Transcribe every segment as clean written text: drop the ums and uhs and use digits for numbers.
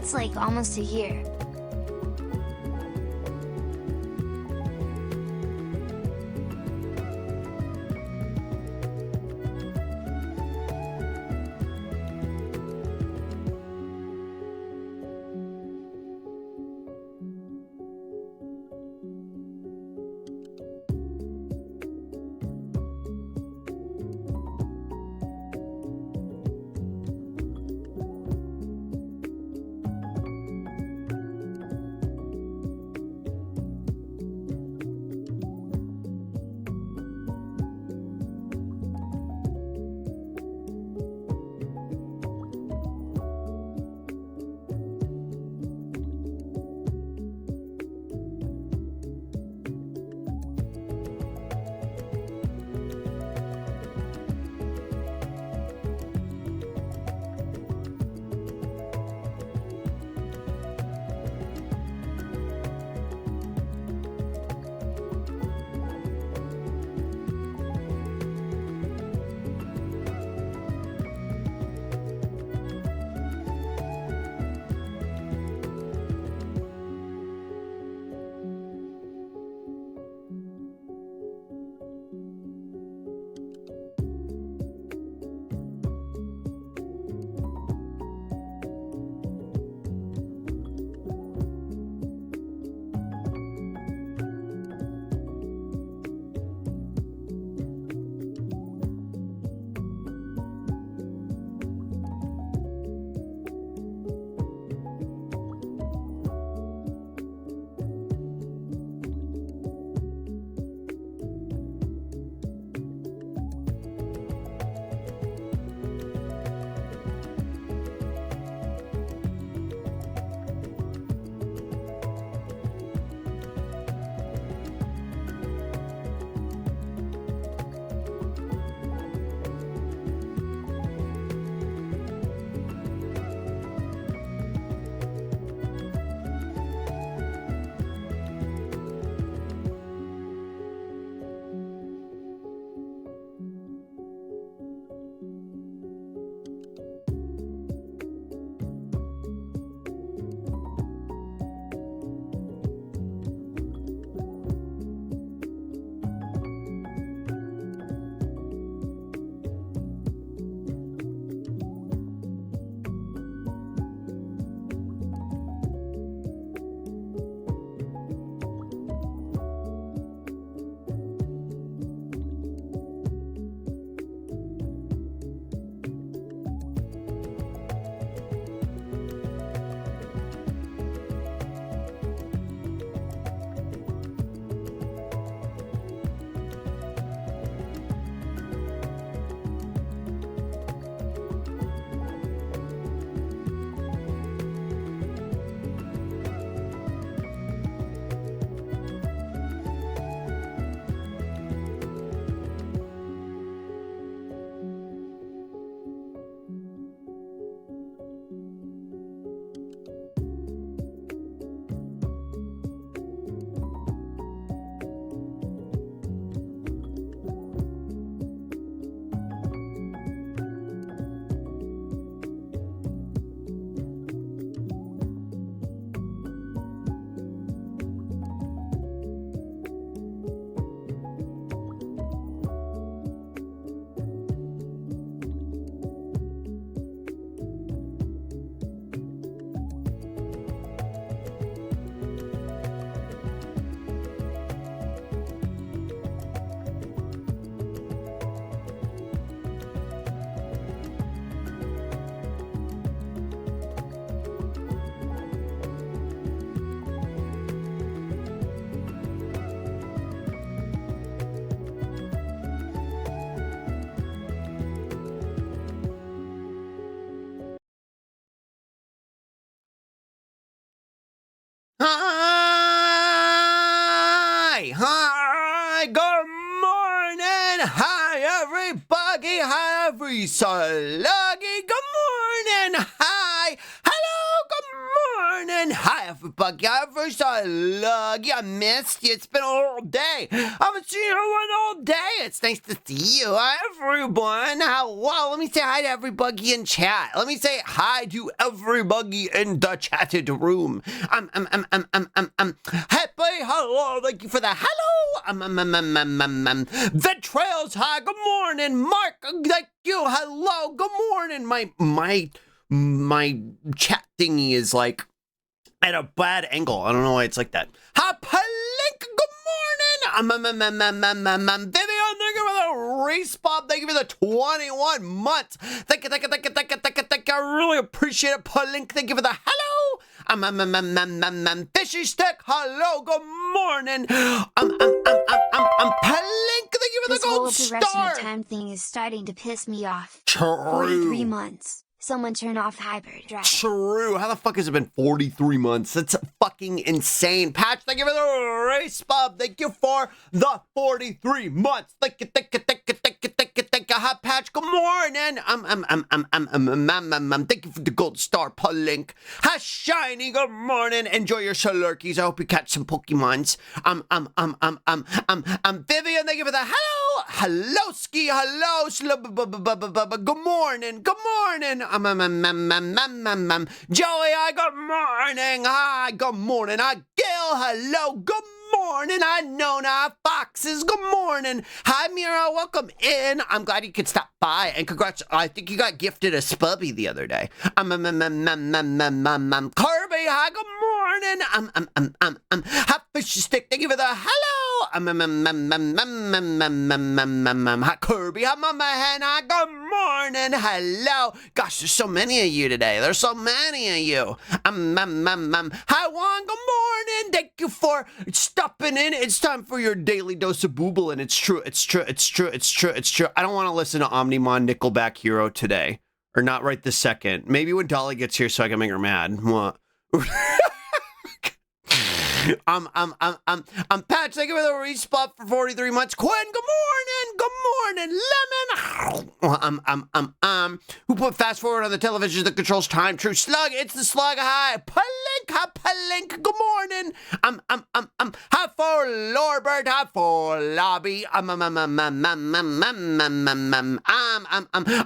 That's like almost a year. Hi, good morning. Hi, everybody. Hi, every sluggy. Good morning. Hi. Hello, good morning. morning. Hi, everybody. First, I missed you. It's been all day. I haven't seen anyone all day. It's nice to see you, everyone. Well, let me say hi to everybody in chat. Let me say hi to everybody in the chatted room. Happy hello. Thank you for the hello. The trails. Hi. Good morning, Mark. Thank you. Hello. Good morning. My chat thingy is like at a bad angle. I don't know why it's like that. Link, good morning. Vivian, thank you for the respawn. Thank you for the 21 months. Thank you. I really appreciate it. Link, thank you for the hello. Fishy stick, hello, good morning. Link, thank you for the gold star. This whole progression of time thing is starting to piss me off. True. 43 months. Someone turn off hyperdrive. True. How the fuck has it been 43 months? That's fucking insane. Patch, thank you for the race, Bob. Thank you for the 43 months. Thank you. Hot Patch, good morning. Thank you for the gold star, Link. Hi, Shiny, good morning. Enjoy your Slurkies. I hope you catch some Pokemons. Vivian, thank you for the hello ski, hello, good morning, Joey, hi, good morning, hi, Gil, hello, good morning, hi, Nona, Foxes, good morning, hi, Mira, welcome in, I'm glad you could stop by, and congrats, I think you got gifted a Spubby the other day, Kirby, hi, good morning, Hot Fishy Stick, thank you for the hello, hi, Kirby, hi, Mama Hannah, good morning, hello, gosh, there's so many of you today, there's so many of you, hi, Juan, good morning, thank you for stopping in, it's time for your daily dose of booble, and it's true, I don't want to listen to Omnimon Nickelback Hero today, or not right this second, maybe when Dolly gets here so I can make her mad, what? Patch, thank you for the respawn for 43 months. Quinn, good morning, Lemon. Who put fast forward on the television that controls time? True Slug, it's the Slug. Hi, Palink, good morning. Hi for Lorbert, hi for Lobby. I'm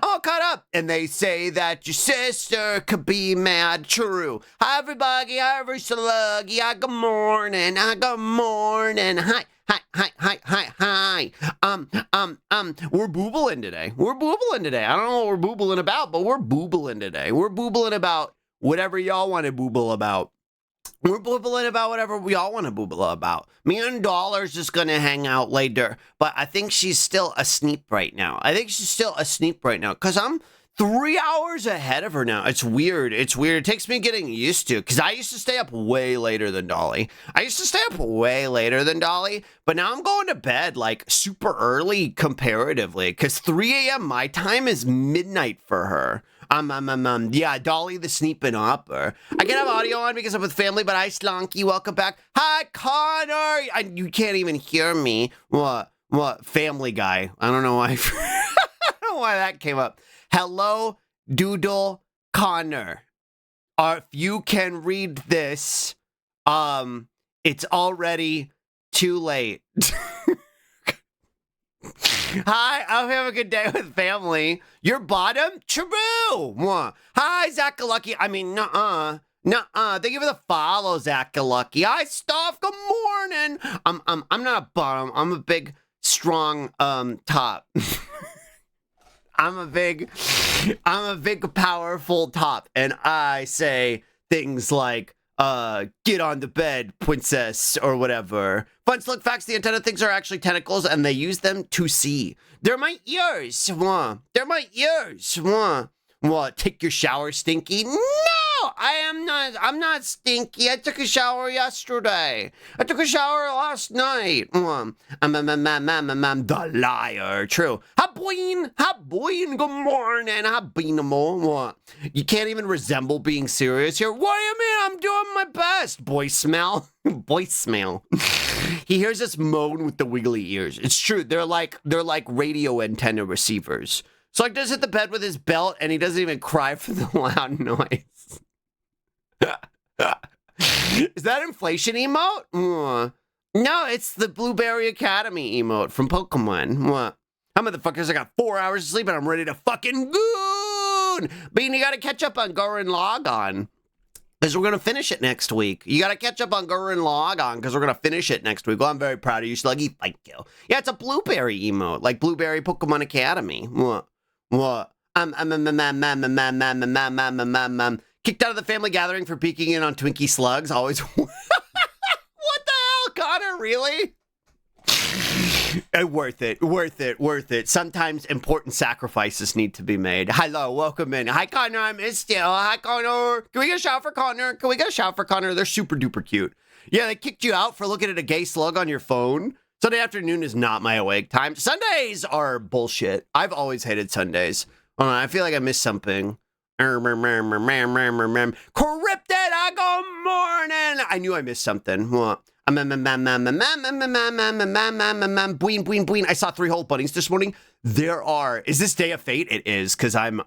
all caught up, and they say that your sister could be mad. True. Hi everybody, hi every Slug. Yeah, good morning. Good morning. Hi. We're boobling today. I don't know what we're boobling about, but we're boobling today. We're boobling about whatever y'all want to booble about. We're boobling about whatever we all want to booble about. Me and Dollar's just going to hang out later, but I think she's still asleep right now. Because I'm 3 hours ahead of her now. It's weird. It takes me getting used to, because I used to stay up way later than Dolly. But now I'm going to bed like super early comparatively, because 3 a.m. my time is midnight for her. Yeah, Dolly the sneeping up. I can have audio on because I'm with family, but hi, Slonky, welcome back. Hi, Connor. You can't even hear me. What? Family Guy. I don't know why. I don't know why that came up. Hello, Doodle Connor. If you can read this, it's already too late. Hi, I hope you have a good day with family. Your bottom? True. Hi, Zach-a-Lucky. I mean, nuh-uh. Thank you for the follow, Zach-a-Lucky. Hi, Stuff. Good morning. I'm not a bottom. I'm a big, strong, top. I'm a big, powerful top, and I say things like, get on the bed, princess, or whatever. Fun slug facts, the antenna things are actually tentacles, and they use them to see. They're my ears. What, take your shower, Stinky? No, I'm not stinky. I took a shower yesterday. I took a shower last night. The liar. True. Haboin, good morning. What? You can't even resemble being serious here. What do you mean? I'm doing my best. Voicemail. He hears us moan with the wiggly ears. It's true. They're like radio antenna receivers. So like does hit the bed with his belt, and he doesn't even cry for the loud noise. Is that inflation emote? No, it's the Blueberry Academy emote from Pokemon. What? How motherfuckers, I got 4 hours of sleep and I'm ready to fucking goon! Bean, you gotta catch up on Gurren Lagann. Because we're gonna finish it next week. You gotta catch up on Gurren Lagann because we're gonna finish it next week. Well, I'm very proud of you, Sluggy. Thank you. Yeah, it's a blueberry emote, like Blueberry Pokemon Academy. What? Kicked out of the family gathering for peeking in on Twinkie slugs. Always. What the hell, Connor? Really? Worth it. Sometimes important sacrifices need to be made. Hello, welcome in. Hi, Connor, I missed you. Hi, Connor. Can we get a shout for Connor? They're super duper cute. Yeah, they kicked you out for looking at a gay slug on your phone. Sunday afternoon is not my awake time. Sundays are bullshit. I've always hated Sundays. I feel like I missed something. Cryptid, good morning. I knew I missed something. What? Bween. I saw 3 whole bunnies this morning. Is this day of fate? It is, because I'm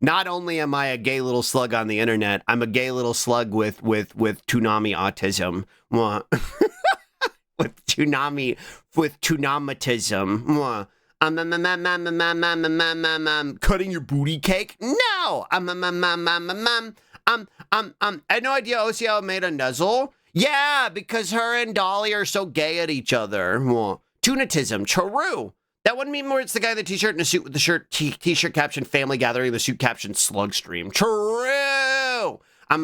not only am I a gay little slug on the internet, I'm a gay little slug with tsunami autism. What? with tsunamitism. Cutting your booty cake? No. I had no idea OCL made a nuzzle. Yeah, because her and Dolly are so gay at each other. Tunatism, true. That wouldn't mean more. It's the guy in the t-shirt and a suit with the shirt t-shirt caption family gathering, the suit caption slug stream. True. The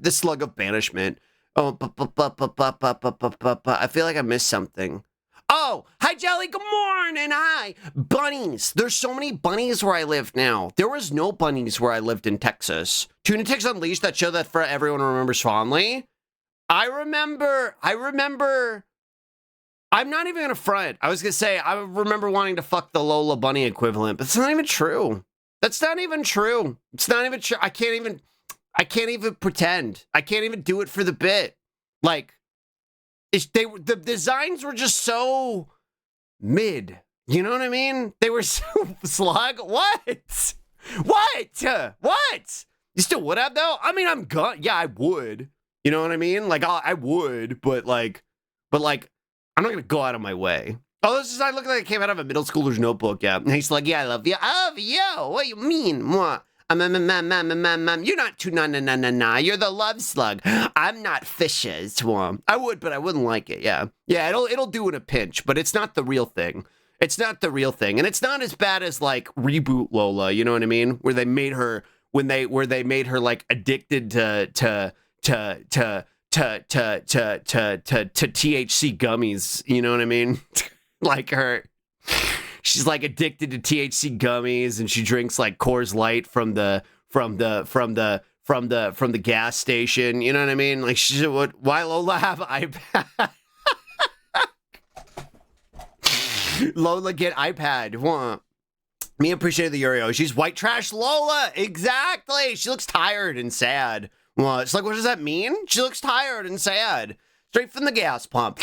slug of banishment. Oh, I feel like I missed something. Oh, hi, Jelly. Good morning. Hi. Bunnies. There's so many bunnies where I live now. There was no bunnies where I lived in Texas. Tunatics Unleashed, that show that for everyone remembers fondly. I remember. I'm not even going to front. I was going to say, I remember wanting to fuck the Lola Bunny equivalent, but it's not even true. That's not even true. It's not even true. I can't even pretend. I can't even do it for the bit. Like, the designs were just so mid. You know what I mean? They were so slug. What? You still would have though? I mean, yeah, I would. You know what I mean? Like, I would, but like, I'm not gonna go out of my way. Oh, this is, I look like I came out of a middle schooler's notebook. Yeah, and he's like, yeah, I love you. What do you mean? What? You're not too na. You're the love slug. I'm not fishes. I would, but I wouldn't like it. Yeah. It'll do in a pinch, but it's not the real thing. And it's not as bad as like Reboot Lola. You know what I mean? Where they made her where they made her like addicted to THC gummies. You know what I mean? Like her. She's like addicted to THC gummies, and she drinks like Coors Light from the gas station. You know what I mean? Like, why Lola have iPad? Lola get iPad. Me appreciate the Yurio. She's white trash Lola. Exactly. She looks tired and sad. It's like, what does that mean? She looks tired and sad. Straight from the gas pump.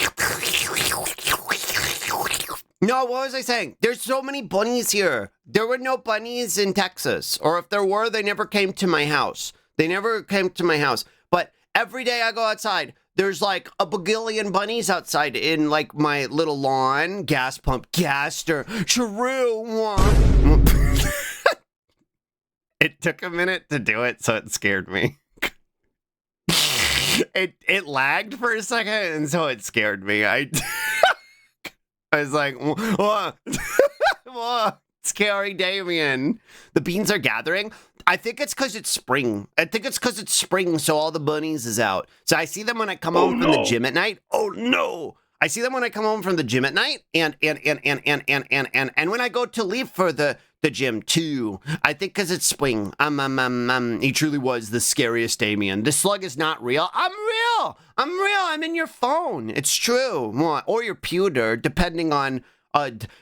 No, what was I saying? There's so many bunnies here. There were no bunnies in Texas. Or if there were, they never came to my house. But every day I go outside, there's like a bagillion bunnies outside in like my little lawn. Gas pump, gaster, true. It took a minute to do it, so it scared me. It lagged for a second, and so it scared me. I was like, scary Damien. The beans are gathering. I think it's because it's spring. So all the bunnies is out. So I see them when I come home from the gym at night. Oh no! I see them when I come home from the gym at night, and when I go to leave for the gym too. I think because it's spring. He truly was the scariest Damien. This slug is not real. I'm real. I'm in your phone. It's true. Or your pewter, depending on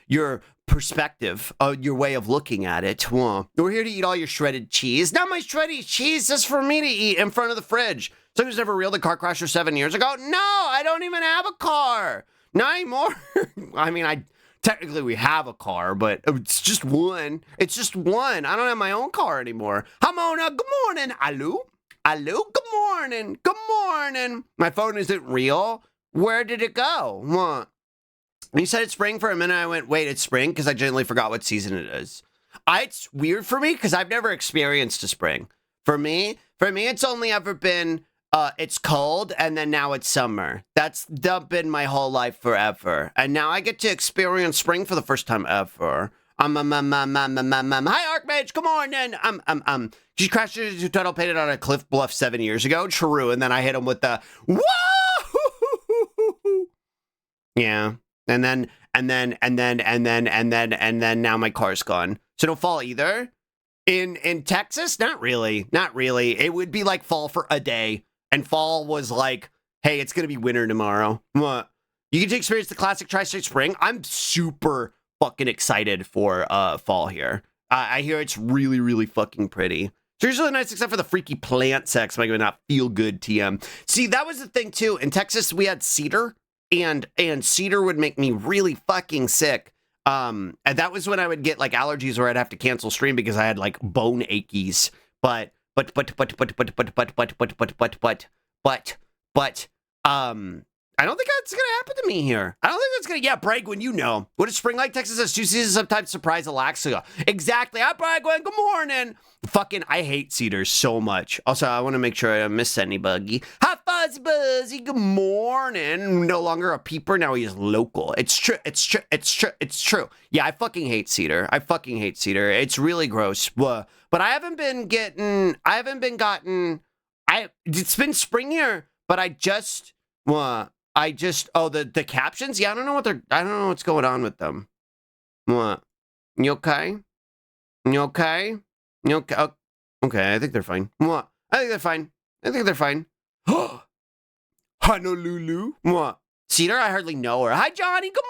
your perspective, your way of looking at it. We're here to eat all your shredded cheese. Not my shredded cheese, just for me to eat in front of the fridge. So who's never reeled a car crasher 7 years ago? No, I don't even have a car. Not anymore. I mean, Technically, we have a car, but it's just one. It's just one. I don't have my own car anymore. Hamona, good morning. Hello? Hello? Good morning. Good morning. My phone isn't real. Where did it go? What? You said it's spring for a minute. I went, wait, it's spring? Because I genuinely forgot what season it is. It's weird for me because I've never experienced a spring. For me, it's only ever been... it's cold, and then now it's summer. That's been my whole life forever. And now I get to experience spring for the first time ever. Hi, Archmage, good morning. She crashed into Tuttle painted on a cliff bluff 7 years ago. True, and then I hit him with the, whoa! Yeah. And then now my car's gone. So don't fall either. In Texas? Not really. Not really. It would be like fall for a day. And fall was like, hey, it's going to be winter tomorrow. What? You get to experience the classic tri-state spring. I'm super fucking excited for fall here. I hear it's really, really fucking pretty. It's usually nice except for the freaky plant sex. Might not feel good, TM. See, that was the thing, too. In Texas, we had cedar. And cedar would make me really fucking sick. And that was when I would get, like, allergies where I'd have to cancel stream because I had, like, bone achies. But, I don't think that's gonna happen to me here. I don't think that's gonna, yeah, Bragwin, you know. What is spring like? Texas has 2 seasons, sometimes surprise Alaska. Exactly. Hi, Bragwin, good morning. Fucking, I hate cedars so much. Also, I want to make sure I don't miss anybody. Hi, Fuzzy Buzzy, good morning. No longer a peeper, now he is local. It's true. Yeah, I fucking hate cedar. It's really gross. But I haven't been it's been spring here, but I just, oh, the captions? Yeah, I don't know what's going on with them. What? You okay? Oh, okay, I think they're fine. What? I think they're fine. Honolulu? What? Cedar? I hardly know her. Hi, Johnny. Good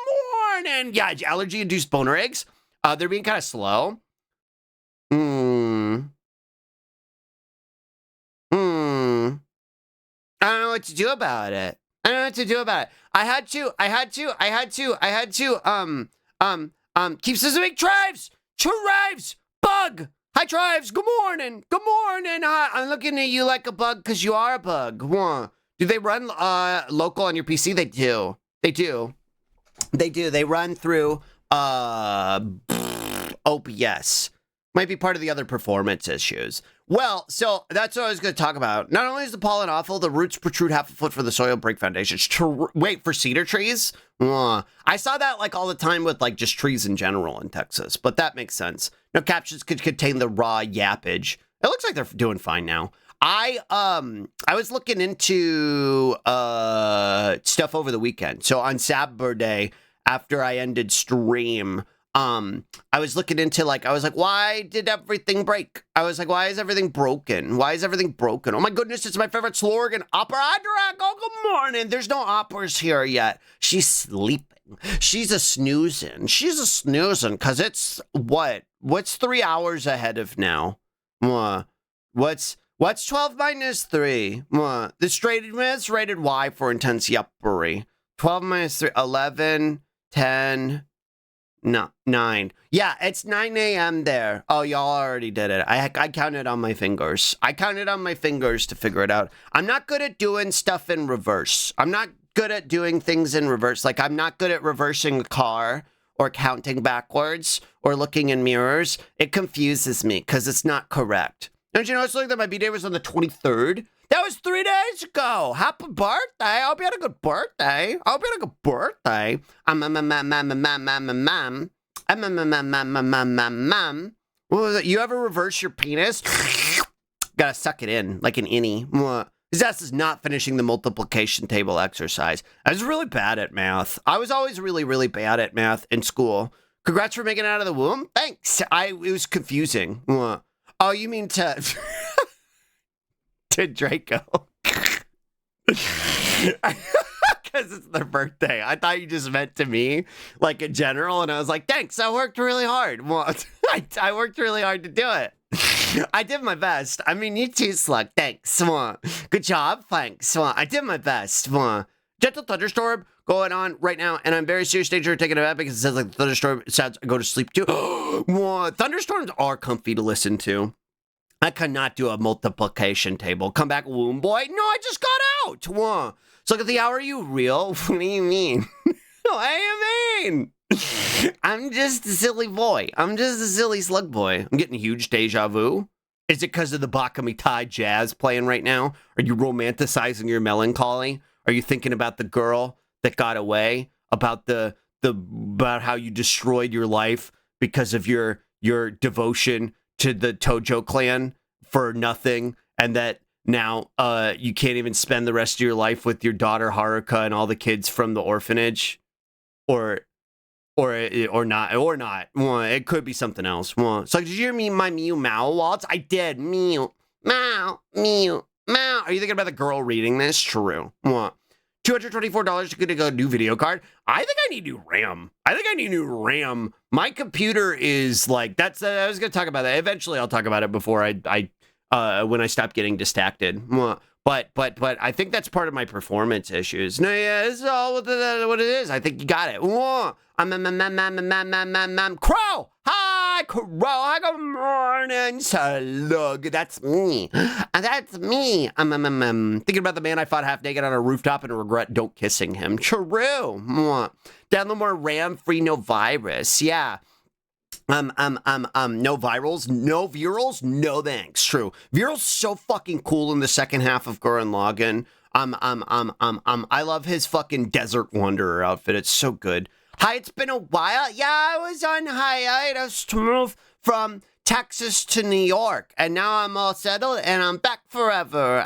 morning. Yeah, allergy-induced boner eggs. They're being kind of slow. I don't know what to do about it. I had to, keep swimming. Trives, bug. Hi, Trives. Good morning. Hi. I'm looking at you like a bug because you are a bug. Whoa. Do they run local on your PC? They do. They run through OBS. Might be part of the other performance issues. Well, so that's what I was going to talk about. Not only is the pollen awful, the roots protrude half a foot for the soil break foundations. Wait, for cedar trees? I saw that like all the time with like just trees in general in Texas, but that makes sense. No captions could contain the raw yappage. It looks like they're doing fine now. I was looking into stuff over the weekend. So on Saturday, after I ended stream, I was looking into I was like, why did everything break? I was like, why is everything broken? Oh my goodness, it's my favorite slogan. Opera Draco, good morning. There's no operas here yet. She's sleeping. She's a snoozing because it's what's 3 hours ahead of now? What's 12 minus 3? The straightness rated Y for intense yuppery. 12 minus 3, 11, 10... No, 9. Yeah, it's 9 a.m. there. Oh, y'all already did it. I counted on my fingers. To figure it out. I'm not good at doing stuff in reverse. I'm not good at doing things in reverse. Like, I'm not good at reversing a car or counting backwards or looking in mirrors. It confuses me because it's not correct. Don't you know, it's like that my B-Day was on the 23rd? That was 3 days ago. Happy birthday. I hope you had a good birthday. What was it? You ever reverse your penis? Gotta suck it in like an innie. His ass is not finishing the multiplication table exercise. I was really bad at math. I was always really, really bad at math in school. Congrats for making it out of the womb. Thanks. It was confusing. Oh, you mean to... to Draco. Because it's their birthday. I thought you just meant to me, like in general, and I was like, thanks, I worked really hard. Well, I worked really hard to do it. I did my best. I mean, you too, Slug. Thanks. Good job. Thanks. I did my best. Gentle thunderstorm going on right now, and I'm very serious danger of taking a bath because it says like the thunderstorm sounds. I go to sleep too. Thunderstorms are comfy to listen to. I cannot do a multiplication table. Come back, womb boy. No, I just got out. So look at the hour. Are you real? What do you mean? What do you mean? I'm just a silly boy. I'm just a silly slug boy. I'm getting huge deja vu. Is it because of the Bakami Tai jazz playing right now? Are you romanticizing your melancholy? Are you thinking about the girl that got away? About about how you destroyed your life because of your devotion to the Tojo clan for nothing, and that now you can't even spend the rest of your life with your daughter Haruka and all the kids from the orphanage, or not. Well, it could be something else. Well, so did you hear me my Mew Mao waltz? I did. Mew Mao Mew Mao. Are you thinking about the girl reading this? True. What? $224 to get a new video card. I think I need new RAM. My computer is like, that's, I was going to talk about that. Eventually I'll talk about it before when I stop getting distracted. But I think that's part of my performance issues. No, yeah, it's all what it is. I think you got it. Crow! Hi, Crow! Hi, good morning, slug. That's me. That's me. Thinking about the man I fought half naked on a rooftop and regret don't kissing him. True. Download more RAM-free, no virus. Yeah. No virals, no virals, no thanks. True. Viral's so fucking cool in the second half of Gurren Lagann. I love his fucking Desert Wanderer outfit. It's so good. Hi, it's been a while. Yeah, I was on hiatus to move from Texas to New York, and now I'm all settled, and I'm back forever.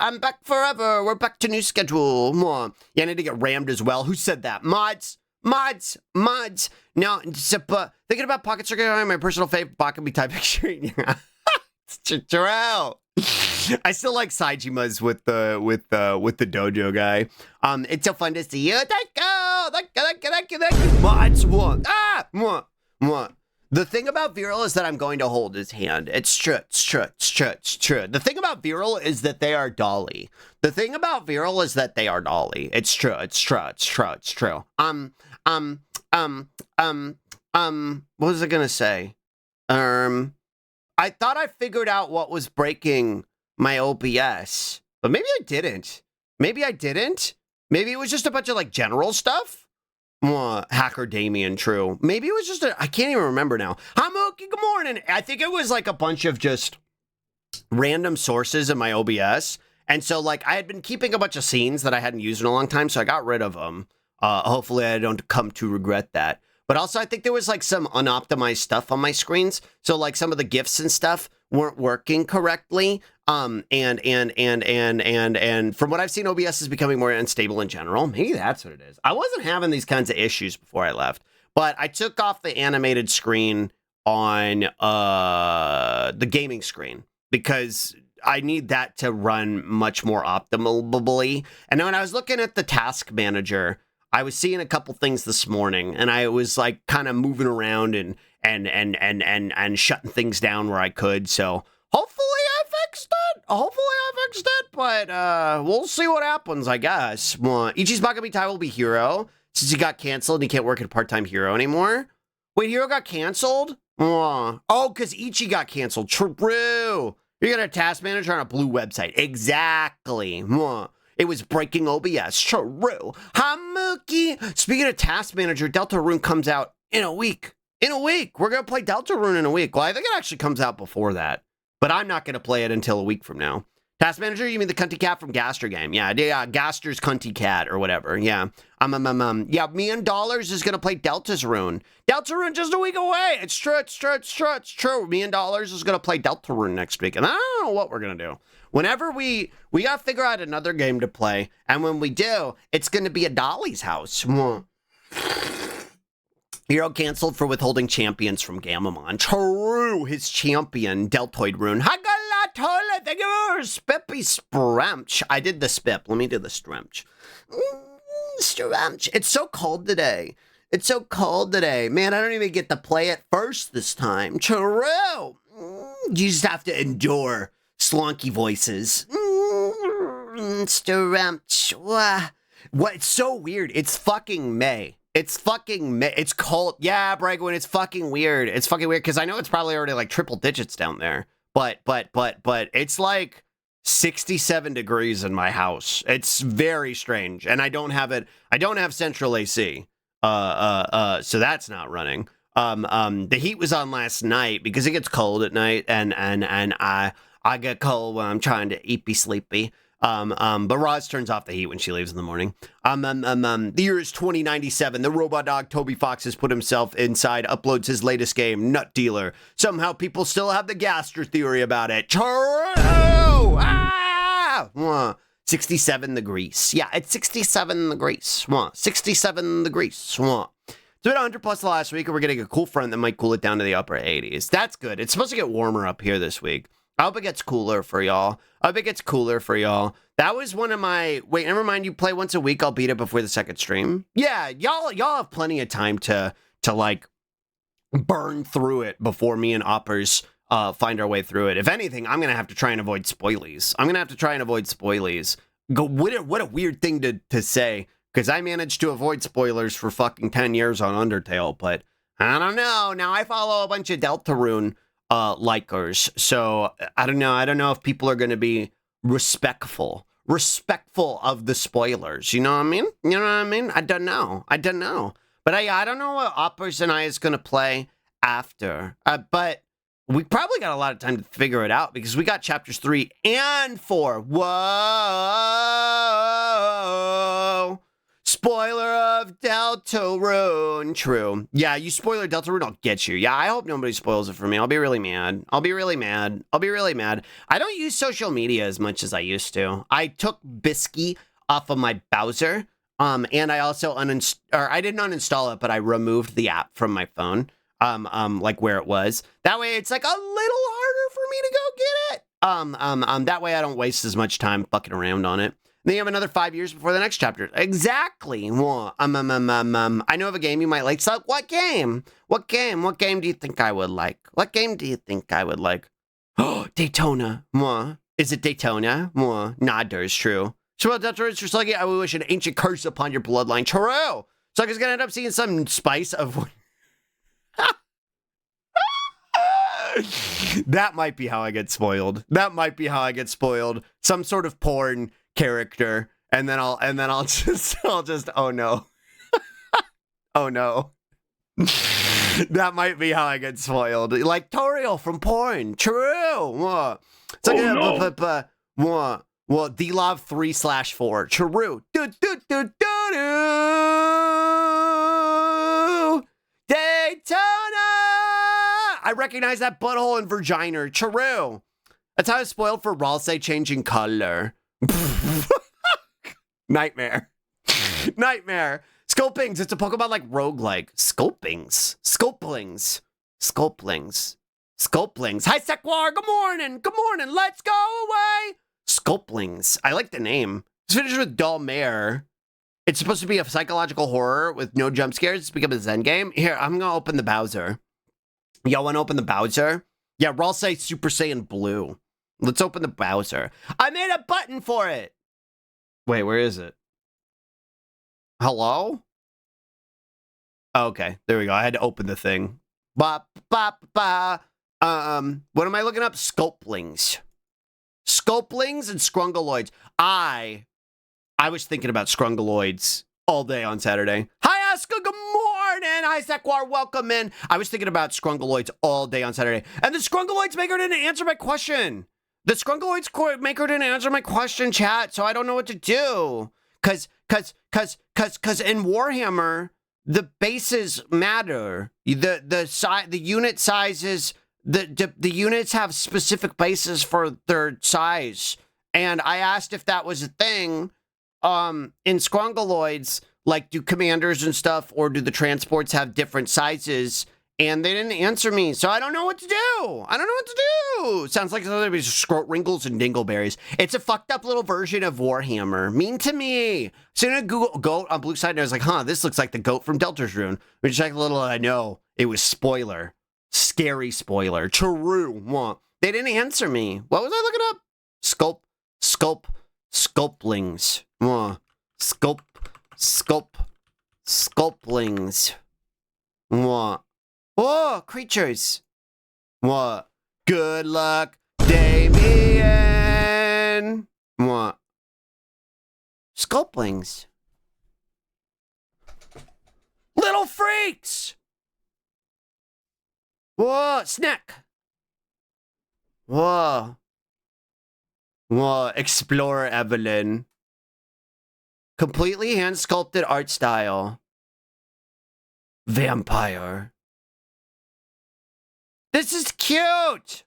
We're back to new schedule. Yeah, I need to get rammed as well. Who said that? Mods. No, thinking about Pocket Circuit, my personal favorite Bakami type picture. Yeah. It's true. I still like Saijima's with the dojo guy. It's so fun to see you. Thank you. Mods. The thing about Viral is that I'm going to hold his hand. It's true. The thing about Viral is that they are Dolly. It's true. What was I gonna say? I thought I figured out what was breaking my OBS, but maybe I didn't. Maybe it was just a bunch of like general stuff. Hacker Damien, true. Maybe it was just I can't even remember now. Hi, Mookie, good morning. I think it was like a bunch of just random sources in my OBS. And so like I had been keeping a bunch of scenes that I hadn't used in a long time, so I got rid of them. Hopefully I don't come to regret that. But also I think there was like some unoptimized stuff on my screens. So like some of the GIFs and stuff weren't working correctly. And from what I've seen, OBS is becoming more unstable in general. Maybe that's what it is. I wasn't having these kinds of issues before I left, but I took off the animated screen on the gaming screen because I need that to run much more optimally. And then when I was looking at the task manager, I was seeing a couple things this morning, and I was like kind of moving around and shutting things down where I could. So hopefully I fixed it. But we'll see what happens, I guess. Ichi's Bakami Tai will be Hero since he got canceled and he can't work at a part-time Hero anymore. Wait, Hero got canceled? Oh, because Ichi got canceled. True. You're gonna task manager on a blue website. Exactly. It was breaking OBS. True. Hamuki. Speaking of task manager, Deltarune comes out in a week. We're going to play Deltarune in a week. Well, I think it actually comes out before that. But I'm not going to play it until a week from now. Task manager, you mean the cunty cat from Gaster game? Yeah, Gaster's cunty cat or whatever. Yeah. Yeah, me and Dollars is going to play Deltarune. Deltarune just a week away. It's true. Me and Dollars is going to play Deltarune next week. And I don't know what we're going to do. Whenever we got to figure out another game to play, and when we do, it's going to be at Dolly's house. Hero canceled for withholding champions from Gamamon. True, his champion, Deltoid Rune. Hagalatola, thank you for Spippy Spramch. I did the Spip. Let me do the Stramch. Stramch. It's so cold today. Man, I don't even get to play it first this time. True. You just have to endure slonky voices. Stramch. What? It's so weird. It's fucking May. It's fucking May. It's cold. Yeah, Bragwin, it's fucking weird. It's fucking weird because I know it's probably already like triple digits down there. But it's like 67 degrees in my house. It's very strange. And I don't have it. I don't have central AC. So that's not running. The heat was on last night because it gets cold at night and I get cold when I'm trying to be sleepy. But Roz turns off the heat when she leaves in the morning. The year is 2097. The robot dog Toby Fox has put himself inside, uploads his latest game, Nut Dealer. Somehow people still have the Gaster theory about it. True! Ah! 67 degrees. Yeah, it's 67 degrees. 67 degrees. It's been 100 plus last week, and we're getting a cool front that might cool it down to the upper 80s. That's good. It's supposed to get warmer up here this week. I hope it gets cooler for y'all. That was one of my... Wait, never mind. You play once a week. I'll beat it before the second stream. Yeah, y'all have plenty of time to like burn through it before me and Oppers find our way through it. If anything, I'm gonna have to try and avoid spoilies. What a weird thing to say, because I managed to avoid spoilers for fucking 10 years on Undertale, but I don't know. Now I follow a bunch of Deltarune likers, so I don't know if people are going to be respectful of the spoilers. You know what I mean? I don't know. But I don't know what Oppers and I is going to play after. But we probably got a lot of time to figure it out because we got chapters 3 and 4. Whoa! Spoiler of Deltarune. True. Yeah, you spoiler Deltarune, I'll get you. Yeah, I hope nobody spoils it for me. I'll be really mad. I don't use social media as much as I used to. I took Bisky off of my browser. And I also I didn't uninstall it, but I removed the app from my phone. Like where it was. That way it's like a little harder for me to go get it. That way I don't waste as much time fucking around on it. Then you have another 5 years before the next chapter. Exactly. I know of a game you might like. So what game? What game do you think I would like? Oh, Daytona. Is it Daytona? Nada is true. So about Delta is just like, I would wish an ancient curse upon your bloodline. True. So I'm gonna end up seeing some spice of... That might be how I get spoiled. Some sort of porn character, and then I'll just oh no. Oh no. That might be how I get spoiled. Like Toriel from porn. True. It's like well, D-Love 3/4. True. Daytona! I recognize that butthole and vagina. True. That's how I was spoiled for Ralsei changing color. Nightmare. Sculpings. It's a Pokemon like roguelike. Sculpings. Hi, Sequar. Good morning. Let's go away. Sculpings. I like the name. It's finished with Dull Mare. It's supposed to be a psychological horror with no jump scares. It's become a Zen game. Here, I'm going to open the Bowser. Y'all want to open the Bowser? Yeah, Ralsei Super Saiyan Blue. Let's open the Bowser. I made a button for it. Wait, where is it? Hello? Okay, there we go. I had to open the thing. What am I looking up? Sculplings and Scrungaloids. I was thinking about Scrungaloids all day on Saturday. Hi, Asuka. Good morning. Hi, Sequar. Welcome in. I was thinking about Scrungaloids all day on Saturday. And the Scrungaloids maker didn't answer my question. Chat, so I don't know what to do. Cause in Warhammer, the bases matter. The unit sizes, the units have specific bases for their size. And I asked if that was a thing. In Scrungaloids, like, do commanders and stuff, or do the transports have different sizes? And they didn't answer me, so I don't know what to do. Sounds like something with scrot wrinkles and dingleberries. It's a fucked up little version of Warhammer. Mean to me. So I Google goat on blue side, and I was like, this looks like the goat from Deltarune. Which like little I know, it was spoiler. Scary spoiler. True. They didn't answer me. What was I looking up? Sculplings. Sculplings. What? Oh, creatures. What? Good luck, Damien. What? Sculplings. Little freaks. Whoa, snack. Whoa. Whoa, Explorer Evelyn. Completely hand-sculpted art style. Vampire. This is cute!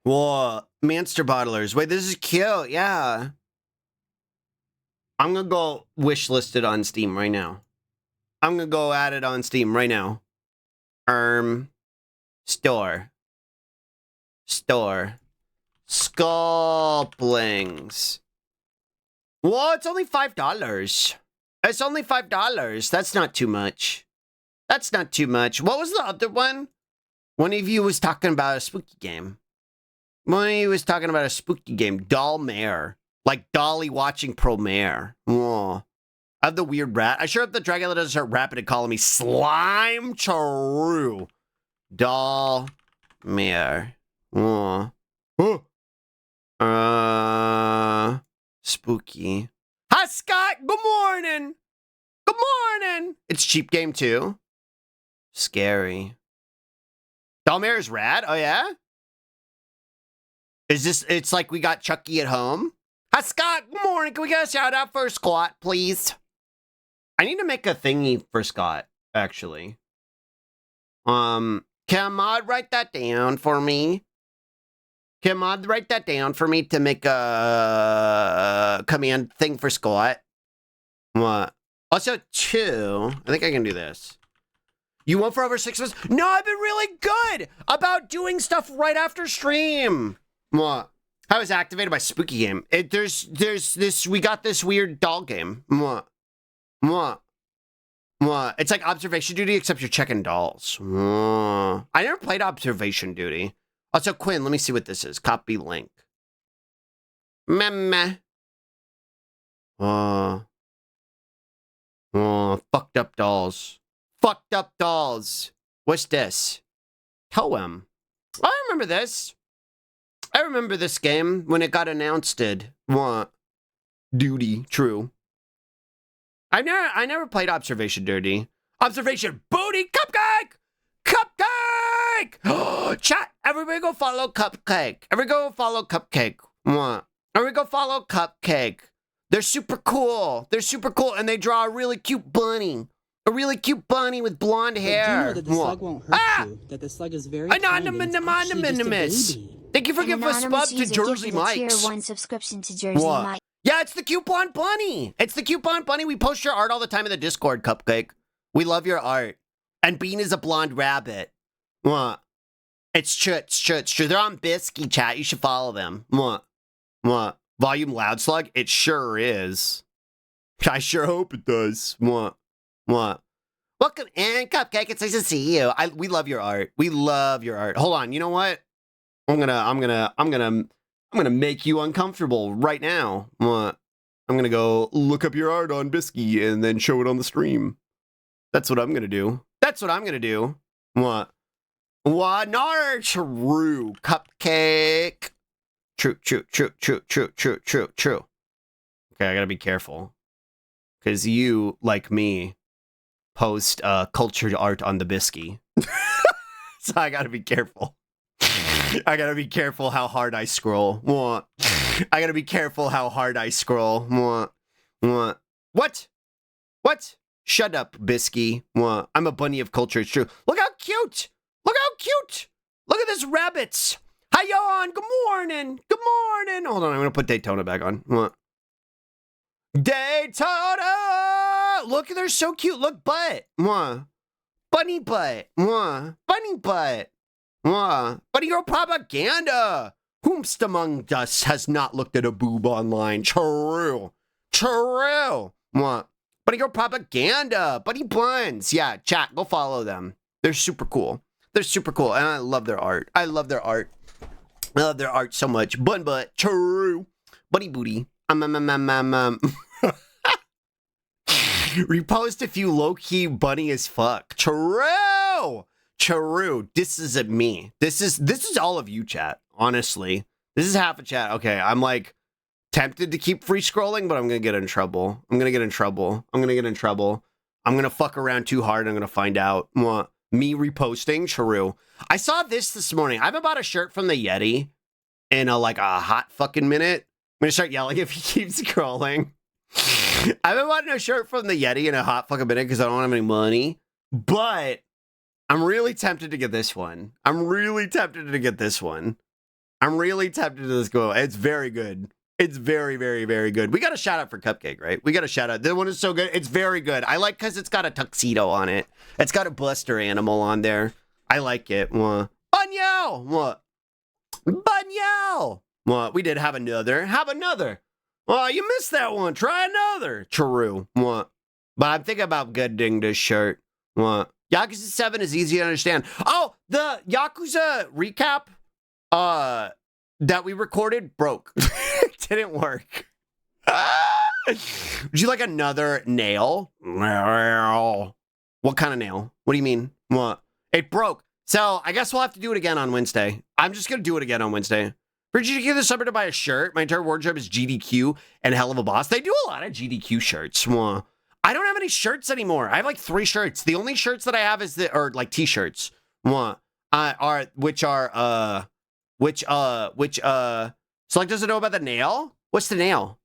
Whoa, Manster Bottlers. Wait, this is cute, yeah. I'm gonna go wishlist it on Steam right now. I'm gonna go add it on Steam right now. Store. Sculplings. Whoa, it's only $5. It's only $5. That's not too much. That's not too much. What was the other one? One of you was talking about a spooky game. One of you was talking about a spooky game. Doll Mare. Like Dolly watching Pro Mare. Whoa. I have the weird rat. I sure hope the Dragula doesn't start rapping and calling me Slime True. Doll Mare. Whoa. Spooky. Hi, Scott. Good morning. Good morning. It's cheap game too. Scary. Dollmare is rad. Oh yeah. Is this? It's like we got Chucky at home. Hi, Scott. Good morning. Can we get a shout out for Scott, please? I need to make a thingy for Scott. Actually. Can Mod write that down for me? Can Mod write that down for me to make a command thing for Scott? What? Also, 2. I think I can do this. You won for over 6 months? No, I've been really good about doing stuff right after stream. What? I was activated by Spooky Game. There's this, we got this weird doll game. What? It's like Observation Duty, except you're checking dolls. I never played Observation Duty. Also, Quinn, let me see what this is. Copy link. Meh. Fucked up dolls. Fucked up dolls. What's this? Toem. I remember this. I remember this game when it got announced. What? Duty. True. I never played Observation Duty. Observation Booty Cupcake! Cupcake! Chat, everybody go follow Cupcake. Everybody go follow Cupcake. What? Everybody go follow Cupcake. They're super cool. They're super cool, and they draw a really cute bunny. A really cute bunny with blonde hair. Do you know that the slug won't hurt you? That the slug is very Anonymous. Thank you for giving a sub to Jersey Mike's. Tier 1 subscription to Jersey Mike. Yeah, it's the cute blonde bunny. It's the cute blonde bunny. We post your art all the time in the Discord, Cupcake. We love your art. And Bean is a blonde rabbit. What? It's true. They're on Bisky, chat. You should follow them. What? Volume Loud Slug? It sure is. I sure hope it does. What? Welcome in, Cupcake. It's nice to see you. We love your art. We love your art. Hold on. You know what? I'm gonna make you uncomfortable right now. What? I'm gonna go look up your art on Bisky and then show it on the stream. That's what I'm gonna do. What? Nar true, Cupcake. True. Okay, I gotta be careful. Because you, like me, post cultured art on the Bisky. So I gotta be careful. I gotta be careful how hard I scroll. What? I gotta be careful how hard I scroll. What? Shut up, Bisky. What? I'm a bunny of culture, it's true. Look how cute! Look at this rabbits! Hi, Yon! Good morning! Hold on, I'm gonna put Daytona back on. What? Daytona! Look, they're so cute. Look, butt. What? Bunny butt. What? Bunny butt. What? Bunny girl propaganda. Whomst among us has not looked at a boob online? True. What? Bunny girl propaganda. Bunny buns. Yeah, chat, go follow them. They're super cool. And I love their art. I love their art so much. Bun butt. True. Buddy booty. Repost if you low-key bunny as fuck. True. This isn't me. This is all of you, chat. Honestly, this is half a chat. Okay, I'm like tempted to keep free scrolling, but I'm gonna get in trouble. I'm gonna fuck around too hard. I'm gonna find out. Me reposting. True. I saw this morning. I haven't bought a shirt from the Yeti in a hot fucking minute. I'm gonna start yelling if he keeps scrolling. I haven't bought no shirt from the Yeti in a hot fucking minute because I don't have any money. But I'm really tempted to get this one. I'm really tempted to this go. It's very good. It's very, very, very good. We got a shout out for Cupcake, right? We got a shout out. This one is so good. It's very good. I like because it's got a tuxedo on it. It's got a Buster animal on there. I like it. Bunyao! What? Bunyao! What? We did have another. Oh, you missed that one. Try another. True. What? But I'm thinking about getting this shirt. What? Yakuza 7 is easy to understand. Oh, the Yakuza recap that we recorded broke. It didn't work. Would you like another nail? What kind of nail? What do you mean? What? It broke. So I guess we'll have to do it again on Wednesday. I'm just going to do it again on Wednesday. For GDQ this summer to buy a shirt. My entire wardrobe is GDQ and Hell of a Boss. They do a lot of GDQ shirts. I don't have any shirts anymore. I have like 3 shirts. The only shirts that I have is t-shirts. So like, does it know about the nail? What's the nail?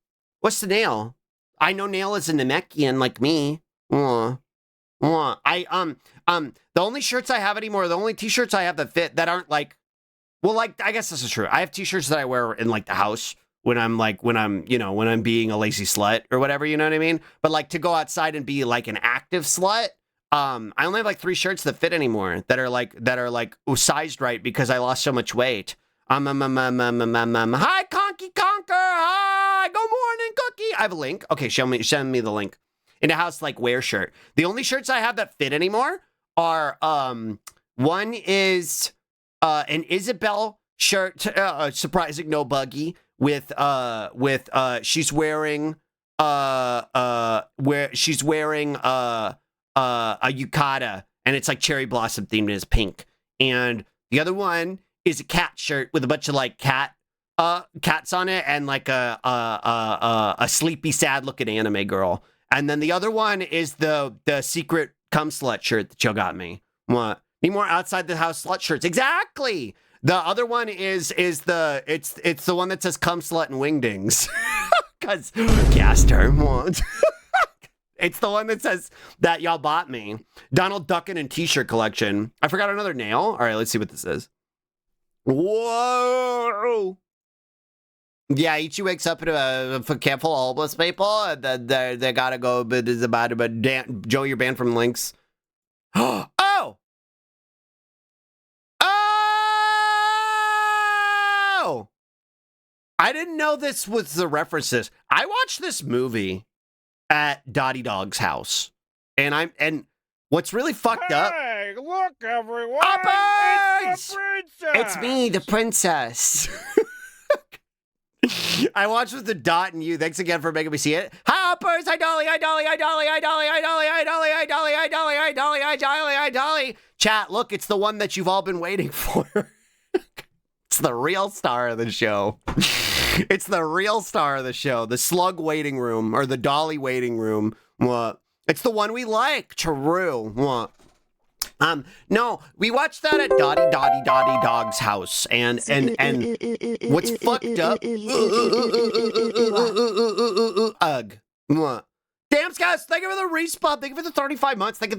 I know nail is a Namekian like me. The only shirts I have anymore, the only t-shirts I have that fit that aren't like, well, like, I guess this is true. I have t-shirts that I wear in like the house when I'm being a lazy slut or whatever, you know what I mean? But like to go outside and be like an active slut, I only have like 3 shirts that fit anymore that are like sized right because I lost so much weight. Hi, Conky Conker. Hi, good morning, Cookie. I have a link. Okay, send me the link. In a house like wear shirt. The only shirts I have that fit anymore are one is an Isabel shirt, surprising no buggy with she's wearing a yukata and it's like cherry blossom themed and it's pink. And the other one is a cat shirt with a bunch of like cats on it and like a sleepy sad looking anime girl. And then the other one is the secret cum slut shirt that y'all got me. What? Need more outside the house slut shirts. Exactly. The other one is the one that says cum slut and wingdings. Cause Gaster. What? It's the one that says that y'all bought me. Donald Duckin and t-shirt collection. I forgot another nail. All right, let's see what this is. Whoa. Yeah, Ichi wakes up in a camp full of homeless people. And then they gotta go, but it's about it. But Joe, you're banned from links. Oh! Oh! I didn't know this was the references. I watched this movie at Dottie Dog's house. And what's really fucked up. Hey, look, everyone! Uppers! It's the princess! It's me, the princess. I watched with the Dot and you. Thanks again for making me see it. Hi, Uppers! Hi, Dolly! Hi, Dolly! Hi, Dolly! Hi, Dolly! Hi, Dolly! Hi, Dolly! Hi, Dolly! Hi, Dolly! Hi, Dolly! Hi, Dolly! Hi, Dolly! Chat, look, it's the one that you've all been waiting for. It's the real star of the show. It's the real star of the show. The slug waiting room, or the Dolly waiting room. What? It's the one we like. True. What? No, we watched that at Dottie Dog's house, and what's fucked up? Ugh. What? Damn, Scouts, thank you for the respawn. Thank you for the 35 months. Thank you.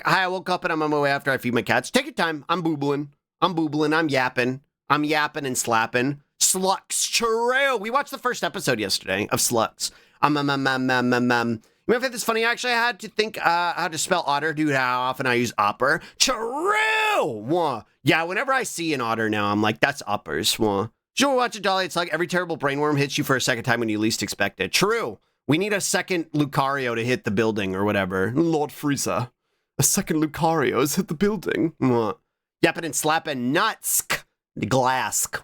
Hi, I woke up and I'm on my way after I feed my cats. Take your time. I'm boobling. I'm yapping. I'm yapping and slapping. Sluts. True. We watched the first episode yesterday of Sluts. You know if it's funny, actually, I had to think how to spell otter due to how often I use upper. True! Yeah, whenever I see an otter now, I'm like, that's uppers. Sure, watch it, Dolly. It's like every terrible brainworm hits you for a second time when you least expect it. True. We need a second Lucario to hit the building or whatever. Lord Frieza. A second Lucario has hit the building. Yapping and slapping nuts. Glask.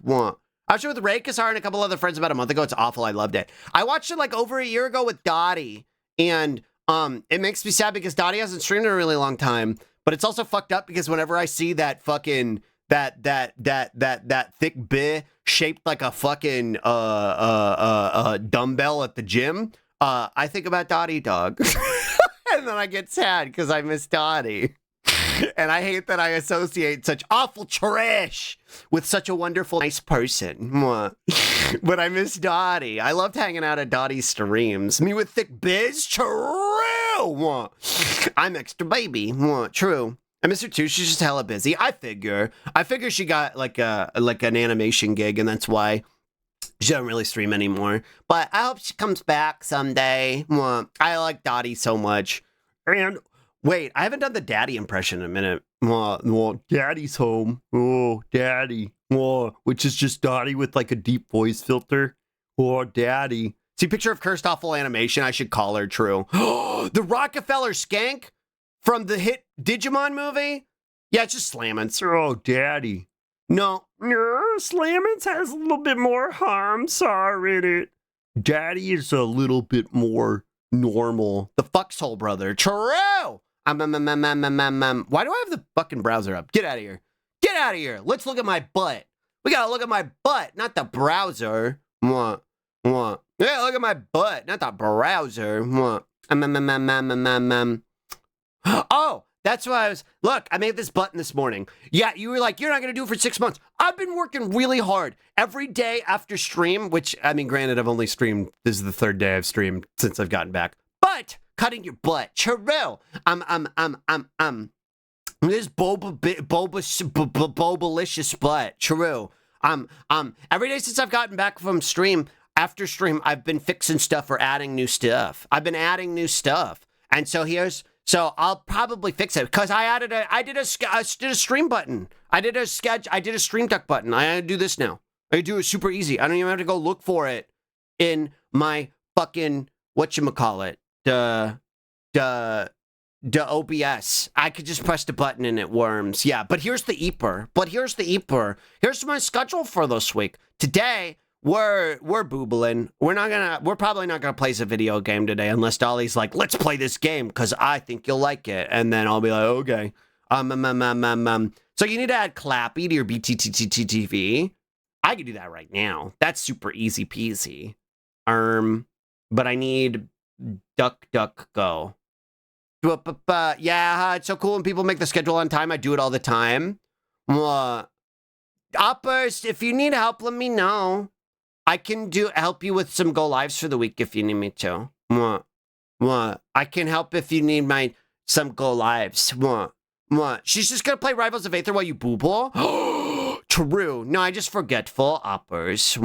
I watched it with Ray Kassar and a couple other friends about a month ago. It's awful. I loved it. I watched it like over a year ago with Dottie, and it makes me sad because Dottie hasn't streamed in a really long time. But it's also fucked up because whenever I see that fucking that thick bit shaped like a fucking dumbbell at the gym, I think about Dottie, dog. And then I get sad because I miss Dottie. And I hate that I associate such awful trash with such a wonderful, nice person. Mwah. But I miss Dottie. I loved hanging out at Dottie's streams. Me with thick biz? True. Mwah. I'm extra baby. Mwah. True. I miss her too. She's just hella busy. I figure she got like an animation gig, and that's why she doesn't really stream anymore. But I hope she comes back someday. Mwah. I like Dottie so much. And wait, I haven't done the daddy impression in a minute. Well, daddy's home. Oh, daddy. Oh, which is just Dottie with like a deep voice filter. Oh, daddy. See, picture of cursed awful animation. I should call her true. The Rockefeller skank from the hit Digimon movie? Yeah, it's just Slamence. Oh, daddy. No, Slamence has a little bit more harm in it. Daddy is a little bit more normal. The fuxhole brother. True. Why do I have the fucking browser up? Get out of here. Get out of here. Let's look at my butt. We gotta look at my butt, not the browser. Mwah. Mwah. Yeah, look at my butt, not the browser. Mwah. Oh, that's why I was. Look, I made this button this morning. Yeah, you were like, you're not gonna do it for 6 months. I've been working really hard every day after stream, which, I mean, granted, I've only streamed. This is the 3rd day I've streamed since I've gotten back. But cutting your butt, Charell. This bobalicious butt, true. Every day since I've gotten back from stream, after stream, I've been fixing stuff or adding new stuff. I've been adding new stuff, and so I'll probably fix it because I did a stream button. I did a stream duck button. I do this now. I do it super easy. I don't even have to go look for it in my fucking whatchamacallit. The OBS. I could just press the button and it worms. Yeah, but here's the Eeper. Here's my schedule for this week. Today, we're boobling. We're probably not gonna play a video game today unless Dolly's like, let's play this game because I think you'll like it. And then I'll be like, okay. So you need to add Clappy to your BTTTTV. I can do that right now. That's super easy peasy. But I need DuckDuckGo. Yeah, it's so cool when people make the schedule on time. I do it all the time. Uppers, if you need help, let me know. I can help you with some go lives for the week if you need me to. I can help if you need some go lives. She's just gonna play Rivals of Aether while you booble. True. No, I just forgetful. Uppers.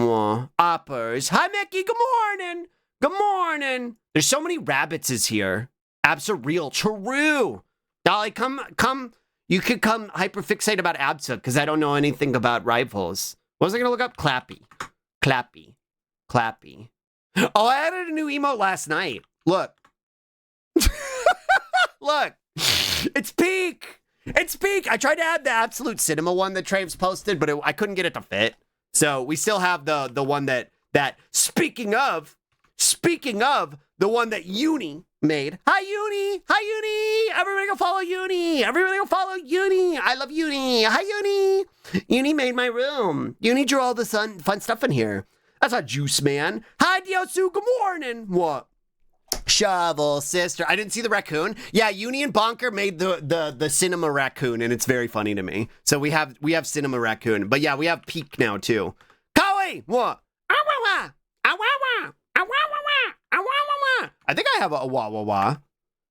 Uppers. Hi, Mickey. Good morning. Good morning. There's so many rabbits here. Absa real. True. Dolly, come. You could come hyperfixate about Absa because I don't know anything about Rivals. What was I going to look up? Clappy. Oh, I added a new emote last night. Look. Look. It's peak. I tried to add the Absolute Cinema one that Traves posted, but I couldn't get it to fit. So we still have the one that speaking of the one that Uni made. Hi, Uni. Everybody go follow Uni. I love Uni. Hi, Uni. Uni made my room. Uni drew all the fun stuff in here. That's not Juice Man. Hi, Diosu. Good morning. What? Shovel, sister. I didn't see the raccoon. Yeah, Uni and Bonker made the cinema raccoon, and it's very funny to me. So we have cinema raccoon. But yeah, we have Peak now, too. Kawi! What? I think I have a wah.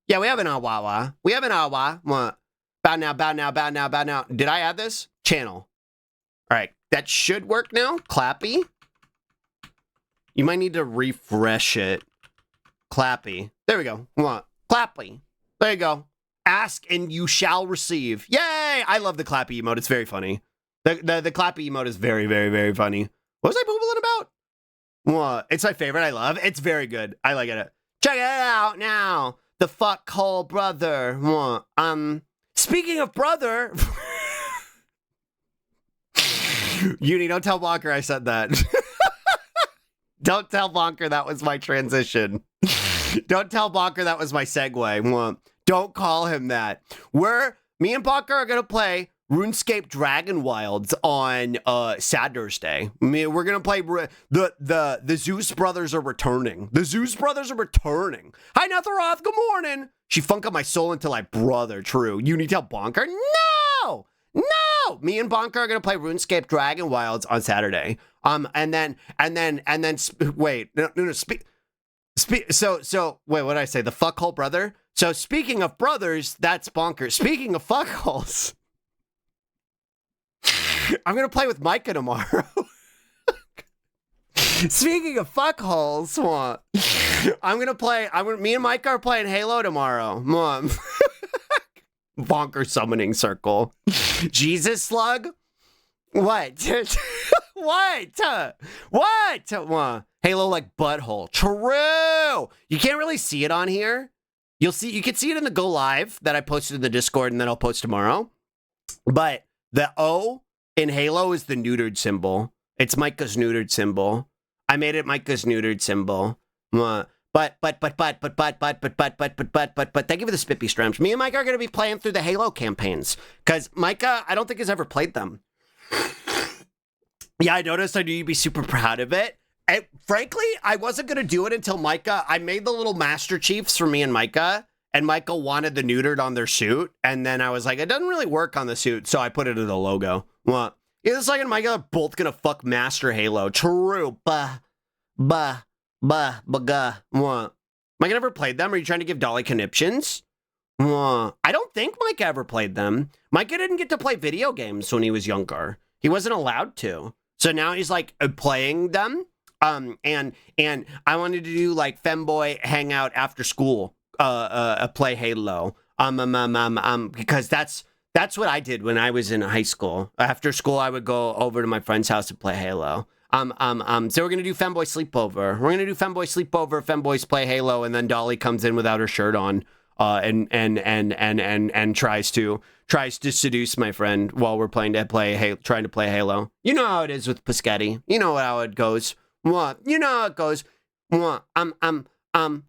Yeah, we have an wah. We have an wah. What? Bow now. Did I add this? Channel. All right, that should work now. Clappy. You might need to refresh it. Clappy. There we go. What? Clappy. There you go. Ask and you shall receive. Yay! I love the Clappy emote. It's very funny. The Clappy emote is very, very, very funny. What was I boobling about? What? It's my favorite. I love. It's very good. I like it. Check it out now. The fuckhole brother. What? Speaking of brother. Uni, don't tell Bonker I said that. Don't tell Bonker that was my transition. Don't tell Bonker that was my segue. Don't call him that. Me and Bonker are going to play RuneScape Dragon Wilds on Saturday. I mean, we're going to play the Zeus brothers are returning. The Zeus brothers are returning. Hi, Netheroth. Good morning. She funk up my soul until I brother. True. Uni, tell Bonker? No! No! Me and Bonker are gonna play RuneScape Dragon Wilds on Saturday. And then wait, no, so wait, what did I say? The fuckhole brother? So speaking of brothers, that's Bonker. Speaking of fuckholes, I'm gonna play with Micah tomorrow. Speaking of fuckholes, me and Micah are playing Halo tomorrow. Mom. Bonker summoning circle. Jesus slug? What? What? Halo like butthole. True. You can't really see it on here. You can see it in the go live that I posted in the Discord and then I'll post tomorrow. But the O in Halo is the neutered symbol. It's Micah's neutered symbol. I made it Micah's neutered symbol. But thank you for the Spippy streams. Me and Micah are going to be playing through the Halo campaigns because Micah, I don't think has ever played them. Yeah, I noticed. I knew you'd be super proud of it. And frankly, I wasn't going to do it until Micah. I made the little Master Chiefs for me and Micah wanted the neutered on their suit. And then I was like, it doesn't really work on the suit. So I put it in the logo. What? It's like and Micah are both going to fuck Master Halo. True. What? Micah never played them? Are you trying to give Dolly conniptions? I don't think Micah ever played them. Micah didn't get to play video games when he was younger. He wasn't allowed to. So now he's like playing them. And I wanted to do like femboy hangout after school, play Halo. Because that's what I did when I was in high school. After school, I would go over to my friend's house and play Halo. So we're gonna do femboy sleepover. Femboys play Halo, and then Dolly comes in without her shirt on, and tries to seduce my friend while we're trying to play Halo. You know how it is with Piscetti. You know how it goes. What? You know how it goes. What? I can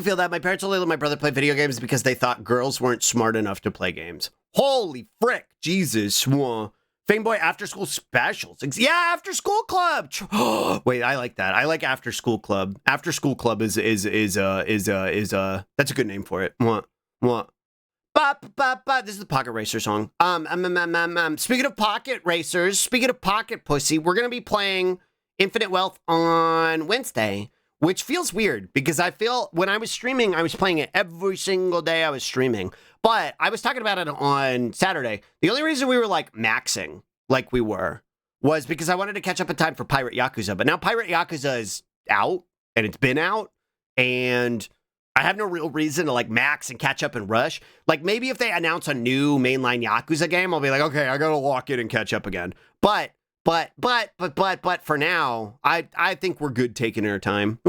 feel that. My parents only let my brother play video games because they thought girls weren't smart enough to play games. Holy frick, Jesus. Fanboy after school specials. Yeah, after school club. Wait, I like that. I like after school club. After school club is that's a good name for it. What? This is the Pocket Racer song. Speaking of Pocket Racers, speaking of Pocket Pussy, we're gonna be playing Infinite Wealth on Wednesday, which feels weird because I feel when I was streaming, I was playing it every single day I was streaming. But I was talking about it on Saturday. The only reason we were like maxing like we were was because I wanted to catch up in time for Pirate Yakuza. But now Pirate Yakuza is out and it's been out and I have no real reason to like max and catch up and rush. Like maybe if they announce a new mainline Yakuza game, I'll be like, okay, I gotta lock in and catch up again. But for now, I think we're good taking our time.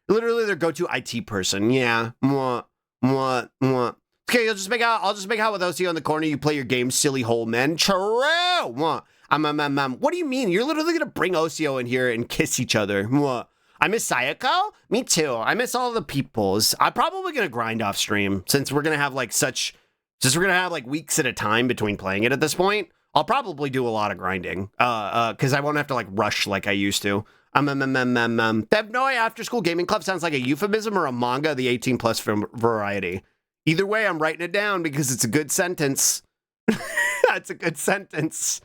Literally their go-to IT person. Yeah. What? Okay, I'll just make out with Osio in the corner. You play your game, silly hole men. True. What? What do you mean? You're literally gonna bring Osio in here and kiss each other. What? I miss Sayako? Me too. I miss all the peoples. I'm probably gonna grind off stream since we're gonna have like weeks at a time between playing it at this point. I'll probably do a lot of grinding. Because I won't have to like rush like I used to. Devnoy After School Gaming Club sounds like a euphemism or a manga, the 18 plus variety. Either way, I'm writing it down because it's a good sentence. That's a good sentence.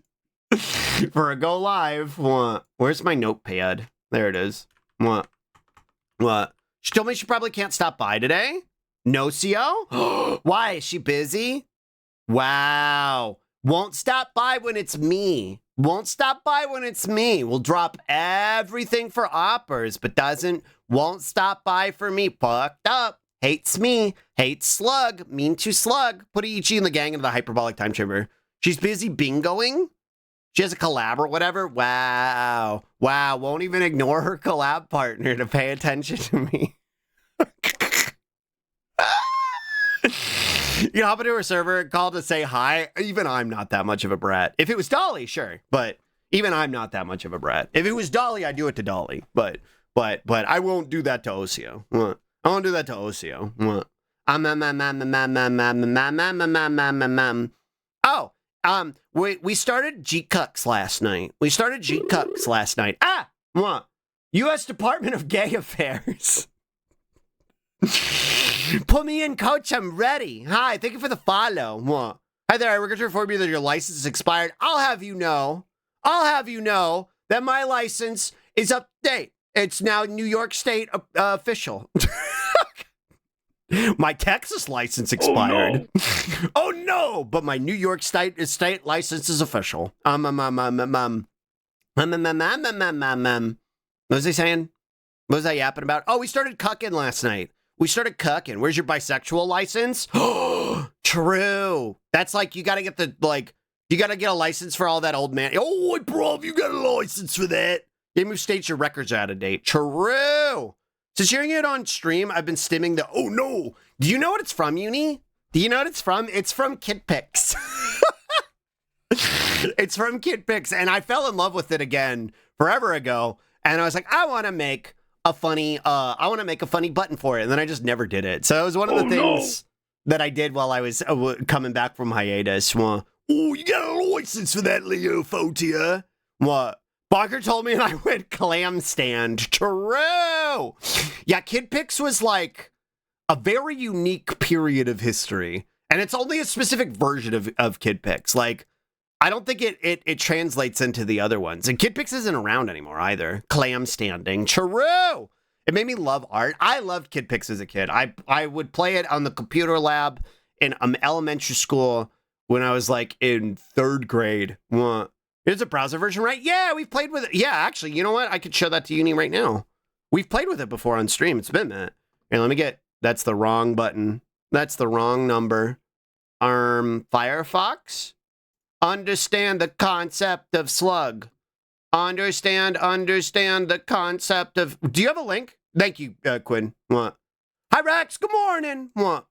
For a go live. What? Where's my notepad? There it is. What? She told me she probably can't stop by today. Nocio? Why? Is she busy? Wow. Won't stop by when it's me. We'll drop everything for oppers, but won't stop by for me. Fucked up. Hates me. Hates slug. Mean to slug. Put Ichi in the gang into the hyperbolic time chamber. She's busy bingoing. She has a collab or whatever. Wow. Won't even ignore her collab partner to pay attention to me. You hop into her server, call to say hi. Even I'm not that much of a brat. If it was Dolly, sure, but even I'm not that much of a brat. If it was Dolly, I'd do it to Dolly, but I won't do that to Osio. I won't do that to Osio. Oh, we started G-Cucks last night. U.S. Department of Gay Affairs. Put me in, coach. I'm ready. Hi, thank you for the follow. Hi there. I regret to inform you that your license is expired. I'll have you know that my license is up to date. It's now New York State official. My Texas license expired. Oh no! But my New York State license is official. What was he saying? What was I yapping about? Oh, we started cucking last night. Where's your bisexual license? True. That's like, you gotta get a license for all that old man. Oh, bro, you got a license for that. Game of States, your records are out of date. True. Since you're hearing it on stream, I've been stimming the, oh no. Do you know what it's from, Uni? Do you know what it's from? It's from Kid Pics. It's from Kid Pics, and I fell in love with it again forever ago. And I was like, I want to make a funny button for it. And then I just never did it. So it was one of the things that I did while I was coming back from hiatus. Oh, you got a license for that, Leo Fotia? What? Barker told me and I went clam stand. True. Yeah, Kid Pics was like a very unique period of history. And it's only a specific version of Kid Pics. Like, I don't think it translates into the other ones. And Kid Pics isn't around anymore either. Clam standing. True. It made me love art. I loved Kid Pics as a kid. I would play it on the computer lab in elementary school when I was like in 3rd grade. What? It's a browser version, right? Yeah, we've played with it. Yeah, actually, you know what? I could show that to Uni right now. We've played with it before on stream. It's been that. Here, let me get... That's the wrong button. That's the wrong number. Firefox? Understand the concept of slug. Understand the concept of... Do you have a link? Thank you, Quinn. What? Hi, Rex. Good morning. What?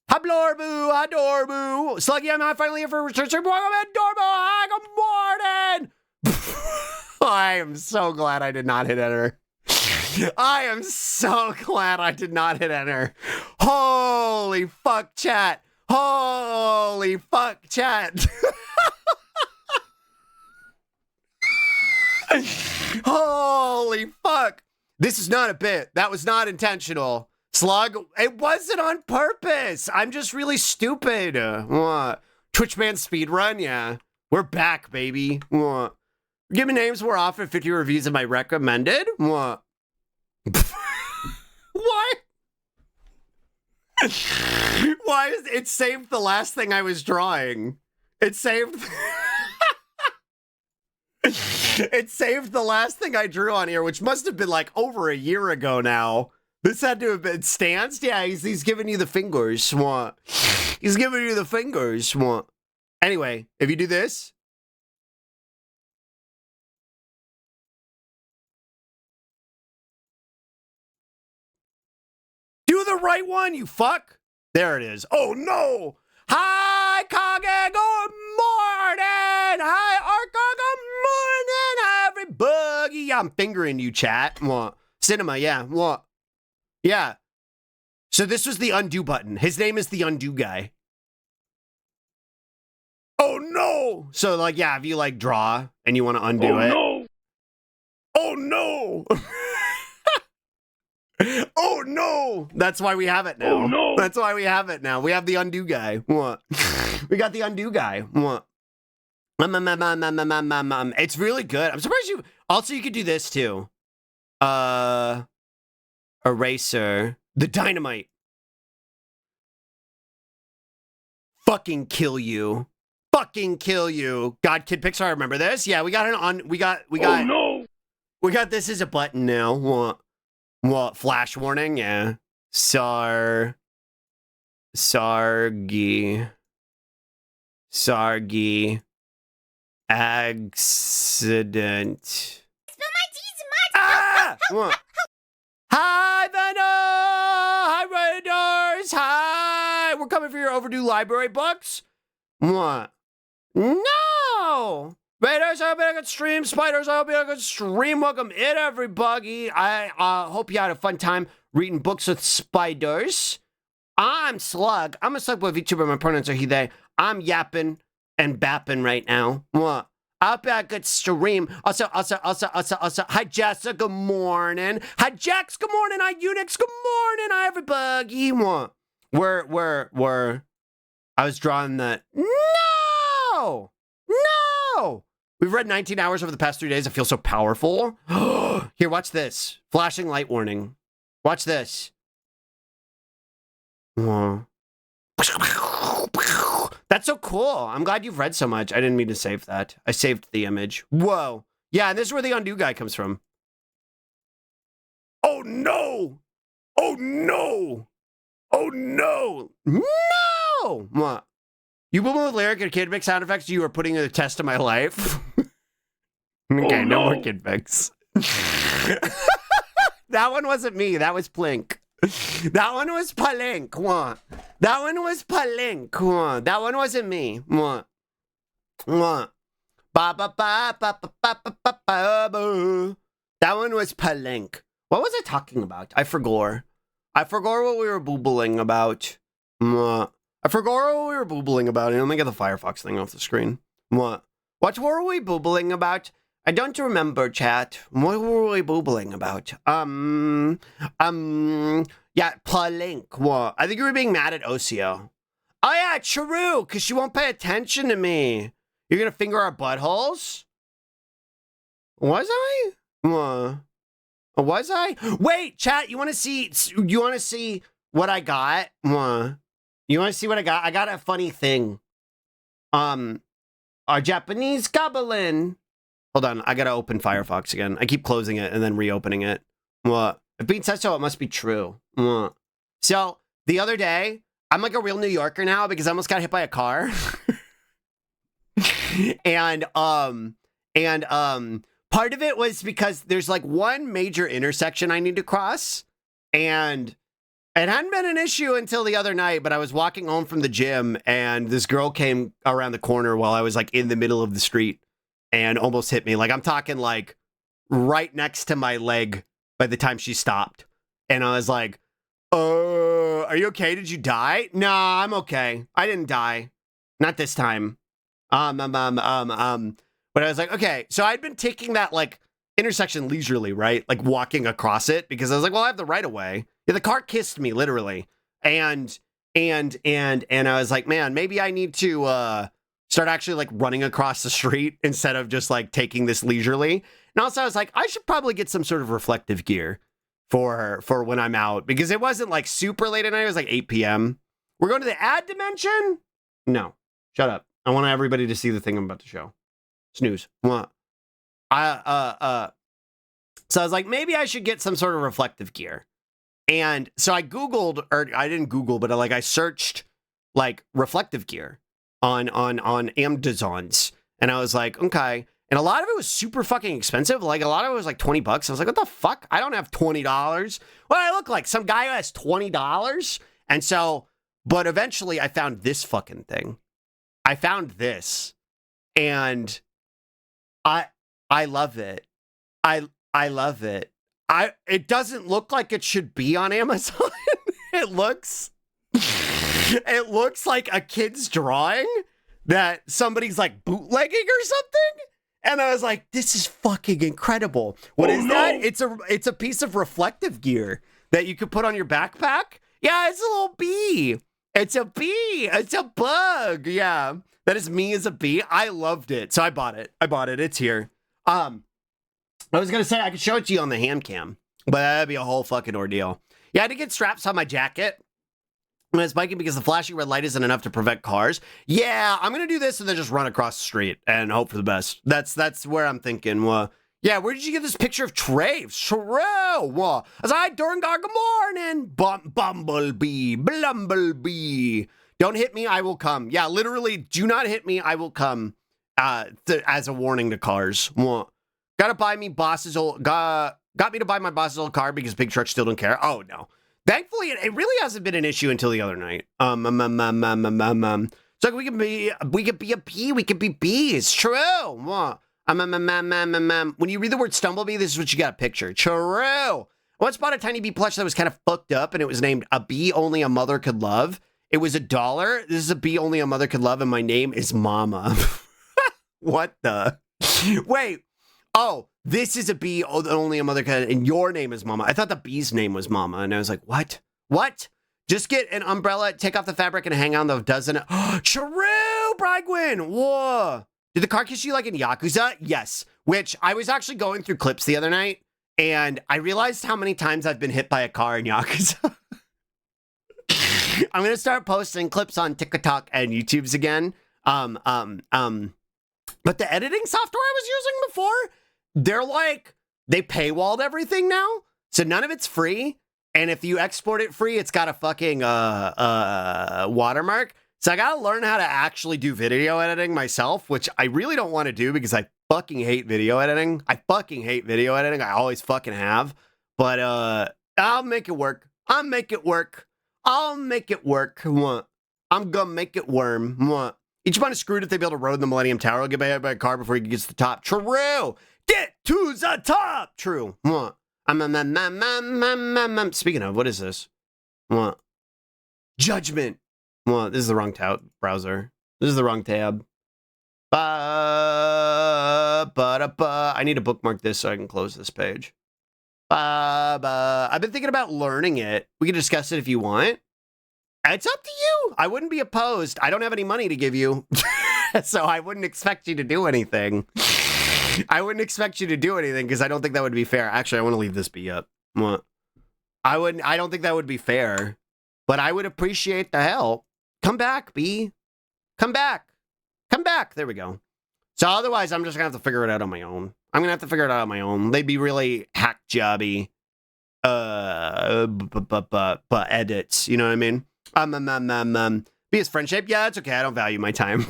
Hi, Blorboo. Hi, Dorboo. Sluggy, I'm finally here for research. Welcome in, Dorbo. Hi, good morning. I am so glad I did not hit enter. I am so glad I did not hit enter. Holy fuck, chat. Holy fuck, chat. Holy fuck. This is not a bit. That was not intentional. Slug, it wasn't on purpose. I'm just really stupid. What? Twitchman speedrun, yeah. We're back, baby. What? Give me names more often, 50 reviews of my recommended. What? Why? Why is it saved the last thing I was drawing? It saved... It saved the last thing I drew on here, which must have been like over a year ago now. This had to have been Stance. Yeah, he's giving you the fingers. What? He's giving you the fingers. What? Anyway, if you do this. Do the right one, you fuck. There it is. Oh, no. Hi, Kage. Good morning. Hi, Arca. Good morning, everybody. I'm fingering you, chat. What? Cinema, yeah. What? Yeah. So this was the undo button. His name is the undo guy. Oh, no. So, like, yeah, if you, like, draw and you want to undo it. No. Oh, no. Oh, no. That's why we have it now. Oh, no. That's why we have it now. We have the undo guy. What? We got the undo guy. What? It's really good. I'm surprised you... Also, you could do this, too. Eraser. The dynamite. Fucking kill you. Fucking kill you. God, Kid Pixar, remember this? Yeah, we got it on... We got... Oh, no. We got this as a button now. What? Flash warning? Yeah. Sargi. Accident. Spill my cheese, my Ah! What? Hi, Venom! Hi, Raiders! Hi! What? We're coming for your overdue library books? What? No! Raiders, I hope you had a good stream. Spiders, I hope you had a good stream. Welcome in, everybody. I hope you had a fun time reading books with spiders. I'm Slug. I'm a Slug boy VTuber. My pronouns are he, they. I'm yapping and bapping right now. What? I hope you had a good stream. Also. Hi, Jessica. Good morning. Hi, Jax. Good morning. Hi, Unix. Good morning. Hi, everybody. What? We're. I was drawing the. No! We've read 19 hours over the past 3 days. I feel so powerful. Here, watch this. Flashing light warning. Watch this. That's so cool. I'm glad you've read so much. I didn't mean to save that. I saved the image. Whoa. Yeah, and this is where the undo guy comes from. Oh, no. Oh, no. Oh, no. No. What? You woman with lyric and kid mix sound effects, you are putting a test of my life. Okay, no more kid mix. That one wasn't me. That was Plink. That one was Palink. What? That one was Palink. What? That one wasn't me. What? What? Ba ba ba ba ba ba ba ba ba. That one was Palink. What was I talking about? I forgot. I forgot what we were boobling about. What? I forgot what we were boobling about. Let me get the Firefox thing off the screen. What? What were we boobling about? I don't remember, chat. What were we boobling about? Yeah, Palink. What? I think you were being mad at Osio. Oh, yeah, true, because she won't pay attention to me. You're going to finger our buttholes? Was I? What? Was I? Wait, chat, you want to see what I got? What? You want to see what I got? I got a funny thing. Our Japanese goblin. Hold on, I gotta open Firefox again. I keep closing it and then reopening it. What? If being said so, it must be true. What? So, the other day, I'm like a real New Yorker now because I almost got hit by a car. and part of it was because there's like one major intersection I need to cross. And it hadn't been an issue until the other night, but I was walking home from the gym and this girl came around the corner while I was like in the middle of the street and almost hit me. Like, I'm talking like right next to my leg by the time she stopped. And I was like, are you okay? Did you die? No, I'm okay. I didn't die. Not this time. But I was like, okay. So I'd been taking that like intersection leisurely, right? Like walking across it because I was like, well, I have the right of way. Yeah, the car kissed me literally. And I was like, man, maybe I need to start actually like running across the street instead of just like taking this leisurely. And also I was like, I should probably get some sort of reflective gear for when I'm out because it wasn't like super late at night. It was like 8 p.m. We're going to the ad dimension? No, shut up. I want everybody to see the thing I'm about to show. Snooze. What? So I was like, maybe I should get some sort of reflective gear. And so I Googled, or I didn't Google, but I searched like reflective gear on Amazon's. And I was like, okay. And a lot of it was super fucking expensive. Like a lot of it was like $20. I was like, what the fuck? I don't have $20. What do I look like? Some guy who has $20? And so, but eventually I found this fucking thing. I found this. And I love it. I love it. It doesn't look like it should be on Amazon. It looks like a kid's drawing that somebody's like bootlegging or something. And I was like, this is fucking incredible. What is that? It's a piece of reflective gear that you could put on your backpack. Yeah, it's a little bee. It's a bee. It's a bug. Yeah. That is me as a bee. I loved it. So I bought it. It's here. I was going to say I could show it to you on the hand cam, but that'd be a whole fucking ordeal. Yeah, I had to get straps on my jacket when I was biking because the flashing red light isn't enough to prevent cars. Yeah, I'm going to do this and then just run across the street and hope for the best. That's where I'm thinking. Yeah, where did you get this picture of Traves? True. I was like, Durangar, good morning. Bumblebee. Don't hit me, I will come. Yeah, literally, do not hit me, I will come as a warning to cars. Got me to buy my boss's old car because big trucks still don't care. Oh, no. Thankfully, it really hasn't been an issue until the other night. So we can be a bee, we can be bees. True. When you read the word Stumblebee, this is what you got to picture. True. I once bought a tiny bee plush that was kind of fucked up, and it was named A Bee Only a Mother Could Love. It was $1. This is a bee only a mother could love, and my name is Mama. What the? Wait. Oh, this is a bee only a mother could, and your name is Mama. I thought the bee's name was Mama, and I was like, what? What? Just get an umbrella, take off the fabric, and hang on the dozen. True, Brygwin. Whoa. Did the car kiss you like in Yakuza? Yes. Which I was actually going through clips the other night, and I realized how many times I've been hit by a car in Yakuza. I'm gonna start posting clips on TikTok and YouTube's again. But the editing software I was using before, they're like, they paywalled everything now, so none of it's free. And if you export it free, it's got a fucking watermark. So I gotta learn how to actually do video editing myself, which I really don't want to do because I fucking hate video editing. I always fucking have. But I'll make it work. I'll make it work. I'm gonna make it worm. Each one is screwed if they build a road in the Millennium Tower. I'll get hit by a car before he gets to the top. True. Get to the top. True. Speaking of, what is this? What? Judgment. What? This is the wrong browser. This is the wrong tab. I need to bookmark this so I can close this page. I've been thinking about learning it. We can discuss it if you want. It's up to you. I wouldn't be opposed. I don't have any money to give you. So I wouldn't expect you to do anything. I wouldn't expect you to do anything because I don't think that would be fair. Actually, I want to leave this bee up. What? I don't think that would be fair, but I would appreciate the help. Come back, bee. Come back. Come back. There we go. So otherwise, I'm just going to have to figure it out on my own. I'm going to have to figure it out on my own. They'd be really hack jobby edits. You know what I mean? Be his friendship? Yeah, it's okay. I don't value my time.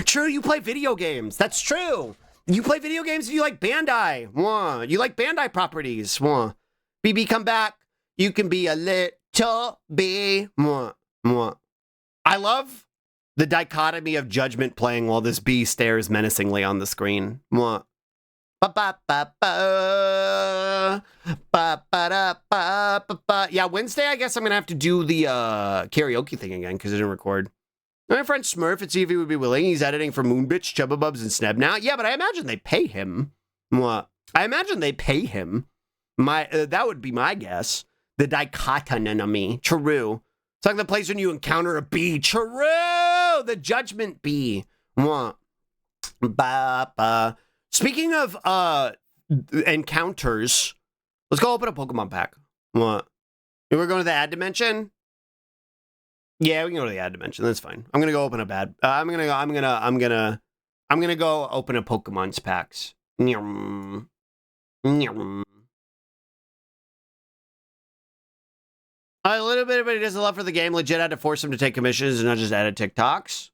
True, you play video games. That's true. You play video games and you like Bandai. Wah. You like Bandai properties. Wah. BB, come back. You can be a little bee. Wah. Wah. I love the dichotomy of Judgment playing while this bee stares menacingly on the screen. Wah. Yeah, Wednesday, I guess I'm going to have to do the karaoke thing again because I didn't record. My friend Smurf and see if he would be willing. He's editing for Moonbitch, Chubbabubs, and Sneb now. Yeah, but I imagine they pay him. What? I imagine they pay him. That would be my guess. The dichotomy. True. It's like the place when you encounter a bee. True. The judgment bee. What? Speaking of encounters, let's go open a Pokemon pack. What? We're going to the ad dimension? Yeah, we can go to the ad dimension. That's fine. I'm gonna go open a I'm gonna go open a Pokemon's packs. A little bit, but he doesn't love for the game. Legit had to force him to take commissions and not just edit TikToks.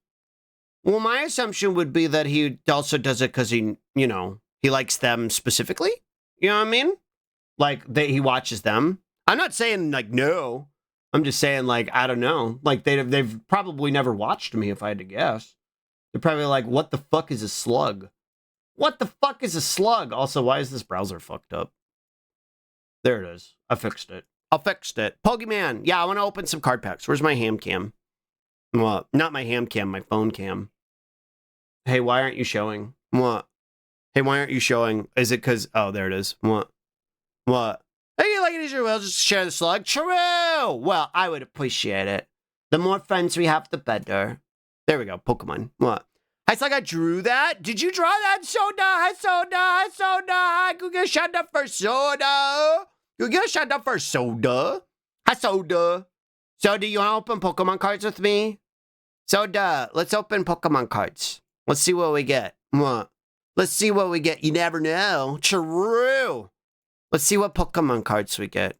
Well, my assumption would be that he also does it because he likes them specifically. You know what I mean? Like he watches them. I'm not saying like no. I'm just saying, like, I don't know. Like, they've probably never watched me, if I had to guess. They're probably like, what the fuck is a slug? What the fuck is a slug? Also, why is this browser fucked up? There it is. I fixed it. Pokemon. Yeah, I want to open some card packs. Where's my ham cam? Well, not my ham cam, my phone cam. Hey, why aren't you showing? What? Hey, why aren't you showing? Is it because... Oh, there it is. What? Hey, you like it easier? Well, just share the slug. True. Well, I would appreciate it. The more friends we have, the better. There we go. Pokemon. What? Hi, slug. I drew that. Did you draw that? Soda. Hi, soda. Hi, soda. Go get a shout out for soda. Go get a shout out for soda. Hi, soda. Soda, you want to open Pokemon cards with me? Soda, let's open Pokemon cards. Let's see what we get. What? Let's see what we get. You never know. True. Let's see what Pokemon cards we get.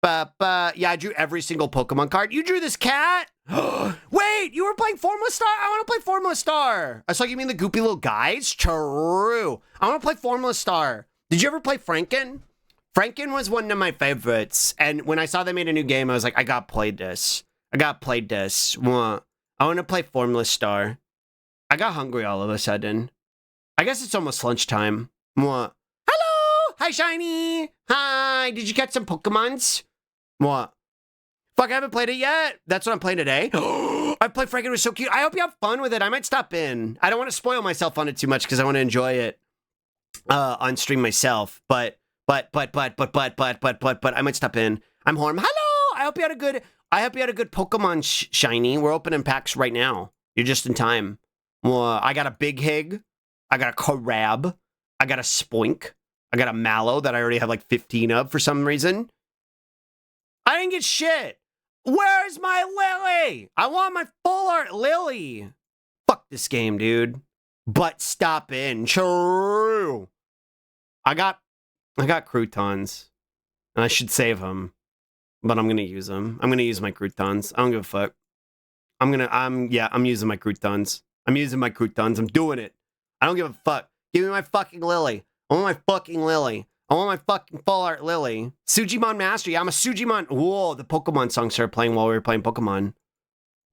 Yeah, I drew every single Pokemon card. You drew this cat? Wait, you were playing Formula Star? I want to play Formula Star. I saw you mean the goopy little guys? True. I want to play Formula Star. Did you ever play Franken? Franken was one of my favorites, and when I saw they made a new game, I was like, I gotta play this. I gotta play this. I want to play Formless Star. I got hungry all of a sudden. I guess it's almost lunchtime. Hello! Hi, Shiny! Hi! Did you catch some Pokemons? What? Fuck, I haven't played it yet. That's what I'm playing today. I played Franken, it was so cute. I hope you have fun with it. I might stop in. I don't want to spoil myself on it too much because I want to enjoy it on stream myself. But I might stop in. I'm Horm. Hello! I hope you had a good Pokemon Shiny. We're opening packs right now. You're just in time. I got a Big Hig. I got a Crab. I got a Spoink. I got a Mallow that I already have like 15 of for some reason. I didn't get shit. Where's my Lily? I want my full art Lily. Fuck this game, dude. But stop in. True. I got croutons. And I should save them. But I'm going to use them. I'm going to use my croutons. I don't give a fuck. I'm using my croutons. I'm using my croutons. I'm doing it. I don't give a fuck. Give me my fucking Lily. I want my fucking Lily. I want my fucking full art Lily. Sujimon Master. Yeah, I'm a Sujimon. Whoa, the Pokemon song started playing while we were playing Pokemon.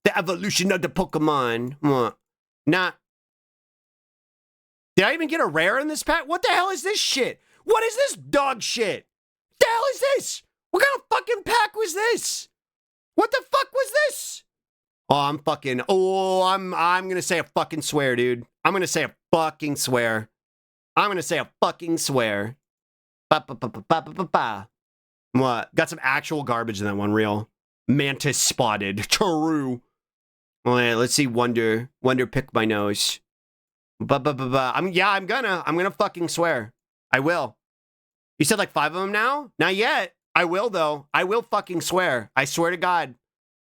The evolution of the Pokemon. Not. Did I even get a rare in this pack? What the hell is this shit? What is this dog shit? The hell is this? What kind of fucking pack was this? What the fuck was this? I'm gonna say a fucking swear, dude. I'm gonna say a fucking swear. What? Got some actual garbage in that one, real. Mantis spotted. True. Alright, let's see Wonder pick my nose. I'm gonna fucking swear. I will. You said like 5 of them now? Not yet. I will though. I will fucking swear. I swear to God.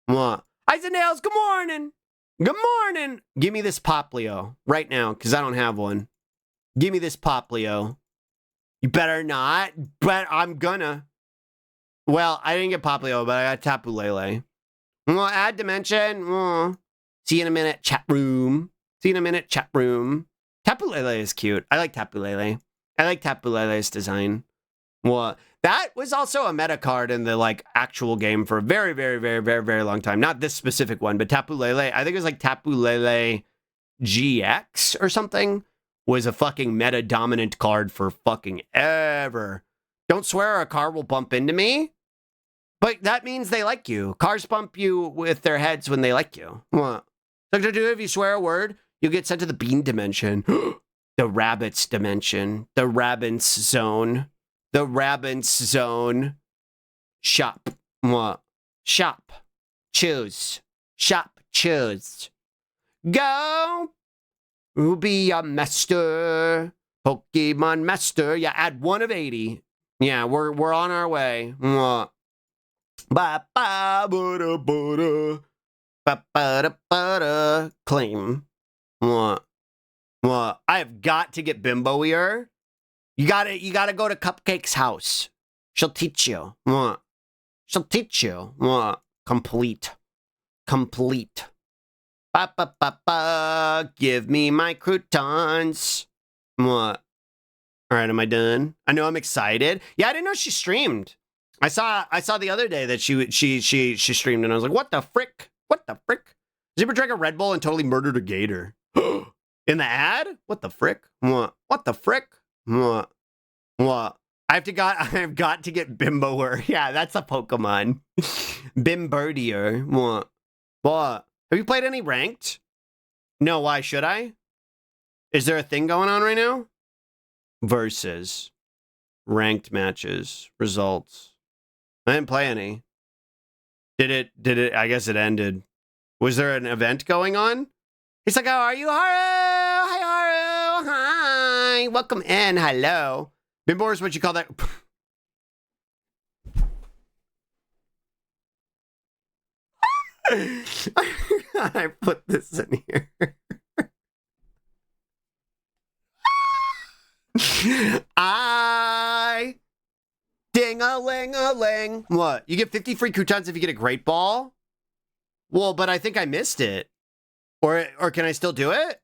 What? Nails, good morning. Good morning. Give me this Poplio right now, because I don't have one. Give me this Poplio. You better not, but I'm gonna. Well, I didn't get Poplio, but I got Tapu Lele. Well, add dimension. See you in a minute, chat room. Tapu Lele is cute. I like Tapu Lele. I like Tapu Lele's design. Well, that was also a meta card in the like actual game for a very, very, very, very, very long time. Not this specific one, but Tapu Lele. I think it was like Tapu Lele GX or something. Was a fucking meta dominant card for fucking ever. Don't swear or a car will bump into me. But that means they like you. Cars bump you with their heads when they like you. What? If you swear a word, you'll get sent to the bean dimension. The rabbits dimension. The rabbits zone. The rabbits zone. Shop. What? Shop. Choose. Shop. Choose. Go. Who'll be a master? Pokemon master. Yeah, add 1 of 80. Yeah, we're on our way. Ba ba ba da ba da. Claim. What? I have got to get Bimbo here. You gotta go to Cupcake's house. She'll teach you. What? She'll teach you. What? Complete. Give me my croutons. What? All right, am I done? I know I'm excited. Yeah, I didn't know she streamed. I saw the other day that she streamed, and I was like, what the frick? Zebra drank a Red Bull and totally murdered a gator. In the ad? What the frick? What the frick? What? I've got to get Bimboer. Yeah, that's a Pokemon. Bimbirdier. What? Have you played any ranked? No, why should I? Is there a thing going on right now? Versus. Ranked matches. Results. I didn't play any. Did it? I guess it ended. Was there an event going on? He's like, how are you, Haru? Hi, Haru. Hi. Welcome in. Hello. Bimbo is what you call that. I put this in here. Ding-a-ling-a-ling. What? You get 50 free croutons if you get a great ball? Well, but I think I missed it. Or can I still do it?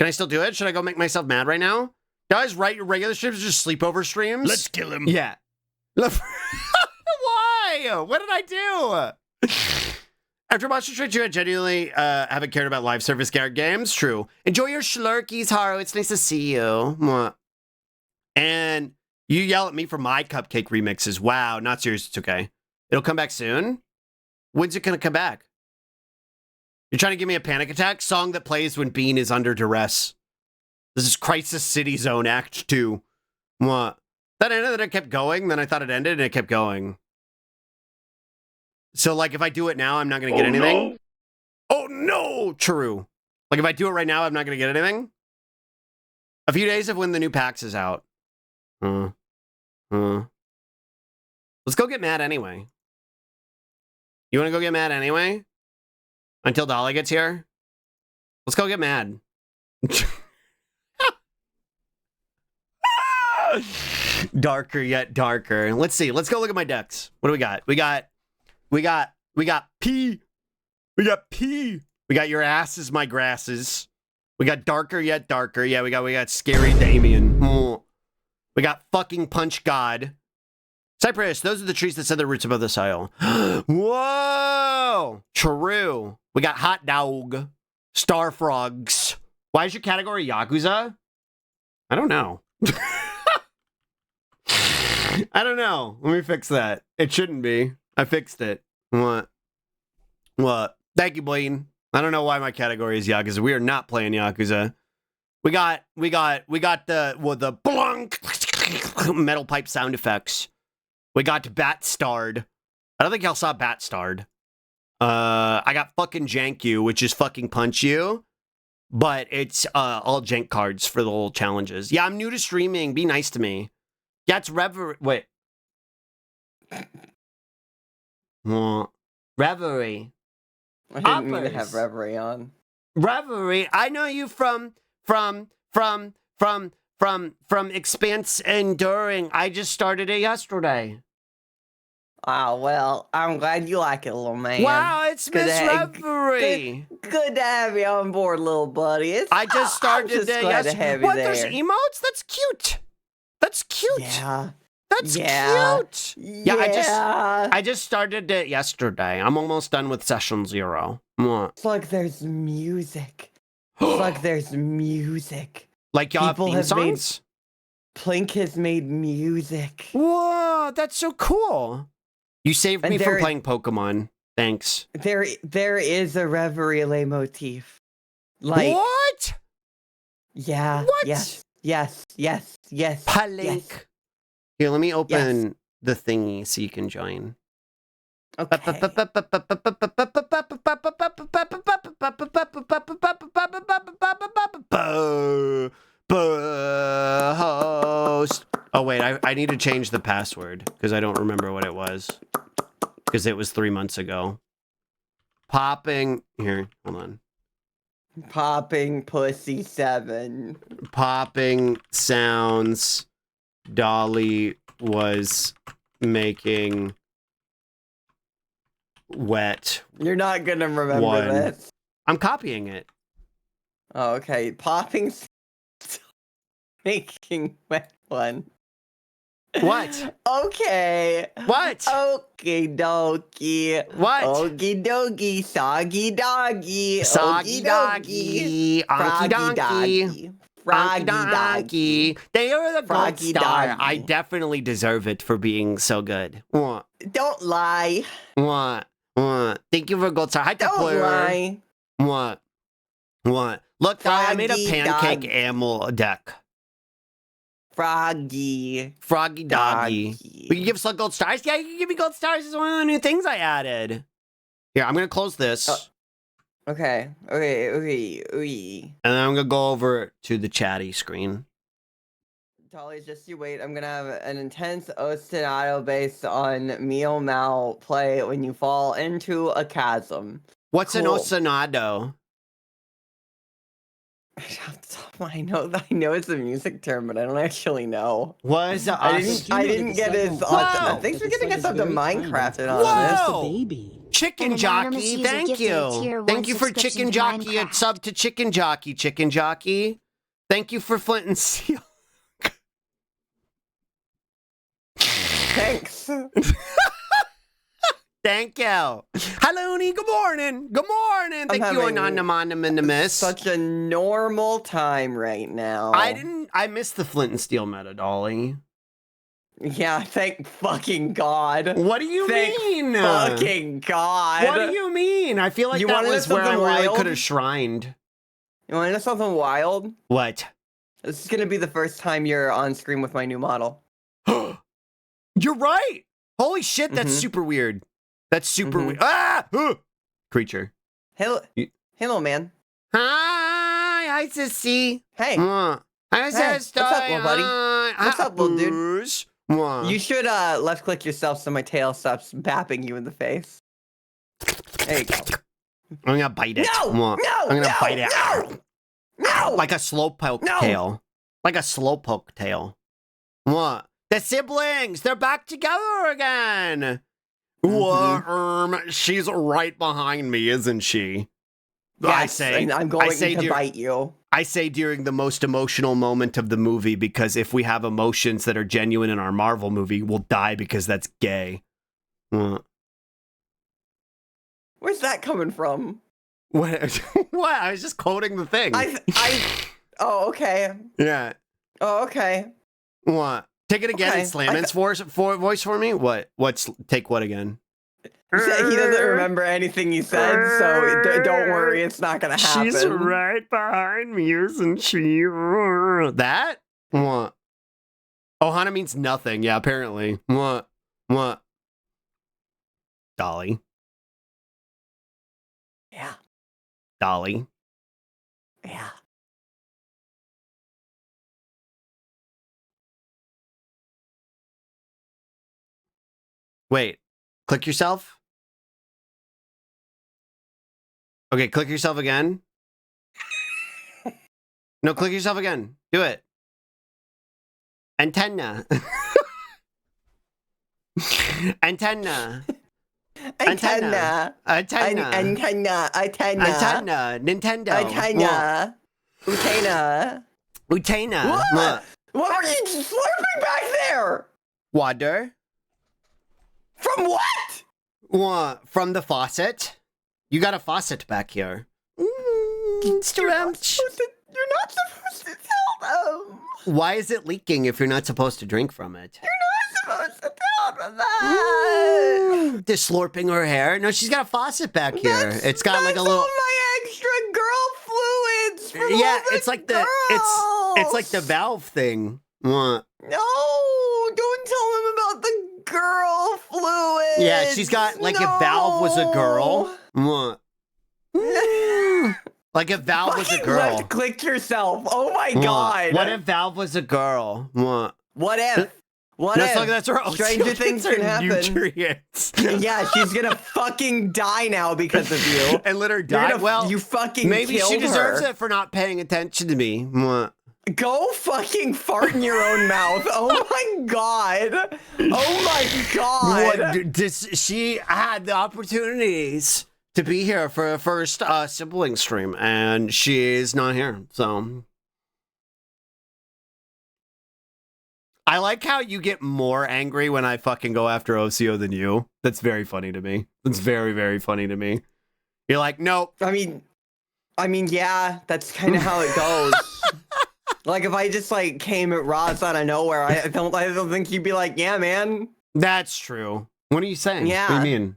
Should I go make myself mad right now? Guys, write your regular streams or just sleepover streams? Let's kill him. Yeah. Why? What did I do? After Monster Trade 2, I genuinely haven't cared about live service games. True. Enjoy your schlurkies, Haru. It's nice to see you. Mwah. And you yell at me for my cupcake remixes. Wow, not serious. It's okay. It'll come back soon? When's it going to come back? You're trying to give me a panic attack? Song that plays when Bean is under duress. This is Crisis City Zone Act 2. What? That ended, then it kept going, then I thought it ended, and it kept going. So, like, if I do it now, I'm not going to get anything? No. Oh, no! True. Like, if I do it right now, I'm not going to get anything? A few days of when the new PAX is out. Let's go get mad anyway. You want to go get mad anyway? Until Dolly gets here? Let's go get mad. Darker yet darker. Let's see. Let's go look at my decks. What do we got? We got P. We got P. We got your ass is my grasses. We got darker yet darker. Yeah, we got scary Damien. We got fucking Punch God. Cypress, those are the trees that send their roots above the soil. Whoa! True. We got Hot Dog. Star Frogs. Why is your category Yakuza? I don't know. I don't know. Let me fix that. It shouldn't be. I fixed it. What? Thank you, Blaine. I don't know why my category is Yakuza. We are not playing Yakuza. We got the blunk metal pipe sound effects. We got Bat Starred. I don't think y'all saw Bat Starred. I got fucking Jank You, which is fucking Punch You. But it's all jank cards for the little challenges. Yeah, I'm new to streaming. Be nice to me. Yeah, it's Wait. Reverie. I didn't mean to have Reverie on. Reverie. I know you from Expanse Enduring. I just started it yesterday. Oh, well, I'm glad you like it, little man. Wow, it's Miss Reverie. Good to have you on board, little buddy. I just started it yesterday. What, there. There's emotes? That's cute. That's cute. Yeah. That's cute. Yeah, I just started it yesterday. I'm almost done with session 0. It's like there's music. It's like the's music. Like y'all have theme songs? Plink has made music. Whoa, that's so cool. You saved me from playing Pokemon. Thanks. There is a Reverie motif. Like what? Yeah. What? Yes. Plink. Yes. Here, let me open the thingy so you can join. Okay. Host. Oh wait, I need to change the password because I don't remember what it was. Because it was 3 months ago. Popping here, hold on. Popping pussy 7. Popping sounds Dolly was making wet. You're not gonna remember this. I'm copying it. Oh, okay. Popping making wet one. What? Okay. What? Okie dokie. What? Okie dokie. Soggy doggy. Soggy doggy. Onky donkey. Froggy doggy. They are the gold star. I definitely deserve it for being so good. What? Don't lie. What? Thank you for gold star. Hi, Don't lie. What? Look, I made a pancake ammo deck. Froggy doggy. We can give some gold stars. Yeah, you can give me gold stars. It's one of the new things I added. Here, I'm gonna close this. Okay. And then I'm gonna go over to the chatty screen. Dolly, just you wait. I'm gonna have an intense ostinato based on Meow Mal play when you fall into a chasm. What's an ostinato? I know it's a music term, but I don't actually know. What is I didn't get his. Thanks for getting us up to Minecraft and all this. Baby. Chicken Jockey, thank you. Thank you for Chicken Jockey. A sub to Chicken Jockey. Chicken Jockey. Thank you for Flint and Steel. Thank you. Halloony, good morning. Good morning. Thank you, having Anonymous. Such a normal time right now. I missed the Flint and Steel meta, Dolly. Yeah, thank fucking God. What do you mean? Fucking God. What do you mean? I feel like You that wanna know was where I something really wild? could have shrined. You want to know something wild? What? This is gonna be the first time you're on screen with my new model. You're right. Holy shit, that's Mhm. super weird. That's super Mhm. weird. Ah! Creature. Hey, You- hey, little man. Hi, sissy. Hey, Hi, Hey, sister. what's up, little buddy? What's up, little dude? dude? you should left click yourself so my tail stops bapping you in the face. There you go. I'm gonna bite it. No! Mwah. No! I'm gonna no, bite it. No! No! Like a slowpoke No! tail. Like a slowpoke tail. What? The siblings! They're back together again! She's right behind me, isn't she? Yes, and I'm going to bite you. I say during the most emotional moment of the movie, because if we have emotions that are genuine in our Marvel movie, we'll die because that's gay. What? Where's that coming from? What? What? I was just quoting the thing. Oh, okay. Yeah. Oh, okay. What? Take it again Okay, in Slammin's voice for me? What? Take what again? He doesn't remember anything you said, so don't worry, it's not gonna happen. She's right behind me, isn't she? That? What? Ohana means nothing. Yeah, apparently. What? Dolly. Yeah. Dolly. Yeah. Wait. Click yourself? Okay, click yourself again. No, click yourself again. Do it. Antenna. Antenna. Antenna. Antenna. Nintendo. Antenna. Utena. Utena. What were you slurping back there? Water. From what? What? From the faucet. You got a faucet back here. You're not supposed to tell them. Why is it leaking if you're not supposed to drink from it? You're not supposed to tell them that. Just slurping her hair? No, she's got a faucet back here. It's got like a That's little. all my extra girl fluids. From Yeah, all the it's like the it's like the girls. valve thing. What? No, don't tell them about the girl fluids. Yeah, she's got like if Valve was a girl. What? Like if Valve was a Fucking girl. left click yourself. Oh my What? God. What if Valve was a girl? What? What if? What That's if? like that's her. Stranger things can happen. Nutrients. Yeah, she's gonna fucking die now because of you. And let her You're die. gonna- Well, you fucking maybe she killed deserves her. it for not paying attention to me. What? Go fucking fart in your own mouth. Oh my God. Oh my God. What? She had the opportunities to be here for her first sibling stream, and she's not here. So I like how you get more angry when I fucking go after OCO than you. That's very funny to me. That's very, very funny to me. You're like, nope. I mean, yeah, that's kind of how it goes. Like if I just like came at Roz out of nowhere, I don't think you'd be like, yeah, man. That's true. What are you saying? Yeah. What do you mean?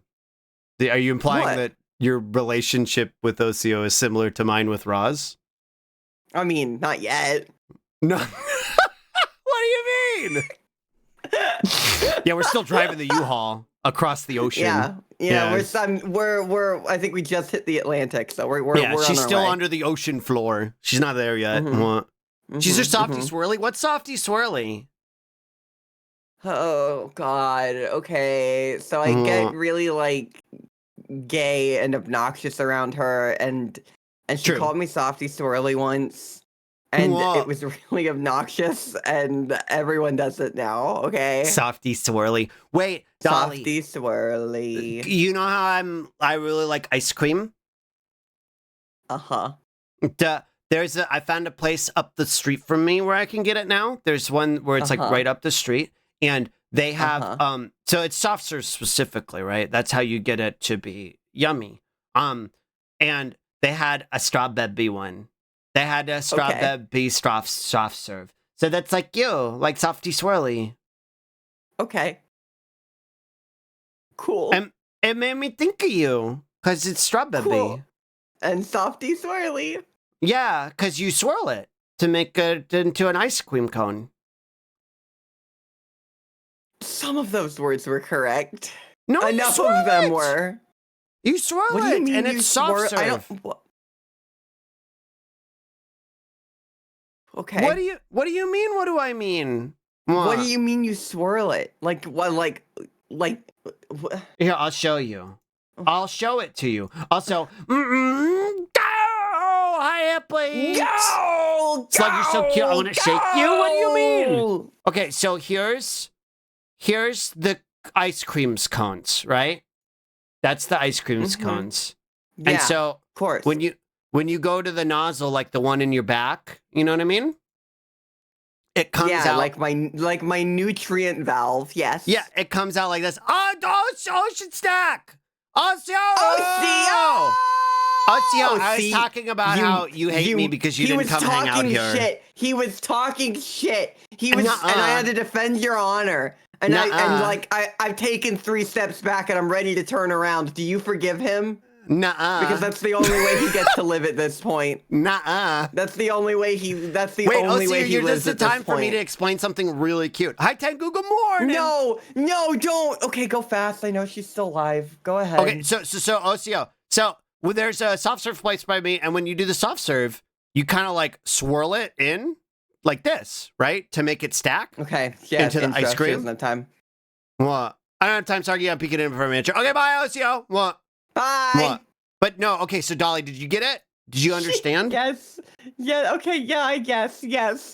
Are you implying What? that your relationship with OCO is similar to mine with Roz? I mean, not yet. No. What do you mean? Yeah, we're still driving the U-Haul across the ocean. Yeah. We're I think we just hit the Atlantic, so we're Yeah, on she's our still way. under the ocean floor. She's not there yet. Mhm. What? She's her Mhm, softy mhm. swirly. What's softy swirly? Oh God. Okay. So I get really like gay and obnoxious around her, and she True. called me softy swirly once, and Whoa. it was really obnoxious, and everyone does it now. Okay. Softy swirly. Wait, Dolly. Softy swirly. You know how I really like ice cream? Uh-huh. I found a place up the street from me where I can get it now. There's one where it's like Uh-huh. right up the street, and they have Uh-huh. so it's soft serve specifically, right? That's how you get it to be yummy. And they had a strawberry one. They had a strawberry soft serve. So that's like you, like softy swirly. Okay. Cool. And it made me think of you because it's strawberry. Cool. And softy swirly. Yeah, because you swirl it to make it into an ice cream cone. Some of those words were correct. No, you Enough swirl of them it. were. You swirl What do you it, mean and you it's soft swirl? I serve. don't. Okay. What do you mean? What do I mean? What do you mean you swirl it? Like what? Like. Here, I'll show you. Oh. I'll show it to you. Also, go! Hi, please. Go! Slug, you're so cute. I want to shake you. What do you mean? Go! Okay, so here's the ice creams cones, right? That's the ice creams Mhm. cones. Yeah, And so of course. when you go to the nozzle, like the one in your back, you know what I mean? It comes out like my nutrient valve. Yes. Yeah, it comes out like this. Oh, ocean stack. Ocio! Ocio, I was talking about how you hate me because you didn't come hang out here. Shit. He was talking shit. He was, and I had to defend your honor. And I've taken 3 steps back, and I'm ready to turn around. Do you forgive him? Nuh-uh. Because that's the only way he gets to live at this point. Nuh-uh. That's the only way he. That's the Wait, only way he you're lives just the at this time for me point. to explain something really cute. Hi, Tengu. Good morning. No, don't. Okay, go fast. I know she's still alive. Go ahead. Okay, so Ocio. So there's a soft serve place by me, and when you do the soft serve, you kind of like swirl it in like this, right, to make it stack. Okay. Yeah. Into the intro. ice She cream? doesn't have time. What? I don't have time. Sorry, I'm peeking in for a minute. Okay, bye, Ocio. What? Bye. What? But no, okay, so Dolly, did you get it? Did you understand? Yes. Yeah, okay, yeah, I guess, yes.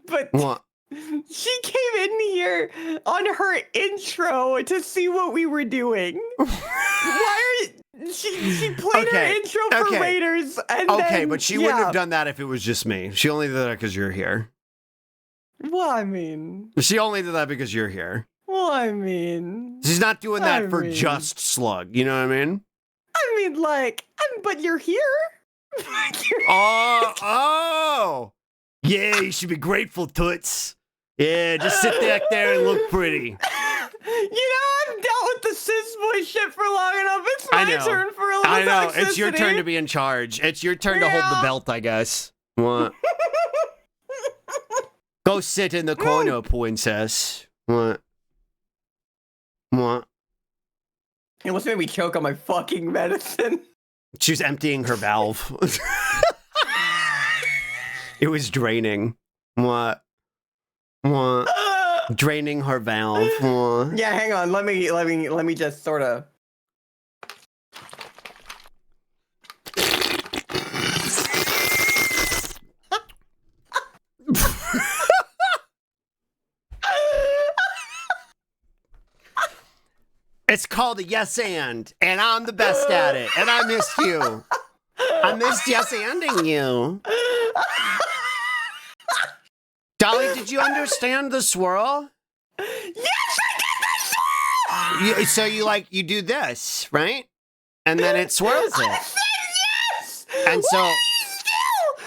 But What? she came in here on her intro to see what we were doing. Why are she played her intro for Raiders and then, but she wouldn't have done that if it was just me. She only did that because you're here. Well, I mean. She only did that because you're here. Well, I mean. She's not doing that for just Slug. You know what I mean? I mean, like, but you're here. Oh. Yeah, you should be grateful, Toots. Yeah, just sit back there and look pretty. I've dealt with the cis boy shit for long enough. It's my turn for a little I know. toxicity. It's your turn to be in charge. It's your turn to hold the belt, I guess. What? Go sit in the corner, princess. What? What? It almost made me choke on my fucking medicine. She was emptying her valve. It was draining. What? What? Draining her valve. What? Yeah, hang on. Let me just sort of. It's called a yes and I'm the best at it, and I missed you. I missed yes anding you. Dolly, did you understand the swirl? Yes, I get the swirl. So you do this, right? And then it swirls it. I said yes. And so Why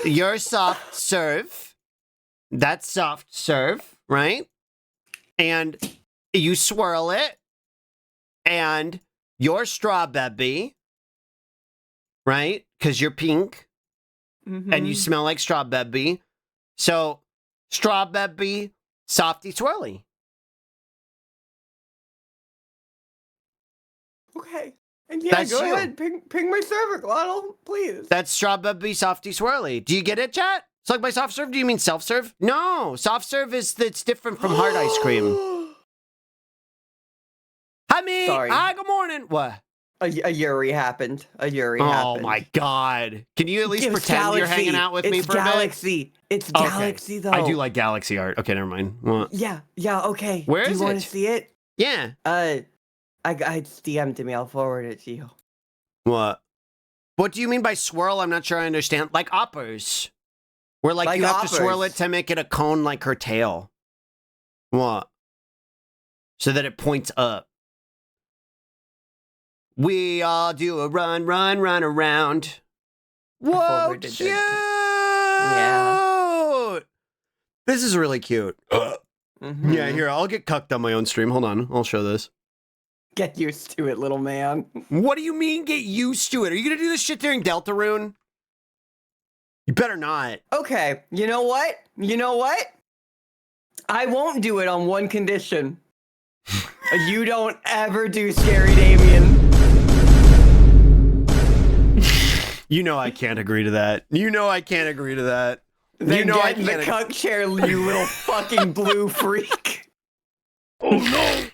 still? your soft serve, that's soft serve, right? And you swirl it, and your strawberry, right? Because you're pink, and you smell like strawberry. So strawberry, softy swirly. Okay. And yeah, That's go you. ahead. Ping my server, Glottal, please. That's strawberry, softy swirly. Do you get it, chat? It's like by soft serve, do you mean self-serve? No, soft serve it's different from hard ice cream. Sorry. Hi, good morning. What? A Yuri happened. A Yuri happened. Oh my god. Can you at least pretend you're hanging out with me for Galaxy. a bit? It's Okay. Galaxy, though. I do like Galaxy art. Okay, never mind. What? Yeah, okay. Where do is you want it? to see it? Yeah. I DM'd me. I'll forward it to you. What? What do you mean by swirl? I'm not sure I understand. Like uppers. Where like you have to swirl it uppers. to make it a cone like her tail. What? so that it points up. We all do a run around. Whoa, cute! Yeah. This is really cute. Yeah, here, I'll get cucked on my own stream. Hold on, I'll show this. Get used to it, little man. What do you mean, get used to it? Are you gonna do this shit during Deltarune? You better not. Okay, you know what? You know what? I won't do it on one condition. You don't ever do Scary Damien. You know I can't agree to that. You know I can't agree to that. Then you know get in the cuck chair, you little fucking blue freak. Oh no!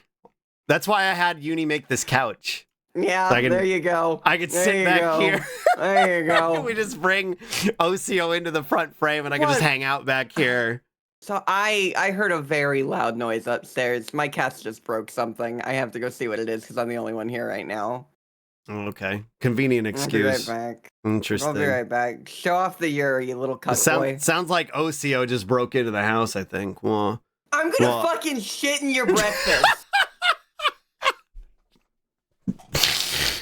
That's why I had Uni make this couch. Yeah, so there you go. I could sit back here. There you go. We just bring OCO into the front frame and I can just hang out back here. So I heard a very loud noise upstairs. My cat's just broke something. I have to go see what it is because I'm the only one here right now. Okay. Convenient excuse. I'll be right back. Interesting. I'll be right back. Show off the Yuri, you little cuck boy. Sounds like OCO just broke into the house, I think. Well, I'm gonna fucking shit in your breakfast.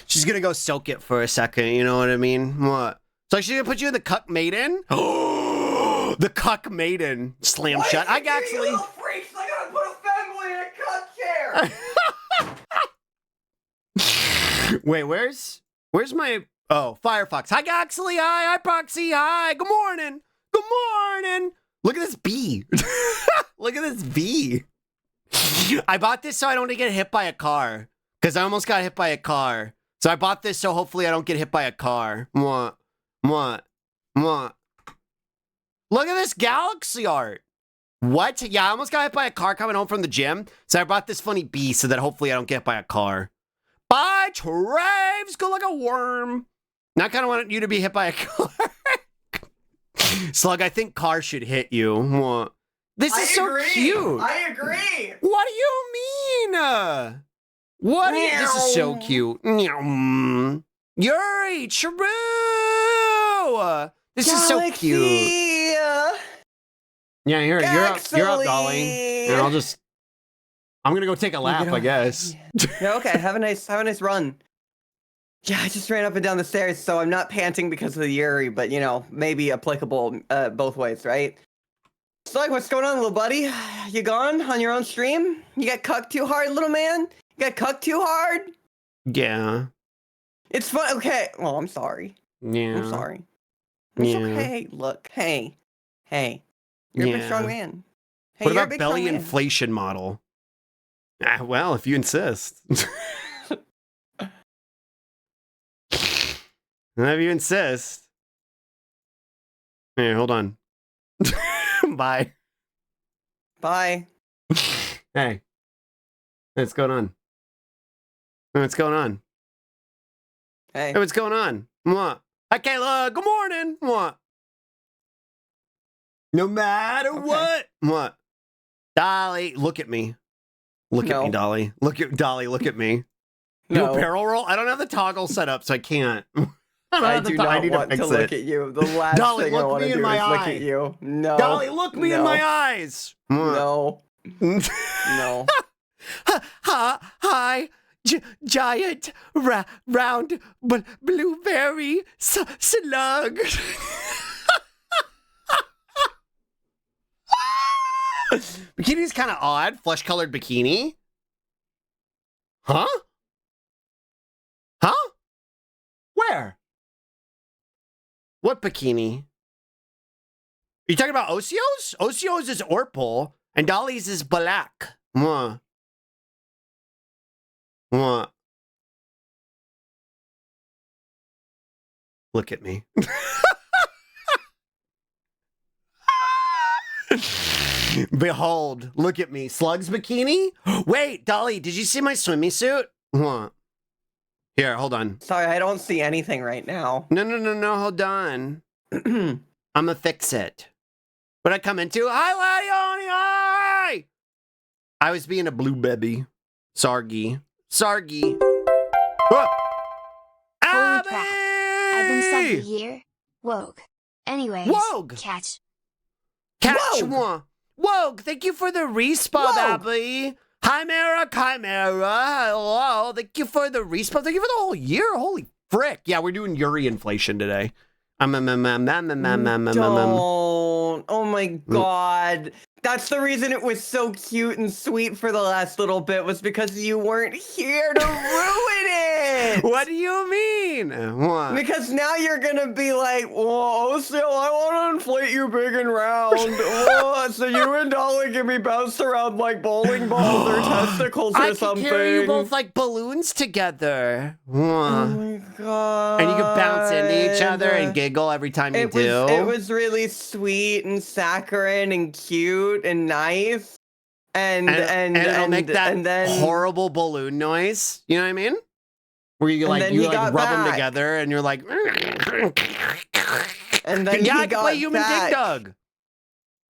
She's gonna go soak it for a second, you know what I mean? What? So she's gonna put you in the cuck maiden? Oh, the cuck maiden. Slam shut. I actually... You little freaks, I gotta put a femboy in a cuck chair! Wait, where's my... Oh, Firefox. Hi, Goxley. Hi, Proxy. Hi. Good morning. Good morning. Look at this bee. Look at this bee. I bought this so I don't get hit by a car. Because I almost got hit by a car. So I bought this so hopefully I don't get hit by a car. What? Look at this galaxy art. What? Yeah, I almost got hit by a car coming home from the gym. So I brought this funny bee so that hopefully I don't get hit by a car. Bye, Traves. Go like a worm. Now I kind of want you to be hit by a car. Slug, I think cars should hit you. What? This is so cute. I agree. What do you mean? What? This is so cute. Yuri, true. This is so cute. Yeah, you're up, Dolly. And I'm gonna go take a lap, I guess. Yeah, okay, have a nice run. Yeah, I just ran up and down the stairs, so I'm not panting because of the Yuri, but you know, maybe applicable both ways, right? So like, what's going on, little buddy? You gone on your own stream? You got cucked too hard, little man? You got cucked too hard? Yeah. It's fun. Okay. Well, I'm sorry. Yeah. I'm sorry. It's okay. Look. Hey. You're a big strong man. Hey, what about belly inflation model? Well, if you insist. If you insist. Here, hold on. Bye. Bye. Hey. What's going on? What's going on? Hey. What's going on? What? Hi, Kayla. Good morning. What? No matter what. What? Dolly, look at me. Look at me, Dolly. Look at me. No. You barrel roll? I don't have the toggle set up, so I can't. I do not want to look at you. The last thing I want to do is look at you. No. Dolly, look me in my eyes. No. No. Hi, giant round blueberry slug. Bikini's kind of odd. Flesh-colored bikini. Huh? Where? What bikini? Are you talking about Ocio's? Ocio's is Orpal, and Dolly's is black. What? Look at me. Behold, look at me. Slug's bikini? Wait, Dolly, did you see my swimming suit? What? Here, hold on. Sorry, I don't see anything right now. No, hold on. I'ma fix it. What'd I come into? Hi, Ladioni, hi! I was being a blue baby. Sargy. Oh! Holy crap. I've been subbed a year. Wogue. Anyways. Wogue! Catch one. Wogue, thank you for the respawn, Abby. Chimera. Hello. Thank you for the respawn. Thank you for the whole year. Holy frick. Yeah, we're doing Yuri inflation today. Don't. Oh my god. That's the reason it was so cute and sweet for the last little bit, was because you weren't here to ruin it. What do you mean? What? Because now you're gonna be like, whoa, so I want to inflate you big and round. Whoa, so you and Dolly can be bounced around like bowling balls or testicles or something. I can carry you both like balloons together. Oh my god. And you can bounce into each other and giggle every time you do. It was really sweet and saccharine and cute and nice. And it'll make that and then horrible balloon noise. You know what I mean? Where you like rub them together and you're like, and then yeah, he I can got play human back. dig dug.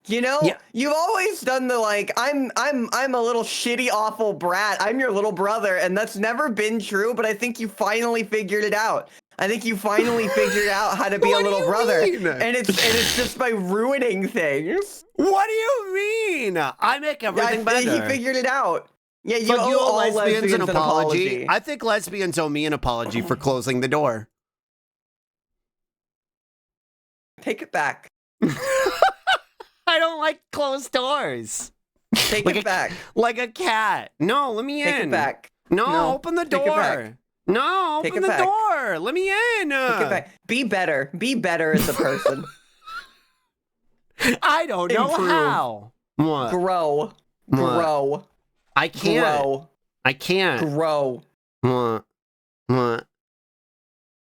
You know, you've always done the like, I'm a little shitty, awful brat. I'm your little brother, and that's never been true. But I think you finally figured it out. I think you finally figured out how to be a little brother, and it's just by ruining things. What do you mean? I make everything better. He figured it out. Yeah, you owe all lesbians an apology. I think lesbians owe me an apology for closing the door. Take it back. I don't like closed doors. Take it back. Like a cat. No, let me in. Take it back. No, open the door. Take it back. No, open the door. Let me in. Take it back. Be better. Be better as a person. I don't know how. What? Grow. What? Grow. I can't. Grow. I can't. Grow. What? What?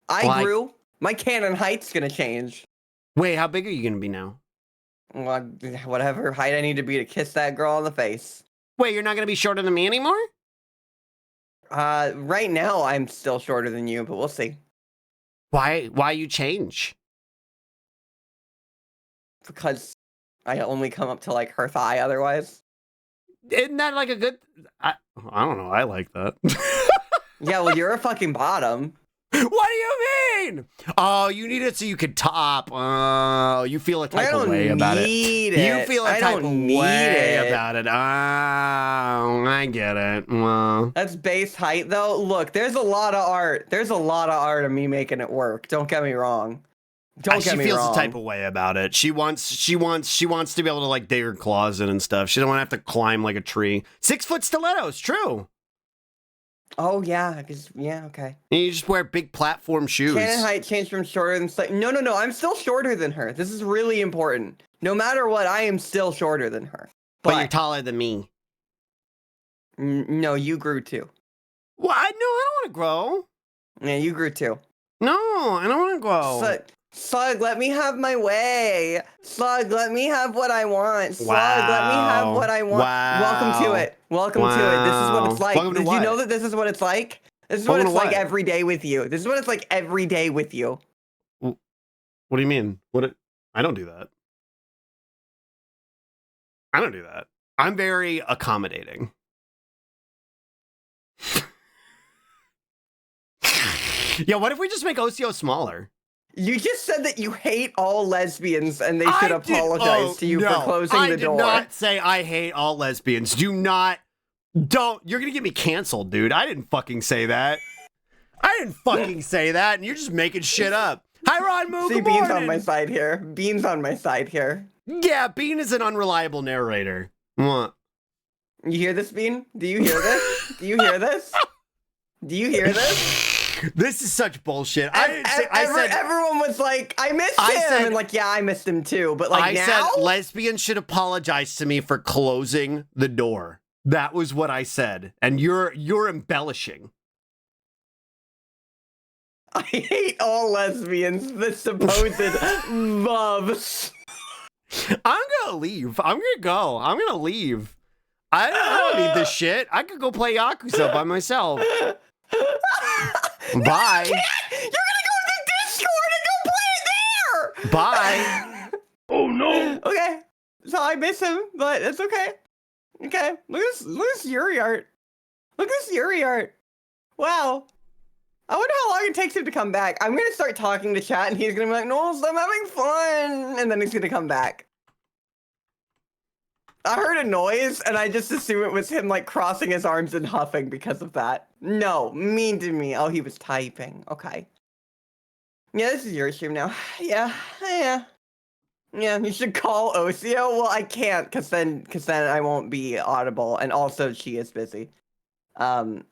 I grew. My cannon height's gonna change. Wait, how big are you gonna be now? Well, whatever height I need to be to kiss that girl on the face. Wait, you're not gonna be shorter than me anymore? Right now I'm still shorter than you, but we'll see. Why you change? Because I only come up to like her thigh otherwise. Isn't that like a good... I don't know. I like that. Yeah, well, you're a fucking bottom. What do you mean? Oh, you need it so you could top. Oh, you feel a type of way about it. You feel a type of way about it. Oh, I get it. Well, that's base height, though. Look, there's a lot of art. There's a lot of art of me making it work. Don't get me wrong. She feels a type of way about it. She wants to be able to like dig her claws in and stuff. She don't want to have to climb like a tree. 6-foot stilettos, true. Oh yeah, okay. And you just wear big platform shoes. Cannon height changed from shorter than no. I'm still shorter than her. This is really important. No matter what, I am still shorter than her. But you're taller than me. No, you grew too. What? No, I don't want to grow. Yeah, you grew too. No, I don't want to grow. Slug, let me have my way. Slug, let me have what I want. Slug, let me have what I want. Wow. Welcome to it. Welcome to it. This is what it's like. Welcome to Did you know that this is what it's like? This is what it's like every day with you. This is what it's like every day with you. What do you mean? I don't do that. I don't do that. I'm very accommodating. Yeah, what if we just make OCO smaller? You just said that you hate all lesbians and they should apologize to you for closing the door. I did not say I hate all lesbians. Don't. You're going to get me canceled, dude. I didn't fucking say that. I didn't fucking say that, and you're just making shit up. Hi, Ron Moo. See, Bean's on my side here. Bean's on my side here. Yeah, Bean is an unreliable narrator. What? You hear this, Bean? Do you hear this? Do you hear this? Do you hear this? This is such bullshit. Everyone was like, I missed him. And like, yeah, I missed him too. But like I said lesbians should apologize to me for closing the door. That was what I said. And you're embellishing. I hate all lesbians, the supposed loves. I'm gonna leave. I'm gonna go. I'm gonna leave. I don't need this shit. I could go play Yakuza by myself. Bye. You're gonna go to the Discord and go play it there. Bye. Oh no. Okay. So I miss him, but it's okay. Okay. Look at this Yuri art. Look at this Yuri art. Wow. I wonder how long it takes him to come back. I'm gonna start talking to chat and he's gonna be like, no, I'm having fun. And then he's gonna come back. I heard a noise, and I just assumed it was him, like, crossing his arms and huffing because of that. No, mean to me. Oh, he was typing. Okay. Yeah, this is your stream now. Yeah, yeah. Yeah, you should call Osio. Well, I can't, cause then I won't be audible, and also she is busy. You're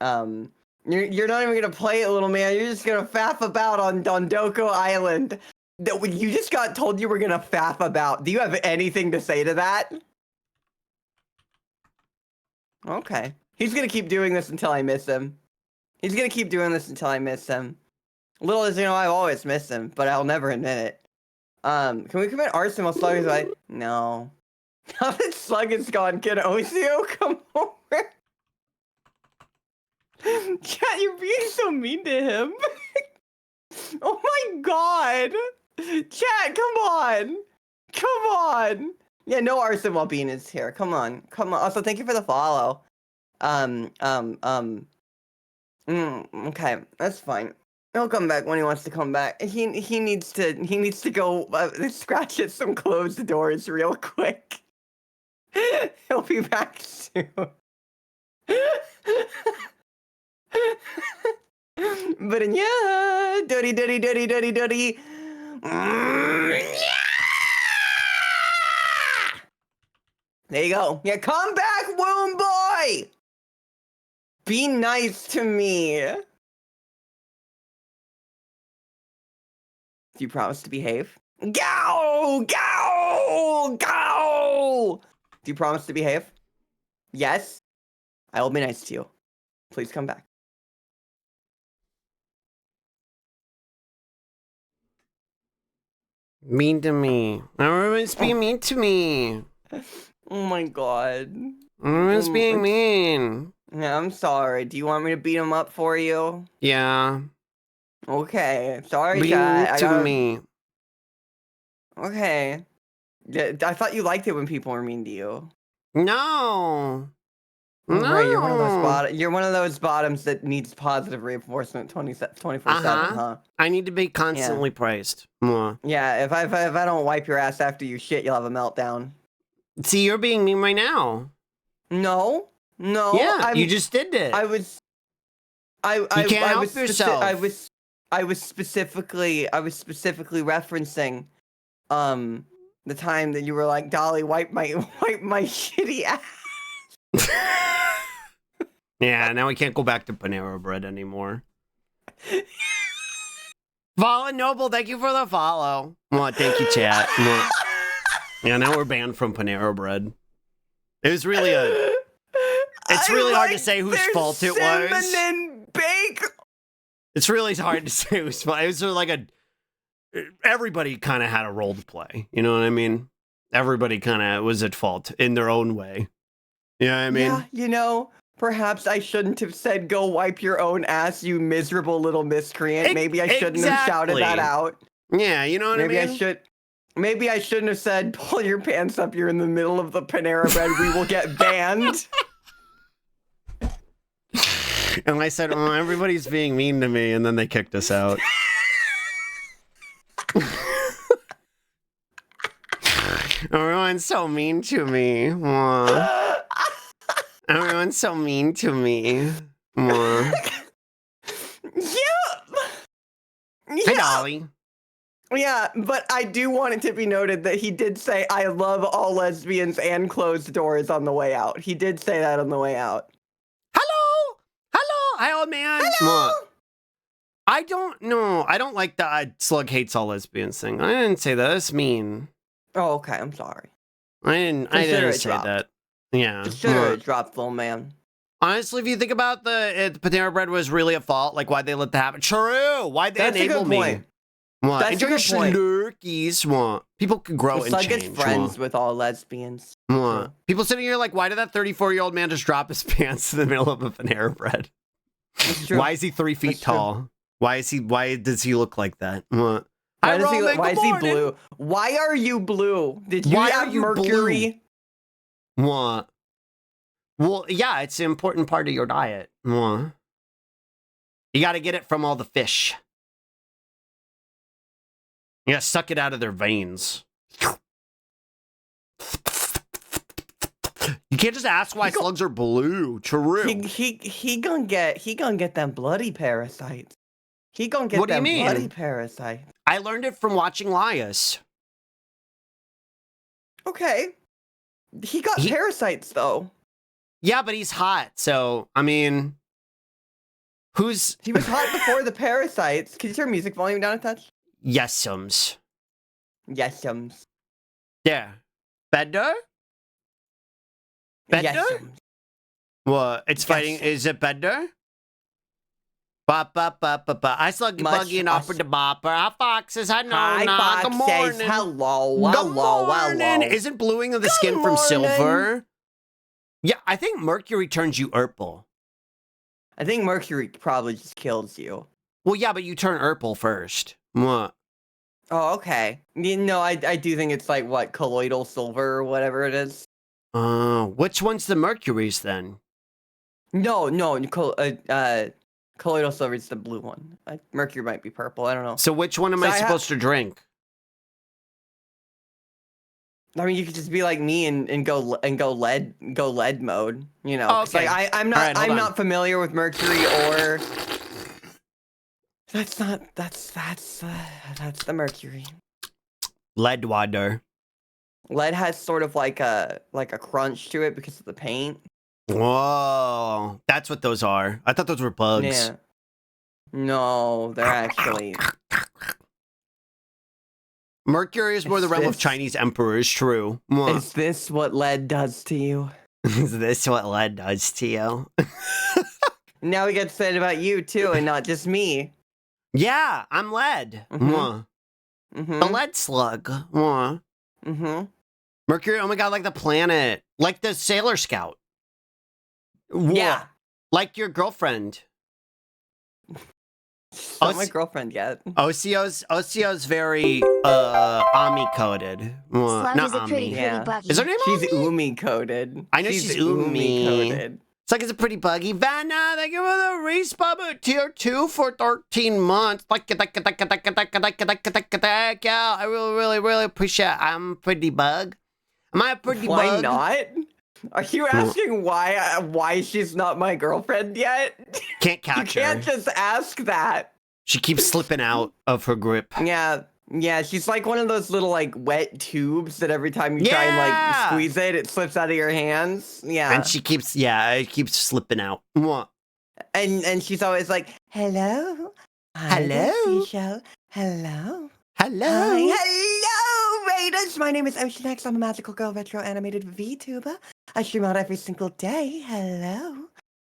not even gonna play it, little man. You're just gonna faff about on Dondoko Island. That you just got told you were gonna faff about. Do you have anything to say to that? Okay. He's gonna keep doing this until I miss him. He's gonna keep doing this until I miss him. Little as you know, I've always missed him, but I'll never admit it. Can we commit arson while Slug is like, no. Now that Slug is gone, can Osio come over? Chat, you're being so mean to him. Oh my god. Chat, come on. Come on. Yeah, no arson while Bean is here. Come on. Come on. Also, thank you for the follow. Okay, that's fine. He'll come back when he wants to come back. He needs to go scratch at some closed doors real quick. He'll be back soon. But yeah, duddy. There you go. Yeah, come back, womb boy. Be nice to me. Do you promise to behave? Go! Go! Go! Do you promise to behave? Yes? I will be nice to you. Please come back. Mean to me. Everyone's being mean to me. Oh my god. Everyone's being mean. Yeah, I'm sorry. Do you want me to beat him up for you? Yeah. Okay. Sorry, Being chat. mean to me. Okay. Yeah, I thought you liked it when people were mean to you. No. Oh, No. right, you're one of those bottoms that needs positive reinforcement 24/7, huh? I need to be constantly praised. Mwah. Yeah, if I don't wipe your ass after you shit, you'll have a meltdown. See, you're being mean right now. No. Yeah, you just did it. I was You can't help yourself. I was specifically referencing the time that you were like, Dolly, wipe my shitty ass. Yeah, now we can't go back to Panera Bread anymore. Fallen Noble, thank you for the follow. Well, thank you, chat. Well, yeah, now we're banned from Panera Bread. It was really It's really hard to say whose fault it was. Cinnamon bake. It's really hard to say whose fault. It was sort of everybody kind of had a role to play. You know what I mean? Everybody kind of was at fault in their own way. You know what I mean? Yeah, you know, perhaps I shouldn't have said, go wipe your own ass, you miserable little miscreant. Maybe I shouldn't have shouted that out. Yeah, you know what I mean? Maybe I shouldn't have said, pull your pants up, you're in the middle of the Panera Bread, we will get banned. And I said, oh, everybody's being mean to me, and then they kicked us out. Everyone's so mean to me. Aww. Everyone's so mean to me. Aww. Hey, Dolly. Yeah, but I do want it to be noted that he did say, I love all lesbians and closed doors on the way out. He did say that on the way out. Hello! Hi, old man. Hello! I don't know. I don't like the Slug hates all lesbians thing. I didn't say that. That's mean. Oh, okay. I'm sorry. I didn't say that. Yeah. Consider it dropped, little man. Honestly, if you think about the Panera Bread was really a fault, like why'd they let that happen? True. Why'd they enable me? Point. What? That's a good point. Slurkies. What? People can grow and change. Slug is friends with all lesbians. What? People sitting here like, why did that 34-year-old man just drop his pants in the middle of a Panera Bread? Why is he 3 feet tall? Why does he look like that? What? Why is he blue? Why are you blue? Did you have mercury? Blue? What? Well, yeah, it's an important part of your diet. What? You got to get it from all the fish. You got to suck it out of their veins. You can't just ask why slugs are blue. True. He gonna get them bloody parasites. He gonna get What do you them mean? bloody parasites. I learned it from watching Lias. Okay. He got parasites though. Yeah, but he's hot, so I mean, He was hot before the parasites. Can you turn music volume down a touch? Yesums. Yesums. Yeah. Better? Better? Yesums. What? It's fighting. Yes. Is it better? Ba ba ba ba ba. I slug buggy and offered the bopper. Hi, foxes. Hi, no, Hi, Good Foxes. morning. Hello. Good morning. Isn't bluing of the skin from morning. silver? Yeah, I think mercury turns you purple. I think mercury probably just kills you. Well, yeah, but you turn purple first. What? Oh, okay. I do think it's like what, colloidal silver or whatever it is. Which one's the mercury's then? No, colloidal silver is the blue one. Mercury might be purple. I don't know. So which one am So I I supposed to drink? I mean, you could just be like me and go lead mode. You know, Oh, 'cause, okay. like I'm All right, hold on. not familiar with mercury or. That's the mercury. Lead water. Lead has sort of like a crunch to it because of the paint. Whoa, that's what those are. I thought those were bugs. Yeah. No, they're actually. Mercury is more the realm of this- Chinese emperors. True. Mwah. Is this what lead does to you? Is this what lead does to you? Now we get to say it about you too, and not just me. Yeah, I'm lead. Mhm. Mwah. Mm-hmm. The lead slug. Mwah. Mm-hmm. Mercury, oh my god, like the planet. Like the Sailor Scout. Mwah. Yeah. Like your girlfriend. She's not my girlfriend yet. OCO's very Ami coded. Slug Not is a pretty, Ami. Yeah. buggy. Is her name She's Ami? Umi coded. I know she's Umi. coded. It's like it's a pretty buggy. Vanna, thank you for the respawn tier 2 for 13 months. Yeah, I really appreciate it. I'm a pretty bug. Am I a pretty Why bug? not? Are you asking why she's not my girlfriend yet? Can't You catch her. can't just ask that. She keeps slipping out of her grip. Yeah, she's like one of those little like wet tubes that every time you try and like squeeze it, it slips out of your hands. Yeah. And she keeps, it keeps slipping out. Mwah. And she's always like, hello. Hello? Seashell. Hello. Hello. Hi. Hello, Raiders. My name is Ocean X. I'm a magical girl retro animated VTuber. I stream out every single day. Hello.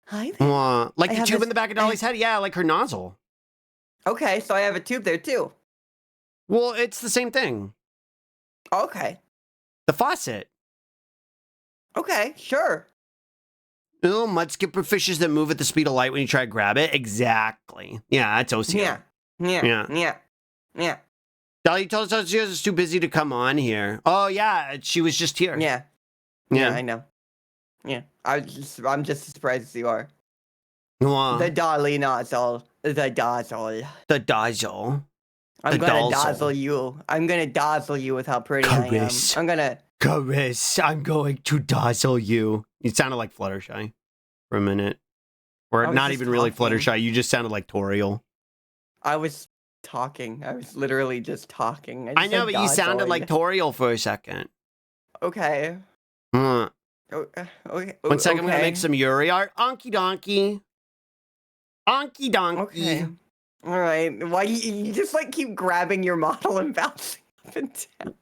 Hi there. Mwah. Like I the have tube this- in the back of Dolly's head? Yeah, like her nozzle. Okay, so I have a tube there too. Well, it's the same thing. Okay. The faucet. Okay, sure. Little mud skipper fishes that move at the speed of light when you try to grab it. Exactly. Yeah, that's OCO. Yeah. Dolly told us she was too busy to come on here. Oh, yeah, she was just here. Yeah, Yeah. I know. Yeah, I'm just as surprised as you are. Mwah. The Dolly nozzle. The dazzle. The dazzle. I'm The gonna dazzle. dazzle you. I'm gonna dazzle you with how pretty I am. Caress. I'm gonna. Caress, I'm going to dazzle you. You sounded like Fluttershy for a minute. Or I was not just even really talking. Fluttershy. You just sounded like Toriel. I was talking. I was literally just talking. I know, but you sounded like Toriel for a second. Okay. Mwah. Okay. One second, I'm going to make some Yuri art. Onky donkey. Onky donkey. Okay. All right. Why you just like keep grabbing your model and bouncing up and down?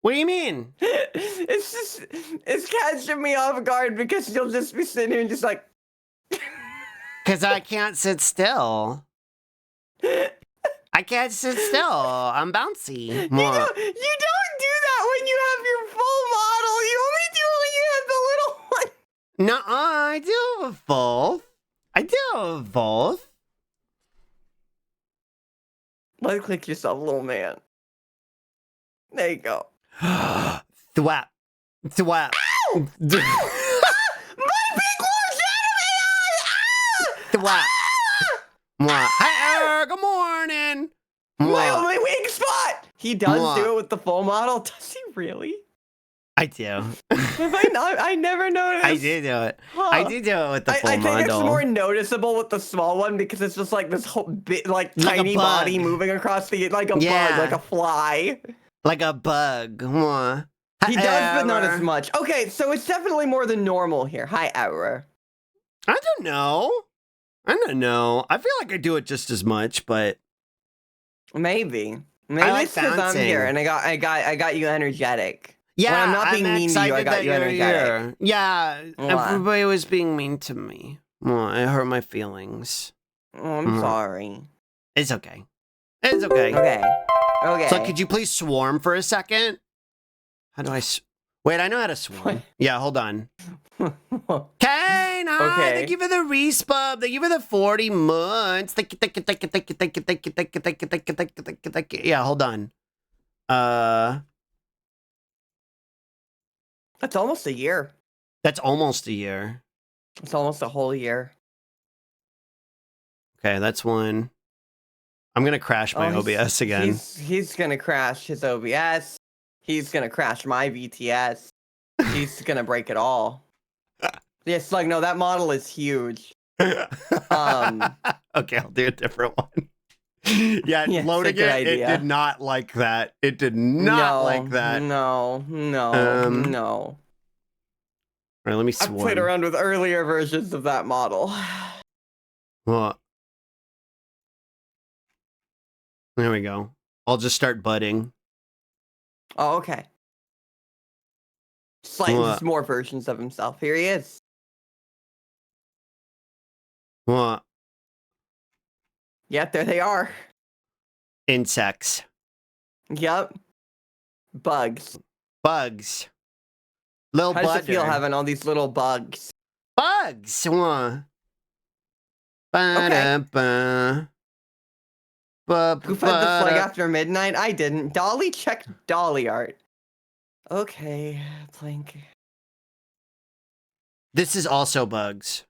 What do you mean? It's catching me off guard because you'll just be sitting here and just like. Because I can't sit still. I can't sit still. I'm bouncy. You don't do that when you have your full model. You only do it when you have the little one. No, I do have both. I do have both. Let's click yourself, little man. There you go. Thwap. Thwap. My big large anime eye! Thwap. Mwah. Hi, good morning. My Mwah. only weak spot. He does Mwah. do it with the full model. Does he really? I do. Have I not? I never noticed. I did do it. Huh. I did do it with the full I think model. it's more noticeable with the small one because it's just like this whole bit, like Like a tiny body bug. moving across the like a Yeah. bug, like a fly. Like a bug. Huh. He does, but not as However, much. Okay, so it's definitely more than normal here. Hi, Aura. I don't know. I don't know. I feel like I do it just as much, but Maybe. Maybe like it's because I'm here bouncing. and I got you energetic. yeah, When I'm not being mean to you, I excited got that you you're energetic. here. Yeah, What? everybody was being mean to me. Well, it hurt my feelings. Oh, I'm sorry. It's okay. It's okay. Okay. Okay. So could you please swarm for a second? How do I wait, I know how to swarm. Yeah, hold on. Kane, hi, Okay. thank you for the respub. Thank you for the 40 months. Thank you, thank you, thank you, thank you, thank you, thank you, thank you, thank you, thank you, thank you, thank you, thank you. Yeah, hold on. That's almost a year. That's almost a year. It's almost a whole year. Okay, that's one. I'm gonna crash my Oh, OBS again. He's gonna crash his OBS. He's gonna crash my VTS. He's gonna break it all. Yes, like no, that model is huge. Okay, I'll do a different one. Yeah, Yeah, it's a loading good it, it idea. did not like that. It did not like that. No, no, Um, no. All right, let me I've swarm. played around with earlier versions of that model. Well, there we go. I'll just start budding. Oh, okay. Slightly What? just more versions of himself. Here he is. What? Yep, there they are. Insects. Yep. Bugs. Bugs. Little How does it feel butter. having all these little bugs? Bugs. What? Ba-da-ba. Who fed the slug after midnight? I didn't. Dolly, check Dolly art. Okay, Plank. This is also bugs.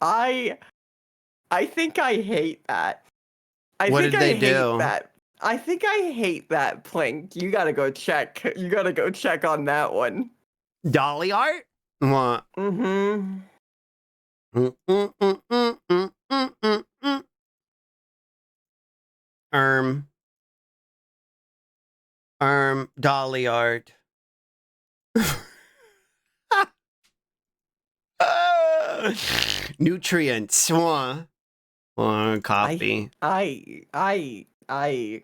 I think I hate that. What think did they I hate do? that. I think I hate that, Plank. You gotta go check. You gotta go check on that one. Dolly art? What? Mm-hmm. Dolly art. Nutrients. Copy. Yeah, that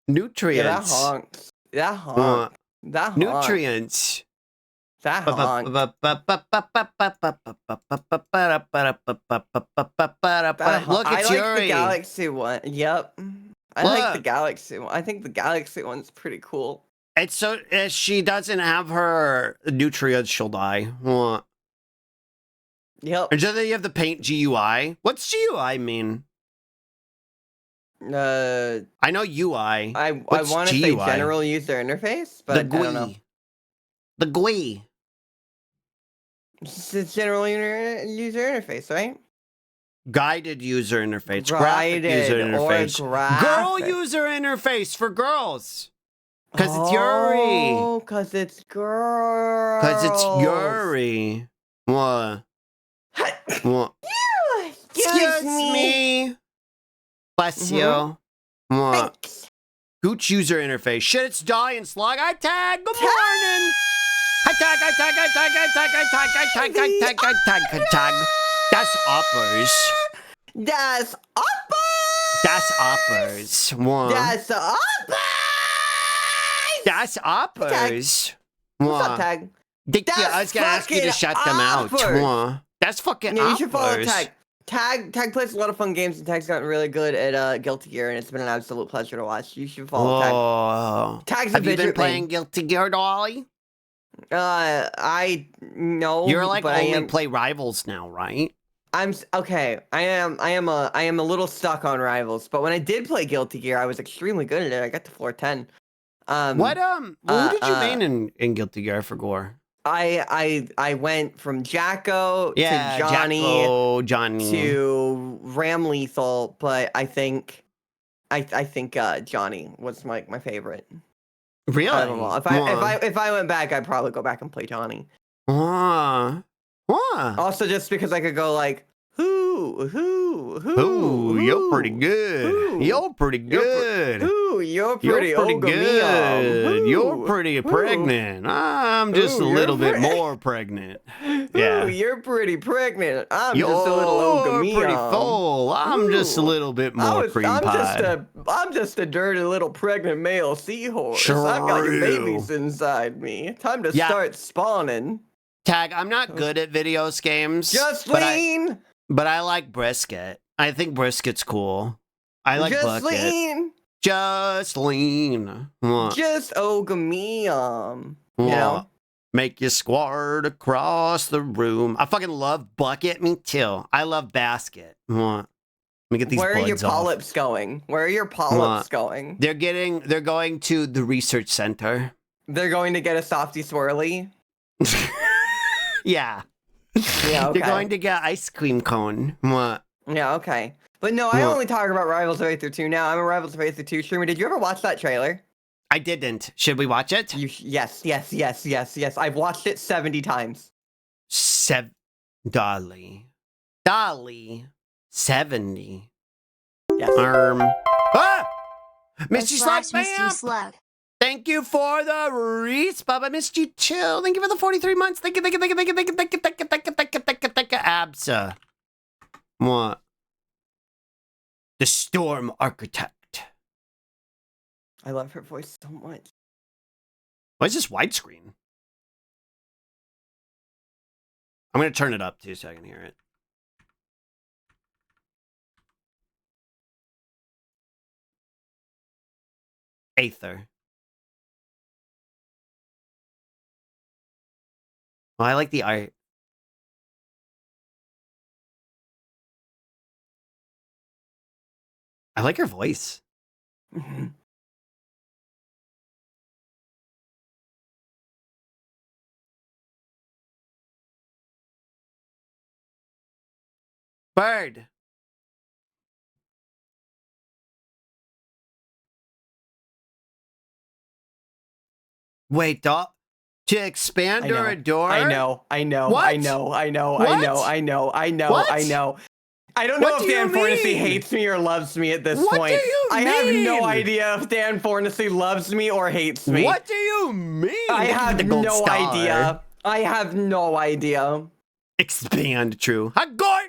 Nutrients. honks. That honks. That honks. Nutrients. That honks. Look, I it's like Yuri. the Galaxy one. Yep. I like the Look. Galaxy one. I think the Galaxy one's pretty cool. It's so if she doesn't have her nutrients, she'll die. What? Yep. And then you have the paint GUI. What's GUI mean? I know UI. I What's want to say GUI? general user interface, but The I don't know. GUI. The GUI. It's a general user interface, right? Guided user interface. Graphic Guided user or interface. Girl graphic. user interface for girls. Because it's Yuri. Oh, because it's girls. Because it's Yuri. What? What? Excuse me. Bless you. What? Thanks. Gooch user interface. Shit, it's Dolly and Slug. I tag. Good morning. I tag. That's uppers. Das uppers. That's uppers. What? Das uppers. That's uppers. What's up, What? Tag? I was gonna ask you to fucking shut them out. uppers. What? That's fucking Yeah, you should follow uppers. Tag. Tag plays a lot of fun games, and Tag's gotten really good at Guilty Gear, and it's been an absolute pleasure to watch. You should follow Whoa. Tag. Tag's a Have you been fidget playing thing. Guilty Gear, Dolly? I no. You're like but only play Rivals now, right? Okay. I am a little stuck on Rivals, but when I did play Guilty Gear, I was extremely good at it. I got to floor 10. Who did you main in Guilty Gear for Gore? I went from Jacko Yeah, to Johnny Jacko, Johnny. to Ram Lethal, but I think Johnny was my favorite. Really? Out of them all. If I went back, I'd probably go back and play Johnny. What? Also, just because I could go like, who, you're pretty good. You're pretty good. You're pretty good. You're pretty pregnant. I'm just a little bit more pregnant. Yeah. You're pretty pregnant. I'm just a little ogamium. Pretty full. I'm just a little bit more cream pie. I'm just a dirty little pregnant male seahorse. I've got your babies inside me. Time to start spawning. Tag, I'm not good at videos games. Just lean. But I like brisket. I think brisket's cool. I like just bucket. Lean. Just lean. What? Just ogamium. You know? Make you squirt across the room. I fucking love bucket. Me too. I love basket. What? Let me get these. Where are your buds off. polyps going? Where are your polyps going? They're going to the research center. They're going to get a softy swirly. Yeah. Yeah, okay. They're going to get ice cream cone. What? Yeah, okay. But no, I only talk about Rivals of Aether 2 now. I'm a Rivals of Aether 2 streamer. Did you ever watch that trailer? I didn't. Should we watch it? Yes. I've watched it 70 times. Dolly. 70. Yes. Misty Slug. Thank you for the resub. I missed you too. Thank you for the 43 months. Thank you. Absa. What? The Storm Architect. I love her voice so much. Why is this widescreen? I'm going to turn it up too so I can hear it. Aether. Well, I like the art. I like her voice. Bird. Wait, to expand or adore? I know. What? I know. I know. I don't know if Dan Fornacy hates me or loves me at this point. What do you mean? I have no idea if Dan Fornacy loves me or hates me. What do you mean? I have no idea. I have no idea. Expand, true. Hagort!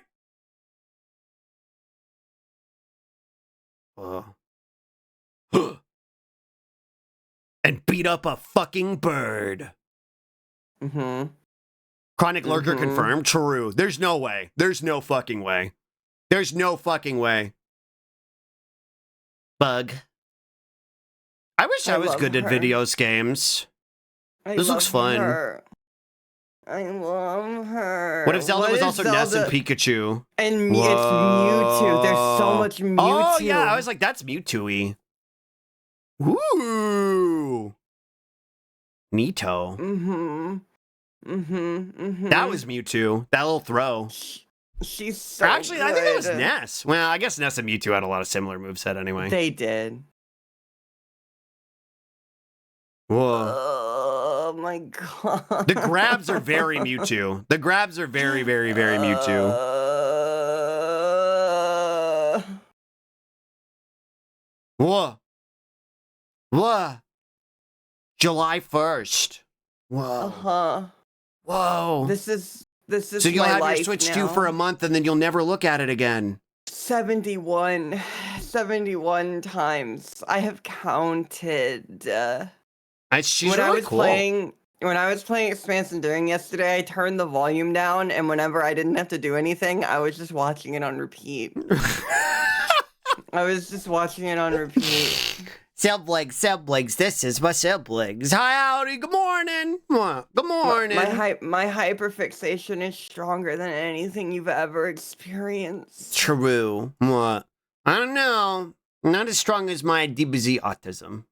And beat up a fucking bird. Chronic Lurker confirmed. True. There's no way. There's no fucking way. There's no fucking way. Bug. I wish I was good at videos games. This looks fun. I love her. What if Zelda was also Ness and Pikachu? And it's Mewtwo. There's so much Mewtwo. Oh, yeah. I was like, that's Mewtwo-y. Ooh. Neato. That was Mewtwo. That little throw. She's so Actually, good. I think it was Ness. Well, I guess Ness and Mewtwo had a lot of similar moveset anyway. They did. Whoa. Oh my god. The grabs are very Mewtwo. The grabs are very, very, very Mewtwo. Whoa. Whoa. July 1st. Whoa. Whoa. This is so you'll my have life your Switch now. 2 for a month and then you'll never look at it again. 71 times. I have counted. She's really cool. When I was playing Expanse Enduring yesterday, I turned the volume down, and whenever I didn't have to do anything, I was just watching it on repeat. I was just watching it on repeat. Siblings, this is my siblings. Hi, howdy, good morning. Good morning. My hyperfixation is stronger than anything you've ever experienced. True. What? I don't know. Not as strong as my DBZ autism.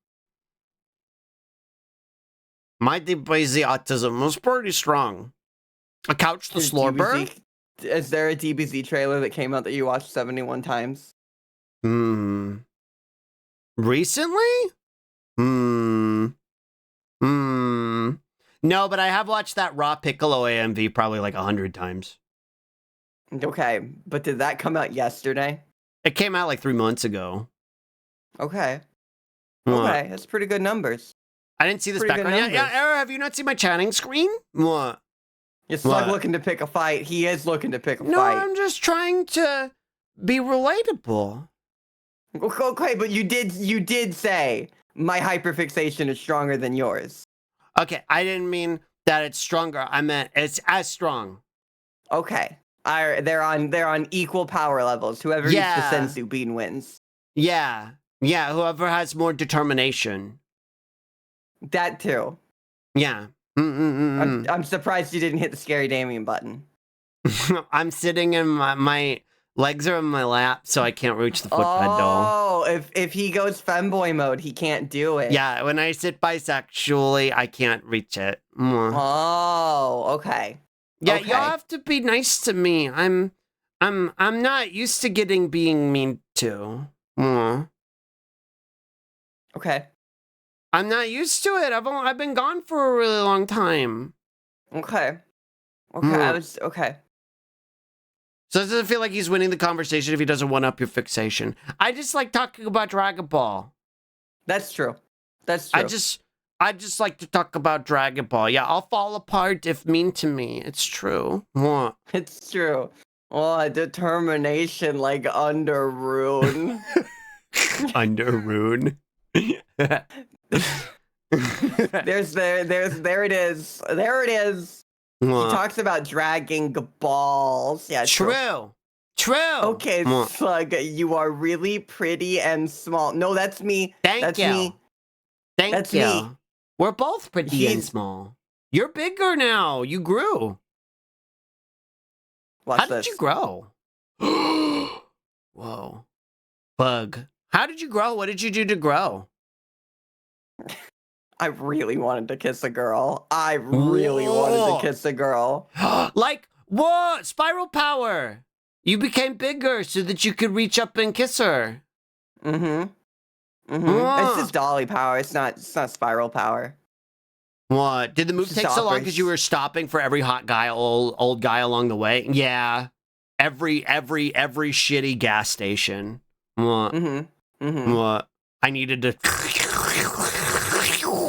My DBZ autism was pretty strong. A couch the slurper. Is there a DBZ trailer that came out that you watched 71 times? Recently? Hmm. No, but I have watched that Raw Piccolo AMV probably like 100 times. Okay, but did that come out yesterday? It came out like 3 months ago. Okay. What? Okay, that's pretty good numbers. I didn't see this Pretty good background. Yeah, numbers. Error, have you not seen my chatting screen? What? Is Slug What? looking to pick a fight? He is looking to pick a No, fight. I'm just trying to be relatable. Okay, but you did say my hyperfixation is stronger than yours. Okay, I didn't mean that it's stronger. I meant it's as strong. Okay. They're on equal power levels. Whoever eats the senzu bean wins. Yeah. Yeah, whoever has more determination. That too. Yeah. I'm surprised you didn't hit the scary Damien button. I'm sitting in my legs are in my lap, so I can't reach the foot pedal. Oh, if he goes femboy mode, he can't do it. Yeah, when I sit bisexually, I can't reach it. Oh, okay. Yeah, Okay. you have to be nice to me. I'm not used to being mean to. Okay. I'm not used to it. I've been gone for a really long time. Okay. Okay. Okay. So does it feel like he's winning the conversation if he doesn't one up your fixation? I just like talking about Dragon Ball. That's true. That's true. I just like to talk about Dragon Ball. Yeah, I'll fall apart if mean to me. It's true. What? It's true. Oh, determination like under rune. Under rune. there it is. There it is. He talks about dragging balls. Yeah, true. True. Okay, Slug, you are really pretty and small. No, that's me. Thank you. Me. Thank you. Me. We're both pretty and small. You're bigger now. You grew. How did you grow? Whoa. Bug. How did you grow? What did you do to grow? I really wanted to kiss a girl. I really wanted to kiss a girl. Like, what? Spiral power. You became bigger so that you could reach up and kiss her. It's just Dolly power. It's not spiral power. What? Did the move take so long because you were stopping for every hot guy, old guy along the way? Yeah. Every shitty gas station. What? What? I needed to...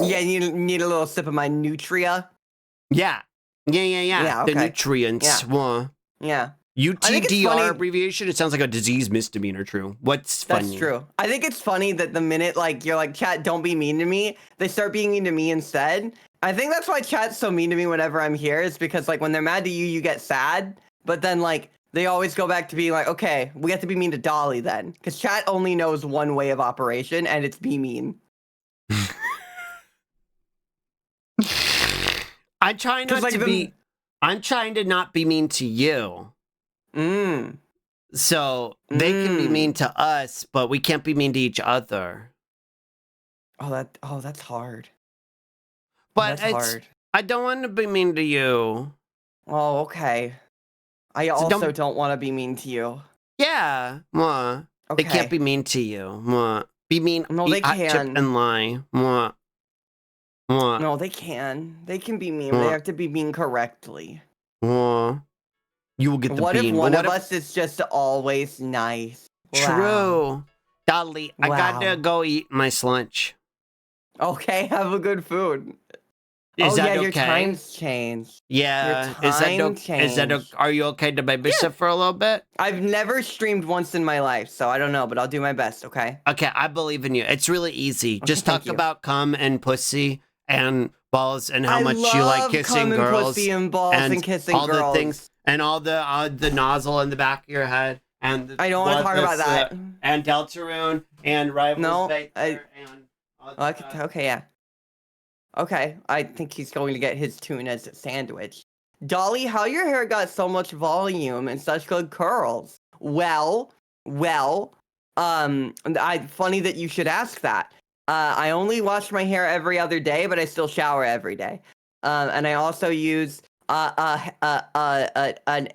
Yeah, you need a little sip of my Nutria. Yeah. Yeah, okay. The nutrients. Yeah. UTDR abbreviation? It sounds like a disease misdemeanor, true. What's funny? That's true. I think it's funny that the minute, like, you're like, chat, don't be mean to me, they start being mean to me instead. I think that's why chat's so mean to me whenever I'm here, is because, like, when they're mad to you, you get sad. But then, like, they always go back to being like, okay, we have to be mean to Dolly then. Because chat only knows one way of operation, and it's be mean. I'm trying to not be mean to you. So they can be mean to us, but we can't be mean to each other. That's hard. But that's hard. I don't want to be mean to you. Oh, okay. I also don't want to be mean to you. Yeah. Okay. They can't be mean to you. Be mean. No, they can. Chip and lie. What? No, they can. They can be mean. They have to be mean correctly. You will get the what bean. If one of us is just always nice? True. Dolly, I gotta go eat my lunch. Okay, have a good food. Is that okay? Your time's changed. Yeah. Your time changed. Are you okay to babysit for a little bit? I've never streamed once in my life, so I don't know, but I'll do my best, okay? Okay, I believe in you. It's really easy. Okay, just talk about cum and pussy and balls and how much you like kissing girls. And pussy and balls and kissing all girls. The things and all the nozzle in the back of your head and I don't want to talk about that. And Deltarune and Rivals Okay, yeah. Okay, I think he's going to get his tuna's sandwich. Dolly, how your hair got so much volume and such good curls? Well, funny that you should ask that. I only wash my hair every other day, but I still shower every day. And I also use an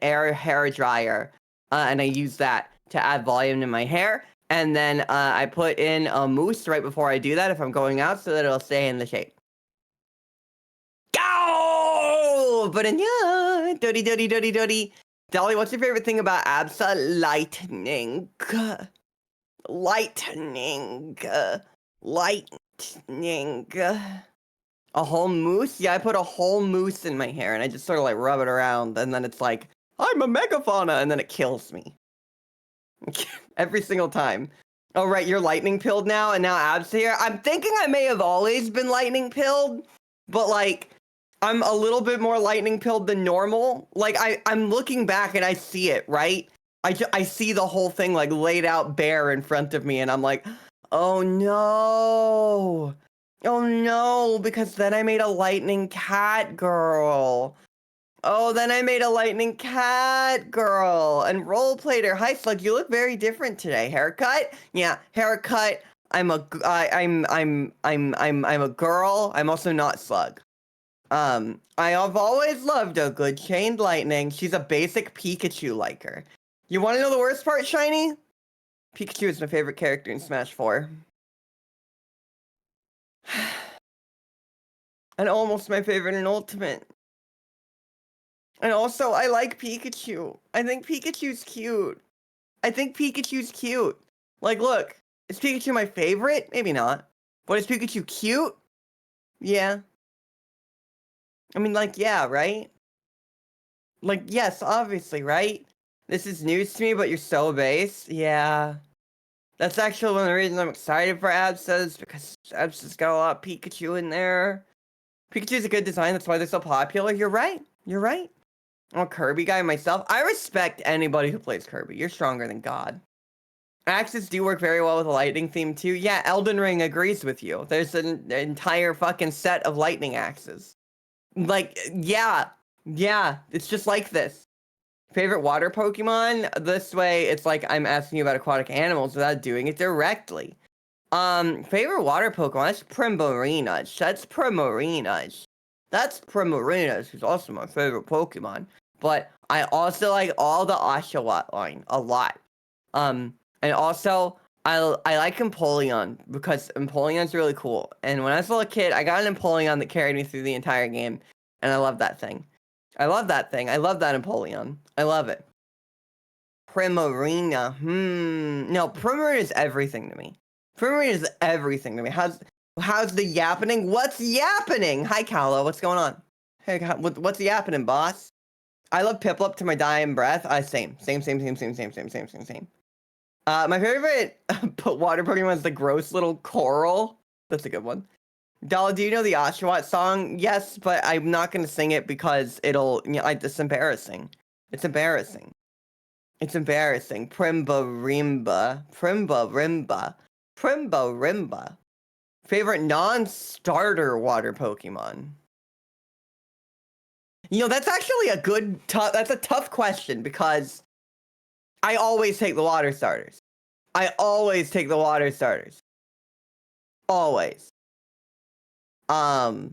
air hair dryer, and I use that to add volume to my hair. And then I put in a mousse right before I do that if I'm going out so that it'll stay in the shape. Oh, but yeah, Doddy, Doddy, Doddy, Doddy. Dolly, what's your favorite thing about Absa? Lightning. Lightning. Lightning. A whole moose? Yeah, I put a whole moose in my hair and I just sort of like rub it around and then it's like, I'm a megafauna, and then it kills me. Every single time. Oh, right, you're lightning pilled now, and now Ab's here. I'm thinking I may have always been lightning pilled, but like, I'm a little bit more lightning pilled than normal. Like, I'm looking back and I see it, right? I see the whole thing like laid out bare in front of me, and I'm like, oh no. Oh no, because then I made a lightning cat girl. Oh, then I made a lightning cat girl and roleplayed her. Hi, Slug. You look very different today. Haircut? Yeah, haircut. I'm a girl. I'm also not Slug. I have always loved a good chained lightning. She's a basic Pikachu liker. You want to know the worst part, Shiny? Pikachu is my favorite character in Smash 4. And almost my favorite in Ultimate. And also, I like Pikachu. I think Pikachu's cute. Like, look, is Pikachu my favorite? Maybe not. But is Pikachu cute? Yeah. I mean, like, yeah, right? Like, yes, obviously, right? This is news to me, but you're so base. Yeah. That's actually one of the reasons I'm excited for Absas, because Absas got a lot of Pikachu in there. Pikachu's a good design, that's why they're so popular. You're right. I'm a Kirby guy myself. I respect anybody who plays Kirby. You're stronger than God. Axes do work very well with a lightning theme too. Yeah, Elden Ring agrees with you. There's an entire fucking set of lightning axes. Like, yeah, it's just like this. Favorite water Pokemon? This way, it's like I'm asking you about aquatic animals without doing it directly. Favorite water Pokemon? That's Primarina. That's Primarina, who's also my favorite Pokemon. But I also like all the Oshawott line a lot. And also, I like Empoleon because Empoleon's really cool. And when I was a little kid, I got an Empoleon that carried me through the entire game. And I love that thing. I love that Empoleon. I love it. Primarina. No, Primarina is everything to me. How's the yappening? What's yappening? Hi, Kalo. What's going on? Hey, what's yappening, boss? I love Piplup to my dying breath. Same. My favorite water Pokemon is the gross little coral. That's a good one. Dolly, do you know the Oshawott song? Yes, but I'm not going to sing it because it'll, it's embarrassing. Primba Rimba. Favorite non-starter water Pokemon? That's actually that's a tough question because I always take the water starters. Always. But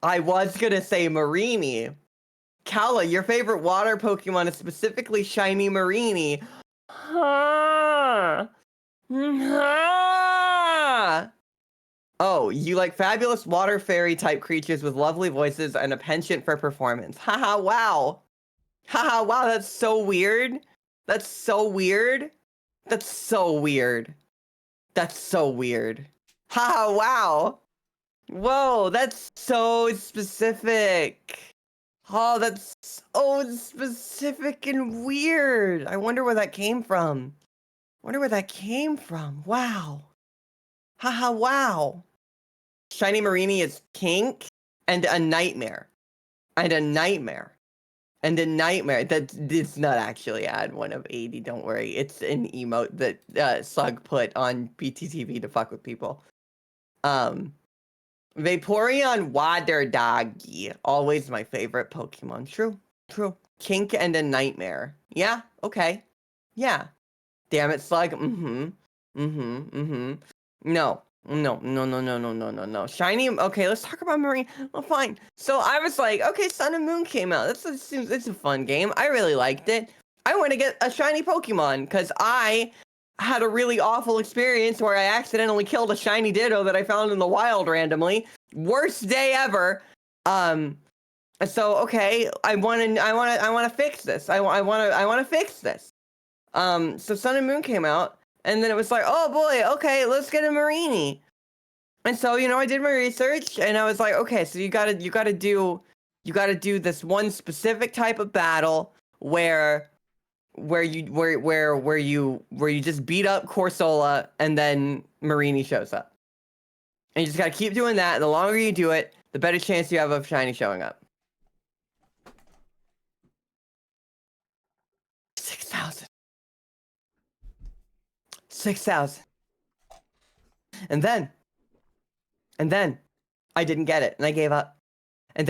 I was gonna say Mareanie. Kala, your favorite water Pokemon is specifically Shiny Mareanie. Oh, you like fabulous water fairy type creatures with lovely voices and a penchant for performance. Haha, wow. Wow, that's so weird. Haha, wow. Whoa, that's so specific. Oh, that's so specific and weird. I wonder where that came from. Wow. Haha, wow. Shiny Mareanie is kink and a nightmare. That did not actually add one of 80, don't worry. It's an emote that Slug put on BTTV to fuck with people. Vaporeon Water Doggy. Always my favorite Pokemon. True. Kink and a nightmare. Yeah, okay. Yeah. Damn it, Slug. No. Shiny. Okay, let's talk about Marine. Well, fine. So I was like, okay, Sun and Moon came out. It's a fun game. I really liked it. I want to get a shiny Pokemon because I had a really awful experience where I accidentally killed a shiny Ditto that I found in the wild randomly. Worst day ever. So okay, I want to fix this. I want to fix this. So Sun and Moon came out, and then it was like, oh boy, okay, let's get a Marini. And so, I did my research, and I was like, okay, so you gotta do this one specific type of battle where you just beat up Corsola, and then Marini shows up. And you just gotta keep doing that. And the longer you do it, the better chance you have of Shiny showing up. 6,000. 6,000. And then I didn't get it, and I gave up. And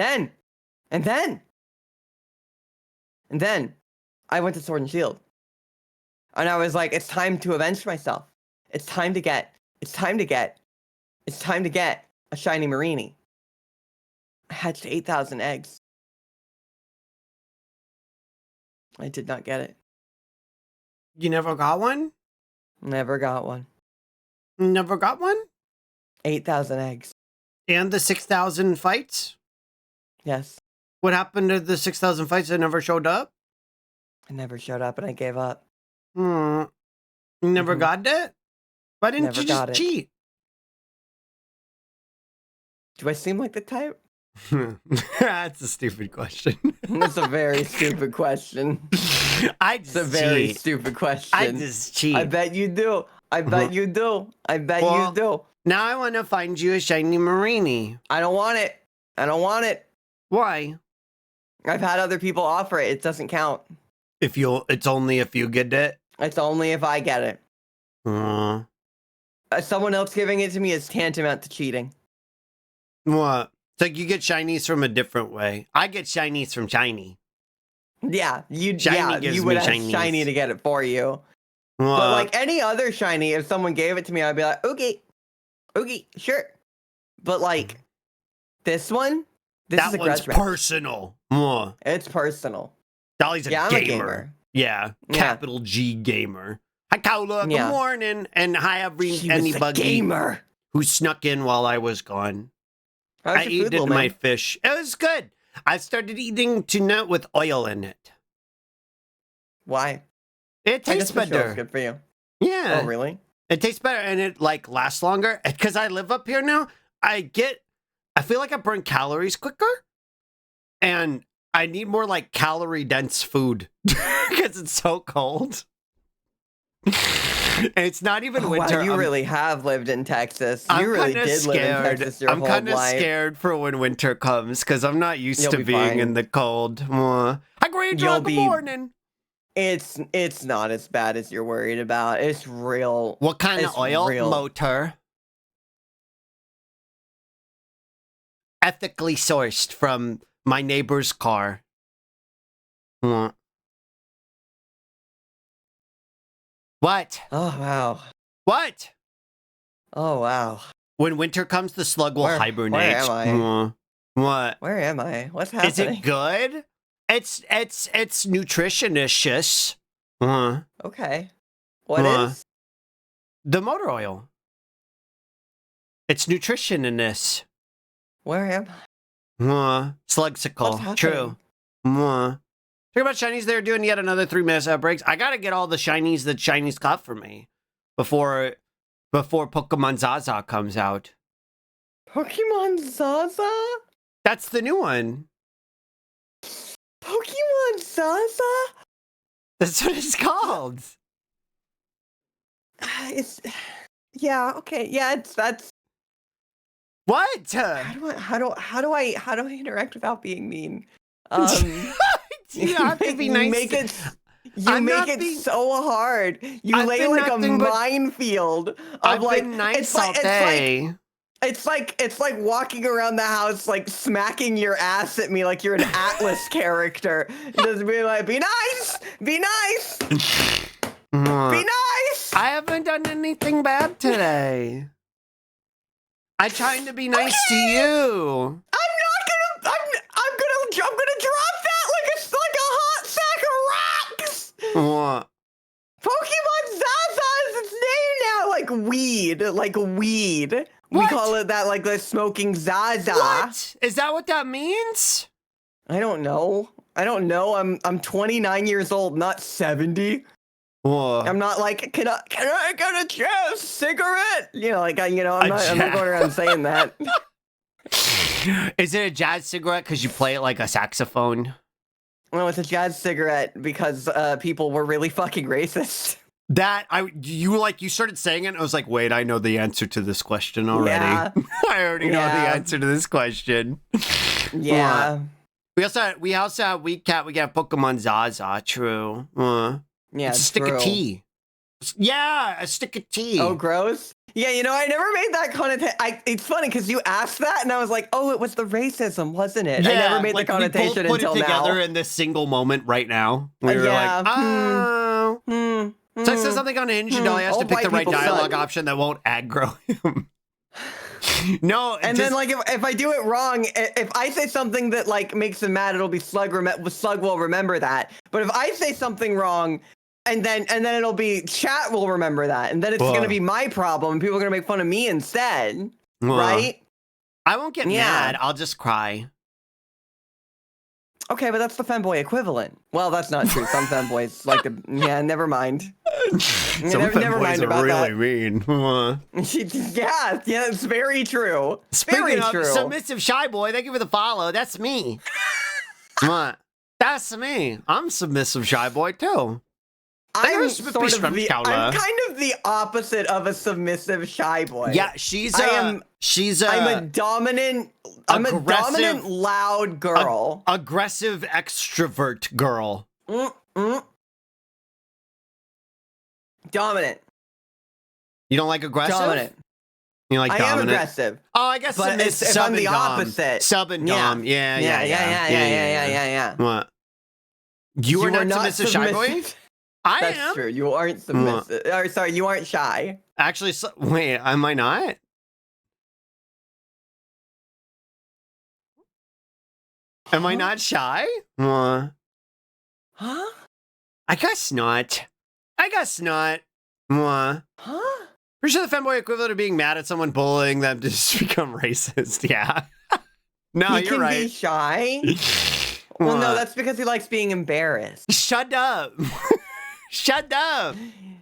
then I went to Sword and Shield. And I was like, it's time to avenge myself. It's time to get a shiny Marini. I hatched 8,000 eggs. I did not get it. You never got one? Never got one. Never got one? 8,000 eggs. And the 6,000 fights? Yes. What happened to the 6,000 fights that never showed up? I never showed up, and I gave up. You never got it? Why didn't Never you got just it. cheat? Do I seem like the type? That's a stupid question. That's a very stupid question. I It's a just very cheat. stupid question. I just cheat. I bet you do. I bet you do. I bet Well- you do. Now I want to find you a shiny Marini. I don't want it. I don't want it. Why? I've had other people offer it. It doesn't count. It's only if you get it. It's only if I get it. Someone else giving it to me is tantamount to cheating. What? It's like you get shinies from a different way. I get shinies from shiny. Yeah, Shiny gives you would me have shinies. shiny to get it for you. But like any other shiny, if someone gave it to me, I'd be like, okay, sure. But like this one, that is a one's grudge match. personal. It's personal. Dolly's a Yeah, I'm gamer. a gamer. Yeah, Yeah. capital G gamer. Hi, Kaula. Yeah. Good morning. And hi, He was a anybody gamer. who snuck in while I was gone. How's I your ate food, little my man? fish. It was good. I started eating tuna with oil in it. Why? It I tastes guess fish oil's better. good for you. Yeah. Oh, really? It tastes better and it like lasts longer. Because I live up here now, I feel like I burn calories quicker. And I need more like calorie dense food because it's so cold. And it's not even winter. Wow, you really have lived in Texas. I'm You really kinda did live in Texas your I'm whole kind of life. scared for when winter comes because I'm not used You'll to be being fine. in the cold. Hi, Grandra. You'll Good be- morning. It's not as bad as you're worried about. It's real. What kind of It's oil? real. Motor. Ethically sourced from my neighbor's car. What? What? Oh wow. What? Oh wow. When winter comes, the slug will Where hibernate. am I? What? Where am I? What's Is happening? it good? It's nutritionist. Okay. What Uh, is? The motor oil. It's nutritionist. Where am I? Slugsicle. What's True. Talking about shinies, they're doing yet another 3 minutes outbreaks. I gotta get all the shinies that shinies got for me before Pokemon Zaza comes out. Pokemon Zaza? That's the new one. Pokemon Zaza? That's what it's called. It's yeah, okay. Yeah, that's What? how do I interact without being mean? You have to be nice. You make it I'm not so hard. You I've lay been like a nothing but- minefield of I've like been nice it's all like, day. it's like walking around the house like smacking your ass at me like you're an Atlas character. Just be like, be nice, be nice, be nice. I haven't done anything bad today. I'm trying to be nice to you. I'm gonna drop that like a hot sack of rocks. What? Pokemon Zaza is its name now, like weed. We What? call it that, like the smoking Zaza. What? Is that what that means? I don't know. I'm 29 years old, not 70. I'm not like, can I get a jazz cigarette? You know, like I'm not going around saying that. Is it a jazz cigarette because you play it like a saxophone? No, it's a jazz cigarette because people were really fucking racist. You started saying it and I was like, wait, I know the answer to this question already. Yeah. I already know the answer to this question. Yeah. We also have Weak Cat, we got Pokemon Zaza, true. Yeah, it's a stick of tea. Yeah, a stick of tea. Oh, gross. Yeah, I never made that connotation. It's funny because you asked that, and I was like, "Oh, it was the racism, wasn't it?" Yeah, I never made like the connotation we both put until it together now. in this single moment right now. We were Yeah. like, oh. So I said something on Hinge, and Dolly has to Old pick the white right people dialogue suck. option that won't aggro him. No, And then, like, if I do it wrong, if I say something that like makes him mad, it'll be Slug. Slug will remember that. But if I say something wrong, and then it'll be Chat will remember that, and then it's gonna be my problem. People are gonna make fun of me instead, right? I won't get Yeah. mad. I'll just cry. Okay, but that's the femboy equivalent. Well, that's not true. Some femboys like to. Yeah, never mind. Never mind about really mean. Yeah, it's very true. Speaking Very of true. submissive shy boy, thank you for the follow. That's me. What? That's me. I'm submissive shy boy too. I'm kind of the opposite of a submissive shy boy. Yeah, I'm a dominant loud girl. Aggressive extrovert girl. Dominant. You don't like aggressive? Dominant. You like dominant? I am aggressive. Oh, I guess But if I'm the opposite. Sub and dom. Yeah. What? You are not submissive shy boy? I That's am. true. You aren't submissive. Or sorry, you aren't shy. Actually, wait, am I not? Am I not shy? Huh? I guess not. Huh? Huh? Pretty sure the femboy equivalent of being mad at someone bullying them to just become racist. Yeah. No, He you're can right. be shy. Well, no, that's because he likes being embarrassed. Shut up. Shut up.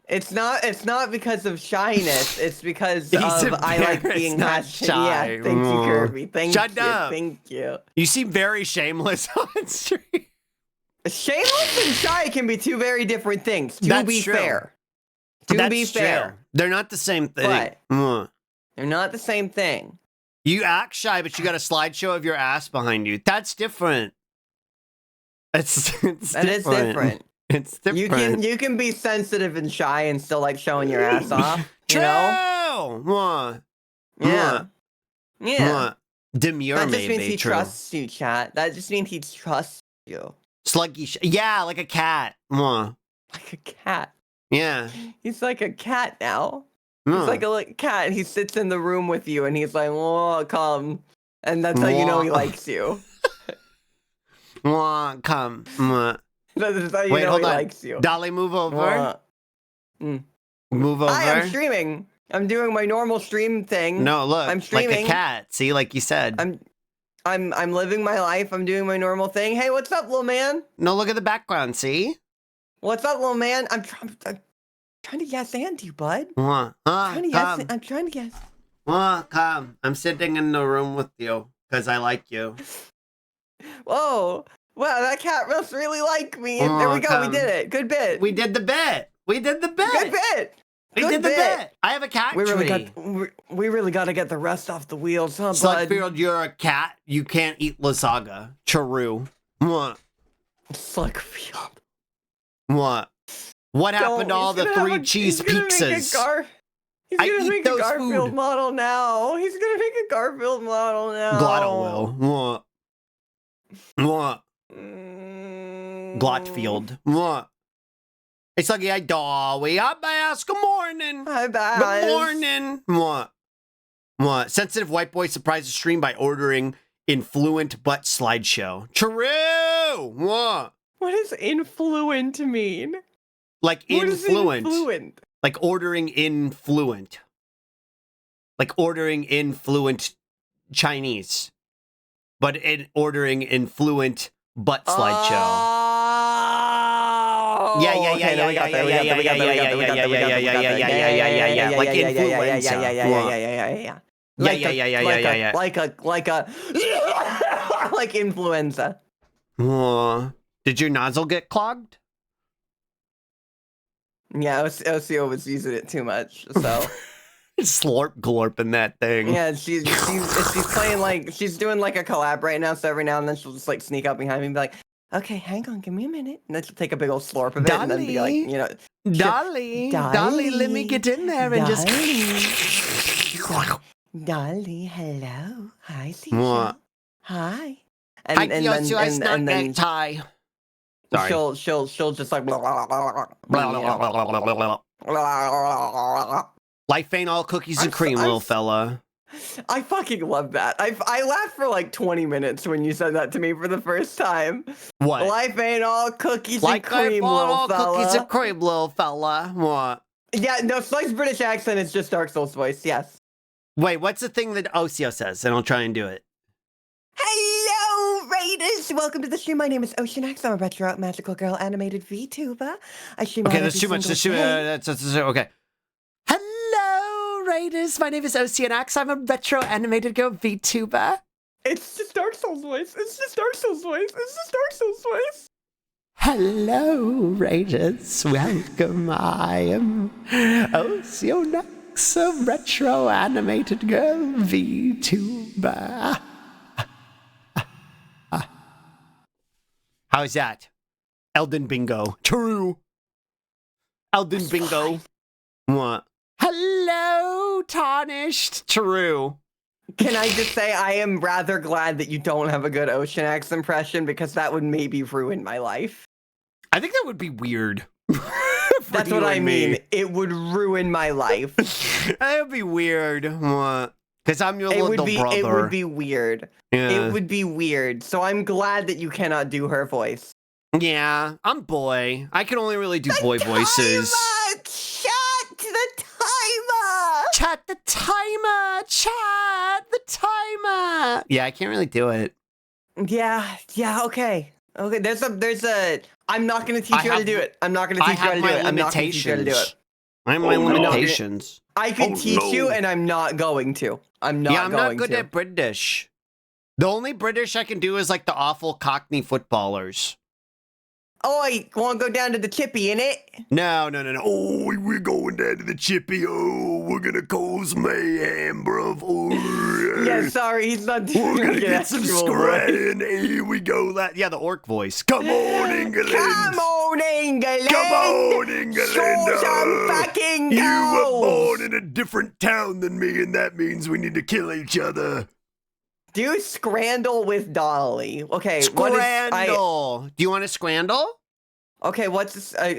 It's not because of shyness. It's because He's I like embarrassed, being not shy. shy. Yeah, thank you, Kirby. Thank Shut you. up. Thank you. You seem very shameless on stream. Shameless and shy can be two very different things. To That's be true. fair. That's true. They're not the same thing. But they're not the same thing. You act shy, but you got a slideshow of your ass behind you. That's different. It's That is different. It's different. You can be sensitive and shy and still like showing your ass off. True. You know? Yeah. Yeah. Demure, That just maybe. means he True. trusts you, Chat. That just means he trusts you. Sluggy. Yeah, like a cat. Like a cat. Yeah. He's like a cat now. He's like a cat, and he sits in the room with you, and he's like, "Oh, come," and that's how you know he likes you. Come. That's how you Wait, know hold he on. likes you. Dolly, move over. Move over. Hi, I'm streaming. I'm doing my normal stream thing. No, look. I'm Like streaming. a cat. See, like you said. I'm living my life. I'm doing my normal thing. Hey, what's up, little man? No, look at the background. See? What's up, little man? I'm trying to yes and you, bud. Come. I'm trying to guess. Come. I'm sitting in the room with you because I like you. Whoa. Wow, that cat must really like me. There we go. Come. We did it. Good bit. We did the bit. Good bit. We Good did the bit. bit. I have a cat We really tree. we really got to get the rest off the wheels, huh, bud? Slugfield, you're a cat. You can't eat lasagna. True. What? Slugfield. What? What happened to all the 3 cheese pizzas? He's gonna make a Garfield model now. He's gonna make a Garfield model now. Glotto will. What? Glotfield. What? It's like I Dolly. Hi, Bass. Good morning. Hi, Bass. Good morning. What? Sensitive white boy surprises stream by ordering influent butt slideshow. True. What? What does influent mean? Like What is influent. influent? Like ordering influent. like ordering in fluent Chinese, but ordering in fluent butt slideshow. Yeah, like influenza. Like influenza. Did your nozzle get clogged? Yeah, OCO was using it too much, so. Slorp glorping that thing. Yeah, she's playing like, she's doing like a collab right now, so every now and then she'll just like sneak up behind me and be like, okay, hang on, give me a minute. And then she'll take a big old slurp of it and then be like, you know. Dolly, let me get in there and just. Dolly, hello. Hi, What? Hi. Hi, Kyosu, I snug necktie. Sorry. She'll just like Life ain't all cookies and cream, little fella. I fucking love that. I laughed for like 20 minutes when you said that to me for the first time. What? Life ain't all cookies and Like cream, all little fella. cookies and cream, little fella. What? Yeah, no, Slice's British accent is just Dark Souls voice, yes. Wait, what's the thing that Osio says? And I'll try and do it. Hello, Raiders! Welcome to the stream. My name is Oceanax. I'm a retro magical girl animated VTuber. I stream Okay, on that's every too much. single day. That's okay. Hello, Raiders. My name is Oceanax. I'm a retro animated girl VTuber. It's just Dark Souls voice. It's just Dark Souls voice. It's just Dark Souls voice. Hello, Raiders. Welcome. I am Oceanax, a retro animated girl VTuber. How's that? Elden Bingo. True. Elden Bingo. What? Hello, Tarnished. True. Can I just say I am rather glad that you don't have a good Oceanax impression because that would maybe ruin my life. I think that would be weird. That's what I mean. It would ruin my life. That would be weird. What? Because I'm your little brother. It would be weird. Yeah. It would be weird. So I'm glad that you cannot do her voice. Yeah, I'm boy. I can only really do boy voices. Chat the timer! Chat the timer! Chat the timer! Yeah, I can't really do it. Yeah, okay. Okay, there's a I'm not gonna teach you how to do it. I'm not gonna teach you how to do it. I'm not gonna teach you how to do it. I have my limitations. I could teach you and I'm not going to. I'm not good at British. The only British I can do is like the awful Cockney footballers. Oi, wanna go down to the chippy, innit? No. Oh, we're going down to the chippy. Oh, we're gonna cause mayhem, bruv. Oh, yeah, sorry, he's not doing we're gonna get some scratching. Here we go. The orc voice. Come on, England. Come on, England. Come on, England. Show some fucking you were goals. born in a different town than me, and that means we need to kill each other. Do Scrandle with Dolly. Okay, Scrandle. Do you want a Scrandle? Okay,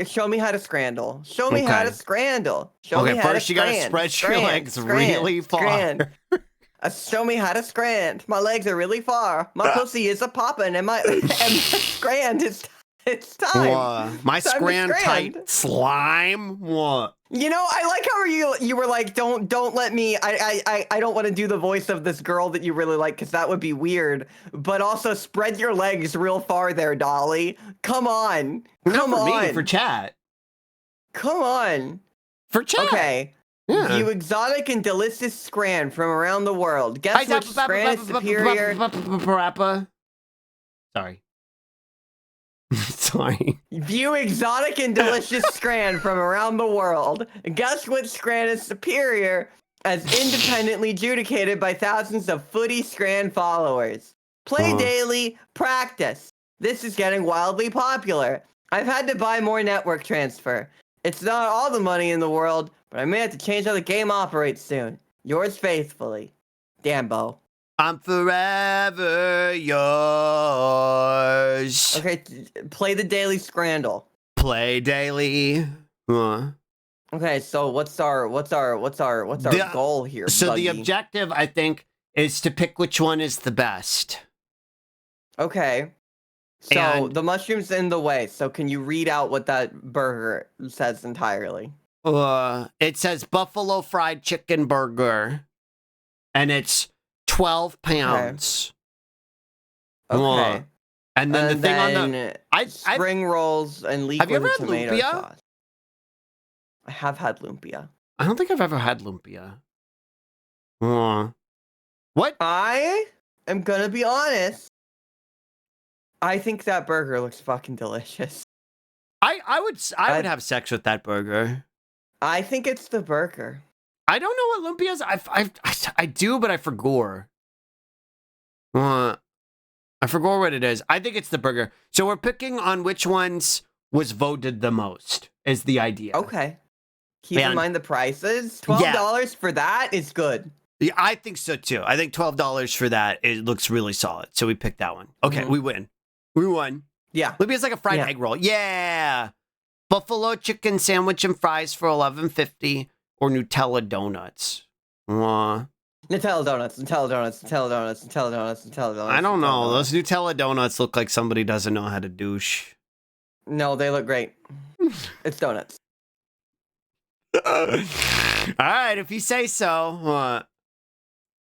show me how to Scrandle. Show me how to Scrandle. Show me how first to you gotta spread your legs really far. Show me how to scrand. My legs are really far. My pussy is a poppin' and my scrand is it's time. My scrand tight slime. What? You know, I like how you were like, don't let me. I don't want to do the voice of this girl that you really like because that would be weird. But also spread your legs real far there, Dolly. Come on, come on. For chat. Come on. For chat. Okay. Yeah. View exotic and delicious scran from around the world. Guess which scran is superior? Sorry. Sorry. View exotic and delicious scran from around the world. Guess which scran is superior as independently adjudicated by thousands of footy scran followers. Play daily, practice. This is getting wildly popular. I've had to buy more network transfer. It's not all the money in the world, but I may have to change how the game operates soon. Yours faithfully, Dambo. I'm forever yours. Okay, play the daily scrandle. Play daily. Okay, so what's our goal here? So Buggy? the objective, I think, is to pick which one is the best. Okay. So the mushroom's in the way. So can you read out what that burger says entirely? It says buffalo fried chicken burger. and it's 12 pounds. Okay. And then the thing on the spring rolls and Have you liquid ever had tomato lumpia? sauce. I have had lumpia. I don't think I've ever had lumpia. What? I am gonna be honest. I think that burger looks fucking delicious. I would have sex with that burger. I think it's the burger. I don't know what lumpia is. I do, but I forgot. I forgot what it is. I think it's the burger. So we're picking on which ones was voted the most, is the idea. Okay. Keep in mind the prices. $12 for that is good. Yeah, I think so too. I think $12 for that, it looks really solid. So we picked that one. Okay, we win. We won. Yeah. Lumpia's like a fried egg roll. Yeah. Buffalo chicken sandwich and fries for $11.50 or Nutella donuts. Nutella donuts, Nutella donuts, Nutella donuts, Nutella donuts, Nutella donuts. I don't know. Those Nutella donuts look like somebody doesn't know how to douche. No, they look great. It's donuts. All right, if you say so.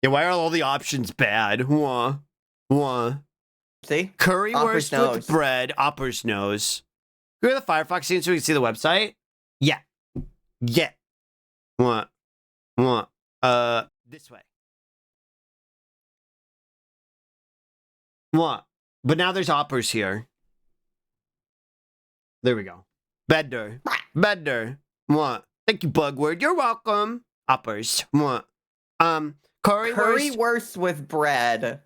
Yeah, why are all the options bad? See? Currywurst with bread, Opper's nose. Go to the Firefox scene so we can see the website. Yeah. This way. But now there's Opper's here. There we go. Better. Thank you, Bugword. You're welcome. Uppers. Currywurst with bread.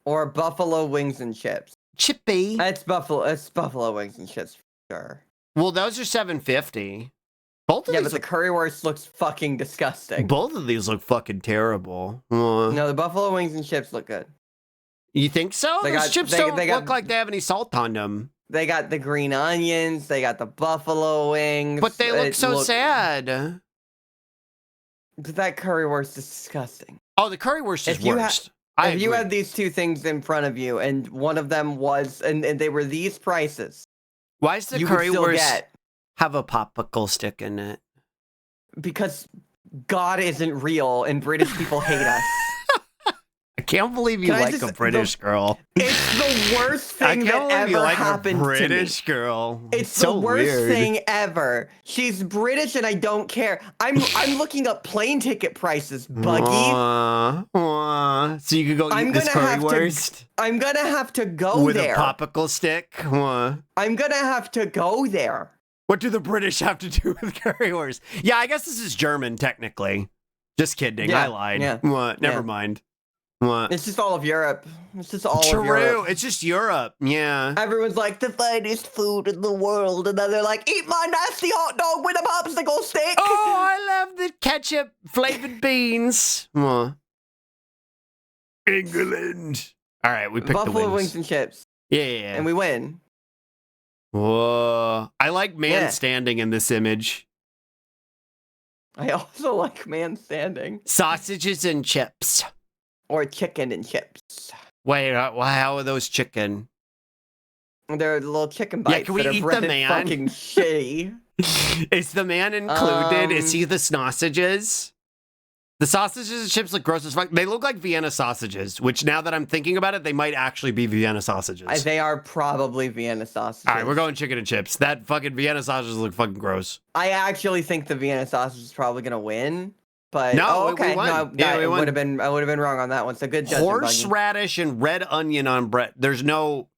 Or buffalo wings and chips. Chippy. It's buffalo wings and chips for sure. Well, those are $7.50. Both of these but the currywurst looks fucking disgusting. Both of these look fucking terrible. No, the buffalo wings and chips look good. You think so? Those chips don't look like they have any salt on them. They got the green onions. They got the buffalo wings. But they look so sad. That currywurst is disgusting. Oh, the currywurst is worst. If you had these two things in front of you, and one of them was, and they were these prices, why does the currywurst have a popsicle stick in it? Because God isn't real, and British people hate us. I can't believe you like a British girl. It's the worst thing that ever happened to me. British girl. It's the worst thing ever. She's British and I don't care. I'm looking up plane ticket prices, Buggy. So you could go eat this currywurst? I'm gonna have to go there. With a popsicle stick? I'm gonna have to go there. What do the British have to do with currywurst? Yeah, I guess this is German, technically. Just kidding. I lied. Yeah. Never mind. It's just all of Europe. It's just all True. of Europe. It's just Europe. Yeah. Everyone's like, the finest food in the world. And then they're like, eat my nasty hot dog with a popsicle stick. Oh, I love the ketchup flavored beans. England. All right, we picked Buffalo the wings and chips. Yeah. And we win. Whoa. I like man standing in this image. I also like man standing. Sausages and chips. Or chicken and chips. Wait, how are those chicken? They're little chicken bites. Yeah, can we that are eat the breaded man? Fucking shitty. Is the man included? Is he the sausages? The sausages and chips look gross as fuck. They look like Vienna sausages, which now that I'm thinking about it, they might actually be Vienna sausages. They are probably Vienna sausages. All right, we're going chicken and chips. That fucking Vienna sausages look fucking gross. I actually think the Vienna sausage is probably gonna win. But no, okay. We won. No, I would have been wrong on that one. So good judgment. Horseradish and red onion on bread. There's no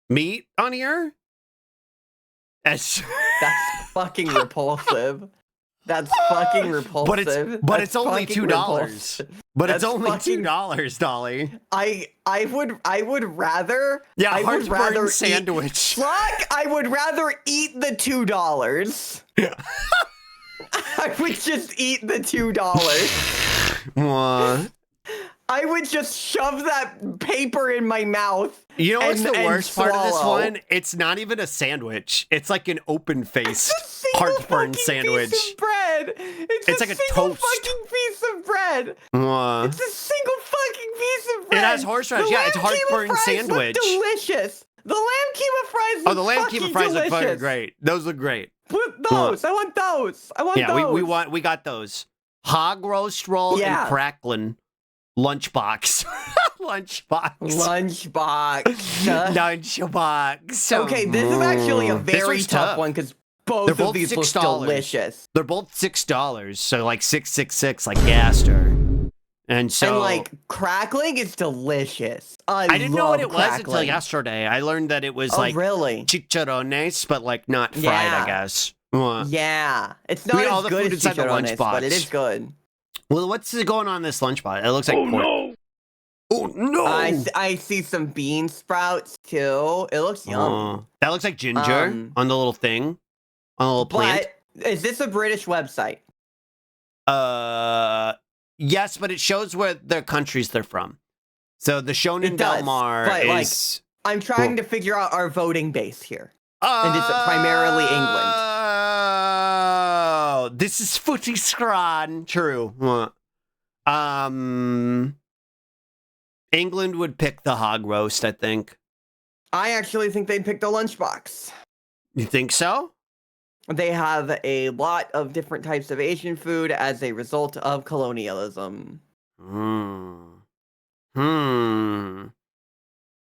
meat on here? That's fucking repulsive. That's fucking repulsive. But it's only $2. But it's only $2, Dolly. I would rather heartburn sandwich. I would rather eat the $2. I would just eat the $2. What? I would just shove that paper in my mouth. You know what's the worst part of this one? It's not even a sandwich. It's like an open-faced heartburn sandwich. Piece of bread. It's like a single toast. fucking piece of bread. It's a single fucking piece of bread. It has horseradish. Yeah, it's heartburn sandwich. Look delicious. The lamb keema fries the lamb keema fries look fucking great. Those look great. Put those. I want those. I want those. Yeah, we got those. hog roast roll Yeah. and crackling lunchbox. Lunchbox. Lunchbox. Lunchbox. Okay, this is actually a This very one's tough one because both They're of both these look $6. delicious. They're both $6, so like 666, like Gaster. And so And like crackling is delicious. I didn't know what it was until crackling. yesterday. I learned that it was Oh, like really? chicharrones, but like not fried, Yeah. I guess. Well, Yeah, it's We not all as the good food as inside the chicharrones, but it lunchbox. is good. what's going on in this lunchbox? It looks like pork. no! Oh no! I see some bean sprouts too. It looks yummy. That looks like ginger on the little thing, on the little plant. But is this a British website? Yes, but it shows where their countries they're from. So the Shonen It does, Delmar but, like, is. I'm trying to figure out our voting base here. And it's primarily England. Oh, this is footy scran. True. England would pick the hog roast, I think. I actually think they'd pick the lunchbox. You think so? They have a lot of different types of Asian food as a result of colonialism.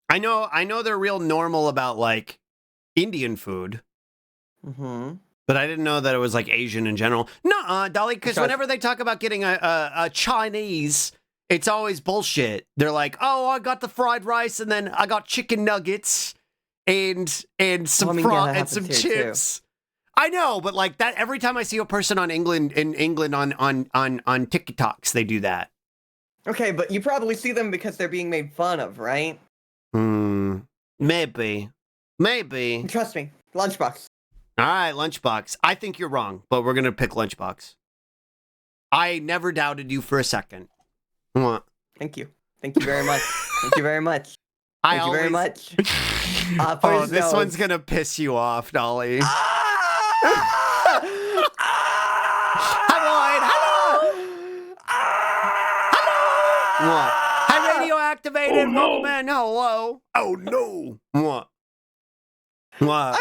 I know they're real normal about like Indian food. Mm-hmm. But I didn't know that it was like Asian in general. Nuh-uh, Dolly, because whenever they talk about getting a Chinese, it's always bullshit. They're like, oh, I got the fried rice and then I got chicken nuggets and some and some chips. I know, but like that every time I see a person on England on TikToks, they do that. Okay, but you probably see them because they're being made fun of, right? Maybe. Trust me, lunchbox. All right, Lunchbox. I think you're wrong, but we're going to pick Lunchbox. I never doubted you for a second. What? Thank you. Thank you very much. Thank you very much. Thank you very much. Oh, this one's going to piss you off, Dolly. Hello. What? Hi, radioactivated. Oh, no. Welcome in. Hello. Oh, no. What? What? I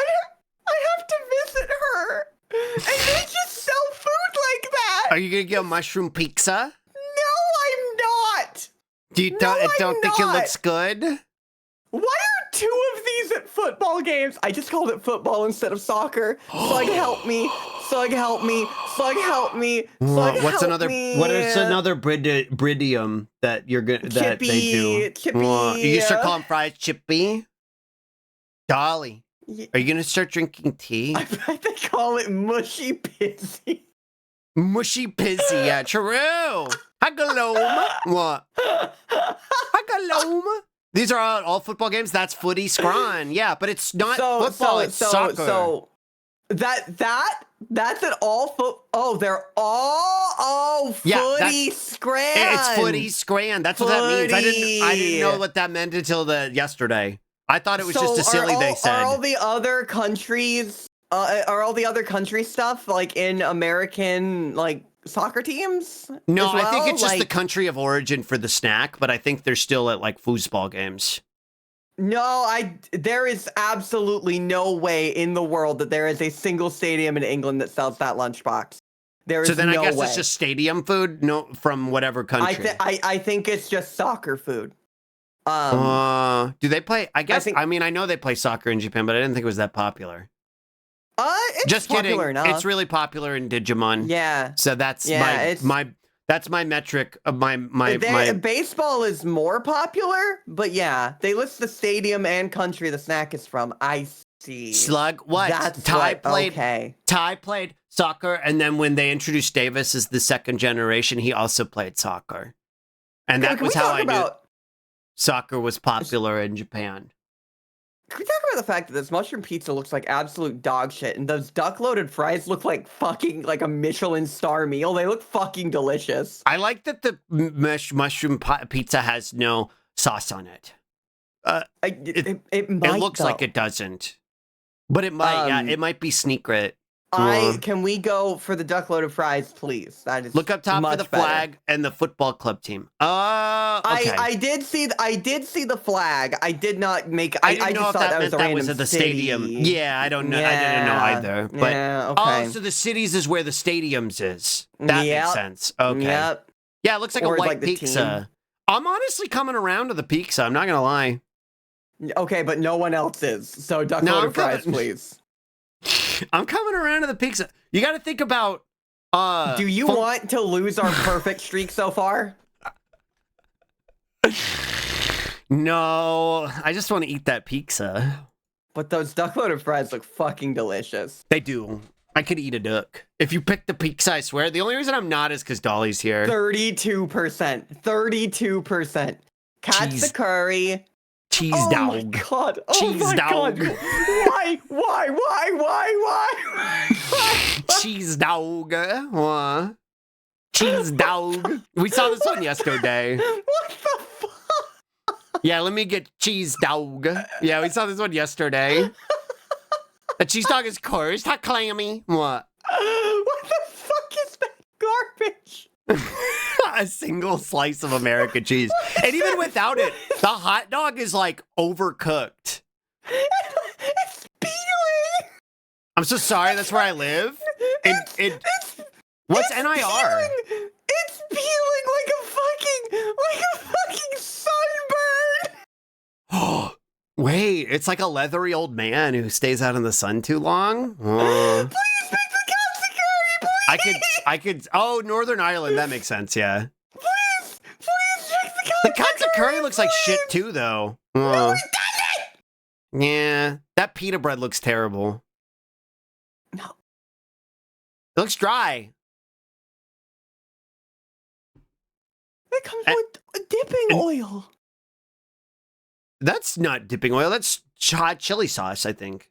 have to visit her. And they just sell food like that. Are you going to get a mushroom pizza? No, I'm not. Do you don't think it not. looks good? Why are two of these at football games? I just called it football instead of soccer. Slug help me. Slug help me. Slug help me. Slug What's help another? me. What is another bridium that you're gonna that they do? Chippy. You can start calling fries Chippy. Dolly, are you gonna start drinking tea? I bet they call it mushy pissy. Mushy pissy, yeah, true. Hagalome. What? Hagalome. These are all football games. That's footy scran. Yeah, but it's not football. It's soccer. So that's an all foot. Oh, they're all footy scran. It's footy scran. That's what that means. I didn't know what that meant until yesterday. I thought it was just a silly they said. Are all the other countries? Are all the other country stuff like in American like soccer teams? No, as well? I think it's just the country of origin for the snack, but I think they're still at like foosball games. No, there is absolutely no way in the world that there is a single stadium in England that sells that lunchbox. There is so then no I guess way. it's just stadium food, no, from whatever country. I think it's just soccer food. Do they play? I mean, I know they play soccer in Japan, but I didn't think it was that popular. It's just kidding. popular enough. It's really popular in Digimon. Yeah. So that's that's my metric of my baseball is more popular, but yeah, they list the stadium and country the snack is from. I see. Slug. What? That's Ty what, played. okay. Ty played soccer, and then when they introduced Davis as the second generation, he also played soccer, and that was how I knew soccer was popular in Japan. Can we talk about the fact that this mushroom pizza looks like absolute dog shit, and those duck-loaded fries look like fucking like a Michelin star meal? They look fucking delicious. I like that the mushroom pizza has no sauce on it. It might, it looks like it doesn't, but it might. Yeah, it might be secret. Can we go for the duck load of fries, please? That is Look up top for the much better. flag and the football club team. Okay. I did see the flag. I did not make. I didn't know just if thought that was meant a that random was at the city. stadium. Yeah, I don't know. I didn't know either. But Yeah, okay. so the cities is where the stadiums is. That Yep. makes sense. Okay. Yep. Yeah, it looks like Or a white like the pizza. I'm honestly coming around to the pizza. I'm not gonna lie. Okay, but no one else is. So duck No, load I'm of fries, coming- please. I'm coming around to the pizza. You got to think about. Do you want to lose our perfect streak so far? No, I just want to eat that pizza. But those duck load of fries look fucking delicious. They do. I could eat a duck. If you pick the pizza, I swear. The only reason I'm not is because Dolly's here. 32%. 32%. Catch Cheese. the curry. Cheese Oh dog. my god. Oh Cheese my dog. god. Why? Cheese dog. Cheese dog. We saw this one yesterday. What the fuck? Yeah, let me get cheese dog. Yeah, we saw this one yesterday. The cheese dog is cursed. How clammy. What? What the fuck is that garbage? A single slice of American cheese. And even without it, the hot dog is like overcooked. It's peeling. I'm so sorry, that's where I live. What's NIR? It's peeling like a fucking sunburn. Oh, wait, it's like a leathery old man who stays out in the sun too long. Please make the Katsu curry, please. I could. Oh, Northern Ireland. That makes sense. Yeah. Please make The the katsu curry looks like shit too, though. No, it doesn't. Yeah, that pita bread looks terrible. No. It looks dry. It comes with dipping oil. That's not dipping oil. That's hot chili sauce, I think.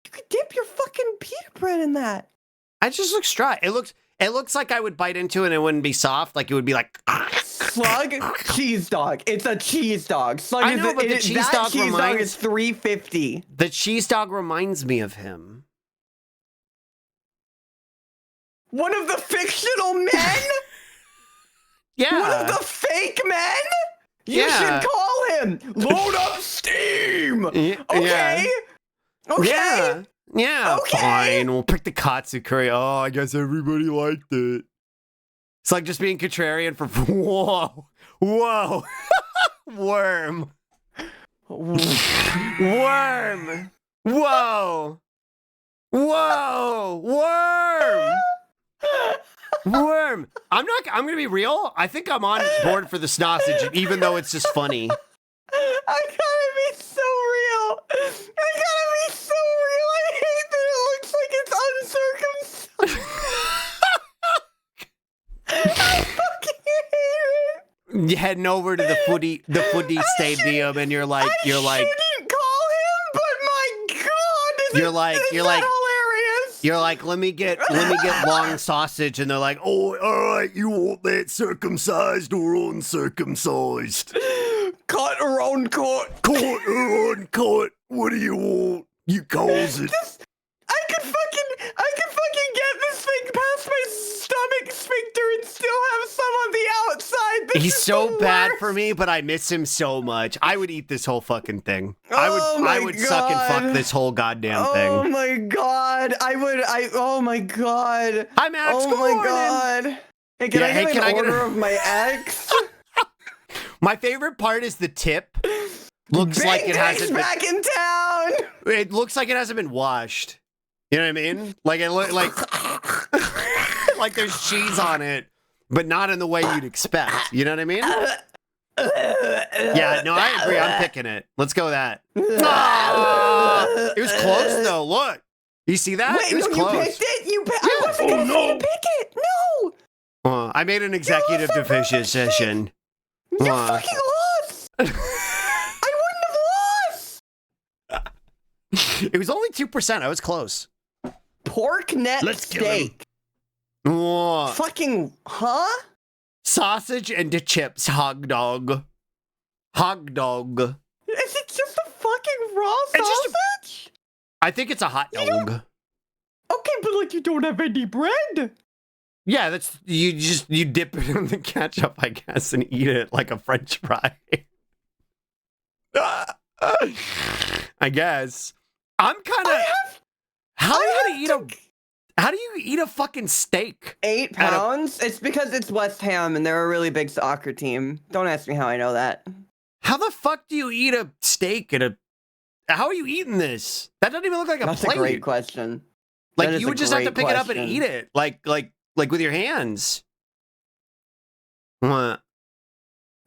You could dip your fucking pita bread in that. It just looks dry. It looks like I would bite into it and it wouldn't be soft. Like it would be like. Slug cheese dog. It's a cheese dog. Slug I know, but the cheese dog dog is $3.50. The cheese dog reminds me of him. One of the fictional men? Yeah. One of the fake men? You Yeah. should call him. Load up steam. Okay. Yeah. Okay. Yeah. Yeah. Okay. Fine. We'll pick the katsu curry. Oh, I guess everybody liked it. It's like just being contrarian for whoa. Whoa. Worm. Worm. Whoa. Whoa. Worm. Worm. I'm gonna be real. I think I'm on board for the sausage, even though it's just funny. I gotta be so real. I gotta be so real. I hate that it looks like it's uncircumcised. I fucking hate it. You heading over to the footy stadium, and you're like, I shouldn't call him, but my god, You're like- is you're that like- hilarious. You're like, let me get long sausage, and they're like, oh, all right, you want that circumcised or uncircumcised? Cut or uncut. Cut or uncut? What do you want? You calls it. I could fucking get this thing past my stomach sphincter and still have some on the outside. This He's is so the bad worst. for me, but I miss him so much. I would eat this whole fucking thing. Oh I my would suck and fuck God. this whole goddamn Oh thing. my god. Oh my god. Hi, Max. Oh Good my morning. god. Hey, can Yeah, I hey, get can I an get order a- of my ex? My favorite part is the tip. Looks like it Bang Dick's hasn't been. back in town. It looks like it hasn't been washed. You know what I mean? Like it look like like there's cheese on it, but not in the way you'd expect. You know what I mean? Yeah, no, I agree. I'm picking it. Let's go with that. Ah! It was close though. Look, you see that? Wait, it was no, close. you picked it? I wasn't gonna say to pick it. No. I made an executive decision. You fucking lost. I wouldn't have lost. It was only 2%. I was close. Pork neck Let's kill him. steak. Oh, Fucking, huh? sausage and the chips, hog dog. Hog dog. Is it just a fucking raw It's just a- sausage? I think it's a hot dog. but like you don't have any bread. Yeah, that's you dip it in the ketchup, I guess, and eat it like a French fry. I guess. I'm kind of. How do you eat a fucking steak? 8 pounds? It's because it's West Ham and they're a really big soccer team. Don't ask me how I know that. How the fuck do you eat a steak at a? How are you eating this? That doesn't even look like a That's plate. a great question. Like That you is would a just have to great pick it up and question. eat it, like with your hands. What?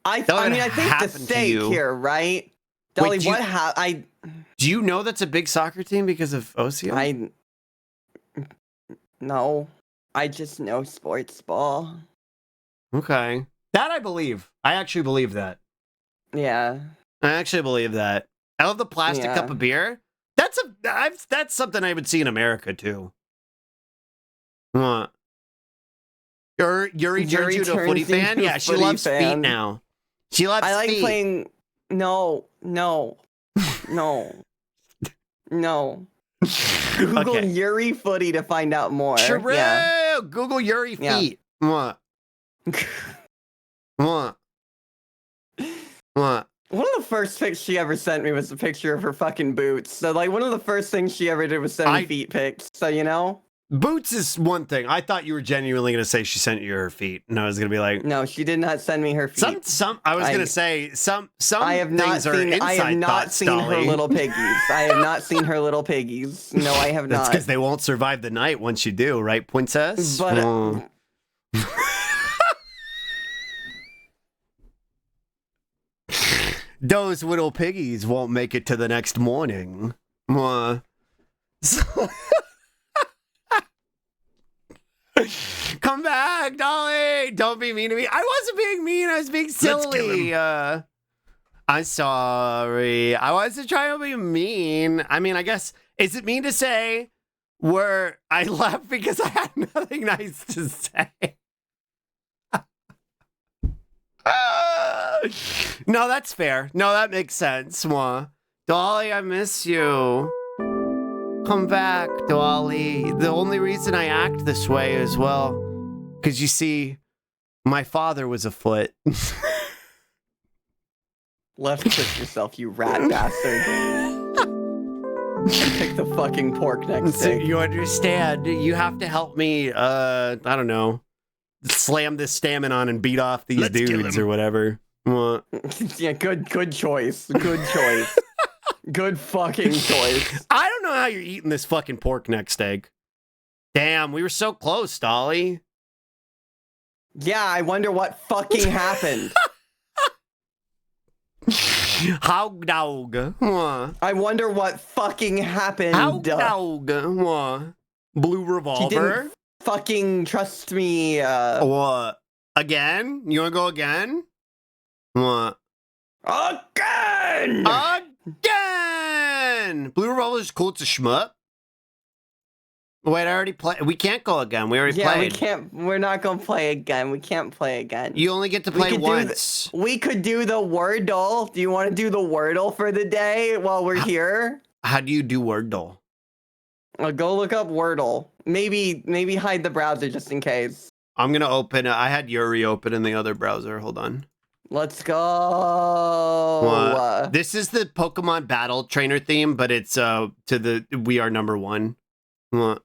I That would mean, I think the happen to steak you. here, right? Dolly, do you- I Do you know that's a big soccer team because of OCO? no. I just know sports ball. Okay. That I believe. I actually believe that. Yeah. I actually believe that. I love the plastic Yeah. cup of beer. That's something I would see in America too. What? Yuri turns you into a footy fan? Yeah, she loves feet now. She loves I like feet. playing. No. No. Google Okay. Yuri footy to find out more. True. Yeah. Google Yuri Yeah. feet. What? What? What? One of the first pics she ever sent me was a picture of her fucking boots. So, like, one of the first things she ever did was send me feet pics. So, you know? Boots is one thing. I thought you were genuinely going to say she sent you her feet, and I was going to be like, No, she did not send me her feet. I was going to say some I have not things are seen. I have inside not thoughts, seen her Dolly. little piggies. I have not seen her little piggies. No, I have That's not. because they won't survive the night once you do, right, princess? But Those little piggies won't make it to the next morning. So- Come back, Dolly! Don't be mean to me. I wasn't being mean. I was being silly. I'm sorry. I wasn't trying to be mean. I mean, I guess, is it mean to say where I left because I had nothing nice to say? No, that's fair. No, that makes sense. Dolly, I miss you. Come back, Dolly. The only reason I act this way is, well, because you see, my father was afoot. left click yourself, you rat bastard. And pick the fucking pork neck So steak. you understand? You have to help me, I don't know, slam this stamina on and beat off these dudes or whatever. Yeah, good choice. Good choice. Good fucking choice. I don't know how you're eating this fucking pork neck steak. Damn, we were so close, Dolly. Yeah, I wonder what fucking happened. Hog dog. I wonder what fucking happened. Hog dog. Blue She revolver. didn't fucking trust me. What? Again? You wanna go again? What? Again! Again! Blue revolver is cool. It's a shmup. Wait, I already played. We can't go again. We already Yeah, played. we can't. We're not gonna play again. We can't play again. You only get to play once. We could do the Wordle. Do you want to do the Wordle for the day while we're here? How do you do Wordle? Go look up Wordle. Maybe hide the browser just in case. I'm gonna open. I had Yuri open in the other browser. Hold on. Let's go. This is the Pokemon Battle Trainer theme, but it's to the We Are Number One. What?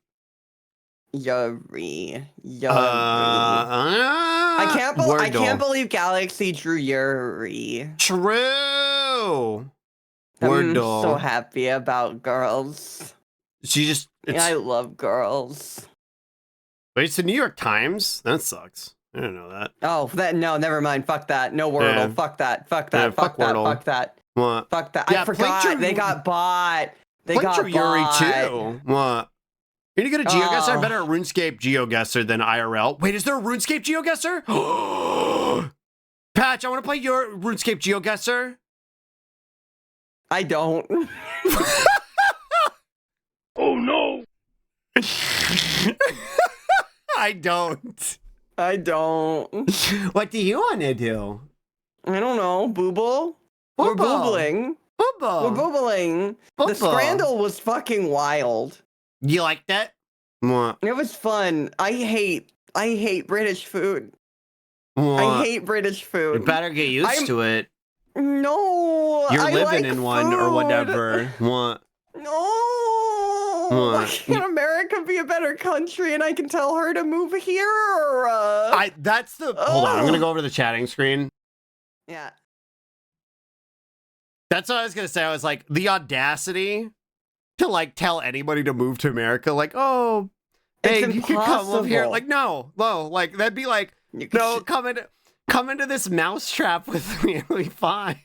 Yuri. I I can't believe Galaxy drew Yuri. True. I'm Wordle. so happy about girls. She just. I love girls. Wait, it's the New York Times? That sucks. I didn't know that. Oh, never mind. Fuck that. No Wordle. Yeah. Fuck that. Yeah, Fuck that. Wordle. Fuck that. What? Fuck that. Yeah, I forgot. Plincher- They got bought. Yuri too. What? You're gonna get a GeoGuessr? I'm Oh. better at RuneScape GeoGuessr than IRL. Wait, is there a RuneScape GeoGuessr? Patch, I want to play your RuneScape GeoGuessr. I don't. Oh no! I don't. I don't. What do you want to do? I don't know. Booble? We're Booble. boobling. Football. We're boobling. The Booble. Scrandle was fucking wild. You like that? What? It was fun. I hate British food. What? I hate British You food. better get used to it. No, You're I living like in one or food. whatever. What? No, why What? can't America be a better country and I can tell her to move here? That's the. Hold on, I'm gonna go over to the chatting screen. Yeah. That's what I was gonna say. I was like, the audacity to like tell anybody to move to America, like, oh, It's babe, you can come over here. impossible. Like, no, like that'd be like, no, come into this mousetrap with me. It'll be fine.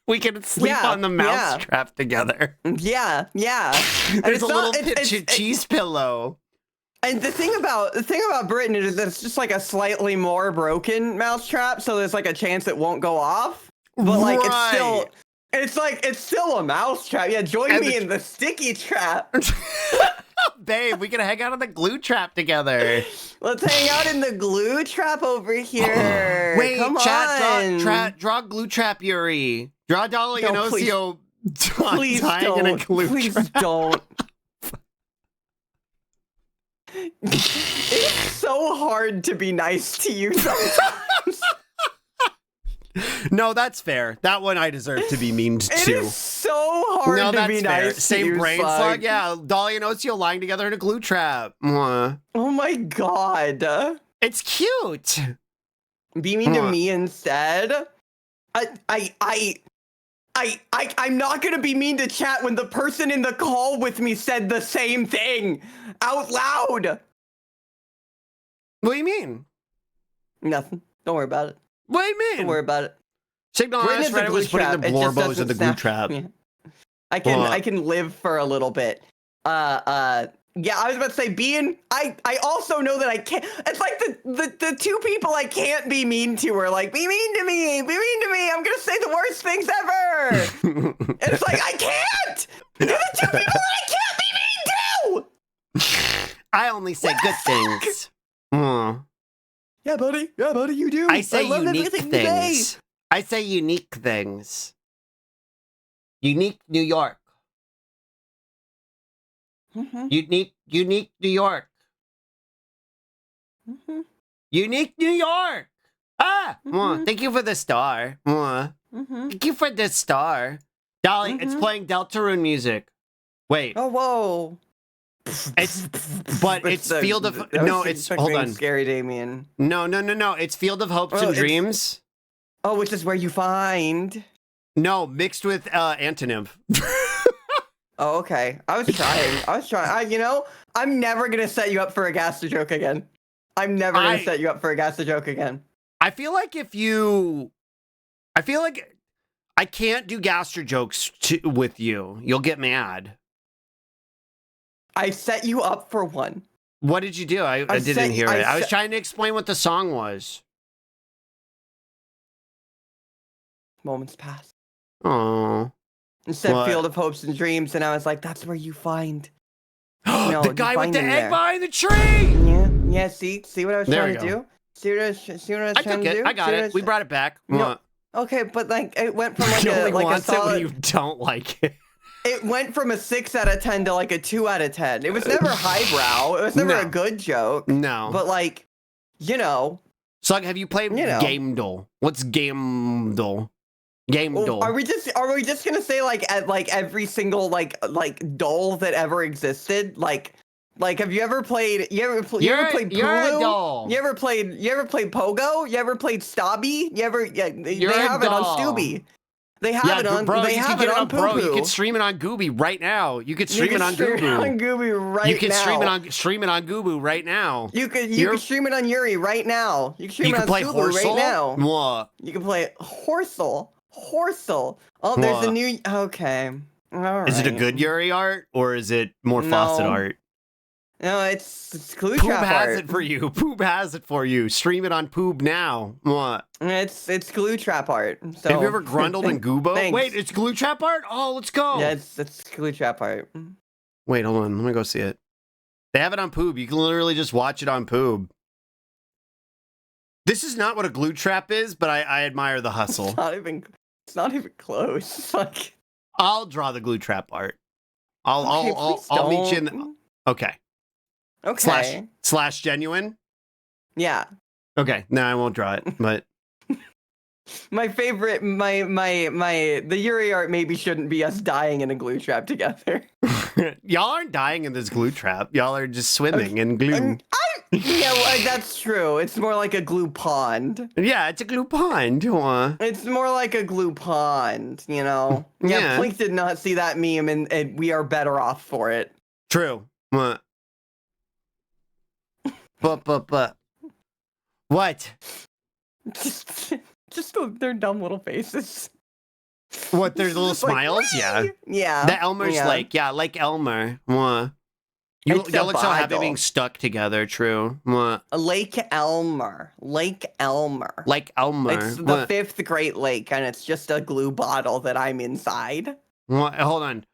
We can sleep Yeah, on the mousetrap together. Yeah. And There's it's a little not- it's- cheese pillow. And the thing about Britain is that it's just like a slightly more broken mousetrap, so there's like a chance it won't go off. But like it's still a mousetrap. Yeah, join me in the sticky trap. Babe, we can hang out on the glue trap together. Let's hang out in the glue trap over here. Wait, come chat, on. draw glue trap, Yuri. Draw Dolly and No, please. Ocio Please tying in a don't. glue Please trap. don't. It's so hard to be nice to you sometimes. No, that's fair. That one I deserve to be memed It to. is so hard No, to that's be fair. nice to Same you, brain Slug. slug. Yeah, Dolly and Ocio lying together in a glue trap. Mwah. Oh my god. It's cute. Be mean to Mwah. me instead. I'm not gonna be mean to chat when the person in the call with me said the same thing out loud. What do you mean? Nothing. Don't worry about it. What do you Don't mean? worry about it. Signal Britain is a Reddit glue was putting trap. the It just blorbos doesn't in the glue snap. trap. Yeah. I What? can live for a little bit. Yeah, I was about to say I also know that I can't. It's like the two people I can't be mean to are like, be mean to me, I'm gonna say the worst things ever. And it's like I can't. They're the two people that I can't be mean to. I only say good things. Mwah. Yeah, buddy, you do. I say love unique everything you say. things. I say unique things. Unique New York. Mhm, Unique New York. mhm, Unique New York. Ah! Mwah. Mhm. Thank you for the star. Mwah. mhm. Thank you for the star. Dolly, it's Mhm. playing Deltarune music. Wait, Oh, whoa. it's but it's the- Field of that was no, it's hold fucking on. Scary Damien. No. It's Field of Hopes Oh, and it's- Dreams. Oh, which is where you find. No, mixed with antonym. Oh, okay. I was trying. You know, I'm never gonna set you up for a Gaster joke again. I'm never gonna set you up for a Gaster joke again. I feel like I can't do gastro jokes with you. You'll get mad. I set you up for one. What did you do? I didn't hear it. I was trying to explain what the song was. Moments pass. Oh. Instead What? Field of Hopes and Dreams, and I was like, that's where you find. The you guy with find the him egg there. behind the tree. Yeah. See what I was There trying we to go. do. See what I was I trying took to it. do. I got it. We brought it back. No. What? Okay, but like it went from He only like a wants it when solid. you don't like it. It went from a 6 out of 10 to like a 2 out of 10. It was never highbrow. It was never No. a good joke. No. But like, you know, Slug, have you played You know. Gamedle? What's Gamedle? Gamedle. are we just gonna say like at like every single like doll that ever existed? Like have you ever played? You ever played You're a Pulu? doll. You ever played Pogo? You ever played Stabby? They You're a have it on doll. Stubby. They have it on. bro, They you have can it get it on bro. You Poo-Poo. can stream it on Gooby right now. You can stream You it on can stream it on Gooby. Gooby right You can now. stream it on Gooby right now. You can You're- stream it on Yuri right now. You can stream You it can on play Sulu right Horsel. now. What? You can play Horsel. Oh, there's What? a new. Okay. All right. Is it a good Yuri art or is it more Fawcett No. art? No, it's Glue Poob Trap has art. it for you. Poob has it for you. Stream it on Poob now. What? It's Glue Trap art. So Have you ever grundled in Goobo? Thanks. Wait, it's glue trap art? Oh, let's go. Yeah, it's Glue Trap art. Wait, hold on. Let me go see it. They have it on Poob. You can literally just watch it on Poob. This is not what a glue trap is, but I admire the hustle. It's not even close. It's like I'll draw the glue trap art. okay, please I'll meet you in the... don't. Okay. Okay. Slash genuine. Yeah. Okay, no, I won't draw it, but My favorite, the Yuri art maybe shouldn't be us dying in a glue trap together. y'all aren't dying in this glue trap. Y'all are just swimming in glue. Yeah, well, that's true. It's more like a glue pond. Yeah, it's a glue pond. It's more like a glue pond, you know? Yeah, Yeah. Plink did not see that meme, and we are better off for it. True. But. What? Just their dumb little faces. What, there's little Just like, smiles? Yeah. Yeah. The Elmer's Lake. Yeah, like Elmer. What? You It's a look so happy Bible. being stuck together. True. What? Lake Elmer. Lake Elmer. Like Elmer. It's the What? 5th Great Lake, and it's just a glue bottle that I'm inside. What? Hold on.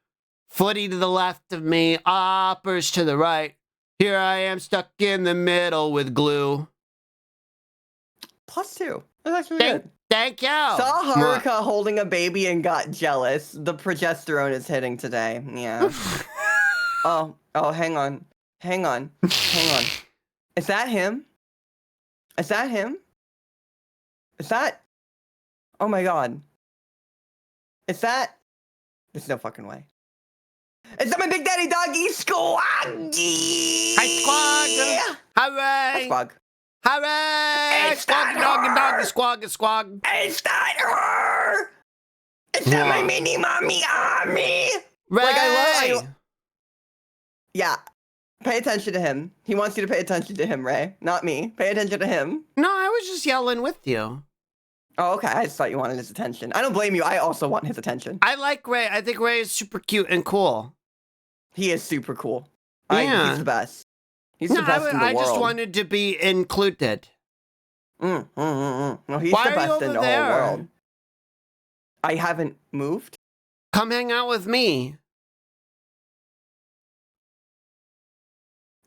Footy to the left of me, uppers to the right. Here I am stuck in the middle with glue. +2. That's actually good. Thank you. Saw What? Haruka holding a baby and got jealous. The progesterone is hitting today. Yeah. Oh, hang on. Hang on. Is that him? Is that him? Is that? Oh my god. Is that? There's no fucking way. Is that my Big Daddy Doggy Squoggy? Hi, Squog. Hi, Hooray. Squog. Hooray. It's Squog, not her. doggy, squog. Is that her? Is that my What? mini mommy Ami? Ray. Like, I love. Yeah. Pay attention to him. He wants you to pay attention to him, Ray. Not me. Pay attention to him. No, I was just yelling with you. Oh, okay. I just thought you wanted his attention. I don't blame you. I also want his attention. I like Ray. I think Ray is super cute and cool. He is super cool. Yeah. He's the best. He's the No, best in the I world. just wanted to be included. No, he's Why the are you best over in the there? whole world. I haven't moved. Come hang out with me.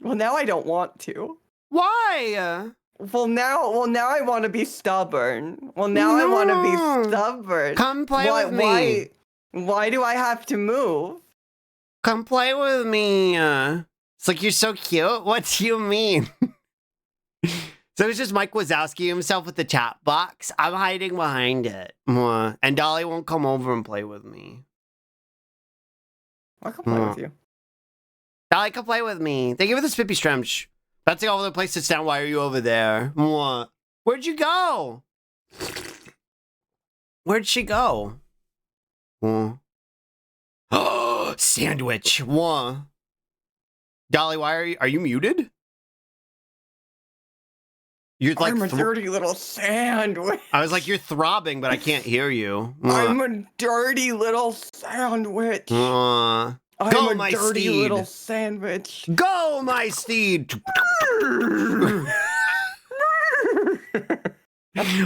Well, now I don't want to. Why? Well, now I want to be stubborn. Well, now I want to No. be stubborn. Come play with me. Why do I have to move? Come play with me. It's like, you're so cute. What do you mean? So it's just Mike Wazowski himself with the chat box. I'm hiding behind it. And Dolly won't come over and play with me. I can play with you. Dolly, come play with me. Thank you for the Spippy Stretch. Bouncing all over the place. Sits down. Why are you over there? What? Where'd you go? Where'd she go? Oh, sandwich. What? Dolly, why are you muted? You're like I'm a dirty little sandwich. I was like, you're throbbing, but I can't hear you. I'm a dirty little sandwich. Go, I'm a my dirty steed. little sandwich. Go, my steed.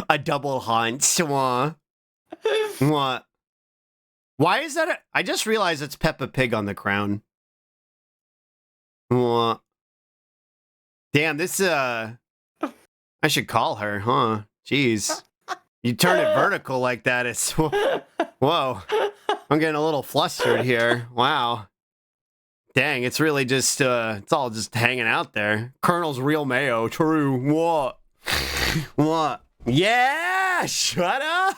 A double hunt. What? Why is that? I just realized it's Peppa Pig on the crown. What? Damn, this, I should call her, huh? Jeez. You turn it vertical like that, it's... Whoa. I'm getting a little flustered here. Wow. Dang, it's really just, it's all just hanging out there. Colonel's real mayo. True. What? What? Yeah! Shut up!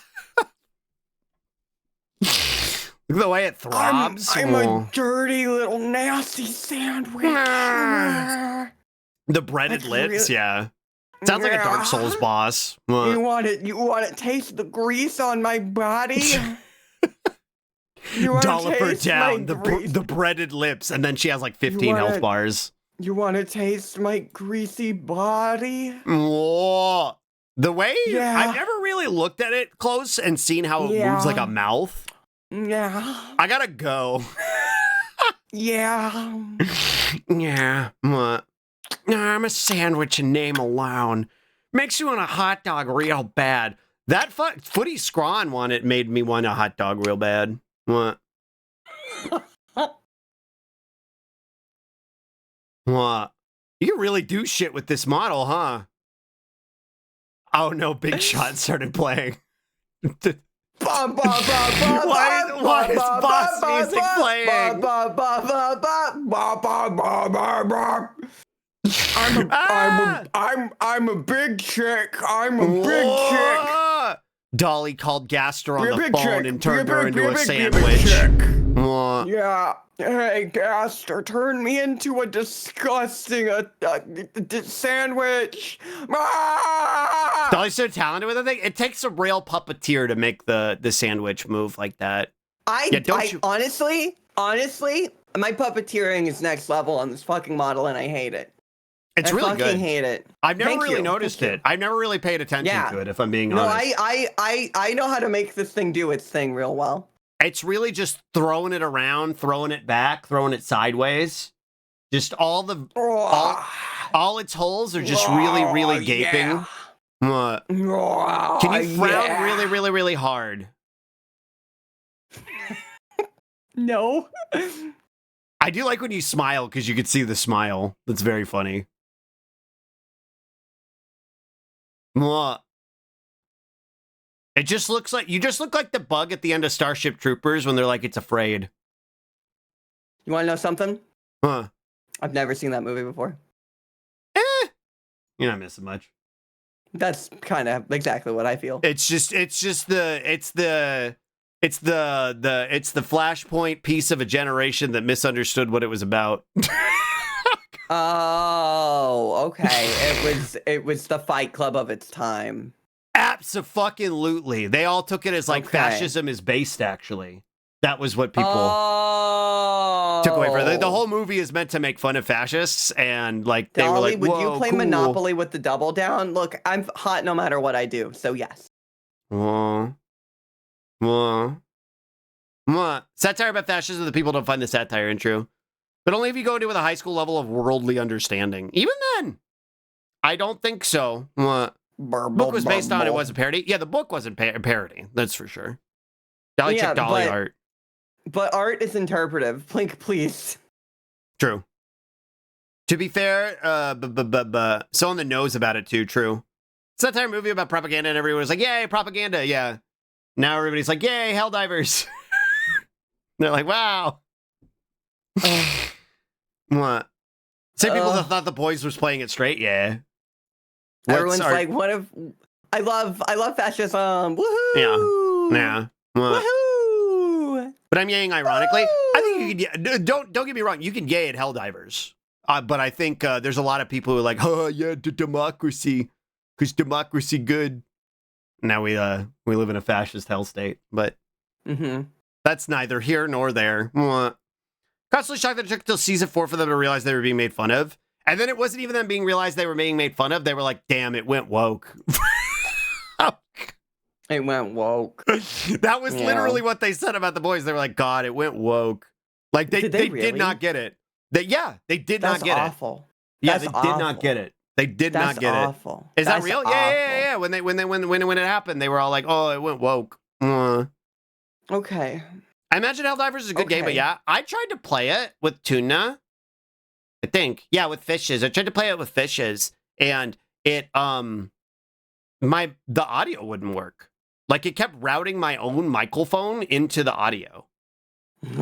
Look at the way it throbs. I'm a dirty little nasty sandwich. The breaded That's lips, really- yeah. Sounds like a Dark Souls boss. You want to taste the grease on my body? You want to Dolliper taste down, my grease? the breaded lips, and then she has like 15 wanna- health bars. You want to taste my greasy body? Whoa. The way Yeah. I've never really looked at it close and seen how it moves like a mouth. Yeah. I gotta go. Yeah. Yeah. What? I'm a sandwich in name alone. Makes you want a hot dog real bad. That Footy Scrawn one, it made me want a hot dog real bad. What? What? You can really do shit with this model, huh? Oh no, Big Shot started playing. Why is boss music playing? I'm a big chick. I'm a big chick. Dolly called Gaster on Be a the big phone chick. and Be turned a her big- be into a a big- be a big sandwich. chick. Mwah. Yeah. Hey, Gaster, turn me into a disgusting sandwich. Ah! Dolly's so talented with it. It takes a real puppeteer to make the sandwich move like that. Honestly, my puppeteering is next level on this fucking model, and I hate it. It's I really fucking good. hate it. I've never Thank really you. noticed Thank it. you. I've never really paid attention Yeah. to it, if I'm being No, honest. I know how to make this thing do its thing real well. It's really just throwing it around, throwing it back, throwing it sideways. Just all its holes are just really, really gaping. Yeah. What? Can you frown really, really, really hard? No. I do like when you smile because you can see the smile. That's very funny. What? It just looks like you just look like the bug at the end of Starship Troopers when they're like, it's afraid. You want to know something? Huh. I've never seen that movie before. You're not missing much. That's kind of exactly what I feel. It's the flashpoint piece of a generation that misunderstood what it was about. Oh, okay. It was the Fight Club of its time. Abso-fucking-lutely. They all took it as like Okay. fascism is based, actually. That was what people Oh. took away from it. The whole movie is meant to make fun of fascists, and like they were Dolly, like, would whoa, you play cool. Monopoly with the double down? Look, I'm hot no matter what I do, so yes. What? Satire about fascism, the people don't find the satire untrue. But only if you go into it with a high school level of worldly understanding. Even then, I don't think so. What? Book was based on, it was a parody. Yeah, the book wasn't a parody. That's for sure. Dolly Yeah, Chick Dolly but- art. But art is interpretive. Blink, please. True. To be fair, so on the nose about it too. True. Satire movie about propaganda, and everyone was like, "Yay, propaganda!" Yeah. Now everybody's like, "Yay, Helldivers!" They're like, "Wow." What? Same people that thought the boys was playing it straight. Yeah. Everyone's like, "What if I love fascism? Woohoo!" Yeah. What? Woohoo! But I'm yaying ironically. I think you can. Don't get me wrong. You can yay at Helldivers. But I think there's a lot of people who are like, "Oh yeah, the democracy, because democracy good." Now we live in a fascist hell state, but that's neither here nor there. Constantly shocked that it took till season 4 for them to realize they were being made fun of, and then it wasn't even them being realized they were being made fun of. They were like, "Damn, it went woke." It went woke. That was literally what they said about the boys. They were like, "God, it went woke." Like they really? did not get it. They did not get awful. it. Yeah, That's they did not get it. They did not get awful. it. Is That's that real? awful. Yeah. When it happened, they were all like, "Oh, it went woke." Okay. I imagine Helldivers is a good game, but Okay. yeah, I tried to play it with tuna. I think, yeah, with fishes. I tried to play it with fishes, and it the audio wouldn't work. Like it kept routing my own microphone into the audio.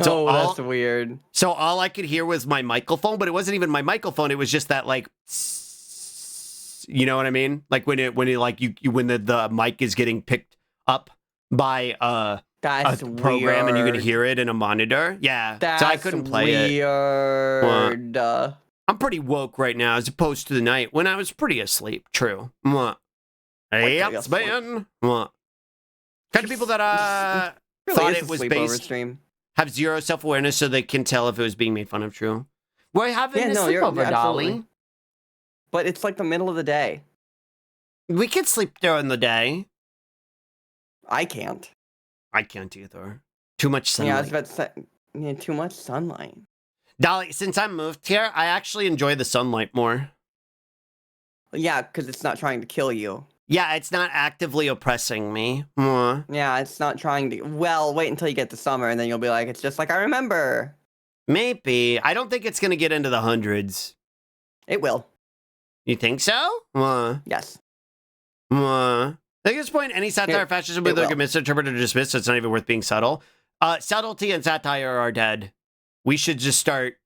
So That's weird. So all I could hear was my microphone, but it wasn't even my microphone. It was just that like, you know what I mean? Like when the mic is getting picked up by That's a program weird. and you can hear it in a monitor. Yeah, That's so I couldn't play it. weird. I'm pretty woke right now, as opposed to the night when I was pretty asleep. True. Yep, asleep. man. Kind of people that Really thought is it a was sleepover based stream. have zero self-awareness, so they can tell if it was being made fun of. True. We're having a you're sleepover, Dolly. absolutely. But it's like the middle of the day. We can sleep during the day. I can't. I can't either. Too much sunlight. Yeah, I was about to say, too much sunlight. Dolly, since I moved here, I actually enjoy the sunlight more. Yeah, because it's not trying to kill you. Yeah, it's not actively oppressing me. Yeah, it's not trying to. Well, wait until you get to summer, and then you'll be like, it's just like I remember. Maybe. I don't think it's going to get into the hundreds. It will. You think so? Yes. At this point, any satire or fascism will either get misinterpreted or dismissed, so it's not even worth being subtle. Subtlety and satire are dead. We should just start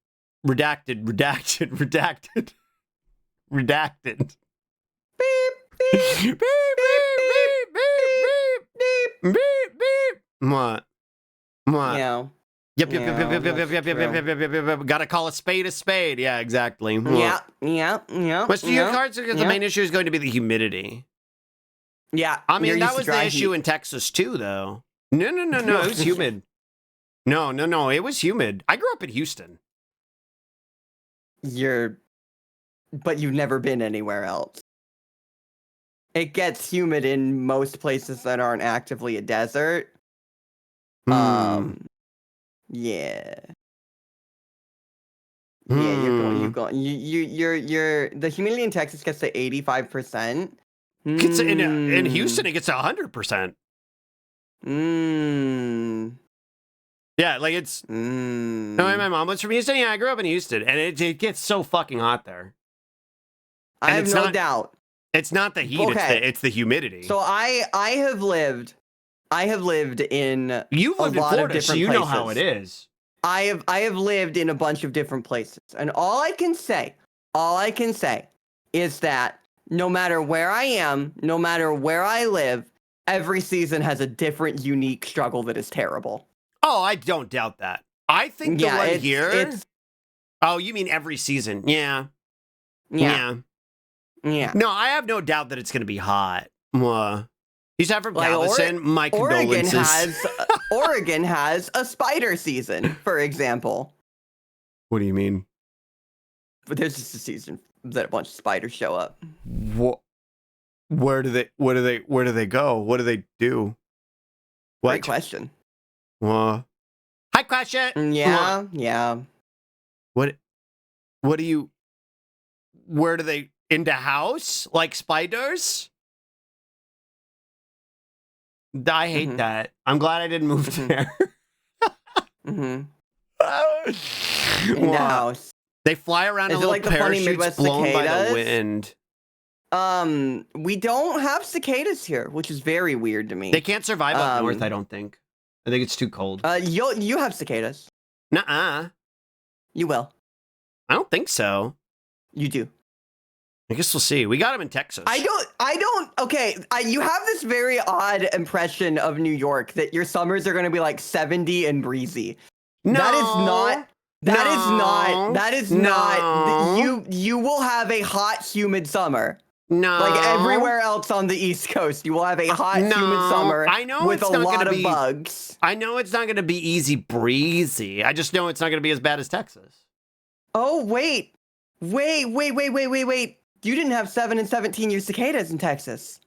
redacted. Reactin. Beep, Beep, beep, beep, beep, beep, beep, beep. What? What? Yeah. Yep. Gotta call a spade a spade. Yeah, exactly. Yeah. What's your cards? Because the main issue is going to be the humidity. Yeah. I mean, you're that used to was the dry use heat. in Texas too, though. No. It was humid. No. It was humid. I grew up in Houston. But you've never been anywhere else. It gets humid in most places that aren't actively a desert. Yeah. Yeah, you're the humidity in Texas gets to 85%. In Houston, it gets 100%. Yeah, like it's. No, my mom was from Houston. Yeah, I grew up in Houston, and it gets so fucking hot there. I have no doubt. It's not the heat; Okay. it's the humidity. So I have lived in You've lived in lot Florida, of so different you know places. how it is. I have lived in a bunch of different places, and all I can say is that no matter where I am, no matter where I live, every season has a different, unique struggle that is terrible. Oh, I don't doubt that. I think the one here. Oh, you mean every season? Yeah. No, I have no doubt that it's going to be hot. He's not from Galveston. My condolences. Oregon has a spider season, for example. What do you mean? But there's just a season that a bunch of spiders show up. What? Where do they go? What do they do? What? Great question. Hi, question. Yeah. What do you? Where do they into house like spiders? I hate that. I'm glad I didn't move there. In the house. They fly around in little like the funny parachutes Midwest blown by cicadas? the wind. We don't have cicadas here, which is very weird to me. They can't survive up north, I don't think. I think it's too cold. You have cicadas. Nuh-uh. You will. I don't think so. You do. I guess we'll see. We got them in Texas. I don't. Okay, you have this very odd impression of New York that your summers are going to be like 70 and breezy. No. That is not. That is not. You will have a hot, humid summer. No. Like everywhere else on the East Coast, you will have a hot, humid summer. I know with it's a not lot gonna of be, bugs. I know it's not going to be easy breezy. I just know it's not going to be as bad as Texas. Oh wait. You didn't have 7 and 17-year cicadas in Texas.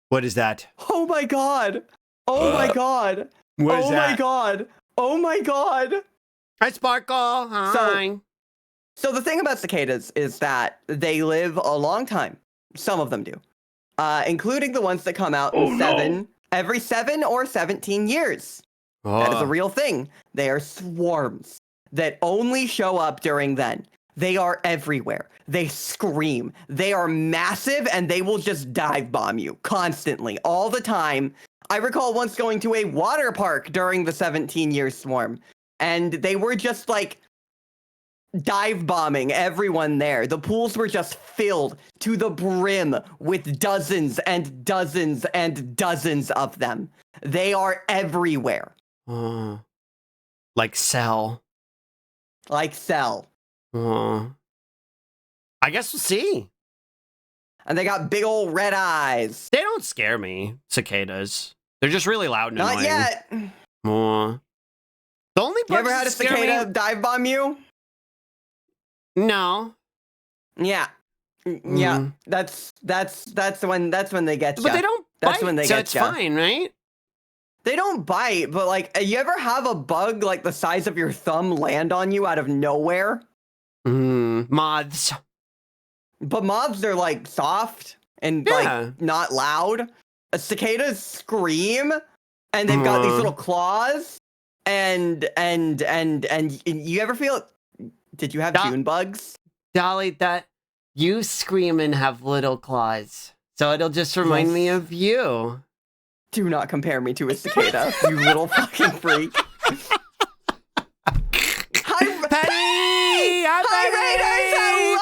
What is that? Oh my god. Oh my god. What is that? My god. Oh my god. Hi, Sparkle. Hi. So the thing about cicadas is that they live a long time. Some of them do. Including the ones that come out in every 7 or 17 years. That is a real thing. They are swarms that only show up during then. They are everywhere. They scream. They are massive, and they will just dive bomb you constantly, all the time. I recall once going to a water park during the 17-year swarm, and they were just like dive bombing everyone there. The pools were just filled to the brim with dozens and dozens and dozens of them. They are everywhere. Like Cell. Like Cell. I guess we'll see. And they got big old red eyes. They don't scare me, cicadas. They're just really loud and annoying. Not yet. The only You ever had a cicada dive bomb you? No. Yeah. Yeah. That's when they get you. But they don't bite, That's when they so get it's you. fine, right? They don't bite, but like, you ever have a bug like the size of your thumb land on you out of nowhere? Moths. But moths are like soft and like not loud. Cicadas scream, and they've got these little claws. And you ever feel? Did you have June bugs? Dolly, that you scream and have little claws, so it'll just remind me of you. Do not compare me to a cicada, you little fucking freak. Hi, Penny! Raiders! Hello!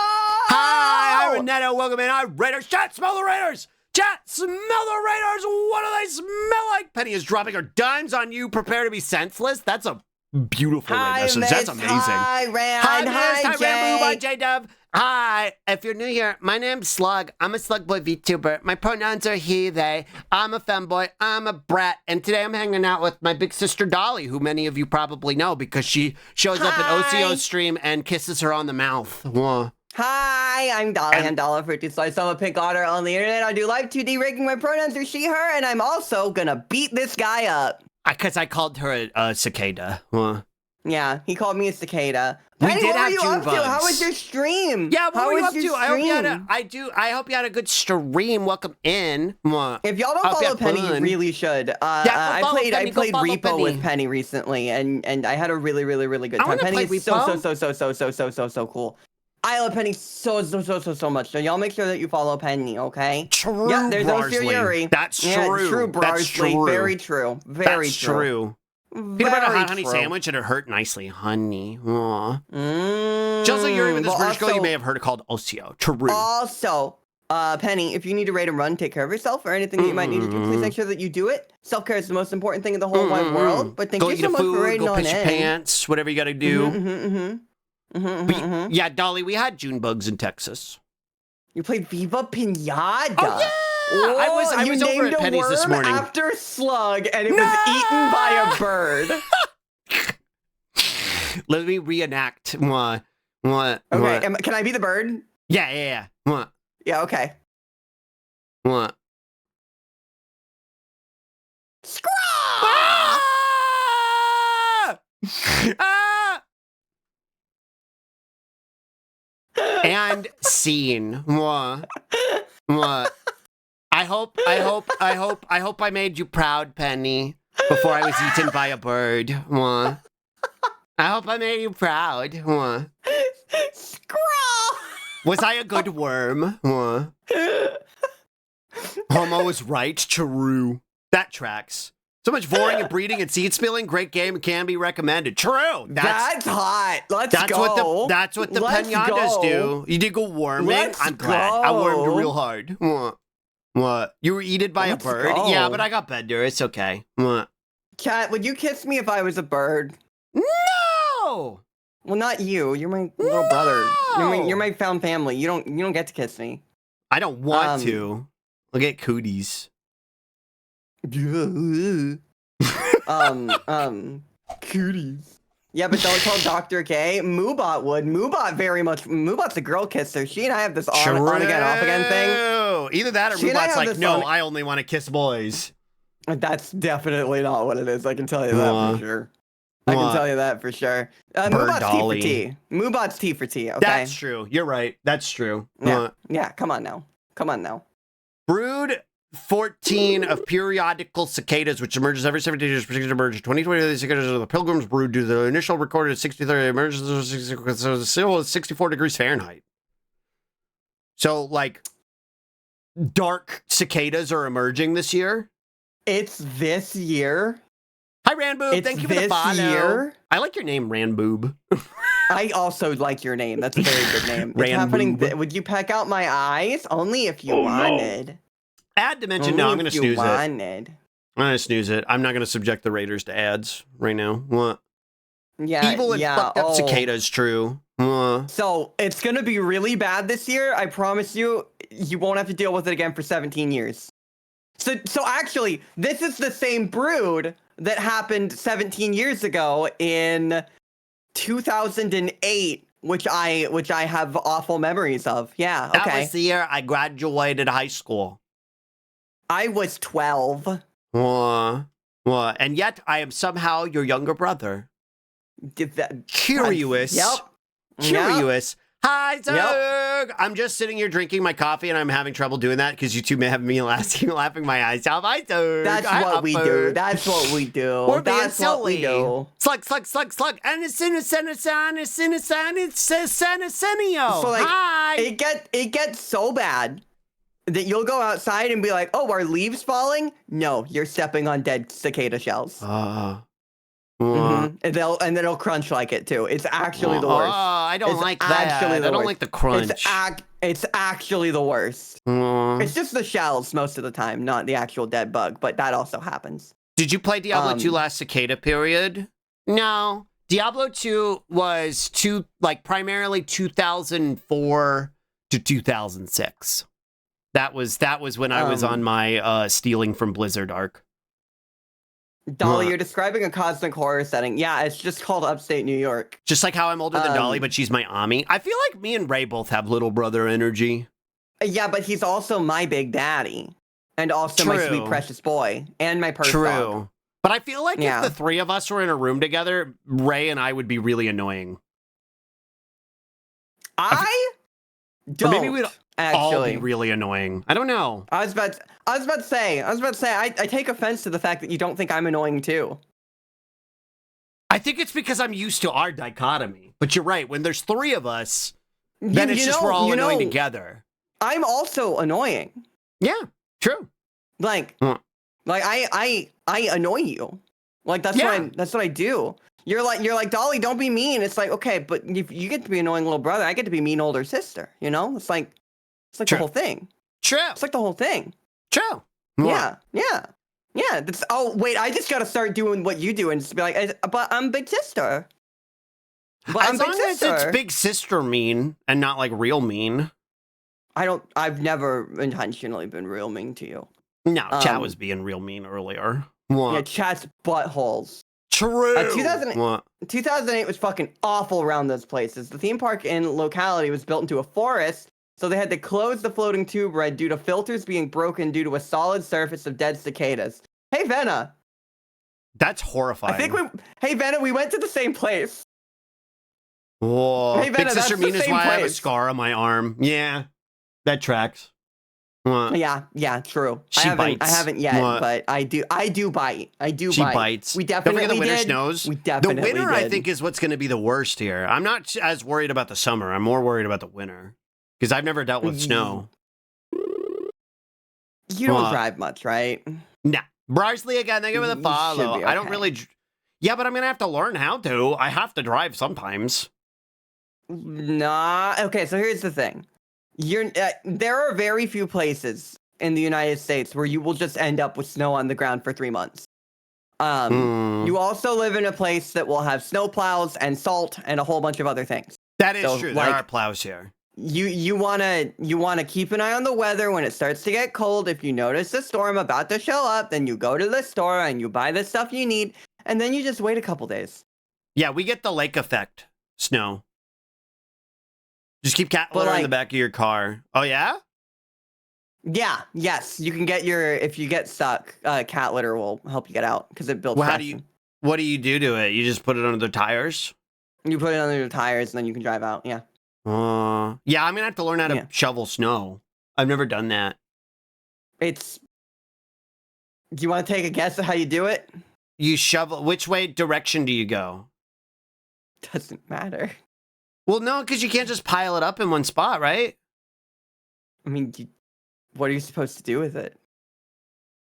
Hi, I'm welcome in our Raiders. Chat, smell the Raiders. Chat, smell the Raiders. What do they smell like? Penny is dropping her dimes on you. Prepare to be senseless. That's a beautiful Raid message. That's amazing. Hi, Rand. Hi, Miss. Hi, Hi, Jay. Rambo. Hi, J-Dub. Hi. If you're new here, my name's Slug. I'm a Slug Boy VTuber. My pronouns are he, they. I'm a femboy. I'm a brat. And today I'm hanging out with my big sister Dolly, who many of you probably know because she shows up at OCO's stream and kisses her on the mouth. Hi, I'm Dolly. I'm Dollar Fruity Slice. I'm a pink otter on the internet. I do live 2D rigging. My pronouns are she, her, and I'm also gonna beat this guy up. Because I called her a cicada. Yeah, he called me a cicada. We Penny, did what have were you June up to? bugs. How was your stream? Yeah, what were you up was your to? I hope you had stream? I hope you had a good stream. Welcome in. If y'all don't follow Penny, you really should. I played Repo with Penny recently, and I had a really good time. Penny is so cool. I love Penny so much. So y'all make sure that you follow Penny, okay? True, yeah, there's Osir Yuri. That's true. Yeah, true, That's Brarsley. true. Very true. Very That's true. Peanut butter hot honey sandwich, and it hurt nicely, honey. Just like Yuri with this British girl you may have heard called Osio. True. Also, Penny, if you need to raid and run, take care of yourself, or anything that you might need to do, please make sure that you do it. Self-care is the most important thing in the whole wide world. But thank you so much for raiding on in. Go piss your pants, whatever you gotta do. Yeah, Dolly, we had June bugs in Texas. You played Viva Pinata. Oh, yeah! I was over at Penny's this morning. After Slug, and it was eaten by a bird. Let me reenact. What? Okay, can I be the bird? Yeah. What? Yeah, okay. What? Scraw! Ah! And scene. What? I hope I made you proud, Penny, before I was eaten by a bird. What? I hope I made you proud. What? Scraw! Was I a good worm? What? Homo was right. True. That tracks. So much voring and breeding and seed spilling. Great game can be recommended. True. That's hot. Let's go. That's what the pinatas do. You did go worming. I'm glad. I wormed real hard. What? You were eaten by a bird? Yeah, but I got better. It's okay. What? Cat, would you kiss me if I was a bird? No! Well, not you. You're my little brother. You're my found family. You don't get to kiss me. I don't want to. Look at cooties. Cooties. Yeah, but don't tell Dr. K. Moobot would. Moobot's a girl kisser. She and I have this on again, off again thing. Either that or Moobot's like, no, I only want to kiss boys. That's definitely not what it is. I can tell you that for sure. I can tell you that for sure. Moobot's Dolly. T for T. Moobot's T for T, okay? That's true. You're right. That's true. Yeah, come on now. Brood 14 of periodical cicadas, which emerges every 70 years, particular emerge. 2020, the cicadas are the pilgrim's brood due to the initial recorded 63 emerges, so the still is 64 degrees Fahrenheit. So, like, dark cicadas are emerging this year. It's this year. Hi, Ranboob. Thank you for the follow. Year? I like your name, Ranboob. I also like your name. That's a very good name. It's happening. Would you peck out my eyes? Only if you wanted. Ad dimension. No, I'm going to snooze it. I'm going to snooze it. I'm not going to subject the Raiders to ads right now. What? Yeah. Evil and fucked up cicadas, true. So it's going to be really bad this year. I promise you, you won't have to deal with it again for 17 years. So actually, this is the same brood that happened 17 years ago in 2008, which I have awful memories of. Yeah, okay. That was the year I graduated high school. I was 12. And yet I am somehow your younger brother. Curious. Yep. Curious. Hi, Zerg! Yep. I'm just sitting here drinking my coffee, and I'm having trouble doing that because you two may have me laughing my eyes out. Hi, Zerg! That's what we do. That's what we do. We're being silly. Slug. And it's hi. It gets so bad that you'll go outside and be like, "Oh, are leaves falling?" No, you're stepping on dead cicada shells. And then it'll crunch like it too. It's actually the worst. I don't like that. I don't like the crunch. It's actually the worst. It's just the shells most of the time, not the actual dead bug, but that also happens. Did you play Diablo 2 last cicada period? No. Diablo 2 was primarily 2004 to 2006. That was when I was on my stealing from Blizzard arc. Dolly, you're describing a cosmic horror setting. Yeah, it's just called upstate New York. Just like how I'm older than Dolly, but she's my Ami. I feel like me and Ray both have little brother energy. Yeah, but he's also my big daddy. And also my sweet precious boy. And my purse dog. But I feel like if the three of us were in a room together, Ray and I would be really annoying. I don't. Or maybe we'd all be really annoying. I don't know. I was about to say, I take offense to the fact that you don't think I'm annoying too. I think it's because I'm used to our dichotomy. But you're right. When there's three of us, then it's just we're all annoying together. I'm also annoying. Yeah, true. Like I annoy you. Like that's what I do. You're like Dolly, don't be mean. It's like, okay, but if you get to be annoying little brother, I get to be mean older sister. You know, it's like the whole thing. True. It's like the whole thing. True. Yeah. That's wait, I just gotta start doing what you do and just be like, but I'm big sister. But as long as it's big sister mean and not like real mean. I've never intentionally been real mean to you. No, Chat was being real mean earlier. What? Yeah, Chat's buttholes. True. 2008 was fucking awful around those places. The theme park in locality was built into a forest, so they had to close the floating tube ride due to filters being broken due to a solid surface of dead cicadas. Hey, Venna. That's horrifying. Hey, Venna, we went to the same place. Whoa. Hey, Venna, big sister mean is why I have a scar on my arm. Yeah, that tracks. Yeah, true. I haven't yet, but I do bite. She bites. We definitely Don't forget the winter did. snows. We definitely The winter, did. I think, is what's going to be the worst here. I'm not as worried about the summer. I'm more worried about the winter because I've never dealt with snow. You don't drive much, right? Nah. Brysley again, thank you for the follow. Okay. I don't really... Yeah, but I'm going to have to learn how to. I have to drive sometimes. Nah. Okay, so here's the thing. There are very few places in the United States where you will just end up with snow on the ground for 3 months. You also live in a place that will have snow plows and salt and a whole bunch of other things. That is true. There are plows here. You wanna keep an eye on the weather when it starts to get cold. If you notice a storm about to show up, then you go to the store and you buy the stuff you need, and then you just wait a couple days. Yeah, we get the lake effect snow. Just keep cat litter in the back of your car. Oh yeah? Yeah. Yes, you can get if you get stuck, cat litter will help you get out because it builds. What do you do to it? You just put it under the tires? You put it under the tires and then you can drive out. Yeah. Yeah, I'm gonna have to learn how to shovel snow. I've never done that. Do you want to take a guess at how you do it? You shovel. Which direction do you go? Doesn't matter. Well, no, because you can't just pile it up in one spot, right? I mean, what are you supposed to do with it?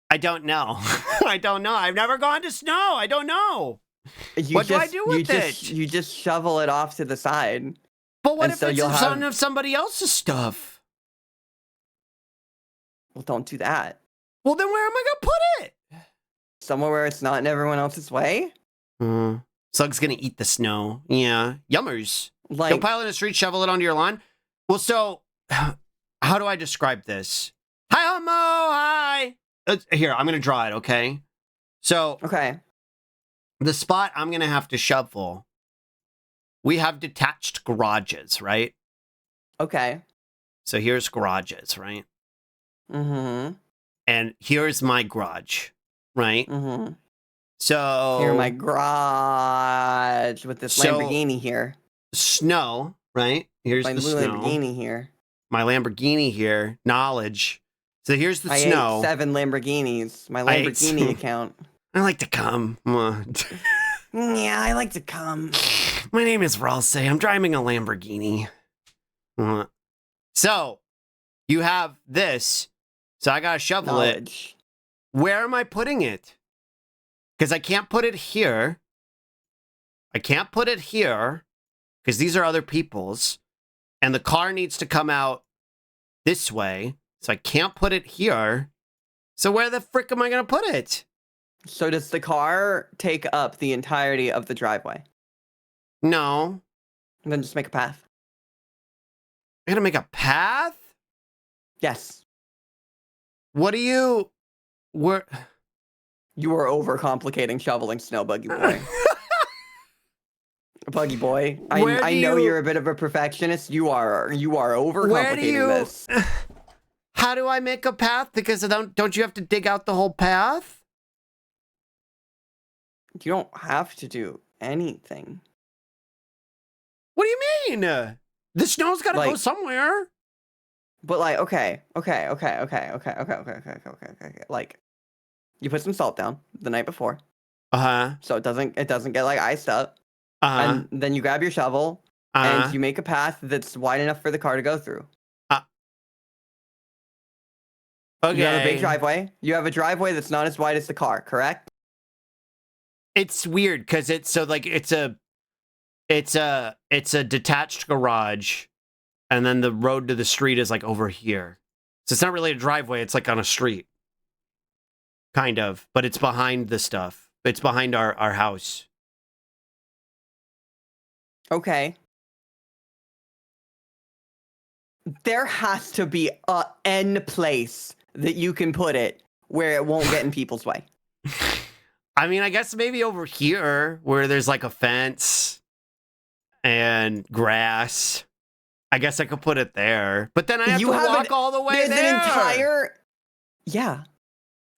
I don't know. I don't know. I've never gone to snow. I don't know. What do I do with it? You just shovel it off to the side. But what if it's some of somebody else's stuff? Well, don't do that. Well, then where am I going to put it? Somewhere where it's not in everyone else's way? Slug's going to eat the snow. Yeah. Yummers. Don't pile it in the street, shovel it onto your lawn. Well, so, how do I describe this? Hi, homo, hi! Here, I'm going to draw it, okay? So, the spot I'm going to have to shovel, we have detached garages, right? Okay. So here's garages, right? Mm-hmm. And here's my garage, right? Mm-hmm. So... Here's my garage with this Lamborghini here. Snow, right? Here's the snow. My Lamborghini here. My Lamborghini here. Knowledge. So here's the snow. I ate 7 Lamborghinis. My Lamborghini account. I like to come. Yeah, I like to come. My name is Ralse. I'm driving a Lamborghini. So, you have this. So I gotta shovel it. Where am I putting it? Because I can't put it here. I can't put it here. Because these are other people's. And the car needs to come out this way, so I can't put it here. So where the frick am I going to put it? So does the car take up the entirety of the driveway? No. And then just make a path. I got to make a path? Yes. What do you... Where... You are overcomplicating shoveling snow, Buggy Boy. Buggy Boy, I know you're a bit of a perfectionist. You are overcomplicating this. How do I make a path? Because don't you have to dig out the whole path? You don't have to do anything. What do you mean? The snow's got to go somewhere. But like, okay. Like, you put some salt down the night before. So it doesn't get like iced up. And then you grab your shovel and you make a path that's wide enough for the car to go through. Okay. You have a big driveway. You have a driveway that's not as wide as the car, correct? It's weird because it's a detached garage, and then the road to the street is like over here. So it's not really a driveway, it's like on a street. Kind of, but it's behind the stuff. It's behind our house. Okay. There has to be a N place that you can put it where it won't get in people's way. I mean, I guess maybe over here where there's like a fence and grass. I guess I could put it there. But then I have to walk all the way there. There's an entire... Yeah.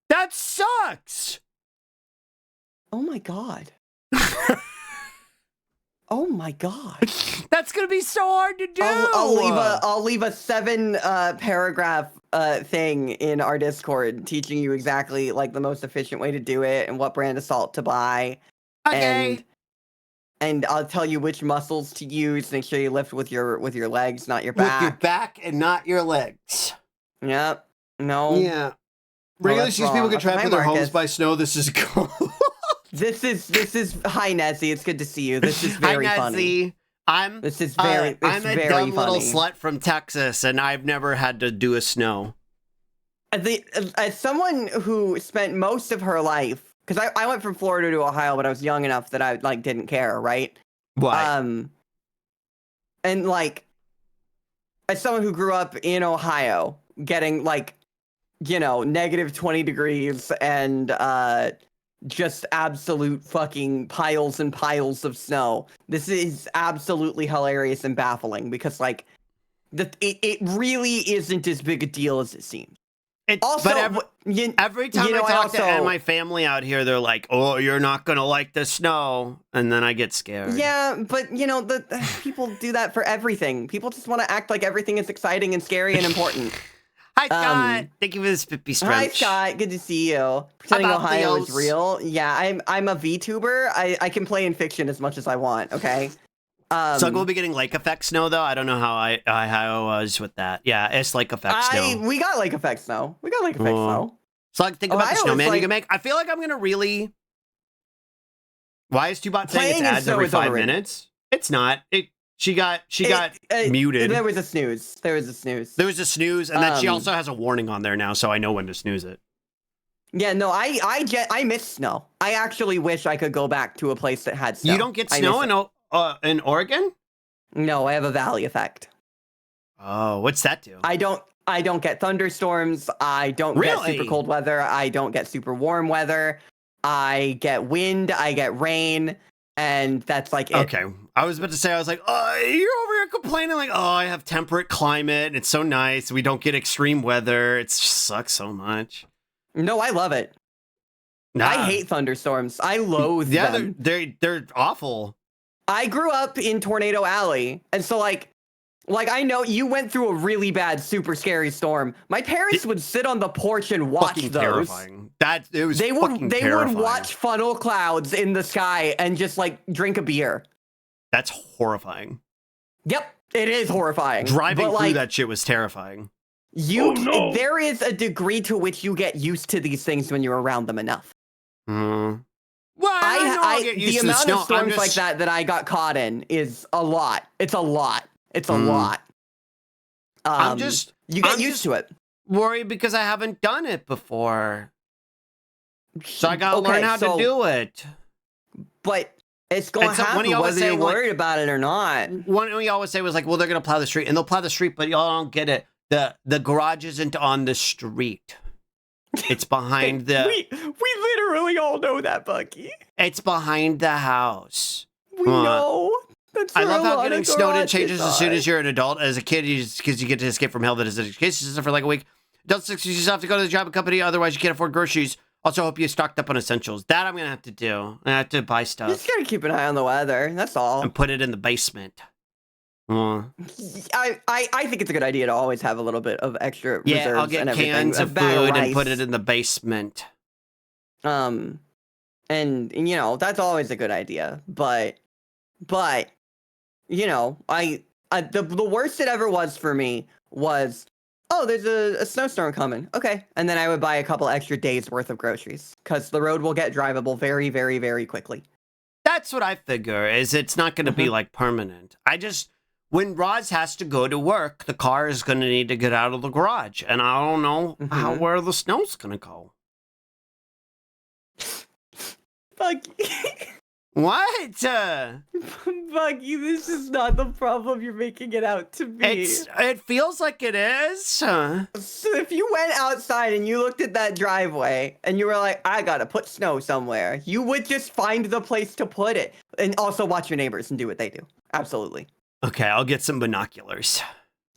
That sucks. Oh my god. Oh my god. That's gonna be so hard to do. I'll leave a 7 paragraph thing in our Discord teaching you exactly like the most efficient way to do it and what brand of salt to buy. Okay. And I'll tell you which muscles to use. Make sure you lift with your legs, not your back. With your back and not your legs. Yep. No. Yeah. Regularly sees people get trapped in their homes by snow. This is cool. This is hi Nessie. It's good to see you. This is very funny. I'm a dumb little slut from Texas, and I've never had to do a snow. As someone who spent most of her life, because I went from Florida to Ohio, but I was young enough that I like didn't care, right? What? And like, as someone who grew up in Ohio, getting like, you know, negative 20 degrees and just absolute fucking piles and piles of snow. This is absolutely hilarious and baffling because like, it really isn't as big a deal as it seems. Also, but every time I talk to my family out here, they're like, "Oh, you're not gonna like the snow," and then I get scared. Yeah, but you know, the people do that for everything. People just want to act like everything is exciting and scary and important. Hi, Scott. Thank you for this pippy stretch. Hi, Scott. Good to see you. Pretending Ohio is real. Yeah, I'm a VTuber. I can play in fiction as much as I want. Okay. So we'll be getting lake effect snow though. I don't know how I was with that. Yeah, it's lake effect snow. We got lake effect snow. We got lake effect snow. So like, think about the snowman you can make. I feel like I'm gonna really. Why is Tubot saying it's ads every 5 minutes? It's not. She got muted. There was a snooze. There was a snooze, and then she also has a warning on there now, so I know when to snooze it. Yeah, no, I miss snow. I actually wish I could go back to a place that had snow. You don't get snow in Oregon? No, I have a valley effect. Oh, what's that do? I don't get thunderstorms. I don't get super cold weather. I don't get super warm weather. I get wind. I get rain. And that's like it. Okay. I was about to say, I was like, oh, you're over here complaining like, oh, I have temperate climate. And it's so nice. We don't get extreme weather. It just sucks so much. No, I love it. Nah. I hate thunderstorms. I loathe them. They're awful. I grew up in Tornado Alley. And so like I know you went through a really bad, super scary storm. My parents would sit on the porch and watch those. Terrifying. They would watch funnel clouds in the sky and just like drink a beer. That's horrifying. Yep, it is horrifying. Driving through that shit was terrifying. There is a degree to which you get used to these things when you're around them enough. Well, the amount of storms like that I got caught in is a lot. It's a lot. I'm just you get used to it. worried because I haven't done it before. So I gotta learn how to do it. But it's going to happen whether you're worried about it or not. One we always say was like, well, they're going to plow the street. And they'll plow the street, but y'all don't get it. The garage isn't on the street. It's behind the... We literally all know that, Bucky. It's behind the house. We know. That's I love how getting snowed in changes as soon as you're an adult. As a kid, because you get to escape from hell that is education system for like a week. Adult 60s, you just have to go to the job and company. Otherwise, you can't afford groceries. Also, hope you stocked up on essentials. That I'm going to have to do. I have to buy stuff. You just got to keep an eye on the weather. That's all. And put it in the basement. I think it's a good idea to always have a little bit of extra reserves. I'll get and cans of food and put it in the basement. And you know, that's always a good idea. But you know, the worst it ever was for me was, oh, there's a snowstorm coming. Okay. And then I would buy a couple extra days worth of groceries because the road will get drivable very, very, very quickly. That's what I figure, is it's not going to be like permanent. When Roz has to go to work, the car is going to need to get out of the garage. And I don't know where the snow's going to go. Bucky. What? Bucky, this is not the problem you're making it out to be. It feels like it is. So if you went outside and you looked at that driveway and you were like, I gotta put snow somewhere, you would just find the place to put it. And also watch your neighbors and do what they do. Absolutely. Okay, I'll get some binoculars.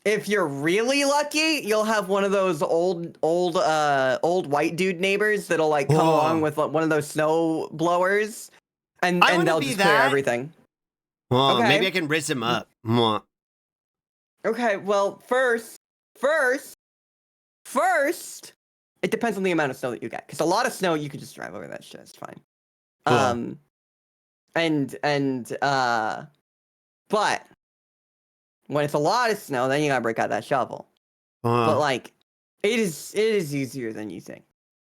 If you're really lucky, you'll have one of those old white dude neighbors that'll like come along with one of those snow blowers, and they'll just clear everything. Well, okay. Maybe I can riz him up. Okay, well, first, it depends on the amount of snow that you get. Because a lot of snow, you can just drive over that shit. It's fine. Cool. But when it's a lot of snow, then you gotta break out that shovel. But like, it is easier than you think.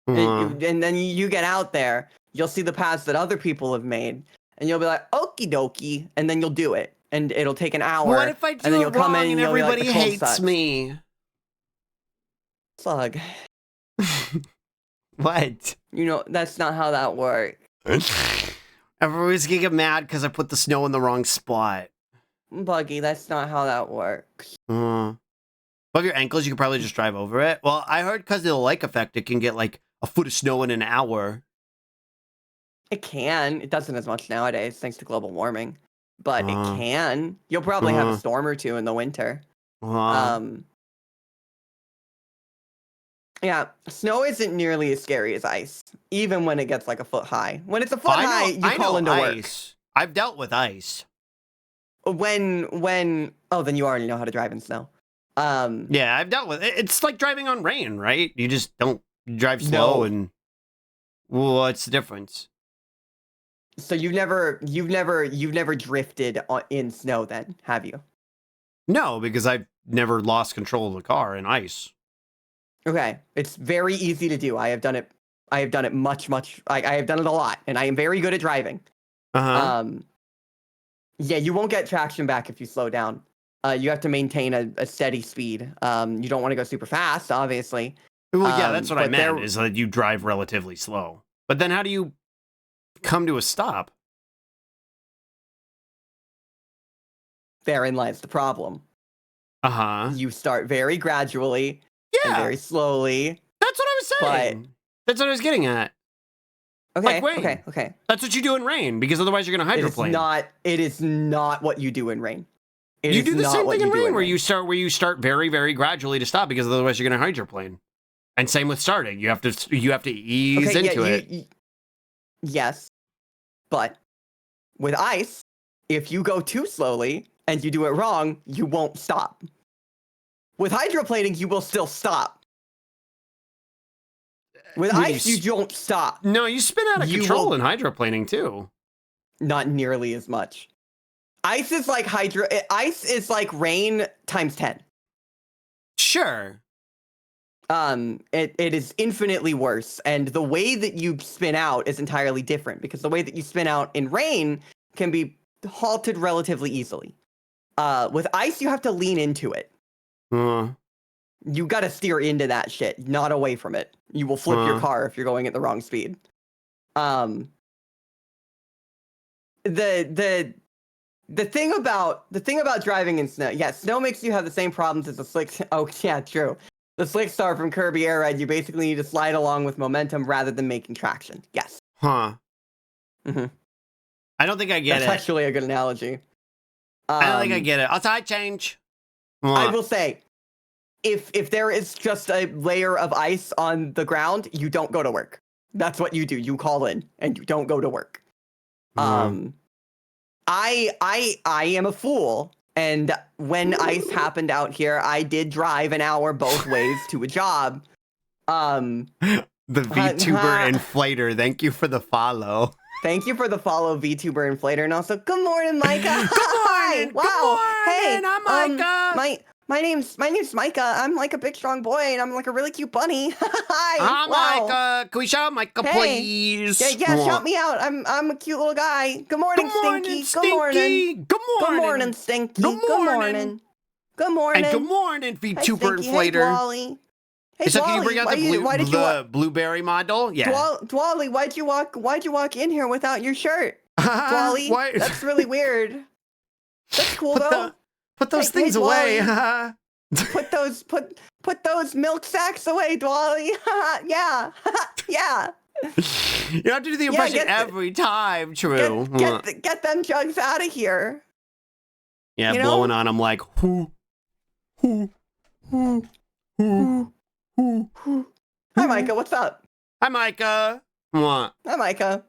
And then you get out there, you'll see the paths that other people have made, and you'll be like, okie dokie, and then you'll do it, and it'll take an hour. What if I do and then it you'll come wrong in and you'll everybody be like, hates sucks. me? Slug. What? You know, that's not how that works. Everybody's gonna get mad because I put the snow in the wrong spot. Buggy, that's not how that works. Above your ankles, you can probably just drive over it. Well, I heard because of the lake effect, it can get like a foot of snow in an hour. It can. It doesn't as much nowadays, thanks to global warming. But it can. You'll probably have a storm or two in the winter. Yeah, snow isn't nearly as scary as ice, even when it gets like a foot high. When it's a foot high, you call into work. I've dealt with ice. Then you already know how to drive in snow. Yeah, I've dealt with it. It's like driving on rain, right? You just don't drive slow and what's the difference? So you've never drifted in snow then, have you? No, because I've never lost control of the car in ice. Okay, it's very easy to do. I have done it much. I have done it a lot, and I am very good at driving. Yeah, you won't get traction back if you slow down. You have to maintain a steady speed. You don't want to go super fast, obviously. Well, yeah, that's what I meant, is that you drive relatively slow. But then how do you come to a stop? Therein lies the problem. You start very gradually. Yeah. And very slowly. That's what I was saying. That's what I was getting at. Okay, like rain. Okay. That's what you do in rain, because otherwise you're going to hydroplane. It is not what you do in rain. You do the same thing in rain, where you start very, very gradually to stop, because otherwise you're going to hydroplane. And same with starting. You have to ease into it. Yes. But with ice, if you go too slowly and you do it wrong, you won't stop. With hydroplaning, you will still stop. With ice, you don't stop. No, you spin out of control in hydroplaning too. Not nearly as much. Ice is like rain times 10. Sure. It is infinitely worse, and the way that you spin out is entirely different, because the way that you spin out in rain can be halted relatively easily. With ice, you have to lean into it. You gotta steer into that shit, not away from it. You will flip your car if you're going at the wrong speed. The thing about driving in snow, yeah, snow makes you have the same problems as the slick. Oh yeah, true. The slick star from Kirby Air Ride, you basically need to slide along with momentum rather than making traction. Yes. Huh. Mm-hmm. I don't think I get That's it. actually a good analogy. I don't think I get it. I'll try change. I will say, if there is just a layer of ice on the ground, you don't go to work. That's what you do. You call in and you don't go to work. I am a fool, and when ice happened out here, I did drive an hour both ways to a job. The VTuber inflator. Thank you for the follow. Thank you for the follow, VTuber inflator, and also good morning, Micah. Good morning. Wow. Good morning. Hey, I'm Micah. My name's Micah. I'm like a big strong boy, and I'm like a really cute bunny. Hi. Hi, Wow. Micah. Can we shout out Micah, Hey. please? Yeah, shout me out. I'm a cute little guy. Good morning, Stinky. Good morning. Good morning. Good morning, Stinky. Good Good morning. morning. Good morning. And good morning, Hey, VTuber Stinky. inflator. Hey, Dolly. Hey, So Dolly, can you bring out the blueberry model? Yeah. Dolly, why'd you walk in here without your shirt? Dolly, Why? that's really weird. That's cool though. Put those Hey, things away. put those milk sacks away, Dolly. Yeah. Yeah. You have to do the impression every time, true. Get them jugs out of here. Yeah, you blowing know? on them like whoo. Hi, Micah. What's up? Hi, Micah. What? Hi, Micah.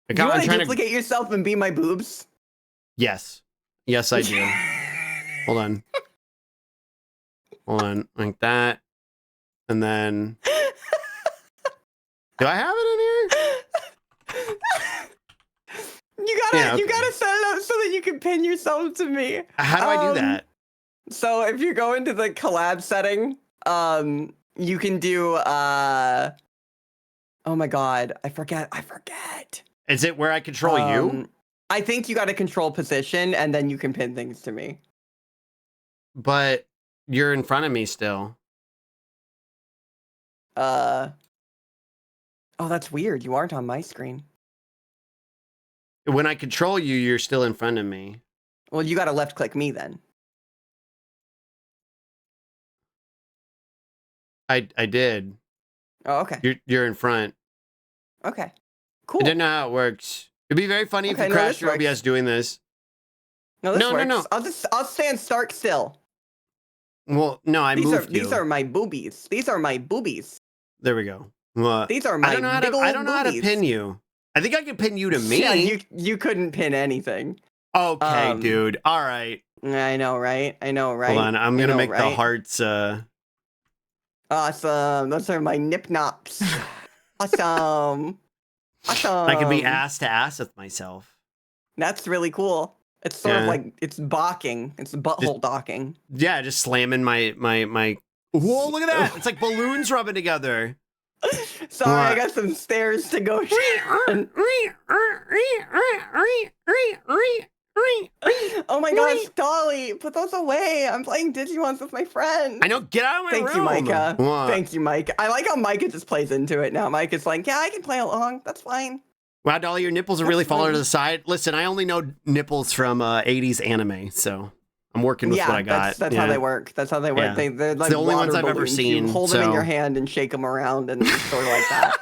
I Do you want to trying duplicate yourself and be my boobs? Yes. Yes, I do. Hold on. Hold on. Like that. And then... Do I have it in here? You gotta set it up so that you can pin yourself to me. How do I do that? So if you go into the collab setting, you can do oh my god, I forget. Is it where I control you? I think you gotta control position and then you can pin things to me. But you're in front of me still. Oh, that's weird. You aren't on my screen. When I control you, you're still in front of me. Well, you gotta left click me then. I did. Oh, okay. You're in front. Okay. Cool. I didn't know how it works. It'd be very funny if you crashed your OBS doing this. No, this works. No. I'll stand stark still. Well, no, I moved you. These are my boobies. These are my boobies. There we go. Well, These are my I don't know how to pin you. I think I can pin you to me. Yeah, you couldn't pin anything. Okay, dude. All right. I know, right? Hold on. I'm going to make the hearts. Awesome. Those are my nip nops. Awesome. Awesome. I can be ass to ass with myself. That's really cool. It's sort of like, it's docking. It's butthole docking. Yeah, just slamming my. Whoa, look at that. It's like balloons rubbing together. Sorry, I got some stairs to go. Oh my gosh, Dolly, put those away. I'm playing Digimons with my friend. I know, get out of my room. Thank you, Micah. Thank you, Micah. I like how Micah just plays into it now. Micah's like, yeah, I can play along. That's fine. Wow, Dolly, your nipples are really falling to the side. Listen, I only know nipples from 80s anime, so I'm working with what I got. That's how they work. That's how they work. Yeah. They're like the only ones I've balloons. ever seen. You hold them in your hand and shake them around and sort of like that.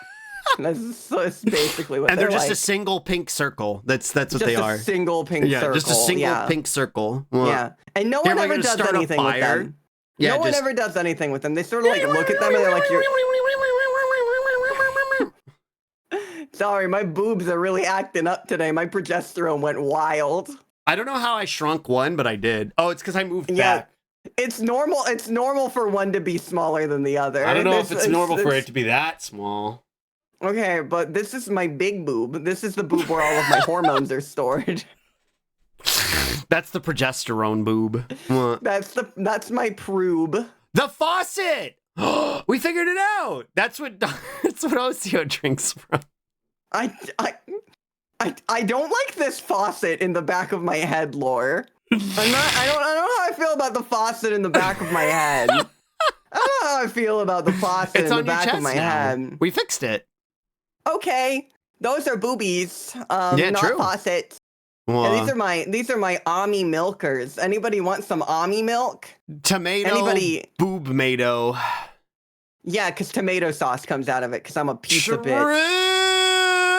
That's basically what they're just like. A single pink circle. That's what they are. Just a single pink circle. Yeah, just a single pink circle. Well, yeah, and no one ever does anything with them. Yeah, no one ever does anything with them. They sort of like look at them and they're like, "You're." Sorry, my boobs are really acting up today. My progesterone went wild. I don't know how I shrunk one, but I did. Oh, it's because I moved back. It's normal. It's normal for one to be smaller than the other. I don't know if it's normal for it to be that small. Okay, but this is my big boob. This is the boob where all of my hormones are stored. That's the progesterone boob. That's my proob. The faucet. We figured it out. That's what Osio drinks from. I don't like this faucet in the back of my head, Lore. I don't know how I feel about the faucet in the back of my head. I don't know how I feel about the faucet It's in the on your back chest of my now. head. We fixed it. Okay, those are boobies. Yeah, not true. faucets. Well, Yeah, these are my Ami milkers. Anybody want some Ami milk? tomato Anybody? boobmado. Yeah, because tomato sauce comes out of it. Because I'm a piece of bitch.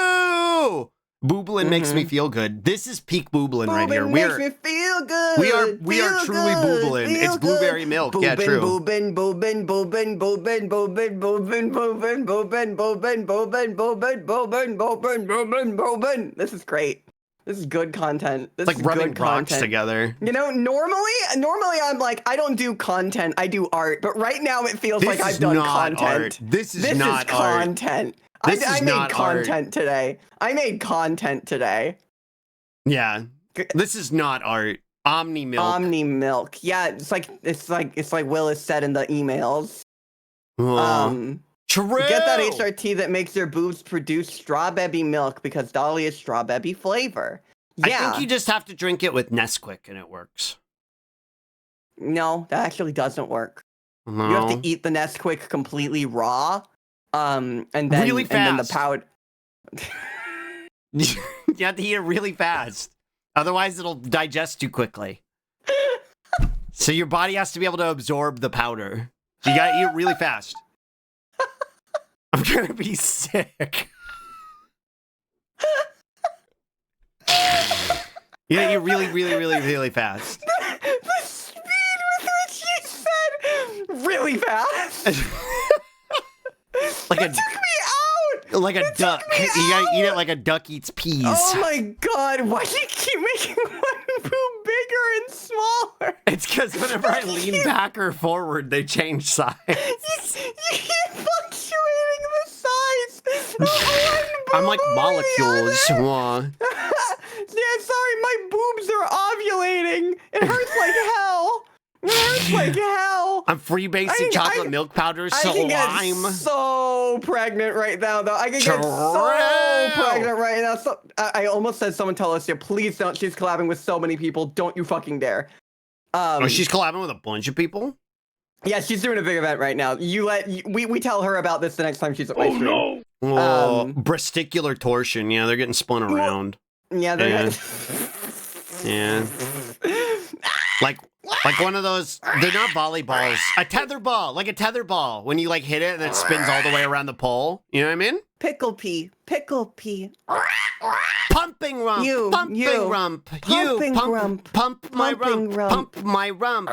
True. Booblin makes me feel good. This is peak Booblin right here. Boobin makes me feel good. We are feel truly good, Booblin. feel It's blueberry good. milk. Yeah, true. Boobin, boobin, boobin, boobin, boobin, boobin, boobin, boobin, boobin, boobin, boobin, boobin, boobin, boobin, boobin. This is great. This is good content. This It's is like rubbing good rocks content. together. You know, normally I'm like, I don't do content, I do art. But right now it feels This like is I've done not content. art. This is not art. content. This is I made not art. content today. I made content today. Yeah. This is not art. Omni milk. Omni milk. Yeah, it's like Willis said in the emails. True. Get that HRT that makes your boobs produce strawberry milk because Dolly is strawberry flavor. Yeah. I think you just have to drink it with Nesquik and it works. No, that actually doesn't work. No. You have to eat the Nesquik completely raw. And then really and then the fast. powder. You have to eat it really fast. Otherwise, it'll digest too quickly. So your body has to be able to absorb the powder. So you gotta eat it really fast. I'm gonna be sick. You gotta eat really, really, really, really fast. The speed with which you said really fast. Like it took me out. like a duck. You gotta eat it like a duck eats peas. Oh my god, why do you keep making one boob bigger and smaller? It's because whenever I lean back or forward, they change size. You keep fluctuating the size of one boob. I'm like over the molecules. other. Yeah, sorry, my boobs are ovulating. It hurts like hell. It hurts like hell. I'm freebasing chocolate milk powder, I can get slime. so pregnant right now, though. I can get so pregnant right now. So, I almost said someone tell us, yeah, please don't. She's collabing with so many people. Don't you fucking dare. Oh, she's collabing with a bunch of people? Yeah, she's doing a big event right now. We tell her about this the next time she's at my stream. No. Oh, bresticular torsion. Yeah, they're getting spun around. Yeah, they're Yeah. Like one of those, they're not volleyballs. A tether ball, like a tether ball. When you like hit it and it spins all the way around the pole. You know what I mean? Pickle pea. Pumping rump. Pumping rump. Pump my rump. Pump my rump.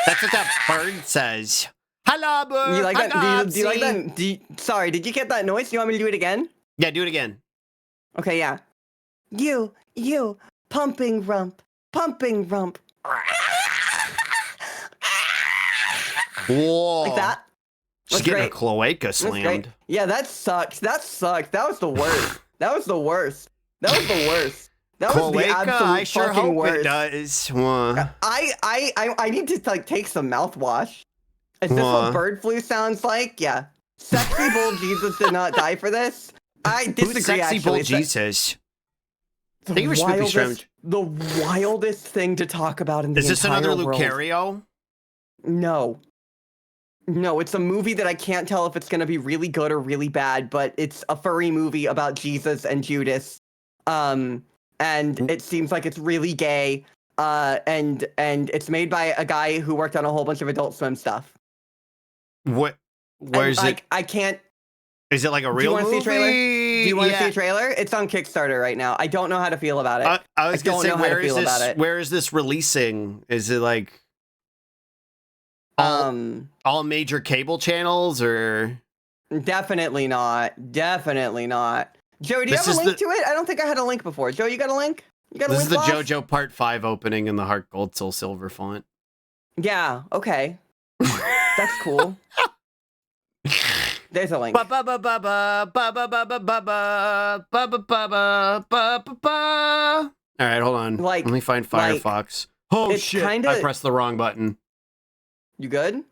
That's what that bird says. Hello, bird. You like that? Do you like that? Sorry, did you get that noise? Do you want me to do it again? Yeah, do it again. Okay, yeah. You, pumping rump. Whoa. Like that? She's That's getting great. a cloaca That's great. slammed. Yeah, that sucked. That was the worst. That was the worst. That was the worst. That was the Cloaca, absolute I sure fucking hope worst. it does. I need to like take some mouthwash. Is this what bird flu sounds like? Yeah. Sexy Bull Jesus did not die for this. I disagree. Who's Sexy Bull actually. Jesus? I think you were Spoopy Strange. The wildest thing to talk about in the Is this entire another world. Lucario? No, it's a movie that I can't tell if it's gonna be really good or really bad, but it's a furry movie about Jesus and Judas. And it seems like it's really gay. And it's made by a guy who worked on a whole bunch of Adult Swim stuff. What? Where's it? I can't. Is it like a Do you real want to movie? see a trailer? Do you want to see a trailer? It's on Kickstarter right now. I don't know how to feel about it. I was gonna say, don't know how to feel about it. where is this releasing? Is it like all major cable channels or? Definitely not. Definitely not. Joe, do you have a link to it? I don't think I had a link before. Joe, you got a link? You got a link? This is the JoJo Part 5 opening in the Heart Gold Soul Silver font. Yeah. Okay. That's cool. There's a link. All right, hold on. Let me find Firefox. Oh shit! I pressed the wrong button. You good?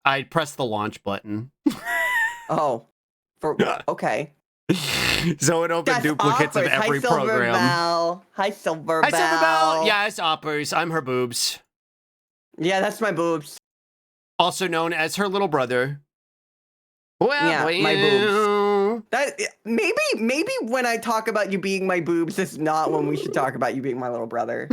I pressed the launch button. Oh. Okay. So it opened That's duplicates of Oppers. every Hi, Silver program. Bell. Hi, Silver Hi, Bell. Silver Bell. Yes, Oppers. I'm her boobs. Yeah, that's my boobs. Also known as her little brother. Well, Yeah, my boobs. That maybe when I talk about you being my boobs, it's not when we should talk about you being my little brother.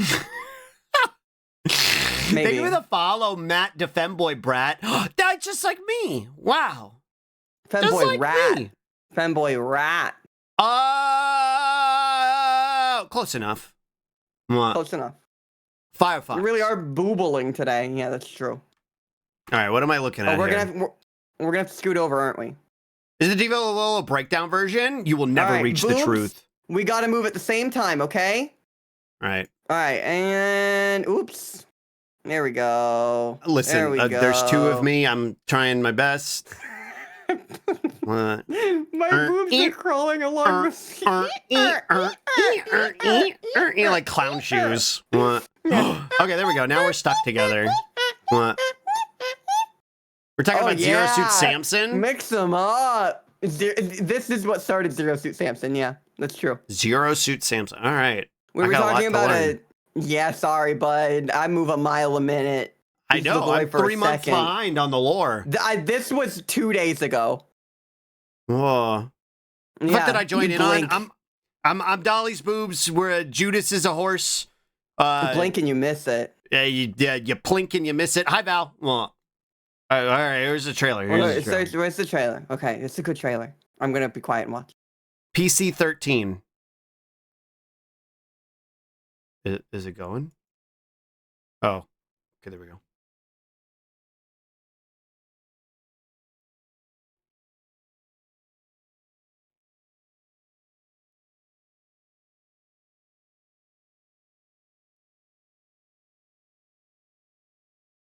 Thank you for the follow, Matt Defemboy Brat. That's just like me. Wow. Femboy like rat. me. Femboy rat. Oh, close enough. What? Close enough. Firefox. You really are boobling today. Yeah, that's true. All right, what am I looking at we're here? gonna have to scoot over, aren't we? Is the Devo Lolo breakdown version? You will never right, reach boobs, the truth. We gotta move at the same time, okay? All right. All right, and oops. There we go. Listen, there we go. there's two of me. I'm trying my best. What? My boobs are crawling along the skin. Like clown shoes. What? Okay, there we go. Now we're stuck together. What? We're talking about Zero Suit Samson? Mix them up. This is what started Zero Suit Samson. Yeah, that's true. Zero Suit Samson. All right. We were talking about it. Yeah, sorry, bud. I move a mile a minute. I know. I'm 3 months behind on the lore. This was 2 days ago. Whoa. Yeah, What did I join in on? I'm Dolly's boobs. Where Judas is a horse. You blink and you miss it. Yeah, you plink and you miss it. Hi, Val. Well, all right, here's the trailer. Where's the trailer? Okay, it's a good trailer. I'm gonna be quiet and watch. PC-13. Is it going? Oh, okay, there we go.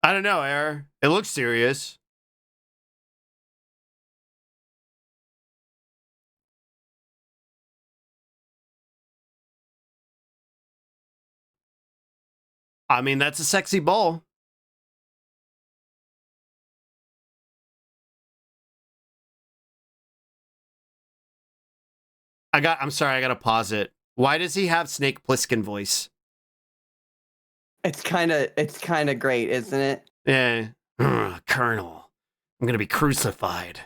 I don't know, Error. It looks serious. I mean, that's a sexy bowl. I'm sorry, I gotta pause it. Why does he have Snake Plissken voice? It's kind of great, isn't it? Yeah. Colonel, I'm gonna be crucified.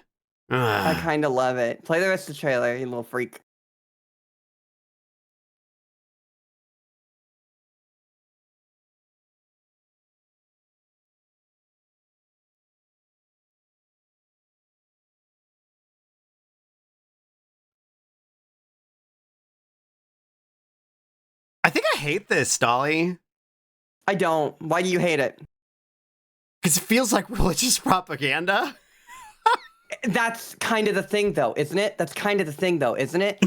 I kind of love it. Play the rest of the trailer, you little freak. I think I hate this, Dolly. I don't. Why do you hate it? Because it feels like religious propaganda. That's kind of the thing, though, isn't it? That's kind of the thing, though, isn't it?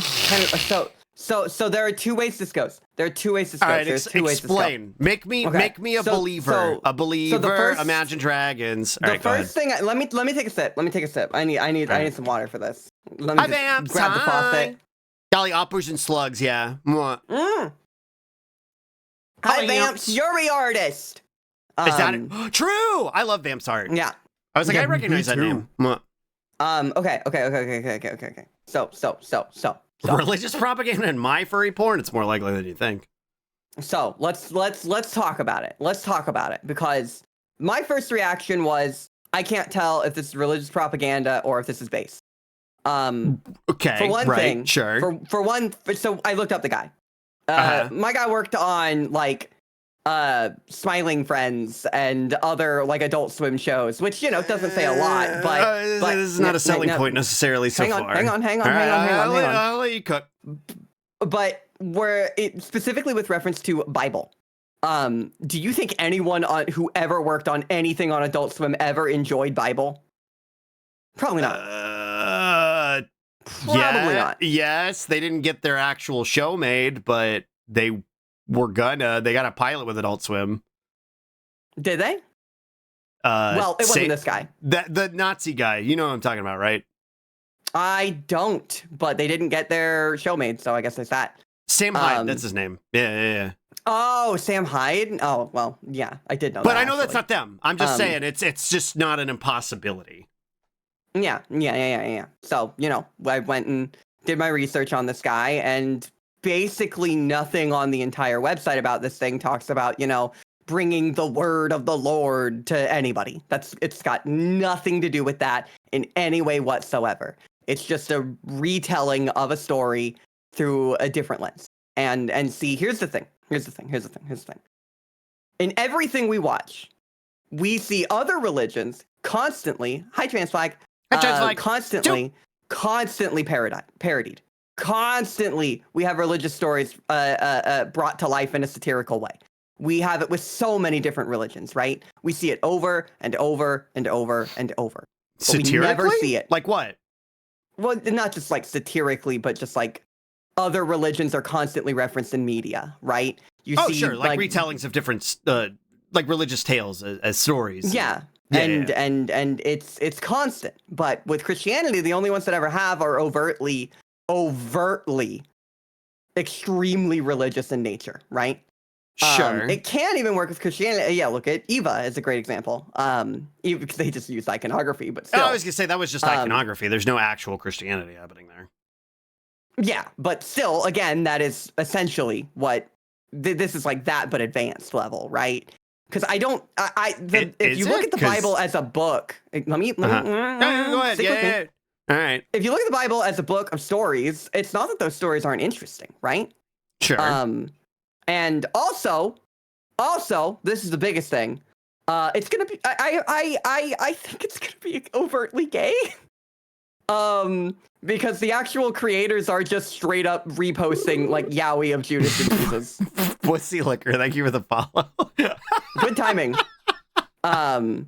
So there are two ways this goes. There are two ways this goes. All right, There's two ways this goes. explain. Make me a believer. A believer. Imagine Dragons. All right, first thing. Let me take a sip. Let me take a sip. I need some water for this. Let me just grab the faucet. Dolly, Oppers and Slugs. Yeah. Hi, Vamps. You're the artist. Is that it? True? I love Vamp's art. Yeah. I was like, I recognize that name. Okay. So. Religious propaganda and my furry porn? It's more likely than you think. So let's talk about it. Let's talk about it, because my first reaction was, I can't tell if this is religious propaganda or if this is base. Okay. For one thing, sure. So I looked up the guy. My guy worked on like Smiling Friends and other like Adult Swim shows, which doesn't say a lot, but this is not a selling point necessarily so far. Hang on. I'll let you cook. But specifically with reference to Bible, do you think anyone who ever worked on anything on Adult Swim ever enjoyed Bible? Probably not. Probably not. Yes, they didn't get their actual show made, but they got a pilot with Adult Swim. Did they? Well, it wasn't this guy. The Nazi guy. You know what I'm talking about, right? I don't, but they didn't get their show made, so I guess there's that. Sam Hyde, that's his name. Yeah. Oh, Sam Hyde? Oh, well, yeah, I did know but that. But I know actually. that's not them. I'm just saying it's just not an impossibility. Yeah. So, I went and did my research on this guy, and basically nothing on the entire website about this thing talks about, bringing the word of the Lord to anybody. It's got nothing to do with that in any way whatsoever. It's just a retelling of a story through a different lens. And see, here's the thing. In everything we watch, we see other religions constantly, hi trans flag, constantly parodied. Constantly, we have religious stories brought to life in a satirical way. We have it with so many different religions, right? We see it over and over and over and over. Satirically? We never see it. Like what? Well, not just like satirically, but just like other religions are constantly referenced in media, right? You see, sure, like retellings of different, like religious tales as stories. Yeah. And it's constant. But with Christianity, the only ones that ever have are overtly extremely religious in nature, right? Sure. It can't even work with Christianity. Yeah, look at Eva is a great example. Even because they just use iconography, but still. I was gonna say that was just iconography. There's no actual Christianity happening there. Yeah, but still, again, that is essentially what this is like that, but advanced level, right? Because I don't, if you look at the Bible as a book, let me go ahead. Yeah. All right. If you look at the Bible as a book of stories, it's not that those stories aren't interesting, right? Sure. And also, this is the biggest thing. It's gonna be. I think it's gonna be overtly gay. Because the actual creators are just straight up reposting like Yowie of Judas and Jesus. Pussy liquor. Thank you for the follow. Good timing. They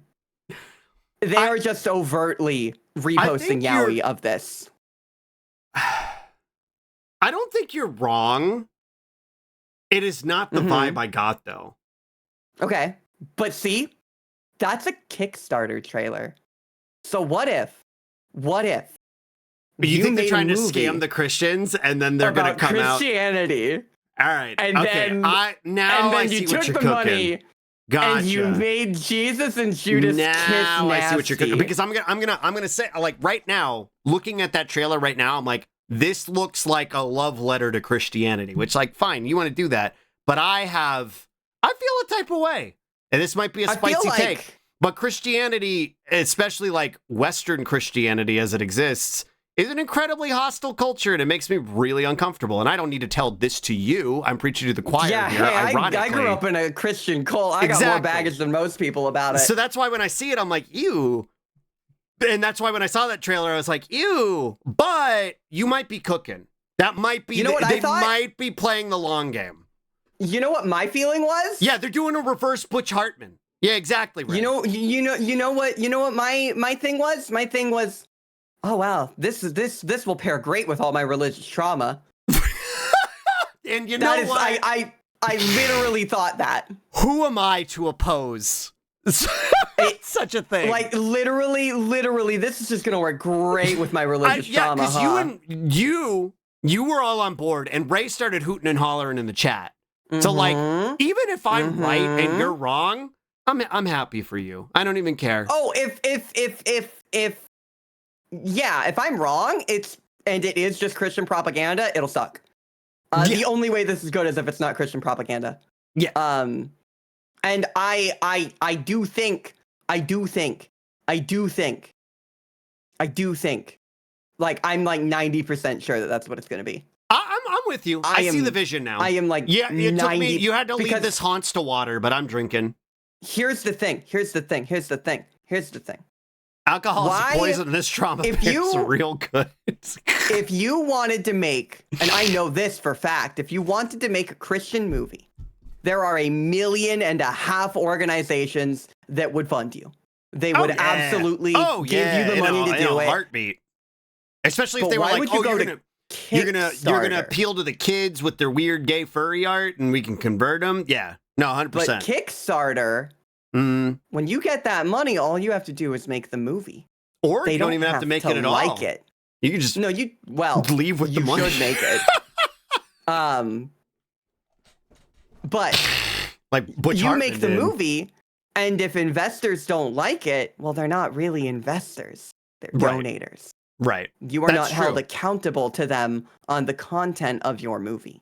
are just overtly reposting Yowie of this. I don't think you're wrong. It is not the vibe I got, though. Okay. But see, that's a Kickstarter trailer. So what if you think they're trying to scam the Christians and then they're going to come out? Christianity. All right. And okay. then, I see what you're cooking. Money gotcha. And you made Jesus and Judas kiss nasty. I see what you're cooking. Because I'm gonna say, like, right now, looking at that trailer right now, I'm like, this looks like a love letter to Christianity, which, like, fine, you want to do that. But I feel a type of way. And this might be a spicy take. But Christianity, especially like Western Christianity as it exists, is an incredibly hostile culture, and it makes me really uncomfortable. And I don't need to tell this to you. I'm preaching to the choir here, ironically. I grew up in a Christian cult. I got more baggage than most people about it. So that's why when I see it, I'm like, ew. And that's why when I saw that trailer, I was like, ew. But you might be cooking. That might be, they might be playing the long game. You know what my feeling was? Yeah, they're doing a reverse Butch Hartman. Yeah, exactly. Right. You know what my thing was? My thing was, oh wow, this will pair great with all my religious trauma. And you know what? I literally thought that. Who am I to oppose such a thing? Like literally, this is just gonna work great with my religious trauma. Yeah, because you were all on board, and Ray started hooting and hollering in the chat. So like, even if I'm right and you're wrong, I'm happy for you. I don't even care. Oh, if I'm wrong, it is just Christian propaganda, it'll suck. The only way this is good is if it's not Christian propaganda. Yeah. And I do think, like, I'm like 90% sure that that's what it's going to be. I'm with you. I see the vision now. I am like, yeah, it took me, you had to lead this haunts to water, but I'm drinking. Here's the thing. Alcohol is poison, and this trauma is real good. If you wanted to make, and I know this for fact, if you wanted to make a Christian movie, there are 1.5 million organizations that would fund you. They would absolutely give you the money to do it. Heartbeat. Especially if they were like, you're gonna appeal to the kids with their weird gay furry art, and we can convert them. Yeah, no, 100%. But Kickstarter, when you get that money, all you have to do is make the movie. Or you don't even have to make it at all. Like it. You can just leave with the money. You should make it. But like Butch you Hartman make the movie, and if investors don't like it, well, they're not really investors. They're donators. Right. You are That's not held true. accountable to them on the content of your movie.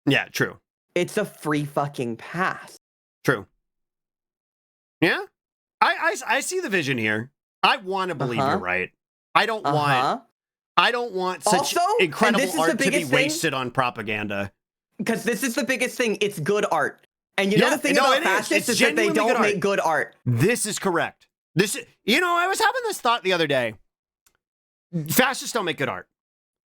Yeah, true. It's a free fucking pass. True. Yeah. I see the vision here. I want to believe you're right. I don't want such Also, and incredible this is the art to be biggest thing- wasted on propaganda. Because this is the biggest thing. It's good art. And you know the thing about fascists is that they don't make good art. This is correct. I was having this thought the other day. Fascists don't make good art.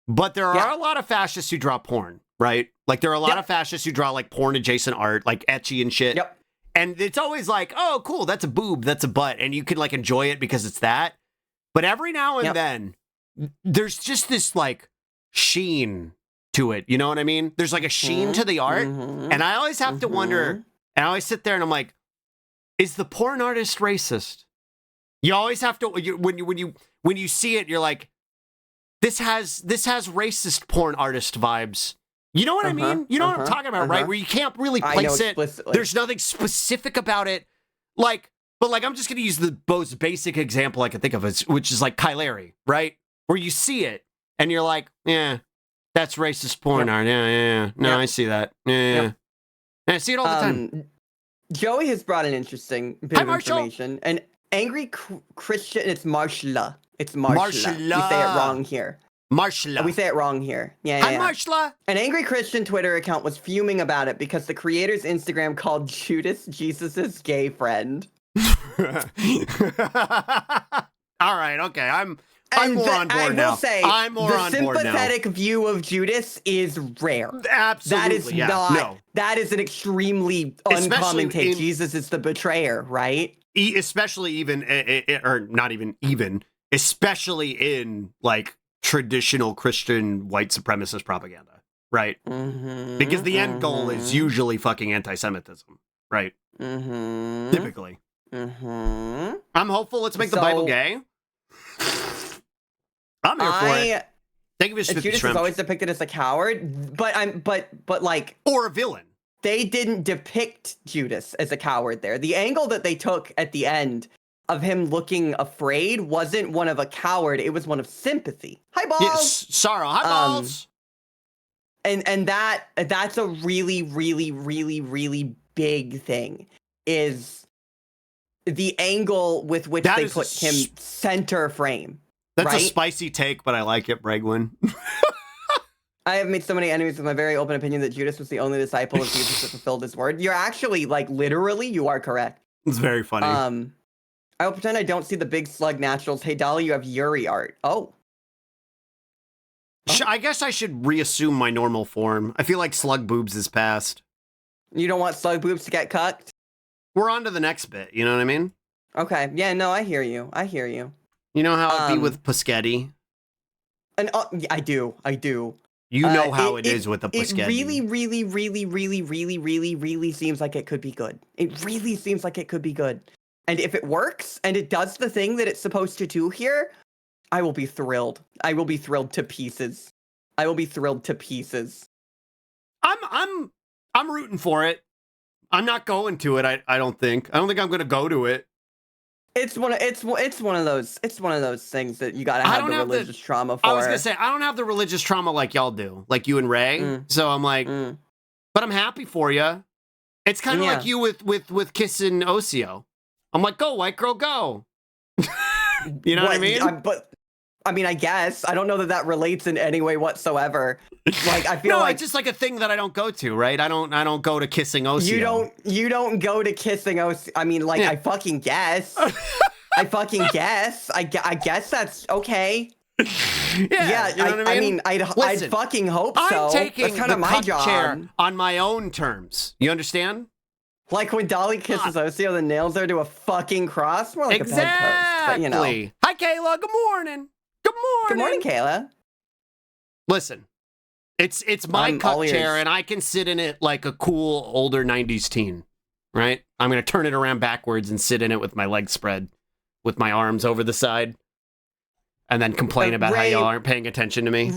But there are a lot of fascists who draw porn, right? Like there are a lot of fascists who draw like porn adjacent art, like etchy and shit. Yep. And it's always like, oh, cool, that's a boob, that's a butt. And you can like enjoy it because it's that. But every now and then, there's just this like sheen to it. You know what I mean? There's like a sheen to the art. And I always have to wonder, and I always sit there and I'm like, is the porn artist racist? You always have to, when you see it, you're like, this has racist porn artist vibes. You know what I mean? You know what I'm talking about, right? Where you can't really place it. There's nothing specific about it. But I'm just going to use the most basic example I can think of, which is like Kyleri, right? Where you see it and you're like, yeah, that's racist porn art. Yeah. No, I see that. Yeah. I see it all the time. Joey has brought an interesting bit of Marshall. information. An angry Christian, it's Marshla. It's Marshla. We say it wrong here. Marshla. We say it wrong here. Yeah. Hi, Marshla. An angry Christian Twitter account was fuming about it because the creator's Instagram called Judas Jesus's gay friend. All right, okay. I'm more on board now. I will say, I'm more on board now. The sympathetic view of Judas is rare. Absolutely, that is not. That is an extremely uncommon take. Jesus is the betrayer, right? Especially even, or not even, especially in like traditional Christian white supremacist propaganda, right? Because the end goal is usually fucking anti-Semitism, right? Typically. I'm hopeful. Let's make the Bible gay. I'm here for it. Think of it as Judas is always depicted as a coward, but like, or a villain. They didn't depict Judas as a coward there. The angle that they took at the end of him looking afraid wasn't one of a coward. It was one of sympathy. Hi, balls. Yes, sorrow. Hi, balls. And that's a really, really, really, really big thing. Is the angle with which they put him center frame. That's a spicy take, but I like it, Bregwin. I have made so many enemies with my very open opinion that Judas was the only disciple of Jesus that fulfilled his word. You're actually, like, literally, you are correct. It's very funny. I will pretend I don't see the big slug naturals. Hey, Dolly, you have Yuri art. Oh. I guess I should reassume my normal form. I feel like slug boobs is past. You don't want slug boobs to get cucked? We're on to the next bit, you know what I mean? Okay, yeah, no, I hear you. You know how it'd be with Puschetti? And I do. You know how it is with the Puschetti. It really, really, really, really, really, really, really seems like it could be good. It really seems like it could be good. And if it works, and it does the thing that it's supposed to do here, I will be thrilled. I will be thrilled to pieces. I'm rooting for it. I'm not going to it. I don't think I'm going to go to it. It's one of those things that you gotta have the religious trauma for. I was gonna say I don't have the religious trauma like y'all do, like you and Ray. So I'm like, but I'm happy for you. It's kind of like you with kissing Osio. I'm like, go white girl, go. You know what I mean? I guess I don't know that relates in any way whatsoever. Like I feel it's just like a thing that I don't go to, right? I don't go to kissing Osio. You don't go to kissing Osio. I mean, like I fucking guess. I guess that's okay. Yeah, you know what I mean? I'd fucking hope so. I'm taking that's kind of my job. Chair on my own terms. You understand? Like when Dolly kisses Osio, the nails there to a fucking cross. More like a bedpost. But, you know. Hi, Kayla. Good morning. Good morning, Kayla. Listen, it's my cup chair, and I can sit in it like a cool older 90s teen, right? I'm going to turn it around backwards and sit in it with my legs spread, with my arms over the side, and then complain about how y'all aren't paying attention to me.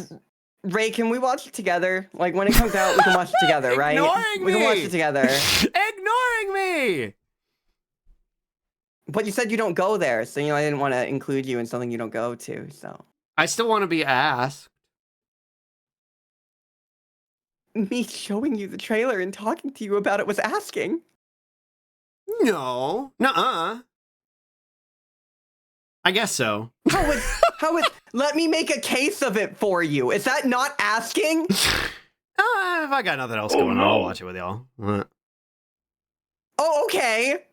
Ray, can we watch it together? Like, when it comes out, we can watch it together, right? We can watch it together. Ignoring me! But you said you don't go there, so, I didn't want to include you in something you don't go to, so. I still want to be asked. Me showing you the trailer and talking to you about it was asking. No. Nuh-uh. I guess so. How is, let me make a case of it for you. Is that not asking? If I got nothing else going on, I'll watch it with y'all. Oh, okay.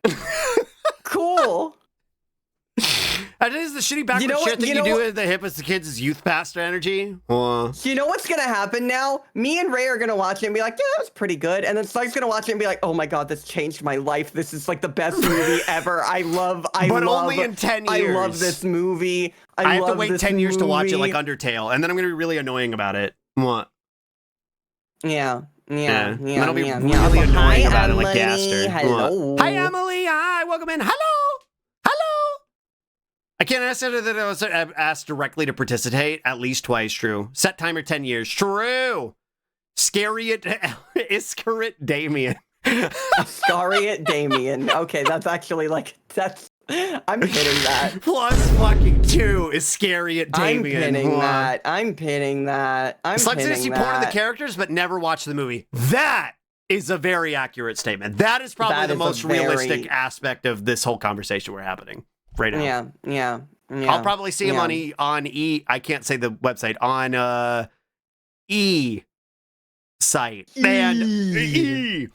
Cool. That is the shitty backward shit that you do at the hip as the kids is youth pastor energy. You know what's gonna happen now? Me and Ray are gonna watch it and be like, yeah, that was pretty good. And then Slug's gonna watch it and be like, oh my god, this changed my life. This is like the best movie ever. I love only in 10 years. I love this movie. I have to wait 10 years to watch it like Undertale, and then I'm gonna be really annoying about it. What? Yeah. Then I'll be really annoying about it like Gaster. Hello. Hi, Emily. Hi, welcome in. Hello. I can't answer that I was asked directly to participate at least twice. True. Set timer 10 years. True. Iscariot Damien. Iscariot Damien. Okay, that's actually like, I'm hitting that. Plus fucking 2 Iscariot Damien. I'm pinning that. It's like to see porn of the characters, but never watch the movie. That is a very accurate statement. That is probably the most realistic aspect of this whole conversation we're having right now. Yeah. I'll probably see him on E. I can't say the website on E site and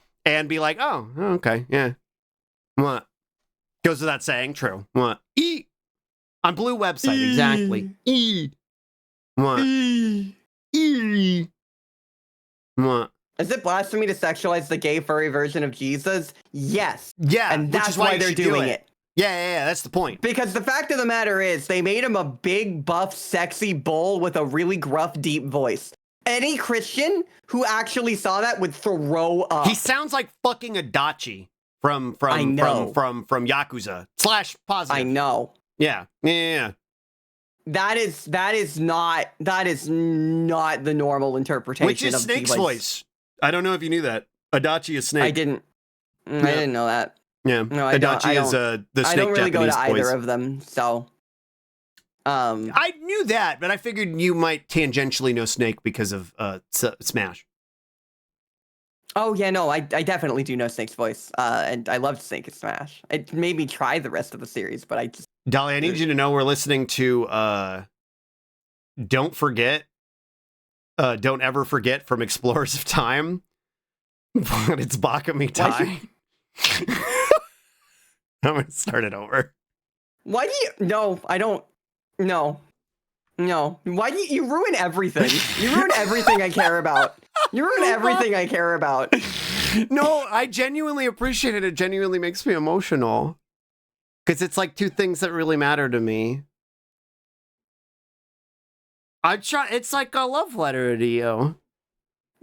be like, oh, okay, yeah. What goes without saying? True. What E on blue website exactly? E what E what? Is it blasphemy to sexualize the gay furry version of Jesus? Yes. Yeah, and that's why they're doing it. Yeah, that's the point. Because the fact of the matter is, they made him a big, buff, sexy bull with a really gruff, deep voice. Any Christian who actually saw that would throw up. He sounds like fucking Adachi from Yakuza / Positive. I know. Yeah. That is not the normal interpretation. Which is of Snake's voice. I don't know if you knew that. Adachi is Snake. I didn't know that. Yeah, no, I Adachi is the Snake I don't really Japanese go to voice. either of them, so. I knew that, but I figured you might tangentially know Snake because of Smash. Oh yeah, no, I definitely do know Snake's voice, and I loved Snake in Smash. It made me try the rest of the series, but I just. Dolly, I need you to know we're listening to Don't Ever Forget from Explorers of Time, but it's Bakami Tai. I'm gonna start it over. Why do you? No, I don't. No. Why do you ruin everything? You ruin everything I care about. You ruin everything I care about. No, I genuinely appreciate it. It genuinely makes me emotional. Because it's like two things that really matter to me. It's like a love letter to you.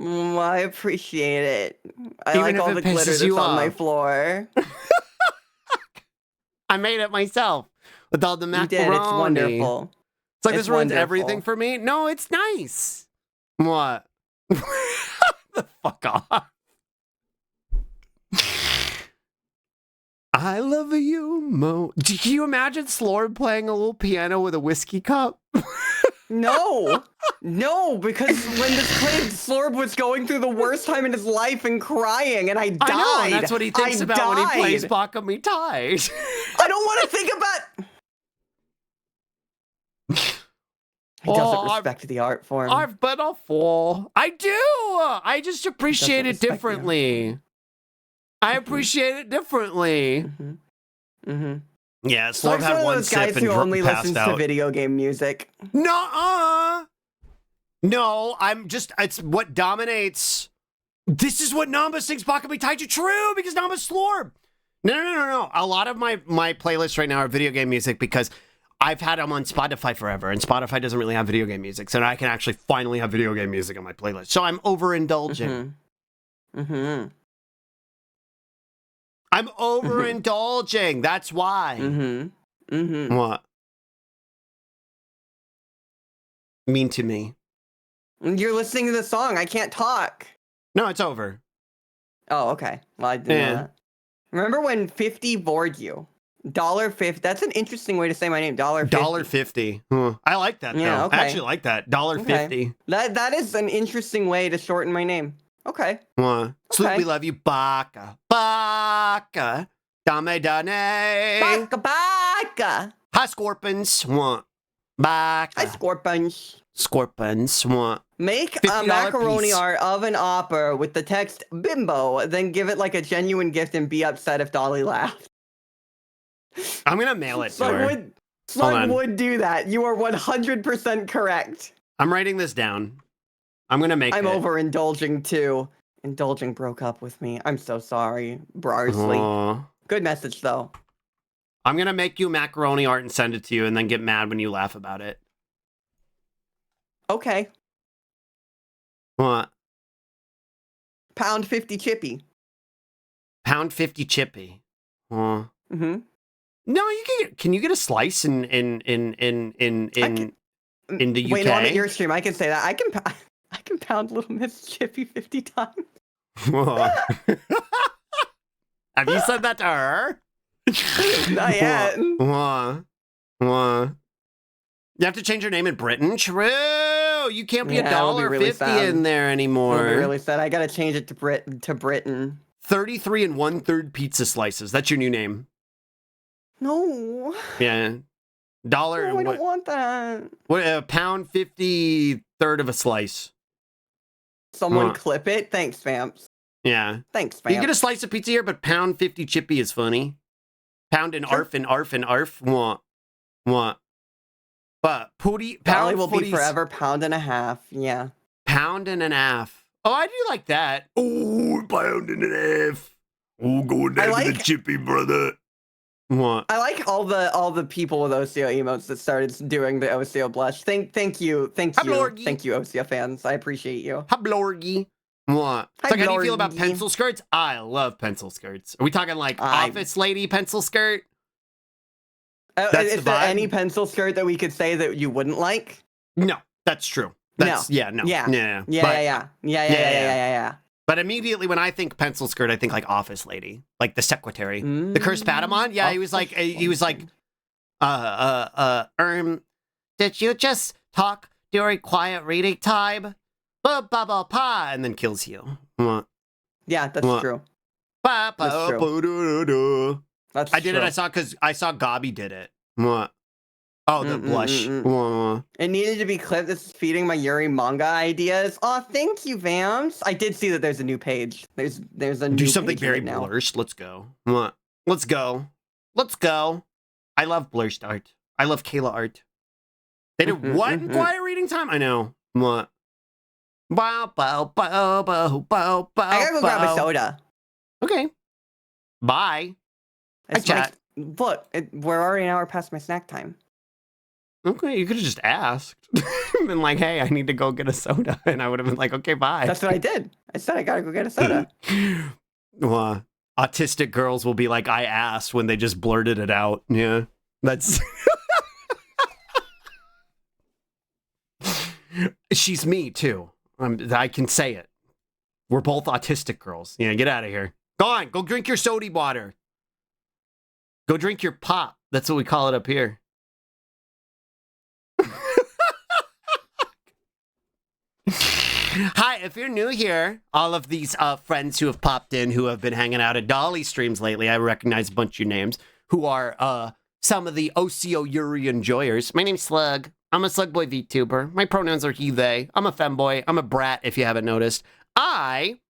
I appreciate it. I Even like if all it the glitter pisses that's you on my off. floor. I made it myself with all the macaroni. You did. It's wonderful. It's like It's this ruins wonderful. everything for me. No, it's nice. What? The fuck off. I love you, Mo. Can you imagine Slorb playing a little piano with a whiskey cup? No, because when this played, Slorb was going through the worst time in his life and crying, and I died. I know, and that's what he thinks about when he plays Bakami Tai. I don't want to think about. He doesn't respect the art form. I've been a fool. I do. I just appreciate it differently. I appreciate it differently. Yeah, Slorb had one sip and who only passed listens out. to video game music. No, it's what dominates. This is what Namba sings Bakami Taiju true because Namba's Slorb. No. A lot of my playlists right now are video game music because I've had them on Spotify forever, and Spotify doesn't really have video game music, so I can actually finally have video game music on my playlist. So I'm overindulging. I'm overindulging. That's why. What? Mean to me. You're listening to the song. I can't talk. No, it's over. Oh, okay. Well, I didn't know that. Remember when 50 bored you? $1.50. That's an interesting way to say my name. $1.50. $1.50. Huh. I like that, Yeah, though. okay. I actually like that. $1.50. That is an interesting way to shorten my name. Okay. Salute, we love you. Baka. Baka. Dame dane. Baka baka. Hi, Scorpions. Baka. Hi, Scorpions. Scorpions. Make a $50 macaroni piece. art of an opera with the text bimbo, then give it like a genuine gift and be upset if Dolly laughed. I'm going to mail it to her. Slug would do that. You are 100% correct. I'm writing this down. I'm going to make I'm it. overindulging too. Indulging broke up with me. I'm so sorry, Brarsley. Good message, though. I'm going to make you macaroni art and send it to you and then get mad when you laugh about it. Okay. What? £1.50 chippy. £1.50 chippy. Mm-hmm. No, can you get a slice in the UK? Wait, no, I'm at your stream. I can say that. I can pound Little Miss Chippy 50 times. Have you said that to her? Not yet. You have to change your name in Britain? True. You can't be $1.50 really in there anymore. Really sad. I gotta change it to Britain. 33 1/3 pizza slices. That's your new name. No. Yeah. Dollar. No, I don't want that. What? £1.50 third of a slice. Someone clip it. Thanks, Vamps. Yeah. Thanks, Vamps. You get a slice of pizza here, but £1.50 chippy is funny. Pound and arf and arf and arf. Want. But Dolly will be forever £1.50. Yeah. £1.50. Oh, I do like that. Oh, £1.50. Oh, going down to the chippy, brother. What? I like all the people with OCO emotes that started doing the OCO blush. Thank you, OCO fans. I appreciate you. Hablorgi. What? It's like, how do you feel about pencil skirts? I love pencil skirts. Are we talking like office lady pencil skirt? Is there any pencil skirt that we could say that you wouldn't like? No, that's true. Yeah. But immediately when I think pencil skirt, I think like office lady, like the secretary, the cursed Patamon. Yeah, he was like, did you just talk during quiet reading time? Blah, and then kills you. Yeah, that's true. That's true. That's I did it. I saw Gabi did it. What? Oh, the blush. It needed to be clipped. This is feeding my Yuri manga ideas. Oh, thank you, Vams. I did see that there's a new page. There's a new do something page very right now. blurst. Let's go. What? Let's go. I love blurst art. I love Kayla art. They did what in quiet reading time? I know. What? I gotta go grab a soda. Okay. Bye. Look, we're already an hour past my snack time. Okay, you could have just asked. Been like, hey, I need to go get a soda. And I would have been like, okay, bye. That's what I did. I said I gotta go get a soda. Autistic girls will be like, I asked when they just blurted it out. Yeah, that's... She's me, too. I can say it. We're both autistic girls. Yeah, get out of here. Go on, go drink your soda water. Go drink your pop. That's what we call it up here. Hi, if you're new here, all of these friends who have popped in, who have been hanging out at Dolly streams lately, I recognize a bunch of your names, who are some of the OCO Yuri enjoyers. My name's Slug. I'm a Slug Boy VTuber. My pronouns are he, they. I'm a femboy. I'm a brat, if you haven't noticed. I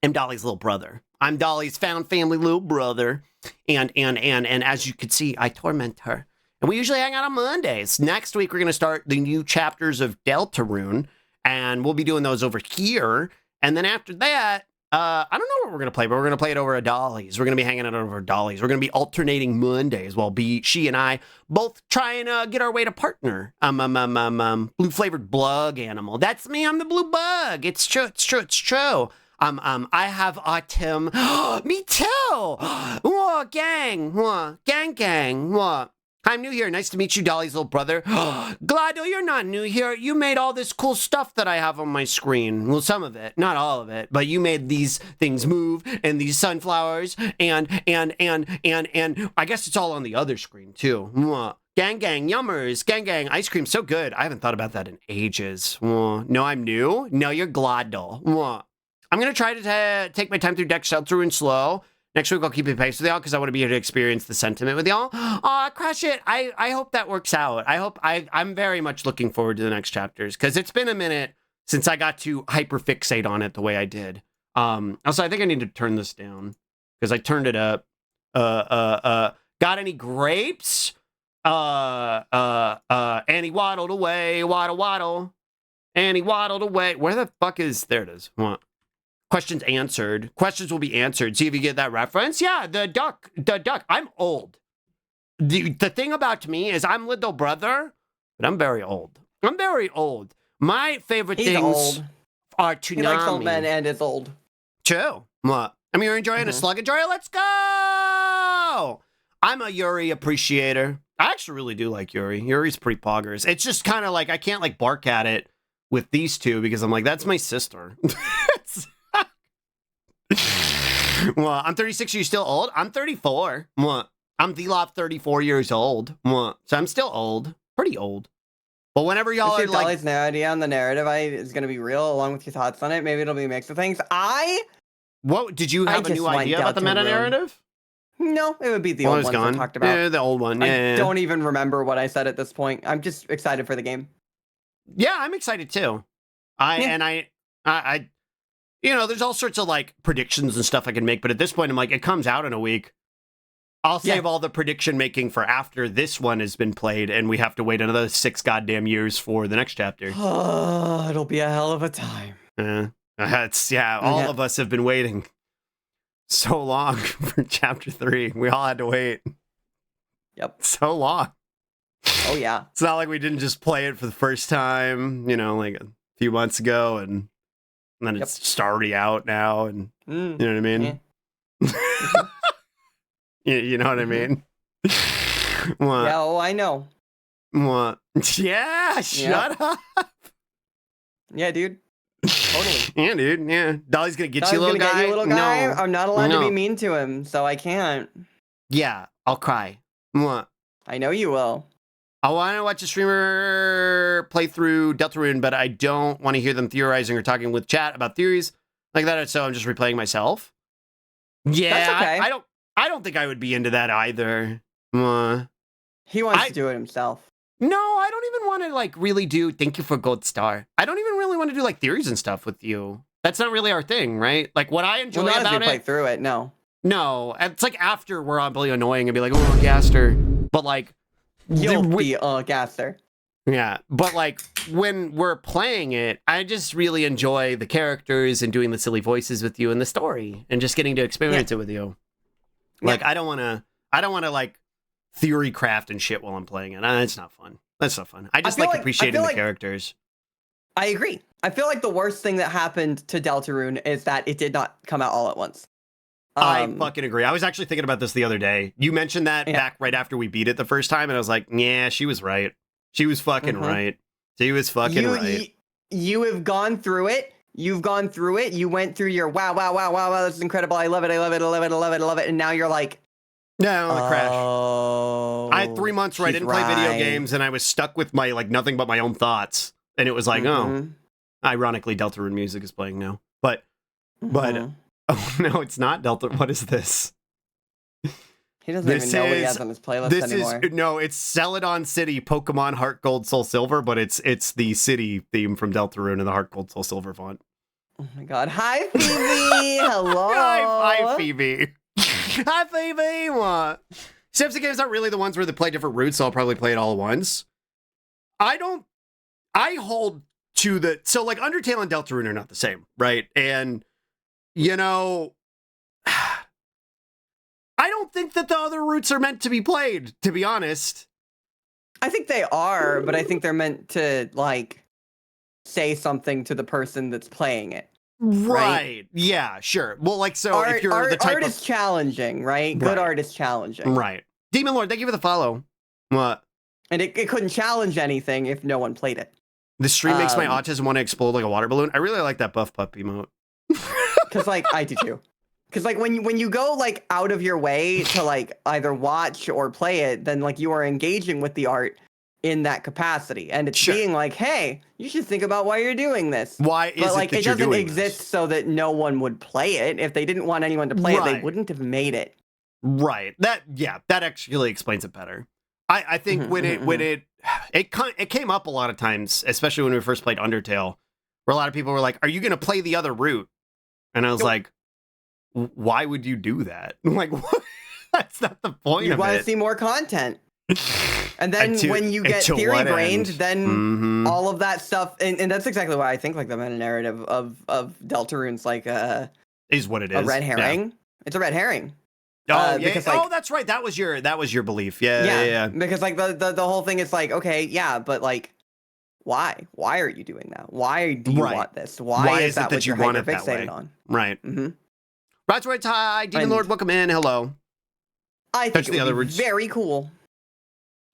am Dolly's little brother. I'm Dolly's found family little brother. And as you can see, I torment her. And we usually hang out on Mondays. Next week, we're going to start the new chapters of Deltarune. And we'll be doing those over here. And then after that, I don't know what we're going to play, but we're going to play it over at Dolly's. We're going to be hanging out over at Dolly's. We're going to be alternating Mondays while she and I both try and get our way to partner. Blue flavored blug animal. That's me. I'm the blue bug. It's true. I have autism. Me too. Whoa, gang. Whoa, gang. Whoa. I'm new here. Nice to meet you, Dolly's little brother. Glado, you're not new here. You made all this cool stuff that I have on my screen. Well, some of it, not all of it, but you made these things move and these sunflowers and I guess it's all on the other screen too. Mwah. Gang, gang, yummers. Gang, gang, ice cream, so good. I haven't thought about that in ages. Mwah. No, I'm new. No, you're Glado. Mwah. I'm going to try to take my time through deck through and slow. Next week, I'll keep it pace with y'all because I want to be here to experience the sentiment with y'all. Aw, Crush It. I hope that works out. I'm very much looking forward to the next chapters because it's been a minute since I got to hyperfixate on it the way I did. Also, I think I need to turn this down because I turned it up. Got any grapes? And he waddled away, waddle, waddle. And he waddled away. Where the fuck is... There it is. What? Questions answered. Questions will be answered. See if you get that reference. Yeah, the duck. The duck. I'm old. The thing about me is I'm little brother, but I'm very old. I'm very old. My favorite He's things old. are Toonami. He likes old men and is old. True. What? I mean, you're enjoying a slug enjoyer? Let's go! I'm a Yuri appreciator. I actually really do like Yuri. Yuri's pretty poggers. It's just kind of like, I can't like bark at it with these two because I'm like, that's my sister. Well, I'm 36. Are you still old? I'm 34. What? I'm D-Lop 34 years old. What? So I'm still old. Pretty old. But whenever y'all are like... Dolly's idea on the narrative is going to be real along with your thoughts on it. Maybe it'll be a mix of things. What? Did you have a new idea about the meta-narrative? No, it would be the old one I talked about. Yeah, the old one. Yeah, I don't even remember what I said at this point. I'm just excited for the game. Yeah, I'm excited too. I you know, there's all sorts of like predictions and stuff I can make, but at this point I'm like, it comes out in a week. I'll save all the prediction making for after this one has been played and we have to wait another 6 goddamn years for the next chapter. Oh, it'll be a hell of a time. All of us have been waiting so long for chapter 3. We all had to wait. Yep. So long. Oh, yeah. It's not like we didn't just play it for the first time, you know, like a few months ago and then it's just already out now and you know what I mean? Yeah. you know what I mean? What? Yeah, oh, I know. What? Yeah, shut up. Yeah, dude. Totally. Yeah, dude. Yeah. Dolly's gonna get you, little guy. Get you, little guy. No. I'm not allowed to be mean to him, so I can't. Yeah, I'll cry. What? I know you will. I want to watch a streamer play through Deltarune, but I don't want to hear them theorizing or talking with chat about theories like that, so I'm just replaying myself. Yeah, that's okay. I don't think I would be into that either. He wants to do it himself. No, I don't even want to like really do. Thank you for Gold Star. I don't even really want to do like theories and stuff with you. That's not really our thing, right? Like what I enjoy not about as we play through it. No, it's like after we're on really annoying and be like, oh, Gaster, but like. You'll be Gaster. Yeah, but like when we're playing it, I just really enjoy the characters and doing the silly voices with you and the story and just getting to experience it with you. Like I don't want to like theory craft and shit while I'm playing it. It's not fun. That's not fun. I just like appreciating the characters. I agree. I feel like the worst thing that happened to Deltarune is that it did not come out all at once. I fucking agree. I was actually thinking about this the other day. You mentioned that back right after we beat it the first time, and I was like, yeah, she was right. She was fucking right. She was fucking right. You have gone through it. You've gone through it. You went through your wow, this is incredible. I love it. And now you're like, no, the crash. Oh, I had 3 months where I didn't play video games, and I was stuck with my like nothing but my own thoughts. And it was like, oh, ironically, Deltarune music is playing now. But oh no, it's not Delta. What is this? He doesn't even know what he has on his playlist anymore. It's Celadon City, Pokemon Heart Gold Soul Silver, but it's the city theme from Deltarune in the Heart Gold Soul Silver font. Oh my god. Hi, Phoebe! Hello! Hi, Phoebe! Hi, Phoebe! What? Simpson games aren't really the ones where they play different routes, so I'll probably play it all at once. I hold to the... So, like, Undertale and Deltarune are not the same, right? And... You know, I don't think that the other routes are meant to be played, to be honest. I think they are, but I think they're meant to, like, say something to the person that's playing it. Right. Yeah, sure. Well, like, so if you're the type art is challenging, right? Good art is challenging. Right. Demon Lord, thank you for the follow. What? And it couldn't challenge anything if no one played it. The stream makes my autism want to explode like a water balloon. I really like that buff pup emote. Because like I do too. Because like when you go like out of your way to like either watch or play it, then like you are engaging with the art in that capacity, and it's being like, hey, you should think about why you're doing this. Why is but like it that it doesn't exist so that no one would play it. If they didn't want anyone to play it, they wouldn't have made it. Right. That actually explains it better. I think when it came up a lot of times, especially when we first played Undertale, where a lot of people were like, "Are you going to play the other route?" And I was like, "Why would you do that? Like, what? That's not the point of it. You want to see more content." And then when you get theory brained, then all of that stuff, and that's exactly why I think like the meta narrative of Deltarune's like is what it is. A red herring. Yeah. It's a red herring. Oh, yeah. Because, like, oh, that's right. That was your belief. Yeah. Because like the whole thing is like, okay, yeah, but like, why? Why are you doing that? Why do you want this? Why is that what you you're want it that way? fixated on? Right. That's right. Hi, Demon Lord. Welcome in. Hello. I think it would be very cool.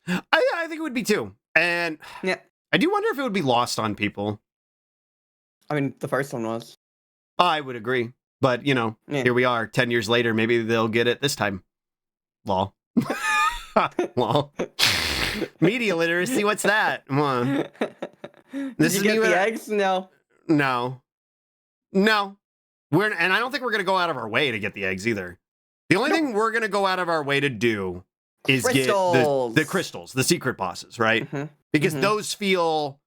I think it would be too. And yeah, I do wonder if it would be lost on people. I mean, the first one was. I would agree. But, you know, here we are 10 years later. Maybe they'll get it this time. Lol. Lol. Media literacy. What's that? Come on. Did you get the eggs? No. And I don't think we're going to go out of our way to get the eggs either. The only thing we're going to go out of our way to do is get the crystals, the secret bosses, right? Because those feel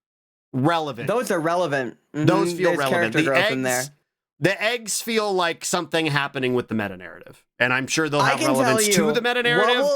relevant. Those are relevant. Those feel relevant. The eggs, in there. The eggs feel like something happening with the meta narrative, and I'm sure they'll have relevance to the meta narrative.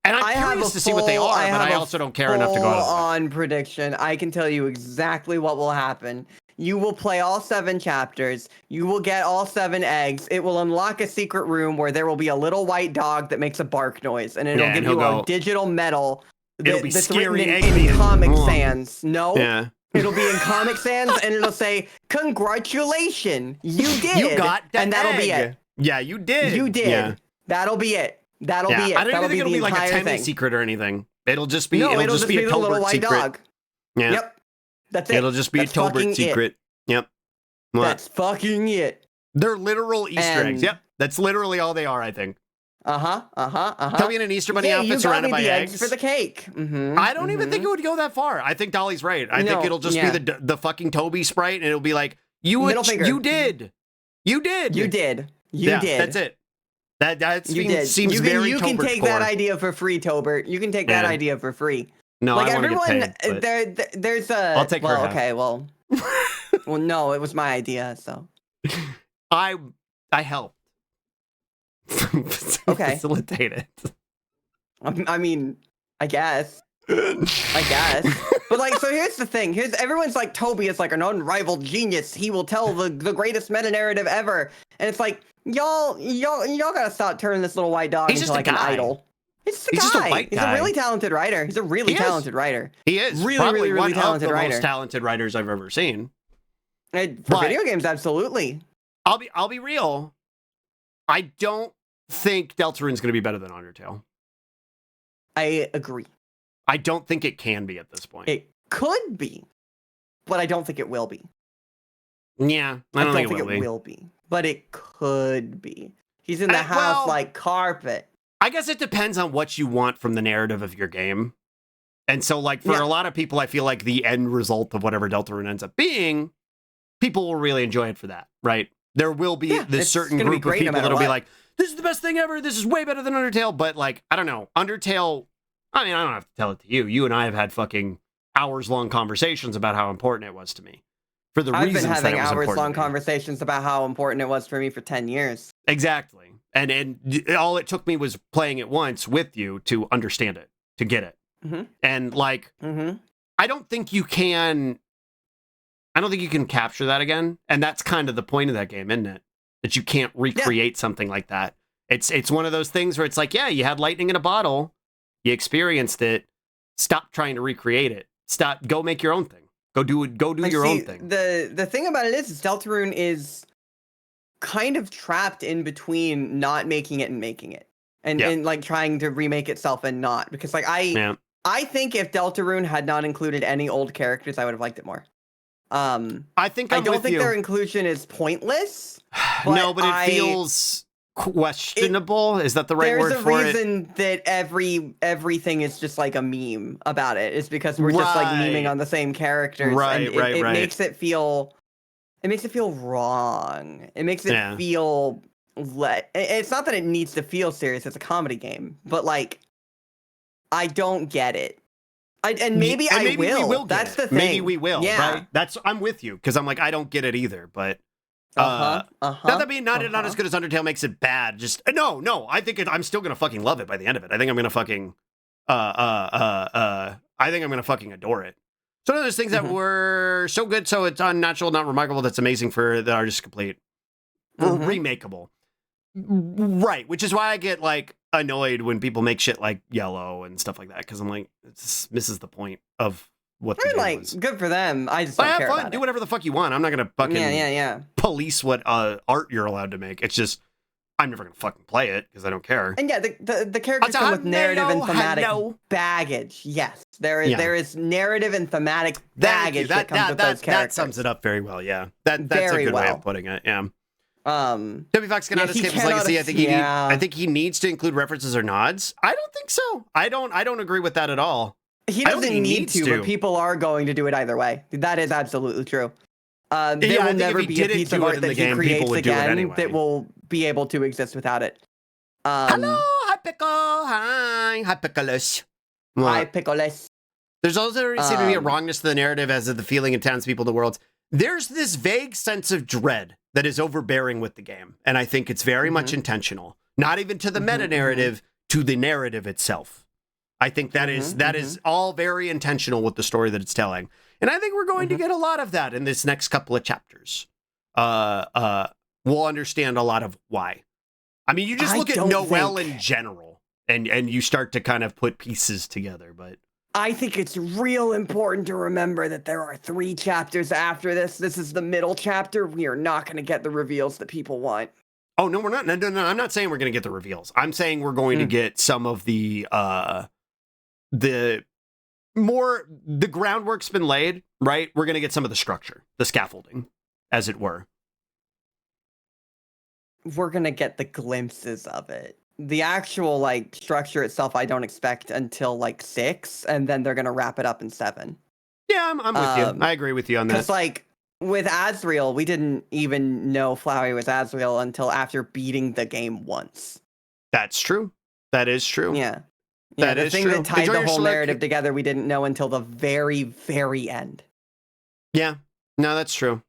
And I'm curious to see what they are, but I also don't care enough to go on prediction. I can tell you exactly what will happen. You will play all 7 chapters. You will get all 7 eggs. It will unlock a secret room where there will be a little white dog that makes a bark noise, and it'll give you a digital medal. It'll be scary in Comic Sans. No. Yeah. It'll be in Comic Sans, and it'll say, "Congratulations, you did." You got that and that'll egg. be it. Yeah, you did. You did. Yeah. That'll be it. That'll be it. I don't even think it'll be like a Temmie secret or anything. It'll just be it'll just be a Tolbert secret. Dog. Yeah. Yep. That's it. It'll just be a Tolbert secret. Yep. What? That's fucking it. They're literal Easter eggs. Yep. That's literally all they are, I think. Tell me in an Easter bunny outfit surrounded by eggs for the cake. I don't even think it would go that far. I think Dolly's right. I think it'll just be the fucking Toby sprite, and it'll be like, you did. That's it. That seems very You can take that idea for free, Tobert. You can take that idea for free. No, like I everyone, get paid, there's a. I'll take her half. Okay, well, no, it was my idea, so. I helped. Facilitate it. I mean, I guess. But like, so here's the thing. Everyone's like, Toby is like an unrivaled genius. He will tell the greatest meta narrative ever. And it's like, y'all gotta stop turning this little white dog into like an idol. He's just a white guy. He's a really talented writer. He's a really talented writer. He is really talented writer. Most talented writers I've ever seen. For video games, absolutely. I'll be real. I don't think Deltarune's going to be better than Undertale. I agree. I don't think it can be at this point. It could be, but I don't think it will be. Yeah, I don't think it will be, but it could be. He's in the house like carpet. I guess it depends on what you want from the narrative of your game. And so, like, for a lot of people, I feel like the end result of whatever Deltarune ends up being, people will really enjoy it for that, right? There will be this certain group of people that'll be like, this is the best thing ever. This is way better than Undertale. But, like, I don't know. Undertale, I mean, I don't have to tell it to you. You and I have had fucking hours-long conversations about how important it was to me. For the reasons that it was important. I've been having hours-long conversations about how important it was for me for 10 years. Exactly. And all it took me was playing it once with you to understand it, to get it. And, like, I don't think you can capture that again. And that's kind of the point of that game, isn't it? That you can't recreate something like that. It's one of those things where it's like, yeah, you had lightning in a bottle. You experienced it. Stop trying to recreate it. Go make your own thing. Go do your own thing. The thing about it is Deltarune is kind of trapped in between not making it and making it. and like trying to remake itself and not, because like I think if Deltarune had not included any old characters, I would have liked it more. I think I don't think their inclusion is pointless. No, but it feels questionable. Is that the right word for it? There's a reason that everything is just like a meme about it. It's because we're just like memeing on the same characters. Right, and it makes it feel. It makes it feel wrong. It makes it feel. It's not that it needs to feel serious. It's a comedy game, but like, I don't get it. Maybe I will. We will. That's the thing. Maybe we will. Yeah. Right? I'm with you, because I'm like, I don't get it either. But not as good as Undertale makes it bad. Just no. I think I'm still gonna fucking love it by the end of it. I think I'm gonna fucking I think I'm gonna fucking adore it. So one of those things that were so good, so it's unnatural, not remarkable, that's amazing for the artist to complete. Remakeable. Right, which is why I get like annoyed when people make shit like Yellow and stuff like that, because I'm like, it misses the point of what the game was. Good for them. I just don't care about it. Do whatever the fuck you want. I'm not gonna fucking police what art you're allowed to make. It's just, I'm never gonna fucking play it because I don't care. And yeah, the characters come with narrative and thematic baggage. Yes, there is narrative and thematic baggage that comes with those characters. That sums it up very well. Yeah, that's a good way of putting it. Yeah. Toby Fox cannot escape his legacy. I think he needs to include references or nods. I don't think so. I don't agree with that at all. He doesn't need to, but people are going to do it either way. That is absolutely true. There will never be a piece of art that he creates again that will be able to exist without it. Hello, hi Pickle. Hi Pickleus. Hi Pickleus. There's also seem to be a wrongness to the narrative as of the feeling of townspeople of the world. There's this vague sense of dread that is overbearing with the game, and I think it's very much intentional. Not even to the meta-narrative, to the narrative itself. I think that is all very intentional with the story that it's telling. And I think we're going to get a lot of that in this next couple of chapters. We'll understand a lot of why. I mean, you just look at Noelle in general, and you start to kind of put pieces together, but... I think it's real important to remember that there are 3 chapters after this. This is the middle chapter. We are not going to get the reveals that people want. Oh, no, we're not. No, I'm not saying we're going to get the reveals. I'm saying we're going to get some of the groundwork's been laid, right? We're going to get some of the structure, the scaffolding, as it were. We're going to get the glimpses of it. The actual like structure itself, I don't expect until like 6, and then they're gonna wrap it up in 7. Yeah, I'm with you. I agree with you on that. Because like with Azrael, we didn't even know Flowey was Azrael until after beating the game once. That's true. That is true. Yeah. The thing that tied the whole narrative together, we didn't know until the very, very end. Yeah. No, that's true.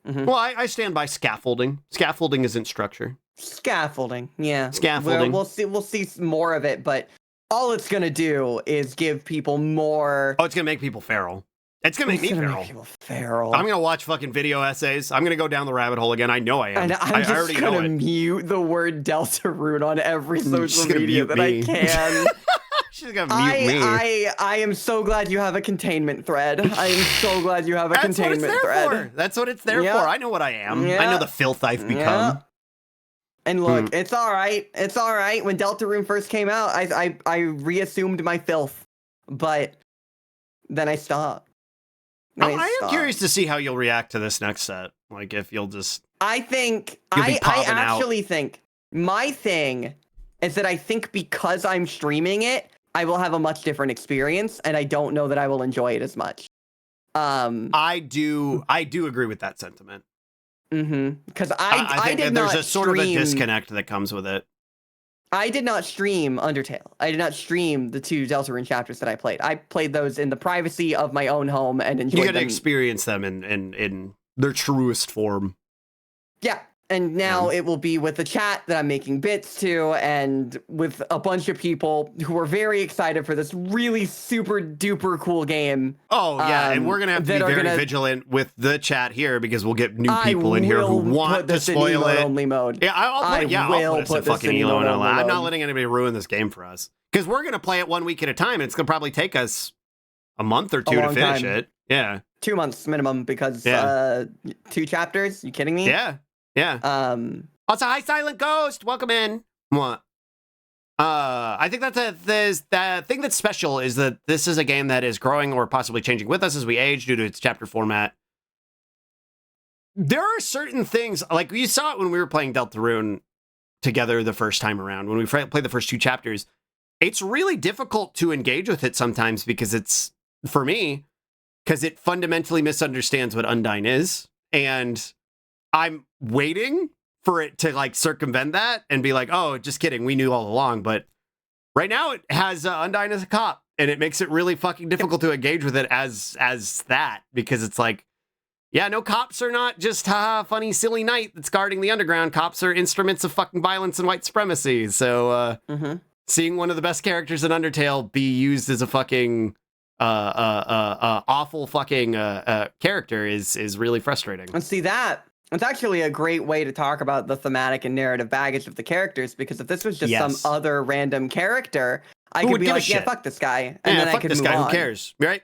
Well, I stand by scaffolding. Scaffolding isn't structure. Scaffolding, yeah. Scaffolding. We'll see more of it, but all it's gonna do is give people more. Oh, it's gonna make people feral. It's gonna make me feral. I'm gonna watch fucking video essays. I'm gonna go down the rabbit hole again. I know I am. And I'm just gonna mute the word Deltarune on every social media that I can. She's gonna mute me. I am so glad you have a containment thread. I am so glad you have a containment thread. That's what it's there for. I know what I am. I know the filth I've become. And look, it's all right. It's all right. When Deltarune first came out, I reassumed my filth, but then I stopped. I am curious to see how you'll react to this next set. Like if you'll just. I actually think my thing is that I think because I'm streaming it, I will have a much different experience, and I don't know that I will enjoy it as much. I do agree with that sentiment. Because I think did there's not a sort of a disconnect that comes with it. I did not stream Undertale. I did not stream the 2 Deltarune chapters that I played. I played those in the privacy of my own home and enjoyed them. You got to experience them in their truest form. Yeah. And now it will be with the chat that I'm making bits to, and with a bunch of people who are very excited for this really super duper cool game. Oh, yeah, and we're going to have to be very vigilant with the chat here, because we'll get new people in here who want to spoil it. Only mode. Yeah, I'll put this in fucking Elo only. I'm not letting anybody ruin this game for us. Because we're going to play it 1 week at a time, and it's going to probably take us a month or 2 to finish it. Yeah. 2 months minimum, because 2 chapters? You kidding me? Yeah. Yeah. Also, hi, Silent Ghost. Welcome in. What? I think the thing that's special is that this is a game that is growing or possibly changing with us as we age due to its chapter format. There are certain things, like you saw it when we were playing Deltarune together the first time around, when we played the first 2 chapters. It's really difficult to engage with it sometimes because it's, for me, because it fundamentally misunderstands what Undyne is. And I'm waiting for it to like circumvent that and be like, oh, just kidding, we knew all along. But right now it has Undyne as a cop, and it makes it really fucking difficult to engage with it as that, because it's like, yeah, no, cops are not just funny, silly knight that's guarding the underground. Cops are instruments of fucking violence and white supremacy. So seeing one of the best characters in Undertale be used as a fucking awful fucking character is really frustrating. And see that. It's actually a great way to talk about the thematic and narrative baggage of the characters, because if this was just some other random character, I could be like, yeah, fuck this guy. And then I could move on. Who cares? Right?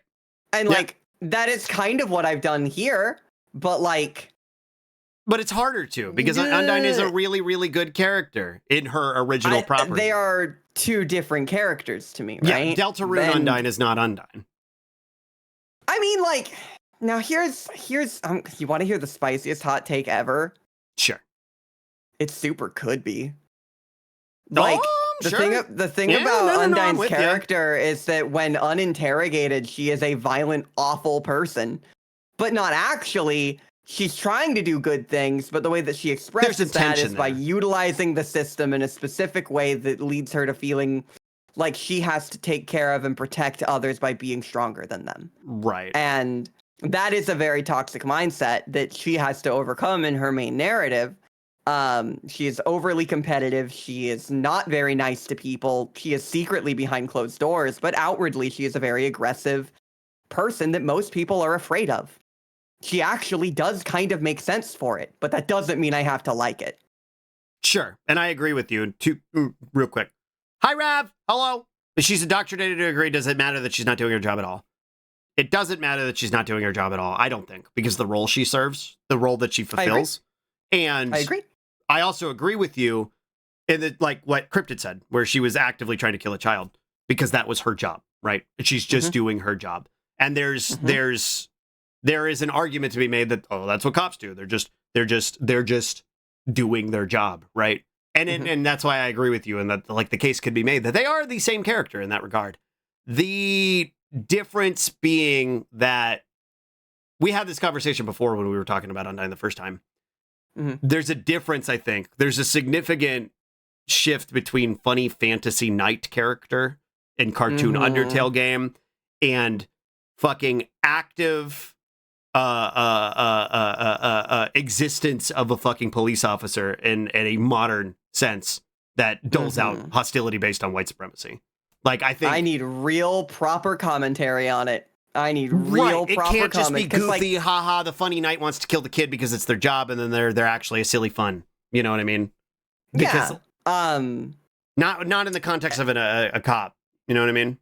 And like, that is kind of what I've done here, but like... But it's harder to, because Undyne is a really, really good character in her original property. They are 2 different characters to me, right? Yeah, Deltarune Undyne is not Undyne. I mean, like... Now here's you want to hear the spiciest hot take ever? Sure. It super could be. Like the thing about Undyne's character is that when uninterrogated, she is a violent, awful person, but not actually. She's trying to do good things, but the way that she expresses that is by utilizing the system in a specific way that leads her to feeling like she has to take care of and protect others by being stronger than them. Right. And that is a very toxic mindset that she has to overcome in her main narrative. She is overly competitive. She is not very nice to people. She is secretly behind closed doors, but outwardly she is a very aggressive person that most people are afraid of. She actually does kind of make sense for it, but that doesn't mean I have to like it. Sure, and I agree with you. Real quick. Hi, Rav. Hello. If she's indoctrinated to agree, does it matter that she's not doing her job at all? It doesn't matter that she's not doing her job at all, I don't think, because the role she serves, the role that she fulfills. And I agree. I also agree with you in that, like what Cryptid said, where she was actively trying to kill a child because that was her job, right? And she's just doing her job. And there is an argument to be made that, oh, that's what cops do. They're just doing their job, right? And and that's why I agree with you, and that like the case could be made that they are the same character in that regard. The difference being that we had this conversation before when we were talking about Undyne the first time. There's a difference, I think. There's a significant shift between funny fantasy knight character in cartoon Undertale game and fucking active existence of a fucking police officer in a modern sense that doles out hostility based on white supremacy. Like, I think I need real proper commentary on it. I need real proper comment. It can't just be goofy, haha, the funny knight wants to kill the kid because it's their job, and then they're actually a silly fun. You know what I mean? Because, not in the context of a cop. You know what I mean?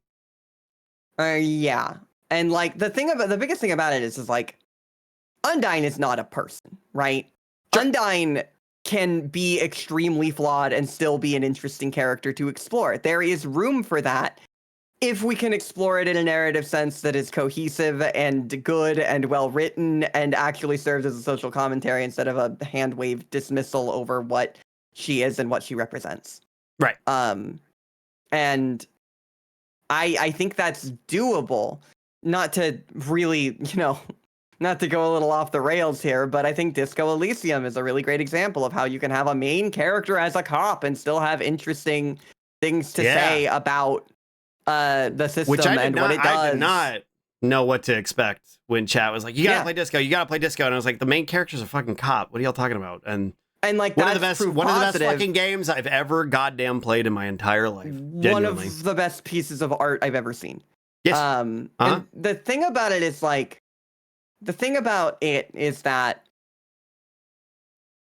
Yeah. And like the biggest thing about it is like Undyne is not a person, right? Sure. Undyne can be extremely flawed and still be an interesting character to explore. There is room for that if we can explore it in a narrative sense that is cohesive and good and well written and actually serves as a social commentary instead of a hand-waved dismissal over what she is and what she represents. Right. And I think that's doable. Not to really, not to go a little off the rails here, but I think Disco Elysium is a really great example of how you can have a main character as a cop and still have interesting things to say about the system what it does. I did not know what to expect when chat was like, you gotta play Disco, and I was like, the main character's a fucking cop. What are y'all talking about? And like one of the best fucking games I've ever goddamn played in my entire life. Genuinely. One of the best pieces of art I've ever seen. Yes. And the thing about it is that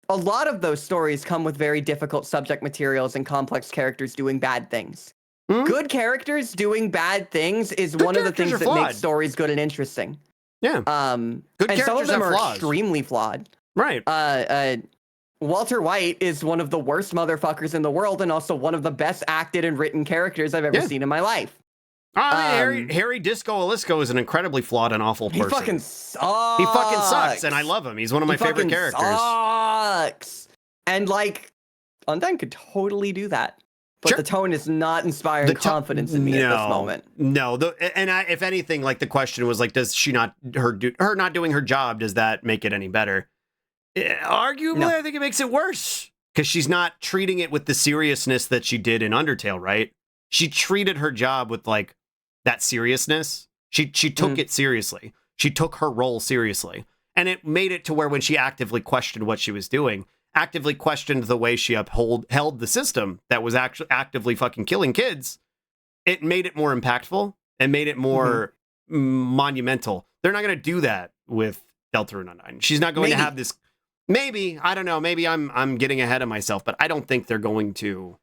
a lot of those stories come with very difficult subject materials and complex characters doing bad things. Good characters doing bad things is one of the things that makes stories good and interesting. Yeah. Good characters, and some of them are extremely flawed. Right. Walter White is one of the worst motherfuckers in the world, and also one of the best acted and written characters I've ever seen in my life. Harry Disco Alisco is an incredibly flawed and awful person. He fucking sucks. He fucking sucks, and I love him. He's one of my favorite characters. Sucks. And like, Undyne could totally do that, but the tone is not inspiring confidence in me at this moment. No, if anything, like the question was like, does she not her not doing her job? Does that make it any better? Arguably, I think it makes it worse because she's not treating it with the seriousness that she did in Undertale. Right? She treated her job with like that seriousness. She took it seriously. She took her role seriously, and it made it to where when she actively questioned what she was doing, actively questioned the way she held the system that was actually actively fucking killing kids, it made it more impactful and made it more monumental. They're not going to do that with Deltarune Undyne. She's not going to have this. Maybe, I don't know. Maybe I'm getting ahead of myself, but I don't think they're going to.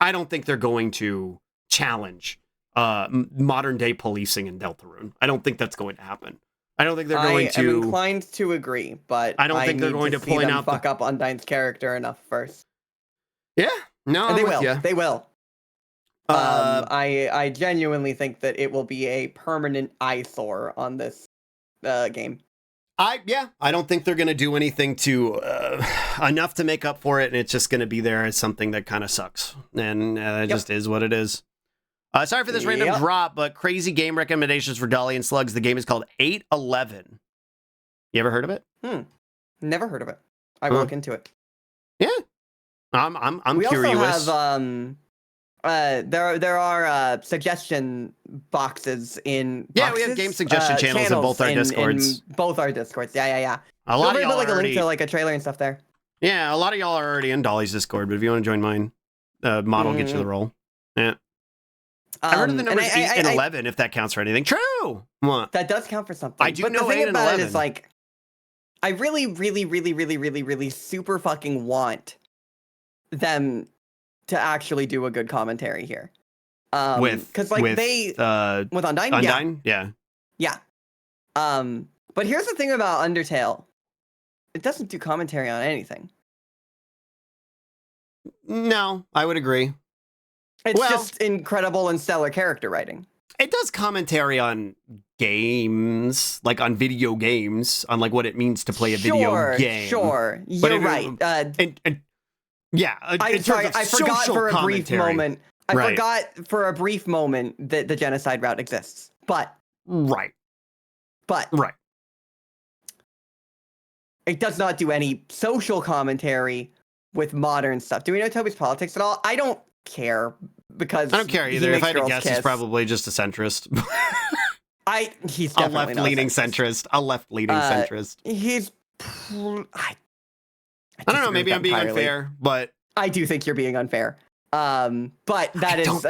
I don't think they're going to challenge modern day policing in Deltarune. I don't think that's going to happen. I don't think they're going to. I'm inclined to agree, but I don't think they're going to point out fuck up Undyne's character enough first. Yeah, no, and they will. They will. I genuinely think that it will be a permanent eyesore on this game. I don't think they're going to do anything to enough to make up for it, and it's just going to be there as something that kind of sucks, and it just is what it is. Sorry for this random drop, but crazy game recommendations for Dolly and Slugs. The game is called 811. You ever heard of it? Never heard of it. I will look into it. Yeah, I'm we curious. We also have there are suggestion boxes in we have game suggestion channels in both our discords. In both our discords. Yeah. A lot of y'all put, like, a link to like a trailer and stuff there. Yeah, a lot of y'all are already in Dolly's Discord, but if you want to join mine, mod will get you the role. Yeah. I heard of the numbers 8 and 11, if that counts for anything. True. What? That does count for something. I do but know the thing 8 and about 11. it is, like, I really super fucking want them to actually do a good commentary here. Because like with Undyne? Undyne? Yeah. But here's the thing about Undertale. It doesn't do commentary on anything. No, I would agree. It's just incredible and stellar character writing. It does commentary on games, like on video games, on like what it means to play a video game. Sure, you're right. I forgot for a brief moment. Forgot for a brief moment that the genocide route exists. But it does not do any social commentary with modern stuff. Do we know Toby's politics at all? I don't care because I don't care either. If I had to guess, he's probably just a centrist. He's a left-leaning centrist. A left-leaning centrist. He's. I don't know. Maybe I'm being unfair, but I do think you're being unfair. But that is.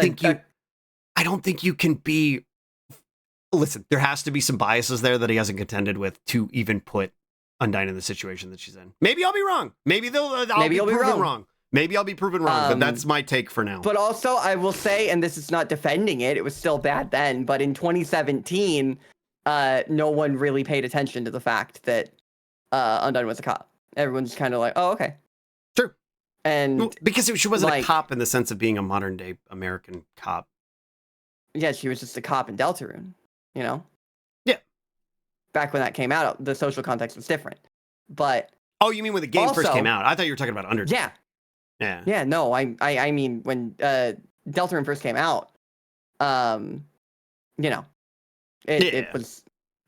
I don't think you can be. Listen, there has to be some biases there that he hasn't contended with to even put Undyne in the situation that she's in. Maybe I'll be wrong. Maybe I'll be proven wrong. Maybe I'll be proven wrong, but that's my take for now. But also, I will say, and this is not defending it was still bad then, but in 2017, no one really paid attention to the fact that Undyne was a cop. Everyone's kind of like, oh, okay. Sure. And because she wasn't a cop in the sense of being a modern-day American cop. Yeah, she was just a cop in Deltarune, you know? Yeah. Back when that came out, the social context was different. But... Oh, you mean when the game first came out? I thought you were talking about Undertale. Yeah. Yeah, no, I mean, when Deltarune first came out, you know, it was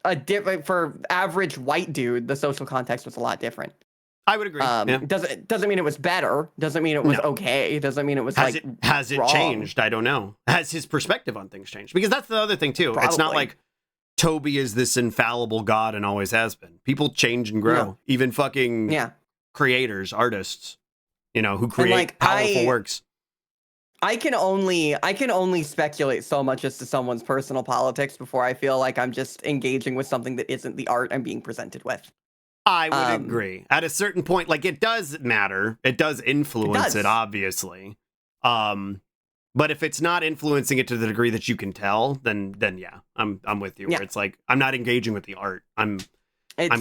a different, for average white dude, the social context was a lot different. I would agree. Doesn't mean it was better. Doesn't mean it was okay. Doesn't mean it was has it changed? I don't know. Has his perspective on things changed? Because that's the other thing too. Probably. It's not like Toby is this infallible god and always has been. People change and grow. No. Even fucking creators, artists. You know, who create powerful works. I can only speculate so much as to someone's personal politics before I feel like I'm just engaging with something that isn't the art I'm being presented with. I would agree. At a certain point, like, it does matter. It does influence it, obviously. But if it's not influencing it to the degree that you can tell, then yeah, I'm with you. Where it's like I'm not engaging with the art. I'm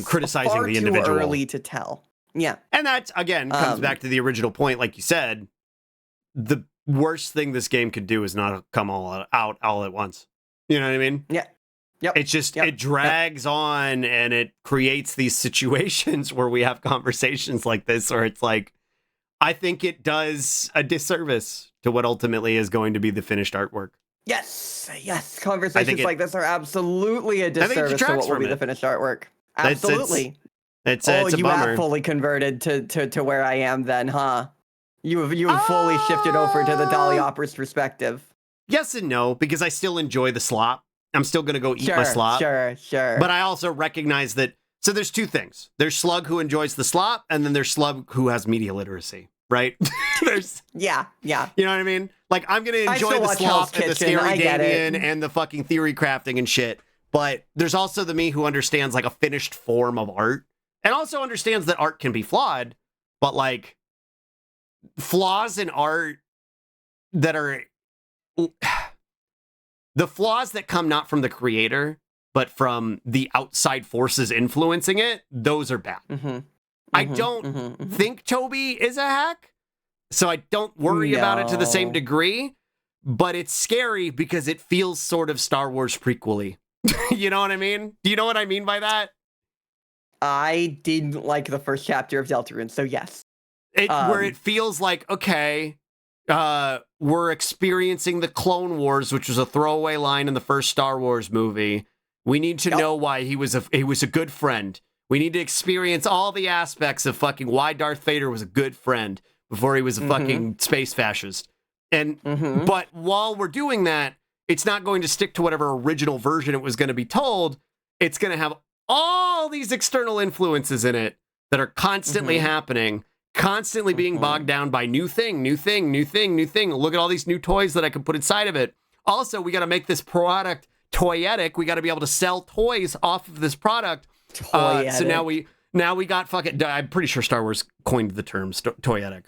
criticizing the individual. It's far too early to tell. Yeah. And that, again, comes back to the original point, like you said. The worst thing this game could do is not come all out all at once. You know what I mean? Yeah. Yep. It's just, it drags on, and it creates these situations where we have conversations like this, where it's like, I think it does a disservice to what ultimately is going to be the finished artwork. Yes. Conversations like this are absolutely a disservice to what will be the finished artwork. Absolutely. It's a you bummer. have fully converted to where I am then, huh? You have fully shifted over to the Dolly Opera's perspective. Yes and no, because I still enjoy the slop. I'm still going to go eat my slop. Sure. But I also recognize that, so there's two things. There's Slug who enjoys the slop, and then there's Slug who has media literacy, right? Yeah. You know what I mean? Like, I'm going to enjoy the slop and the scary Damien and the fucking theory crafting and shit. But there's also the me who understands, like, a finished form of art. And also understands that art can be flawed. But, like, flaws in art that are... The flaws that come not from the creator, but from the outside forces influencing it, those are bad. I don't think Toby is a hack, so I don't worry about it to the same degree, but it's scary because it feels sort of Star Wars prequel-y. You know what I mean? Do you know what I mean by that? I didn't like the first chapter of Deltarune, so yes. Where it feels like, okay... we're experiencing the Clone Wars, which was a throwaway line in the first Star Wars movie. We need to know why he was a good friend. We need to experience all the aspects of fucking why Darth Vader was a good friend before he was a fucking space fascist. And but while we're doing that, it's not going to stick to whatever original version it was going to be told. It's going to have all these external influences in it that are constantly happening. Constantly being bogged down by new thing. Look at all these new toys that I can put inside of it. Also, we got to make this product toyetic. We got to be able to sell toys off of this product. So now we got fucking... I'm pretty sure Star Wars coined the term toyetic.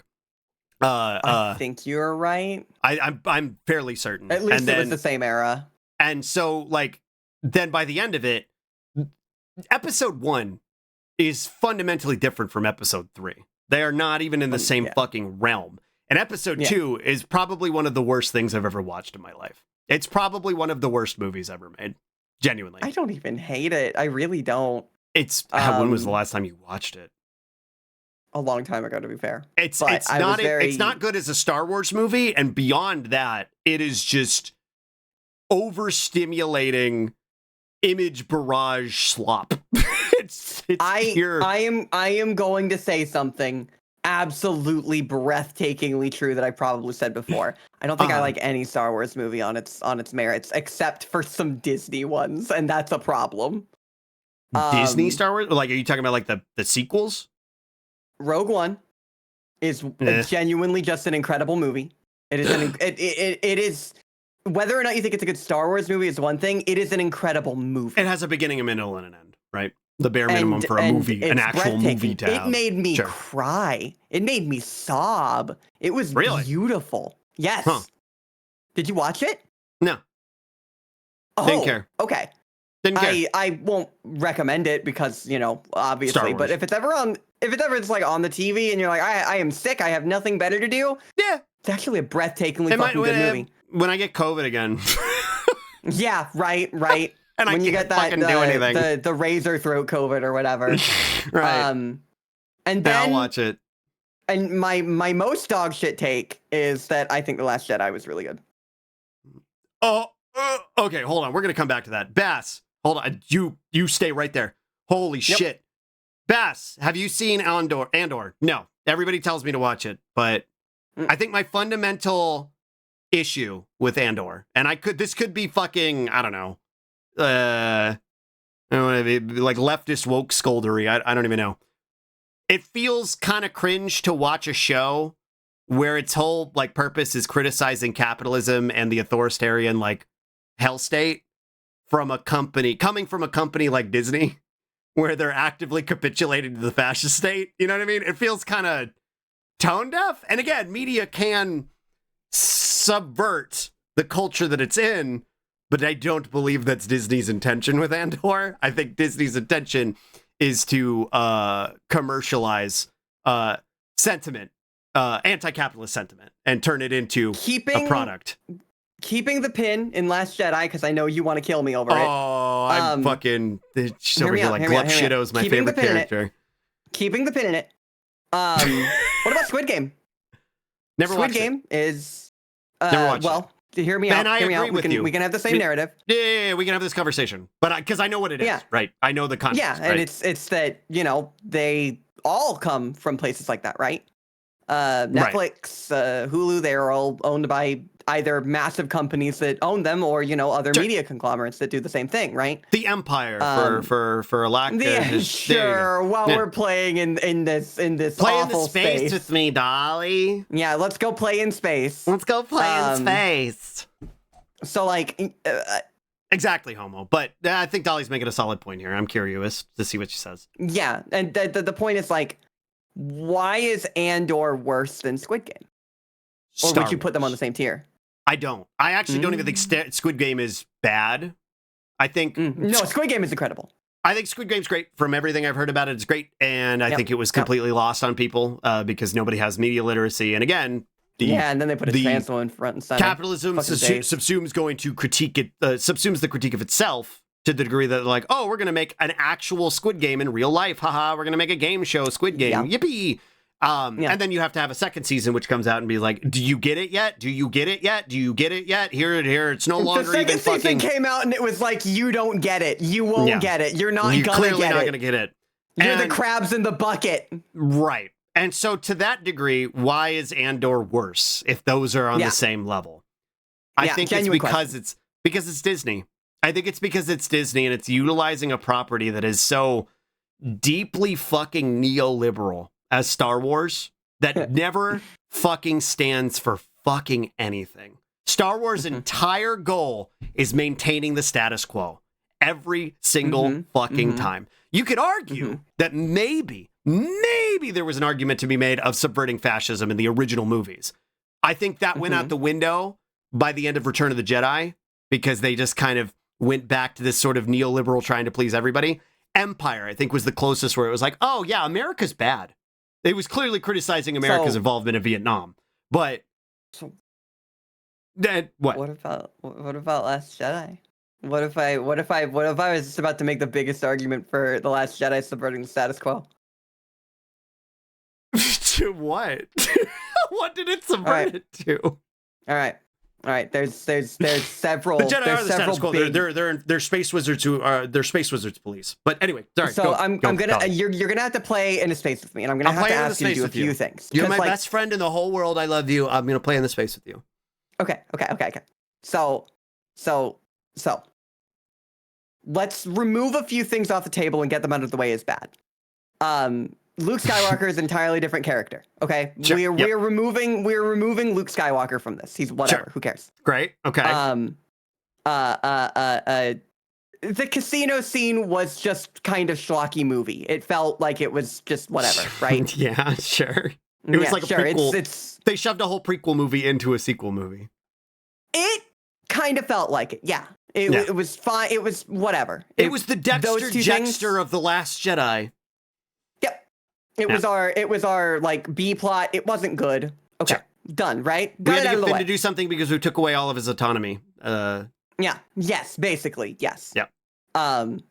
I think you're right. I'm fairly certain. At least it was the same era. And so, like, then by the end of it, episode 1 is fundamentally different from episode 3. They are not even in the same fucking realm. And episode 2 is probably one of the worst things I've ever watched in my life. It's probably one of the worst movies ever made. Genuinely. I don't even hate it. I really don't. It's when was the last time you watched it? A long time ago, to be fair. It's not good as a Star Wars movie, and beyond that, it is just overstimulating image barrage slop. It's pure. I am going to say something absolutely breathtakingly true that I probably said before. I don't think I like any Star Wars movie on its merits, except for some Disney ones, and that's a problem. Disney Star Wars? Like, are you talking about like the sequels? Rogue One is genuinely just an incredible movie. It is it is. Whether or not you think it's a good Star Wars movie is one thing. It is an incredible movie. It has a beginning, a middle, and an end, right? The bare minimum for a movie, an actual movie to have. It made me cry. It made me sob. It was beautiful. Yes. Huh. Did you watch it? No. Oh, didn't care. Okay. Didn't care. I won't recommend it because, you know, obviously. But if it's ever like on the TV and you're like, I am sick, I have nothing better to do. Yeah. It's actually a breathtakingly fucking good movie. When I get COVID again. Yeah, right. And when I you can't get fucking do anything. The razor throat COVID or whatever. Right. And then I'll watch it. And my most dog shit take is that I think The Last Jedi was really good. Oh, okay, hold on. We're going to come back to that. Bass, hold on. You stay right there. Holy shit. Bass, have you seen Andor? No. Everybody tells me to watch it, but I think my fundamental issue with Andor, and this could be fucking, I don't know, like leftist woke scoldery. I don't even know. It feels kind of cringe to watch a show where its whole like purpose is criticizing capitalism and the authoritarian like hell state coming from a company like Disney, where they're actively capitulating to the fascist state. You know what I mean? It feels kind of tone deaf. And again, media can subvert the culture that it's in, but I don't believe that's Disney's intention with Andor. I think Disney's intention is to commercialize sentiment, anti-capitalist sentiment, and turn it into a product. Keeping the pin in Last Jedi, because I know you want to kill me over it. Oh, I'm fucking... She's over here like Glove Shitto's my favorite character. Keeping the pin in it. What about Squid Game? Never Squid watched Game is... Never watched well, hear me Ben, out. I Hear me agree out. with you. We can have the same narrative. Yeah, we can have this conversation. But because I know what it is, right? I know the context. Yeah, and it's that, you know, they all come from places like that, right? Netflix, Hulu, they are all owned by either massive companies that own them or, you know, other media conglomerates that do the same thing, right? The empire, for a lack of... Sure, while we're playing in this play awful in the space with me, Dolly. Yeah, let's go play in space. Let's go play in space. So, like... exactly, Homo. But I think Dolly's making a solid point here. I'm curious to see what she says. Yeah, and the point is, like, why is Andor worse than Squid Game? Or would you put them on the same tier? I don't. I actually don't even think Squid Game is bad. I think... No, Squid Game is incredible. I think Squid Game's great. From everything I've heard about it, it's great. And I think it was completely lost on people because nobody has media literacy. And again... and then they put a trans one front and center. Capitalism subsumes going to critique it, subsumes the critique of itself to the degree that, like, oh, we're going to make an actual Squid Game in real life. Haha, we're going to make a game show, Squid Game. Yippee! And then you have to have a second season, which comes out and be like, do you get it yet? Do you get it yet? Do you get it yet? Here, it's no longer even fucking... The second season came out and it was like, you don't get it. You won't get it. You're clearly not gonna get it. You're the crabs in the bucket. Right. And so to that degree, why is Andor worse if those are on the same level? I think it's because it's Disney. I think it's because it's Disney and it's utilizing a property that is so deeply fucking neoliberal as Star Wars that never fucking stands for fucking anything. Star Wars' entire goal is maintaining the status quo every single fucking time. You could argue that maybe there was an argument to be made of subverting fascism in the original movies. I think that went out the window by the end of Return of the Jedi because they just kind of went back to this sort of neoliberal trying to please everybody. Empire, I think, was the closest where it was like, oh yeah, America's bad. It was clearly criticizing America's involvement in Vietnam, but then what? What about Last Jedi? What if I was just about to make the biggest argument for The Last Jedi subverting the status quo? To what? What did it subvert it to? All right. There's several. The Jedi there's are the status quo. They're space wizards who are space wizards police. But anyway, sorry. So you're gonna have to play in a space with me, and I'm gonna have to ask you to do a few things. You're my best friend in the whole world. I love you. I'm gonna play in the space with you. Okay. So let's remove a few things off the table and get them out of the way as bad. Luke Skywalker is an entirely different character. Okay, sure. we're removing Luke Skywalker from this. He's whatever. Sure. Who cares? Great. Okay. The casino scene was just kind of schlocky movie. It felt like it was just whatever, right? Yeah, sure. It was like a prequel. They shoved a whole prequel movie into a sequel movie. It kind of felt like it. Yeah. It was fine. It was whatever. It was the Dexter Jettster of The Last Jedi. Yep. It was our like B plot. It wasn't good. Okay. Sure. Done, right? We had to get Finn to do something because we took away all of his autonomy. Yeah. Yes, basically. Yes. Yeah. And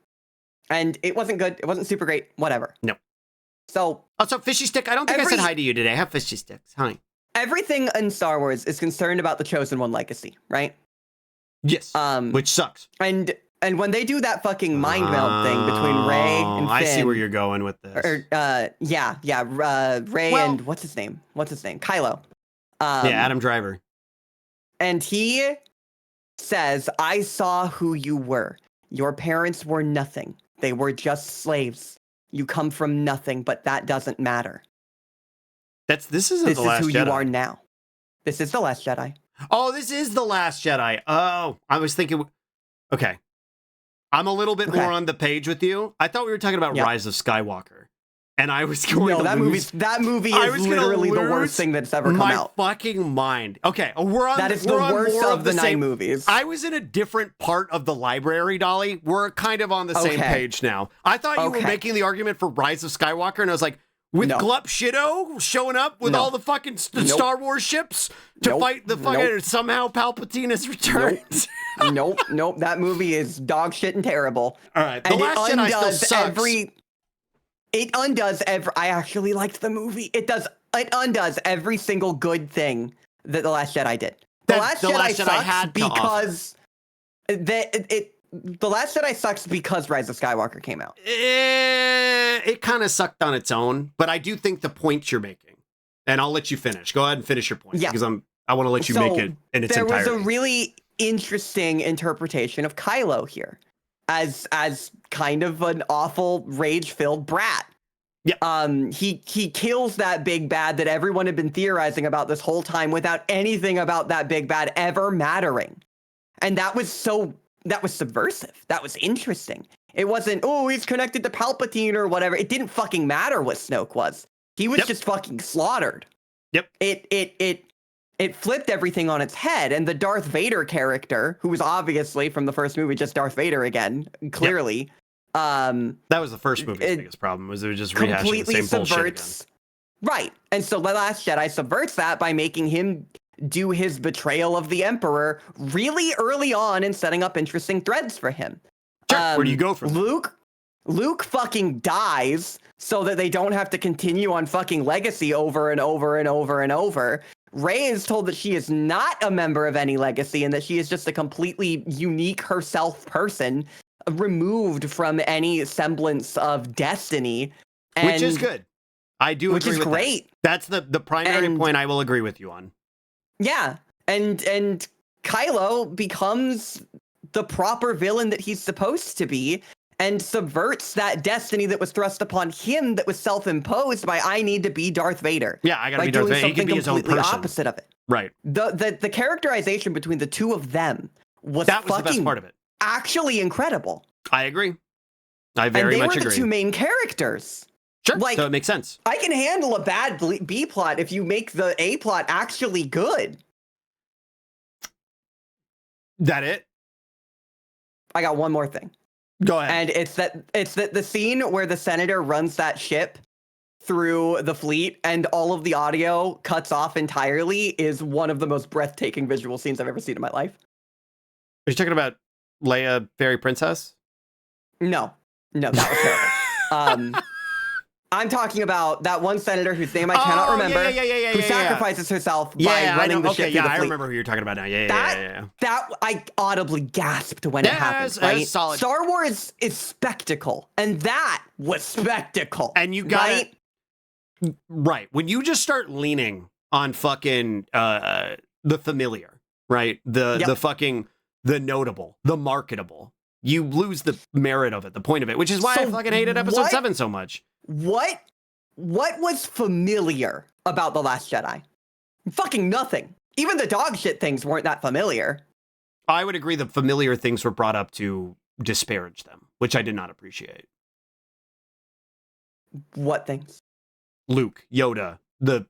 it wasn't good. It wasn't super great. Whatever. No. So. Also, Fishy Stick. I don't think I said hi to you today. I have Fishy Sticks. Hi. Everything in Star Wars is concerned about the Chosen One legacy, right? Yes. Which sucks. And when they do that fucking mind meld thing between Rey and Finn, I see where you're going with this. Rey and what's his name? Kylo. Adam Driver. And he says, "I saw who you were. Your parents were nothing. They were just slaves. You come from nothing, but that doesn't matter." This is who you are now. This is The Last Jedi. Oh, this is The Last Jedi. Oh, I was thinking... Okay. I'm a little bit more on the page with you. I thought we were talking about Rise of Skywalker. And I was going that movie is literally the worst thing that's ever come out. My fucking mind. Okay, we're on... That is the worst of the 9 movies. I was in a different part of the library, Dolly. We're kind of on the same page now. I thought you were making the argument for Rise of Skywalker, and I was like, With No. Glup Shido showing up with No. all the fucking Nope. Star Wars ships to Nope. fight the fucking Nope. somehow Palpatine has returned. Nope. That movie is dog shit and terrible. All right, The And Last Jedi still sucks. It undoes every. I actually liked the movie. It undoes every single good thing that The Last Jedi did. The Last Jedi sucks because The Last Jedi sucks because Rise of Skywalker came out. It kind of sucked on its own, but I do think the point you're making, and I'll let you finish. Go ahead and finish your point, because I want to let you make it in its entirety. There was a really interesting interpretation of Kylo here, as kind of an awful rage-filled brat. Yeah. He kills that big bad that everyone had been theorizing about this whole time without anything about that big bad ever mattering, and that was subversive. That was interesting. It wasn't, oh, he's connected to Palpatine or whatever. It didn't fucking matter what Snoke was. He was just fucking slaughtered. Yep. It flipped everything on its head, and the Darth Vader character, who was obviously from the first movie just Darth Vader again, clearly. That was the first movie's biggest problem, was it was just rehashing the same bullshit again. Right. And so The Last Jedi subverts that by making him do his betrayal of the Emperor really early on and setting up interesting threads for him. Sure. Where do you go from Luke fucking dies so that they don't have to continue on fucking Legacy over and over and over and over. Rey is told that she is not a member of any Legacy and that she is just a completely unique herself person, removed from any semblance of destiny. Which is good. I do agree with that. Which is great. That's the primary point I will agree with you on. Yeah. And Kylo becomes the proper villain that he's supposed to be and subverts that destiny that was thrust upon him that was self-imposed by I need to be Darth Vader. Yeah, I gotta be Darth Vader. He can be his own person. Opposite of it. Right. The characterization between the two of them was the best part of it. Actually incredible. I agree. I very much agree. And they were the two main characters. Sure, so it makes sense. I can handle a bad B plot if you make the A plot actually good. That it? I got one more thing. Go ahead. And it's that the scene where the senator runs that ship through the fleet and all of the audio cuts off entirely is one of the most breathtaking visual scenes I've ever seen in my life. Are you talking about Leia, Fairy Princess? No, that was terrible. I'm talking about that one senator whose name I cannot remember, who sacrifices herself by running the ship through the fleet. I remember who you're talking about now. That I audibly gasped when it happened. Right? Solid. Star Wars is spectacle, and that was spectacle. And you got right when you just start leaning on fucking the familiar, right? The fucking the notable, the marketable. You lose the merit of it, the point of it, which is why I fucking hated Episode 7 so much. What was familiar about The Last Jedi? Fucking nothing. Even the dog shit things weren't that familiar. I would agree the familiar things were brought up to disparage them, which I did not appreciate. What things? Luke, Yoda, the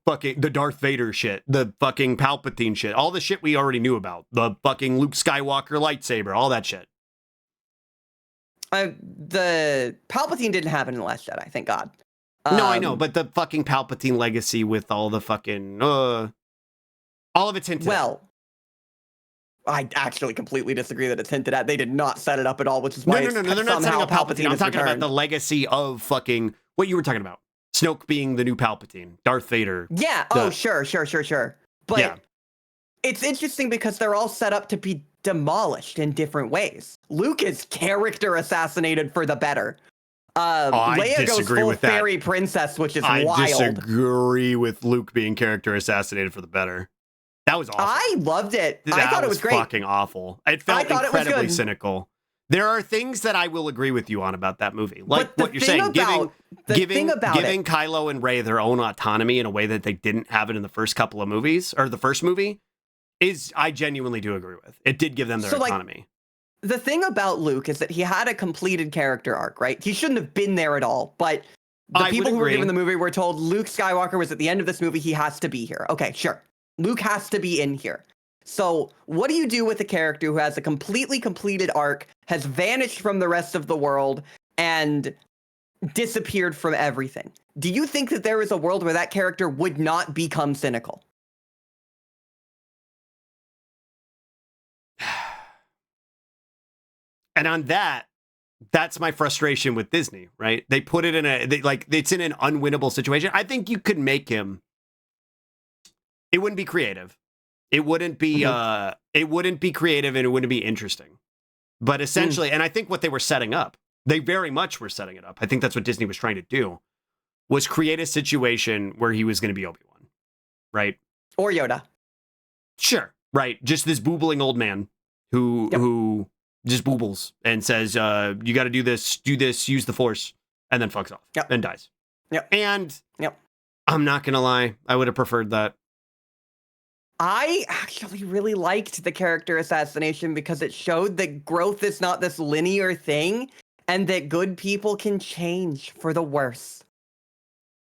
Darth Vader shit, the fucking Palpatine shit, all the shit we already knew about. The fucking Luke Skywalker lightsaber, all that shit. The Palpatine didn't happen in The Last Jedi, thank God. No, I know, but the fucking Palpatine legacy with all the fucking all of it's hinted at. I actually completely disagree that it's hinted at. They did not set it up at all, which is why no, they're not setting up Palpatine. I'm talking about the legacy of fucking what you were talking about. Snoke being the new Palpatine, Darth Vader. Yeah. Sure. But it's interesting because they're all set up to be demolished in different ways. Luke is character assassinated for the better. Leia goes full fairy princess, which is wild. I disagree with Luke being character assassinated for the better. That was awful. I loved it. I thought it was great. Fucking awful. It felt incredibly cynical. There are things that I will agree with you on about that movie, like what you're saying, giving Kylo and Rey their own autonomy in a way that they didn't have it in the first couple of movies, or the first movie. I genuinely do agree with. It did give them their autonomy. The thing about Luke is that he had a completed character arc, right? He shouldn't have been there at all, but the people who were given the movie were told Luke Skywalker was at the end of this movie. He has to be here. Okay, sure. Luke has to be in here. So what do you do with a character who has a completely completed arc, has vanished from the rest of the world, and disappeared from everything, do you think that there is a world where that character would not become cynical? And on that, that's my frustration with Disney, right? They put it in it's in an unwinnable situation. I think you could make him. It wouldn't be creative. It wouldn't be creative, and it wouldn't be interesting. But essentially, and I think what they were setting up, they very much were setting it up. I think that's what Disney was trying to do, was create a situation where he was going to be Obi-Wan, right? Or Yoda. Sure, right. Just this boobling old man who just boobles and says, you got to do this, use the Force, and then fucks off and dies. Yep. And I'm not going to lie, I would have preferred that. I actually really liked the character assassination because it showed that growth is not this linear thing and that good people can change for the worse.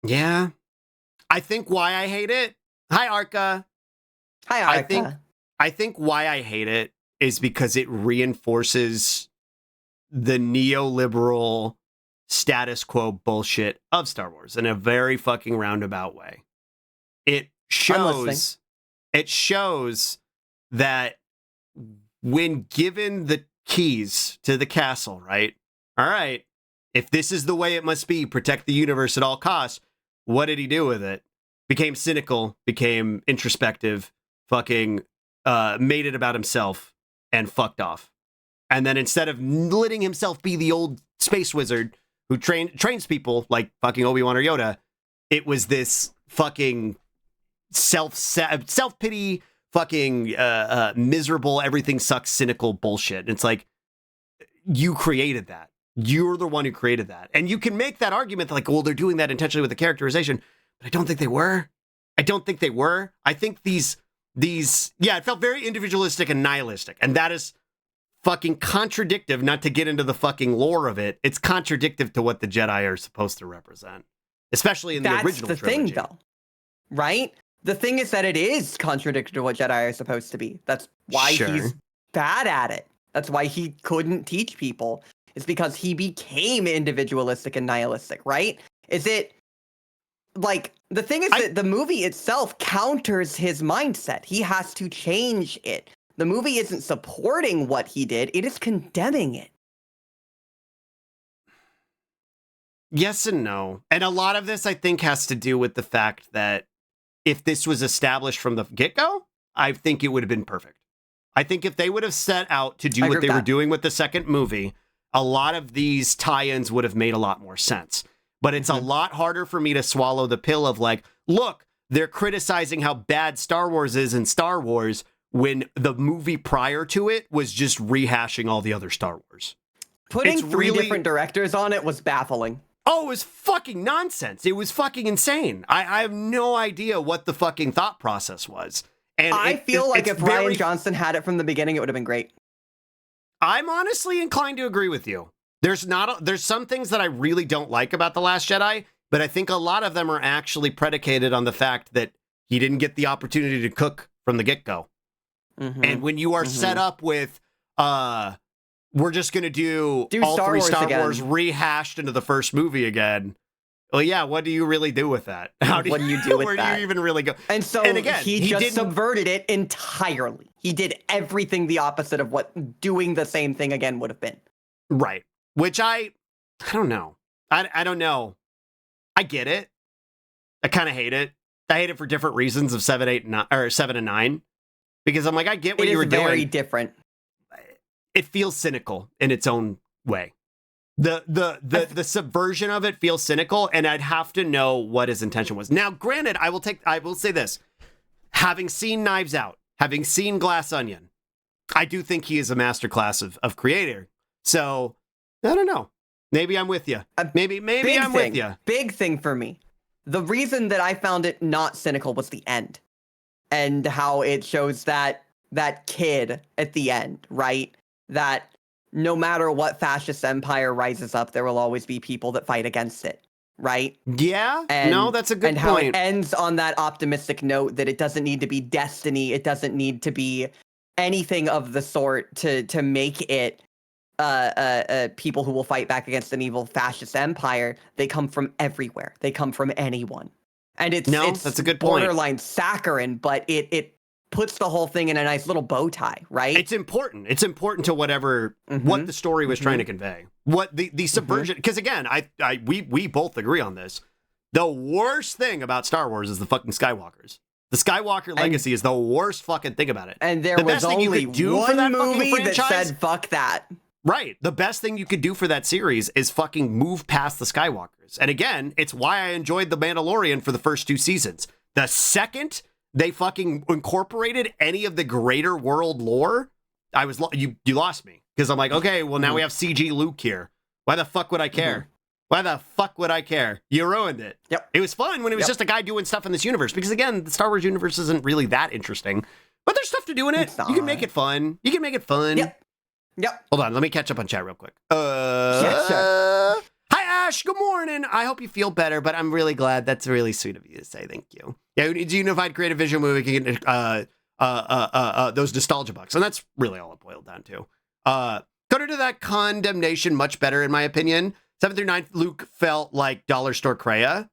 Yeah. I think why I hate it. Hi, Arca. Hi, Arca. I think why I hate it is because it reinforces the neoliberal status quo bullshit of Star Wars in a very fucking roundabout way. It shows that when given the keys to the castle, right? All right, if this is the way it must be, protect the universe at all costs, what did he do with it? Became cynical, became introspective, fucking made it about himself, and fucked off. And then instead of letting himself be the old space wizard who trains people like fucking Obi-Wan or Yoda, it was this fucking self-pity, fucking miserable, everything sucks, cynical bullshit. And it's like, you created that. You're the one who created that. And you can make that argument that, like, well, they're doing that intentionally with the characterization, but I don't think they were. I think these, it felt very individualistic and nihilistic. And that is fucking contradictive, not to get into the fucking lore of it. It's contradictive to what the Jedi are supposed to represent, especially in the original trilogy. That's the thing, though, right? The thing is that it is contradictory to what Jedi are supposed to be. That's why he's bad at it. That's why he couldn't teach people. It's because he became individualistic and nihilistic, right? Is it, like, the thing is that the movie itself counters his mindset. He has to change it. The movie isn't supporting what he did. It is condemning it. Yes and no. And a lot of this, I think, has to do with the fact that if this was established from the get-go, I think it would have been perfect. I think if they would have set out to do what they were doing with the second movie, a lot of these tie-ins would have made a lot more sense. But it's a lot harder for me to swallow the pill of, like, look, they're criticizing how bad Star Wars is in Star Wars when the movie prior to it was just rehashing all the other Star Wars. Putting three different directors on it was baffling. Oh, it was fucking nonsense. It was fucking insane. I have no idea what the fucking thought process was. And I feel like if Rian Johnson had it from the beginning, it would have been great. I'm honestly inclined to agree with you. There's some things that I really don't like about The Last Jedi, but I think a lot of them are actually predicated on the fact that he didn't get the opportunity to cook from the get-go. And when you are set up with, we're just going to do all Star three Wars Star again. Wars rehashed into the first movie again. Well, yeah, what do you really do with that? What do you do with where that? Where do you even really go? And so again, he just subverted it entirely. He did everything the opposite of what doing the same thing again would have been. Right. Which I don't know. I don't know. I get it. I kind of hate it. I hate it for different reasons of 7, 8, 9, or 7 and 9. Because I'm like, I get what you were doing. It is very different. It feels cynical in its own way. The subversion of it feels cynical, and I'd have to know what his intention was. Now, granted, I will say this. Having seen Knives Out, having seen Glass Onion, I do think he is a masterclass of creator. So, I don't know. Maybe I'm with you. Maybe I'm with you. Big thing for me. The reason that I found it not cynical was the end. And how it shows that kid at the end, right? That no matter what fascist empire rises up, there will always be people that fight against it, right? Yeah, that's a good point. And how it ends on that optimistic note that it doesn't need to be destiny, it doesn't need to be anything of the sort to make it people who will fight back against an evil fascist empire, they come from everywhere. They come from anyone. And it's that's a good point. Borderline saccharine, but it puts the whole thing in a nice little bow tie, right? It's important. It's important to whatever what the story was trying to convey. What the subversion, because again, we both agree on this. The worst thing about Star Wars is the fucking Skywalkers. The Skywalker legacy is the worst fucking thing about it. And there was only one movie that said fuck that. Right. The best thing you could do for that series is fucking move past the Skywalkers. And again, it's why I enjoyed The Mandalorian for the first 2 seasons. The second they fucking incorporated any of the greater world lore, I was you lost me. Because I'm like, okay, well now we have CG Luke here. Why the fuck would I care? Why the fuck would I care? You ruined it. Yep. It was fun when it was just a guy doing stuff in this universe. Because again, the Star Wars universe isn't really that interesting. But there's stuff to do in it. You can make it fun. You can make it fun. Yep. Hold on, let me catch up on chat real quick. Yeah, sure. Hi, Ash. Good morning. I hope you feel better, but I'm really glad. That's really sweet of you to say. Thank you. Yeah, we need a unified creative visual movie can get those nostalgia bucks, and that's really all it boiled down to. Counter to that condemnation, much better in my opinion. 7 through 9, Luke felt like dollar store Kreia.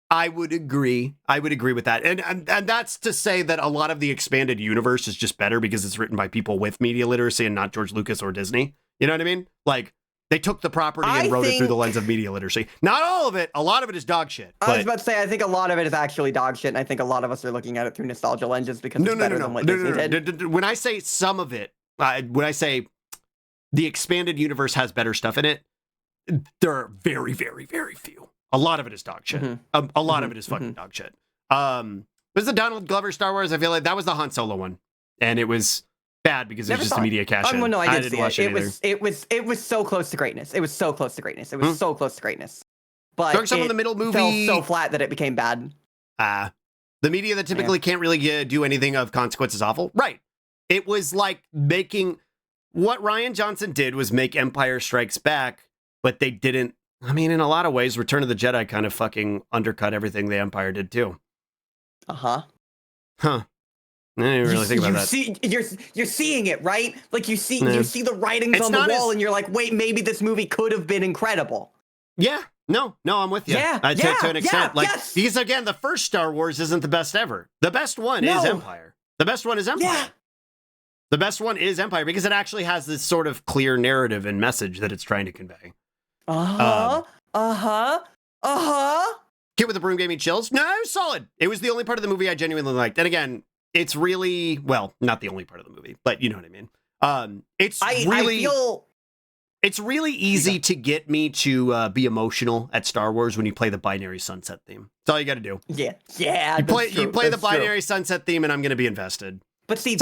I would agree. I would agree with that. And that's to say that a lot of the expanded universe is just better because it's written by people with media literacy and not George Lucas or Disney. You know what I mean? Like, they took the property and wrote it through the lens of media literacy. Not all of it. A lot of it is dog shit. I was about to say, I think a lot of it is actually dog shit, and I think a lot of us are looking at it through nostalgia lenses because it's better than what Disney did. When I say some of it, when I say the expanded universe has better stuff in it, there are very, very, very few. A lot of it is dog shit. A lot of it is fucking dog shit. Was the Donald Glover Star Wars? I feel like that was the Han Solo one, and it was bad because it was just a media cash in. No, I didn't see it. It was so close to greatness. It was so close to greatness. It was so close to greatness. But some of the middle movie fell so flat that it became bad. The media that typically can't really do anything of consequence is awful. Right. It was like making what Rian Johnson did was make Empire Strikes Back, but they didn't. I mean, in a lot of ways, Return of the Jedi kind of fucking undercut everything the Empire did too. Huh. I didn't really think about that. You're seeing it, right? Like you see the writings on the wall, and you're like, wait, maybe this movie could have been incredible. Yeah. No, I'm with you. To an extent. Because again, the first Star Wars isn't the best ever. The best one is Empire. The best one is Empire. Yeah. The best one is Empire because it actually has this sort of clear narrative and message that it's trying to convey. Kid with the Broom gave me chills. No, it was solid. It was the only part of the movie I genuinely liked. And again, it's really, well, not the only part of the movie, but you know what I mean. It's really easy to get me to be emotional at Star Wars when you play the Binary Sunset theme. That's all you got to do. Yeah. You play the Binary Sunset theme and I'm going to be invested. But see,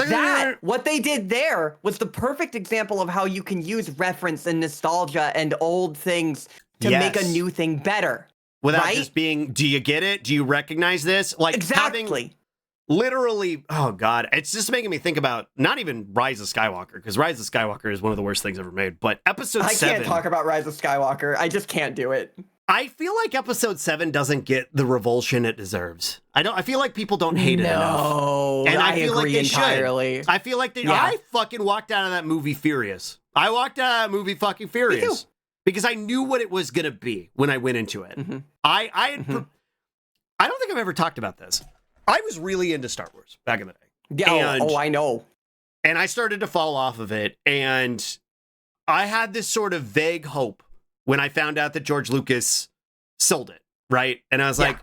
what they did there was the perfect example of how you can use reference and nostalgia and old things to make a new thing better. Without just being, do you get it? Do you recognize this? Like having literally, oh God, it's just making me think about not even Rise of Skywalker, because Rise of Skywalker is one of the worst things ever made, but episode 7. I can't talk about Rise of Skywalker. I just can't do it. I feel like episode 7 doesn't get the revulsion it deserves. I feel like people don't hate it enough. And I feel agree like they entirely. should. I feel like I fucking walked out of that movie furious. I walked out of that movie fucking furious. Because I knew what it was going to be when I went into it. I don't think I've ever talked about this. I was really into Star Wars back in the day. Yeah, I know. And I started to fall off of it. And I had this sort of vague hope when I found out that George Lucas sold it, right? And I was like,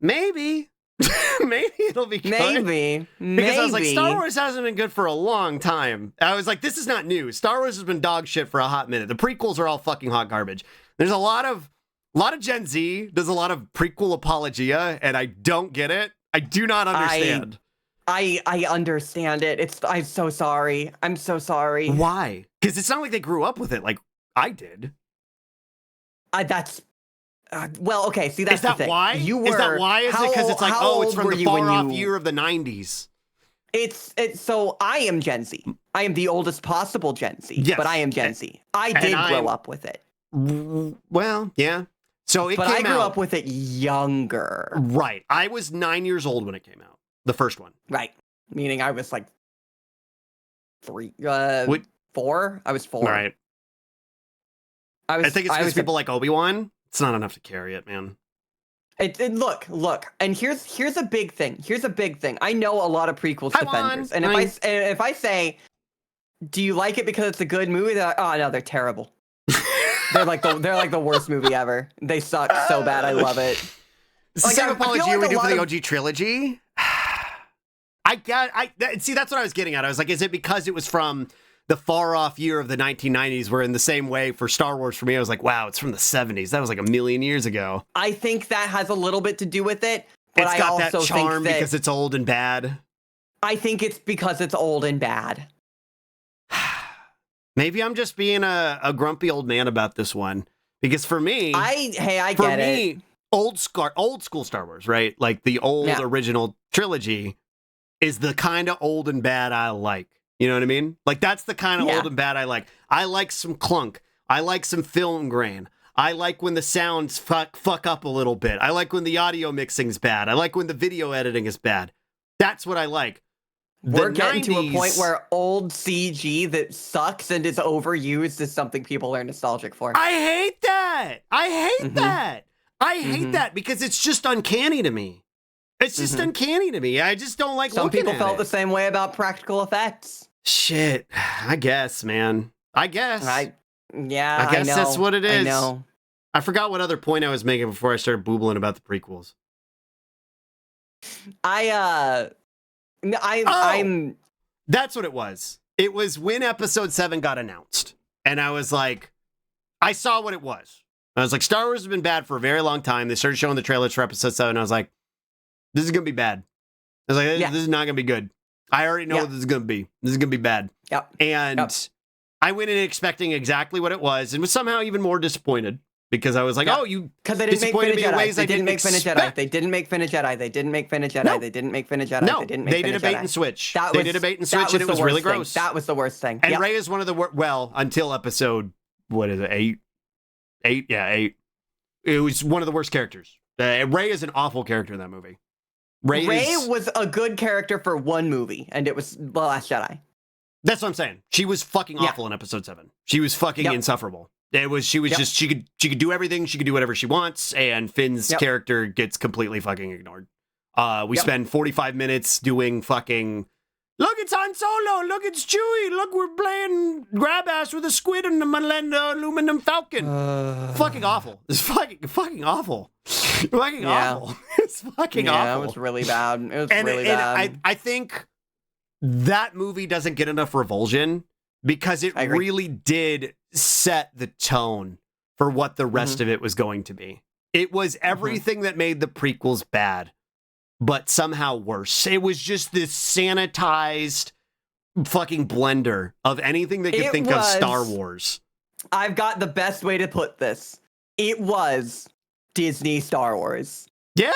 maybe it'll be good. Maybe. Because I was like, Star Wars hasn't been good for a long time. I was like, this is not new. Star Wars has been dog shit for a hot minute. The prequels are all fucking hot garbage. There's a lot of Gen Z does a lot of prequel apologia, and I don't get it. I do not understand. I understand it. I'm so sorry. I'm so sorry. Why? Because it's not like they grew up with it like I did. Well, okay. See, that's the thing. Why? Is that why? Is it because it's like, it's from the far-off year of the 90s? It's so I am Gen Z. I am the oldest possible Gen Z. Yes. But I am Gen Z. I did grow up with it. Well, yeah. So it came out. But I grew up with it younger. Right. I was 9 years old when it came out. The first one. Right. Meaning I was like 4. I was 4. Right. I think it's because people like Obi-Wan. It's not enough to carry it, man. Look, and here's a big thing. I know a lot of prequels defenders, and if I say, do you like it because it's a good movie? They're like, oh no, they're terrible. they're like the worst movie ever. They suck so bad. I love it. It's the same apology we do for the OG trilogy. See, that's what I was getting at. I was like, is it because it was from the far off year of the 1990s, where in the same way for Star Wars for me, I was like, wow, it's from the 70s. That was like a million years ago. I think that has a little bit to do with it. But It's got that charm because it's old and bad. I think it's because it's old and bad. Maybe I'm just being a grumpy old man about this one. Because for me, I get it. Old school Star Wars, right? Like the old original trilogy is the kind of old and bad I like. You know what I mean? Like, that's the kind of old and bad I like. I like some clunk. I like some film grain. I like when the sounds fuck up a little bit. I like when the audio mixing's bad. I like when the video editing is bad. That's what I like. We're getting to a point where old CG that sucks and is overused is something people are nostalgic for. I hate that. I hate that because it's just uncanny to me. It's just uncanny to me. I just don't like Some looking at it. Some people felt the same way about practical effects. Shit. I guess, man. I guess. I guess know. that's what it is. I know. I forgot what other point I was making before I started boobling about the prequels. That's what it was. It was when episode 7 got announced. And I was like, I saw what it was. I was like, Star Wars has been bad for a very long time. They started showing the trailers for episode 7. I was like, this is going to be bad. I was like, this is not going to be good. I already know what this is going to be. This is going to be bad. Yep. And I went in expecting exactly what it was and was somehow even more disappointed because I was like, because they didn't make Finn a Jedi. They didn't make Finn a Jedi. They didn't make Finn a Jedi. They didn't make Finn a Jedi. They didn't make Finn a Jedi. No, they did a bait and switch. They did a bait and switch and it was really gross. That was the worst thing. And Rey is one of the until episode, what is it, 8? 8? Yeah, 8. It was one of the worst characters. Rey is an awful character in that movie. Rey was a good character for one movie, and it was The Last Jedi. That's what I'm saying. She was fucking awful in episode 7. She was fucking insufferable. She could do everything. She could do whatever she wants, and Finn's character gets completely fucking ignored. We spend 45 minutes doing fucking, look, it's Han Solo. Look, it's Chewie. Look, we're playing grab ass with a squid and the aluminum falcon. Fucking awful. It's fucking awful. Fucking awful. It's fucking awful. Yeah, it was really bad. It was really bad. I think that movie doesn't get enough revulsion because it really did set the tone for what the rest of it was going to be. It was everything that made the prequels bad, but somehow worse. It was just this sanitized fucking blender of anything that could think of Star Wars. I've got the best way to put this. It was Disney Star Wars. Yeah.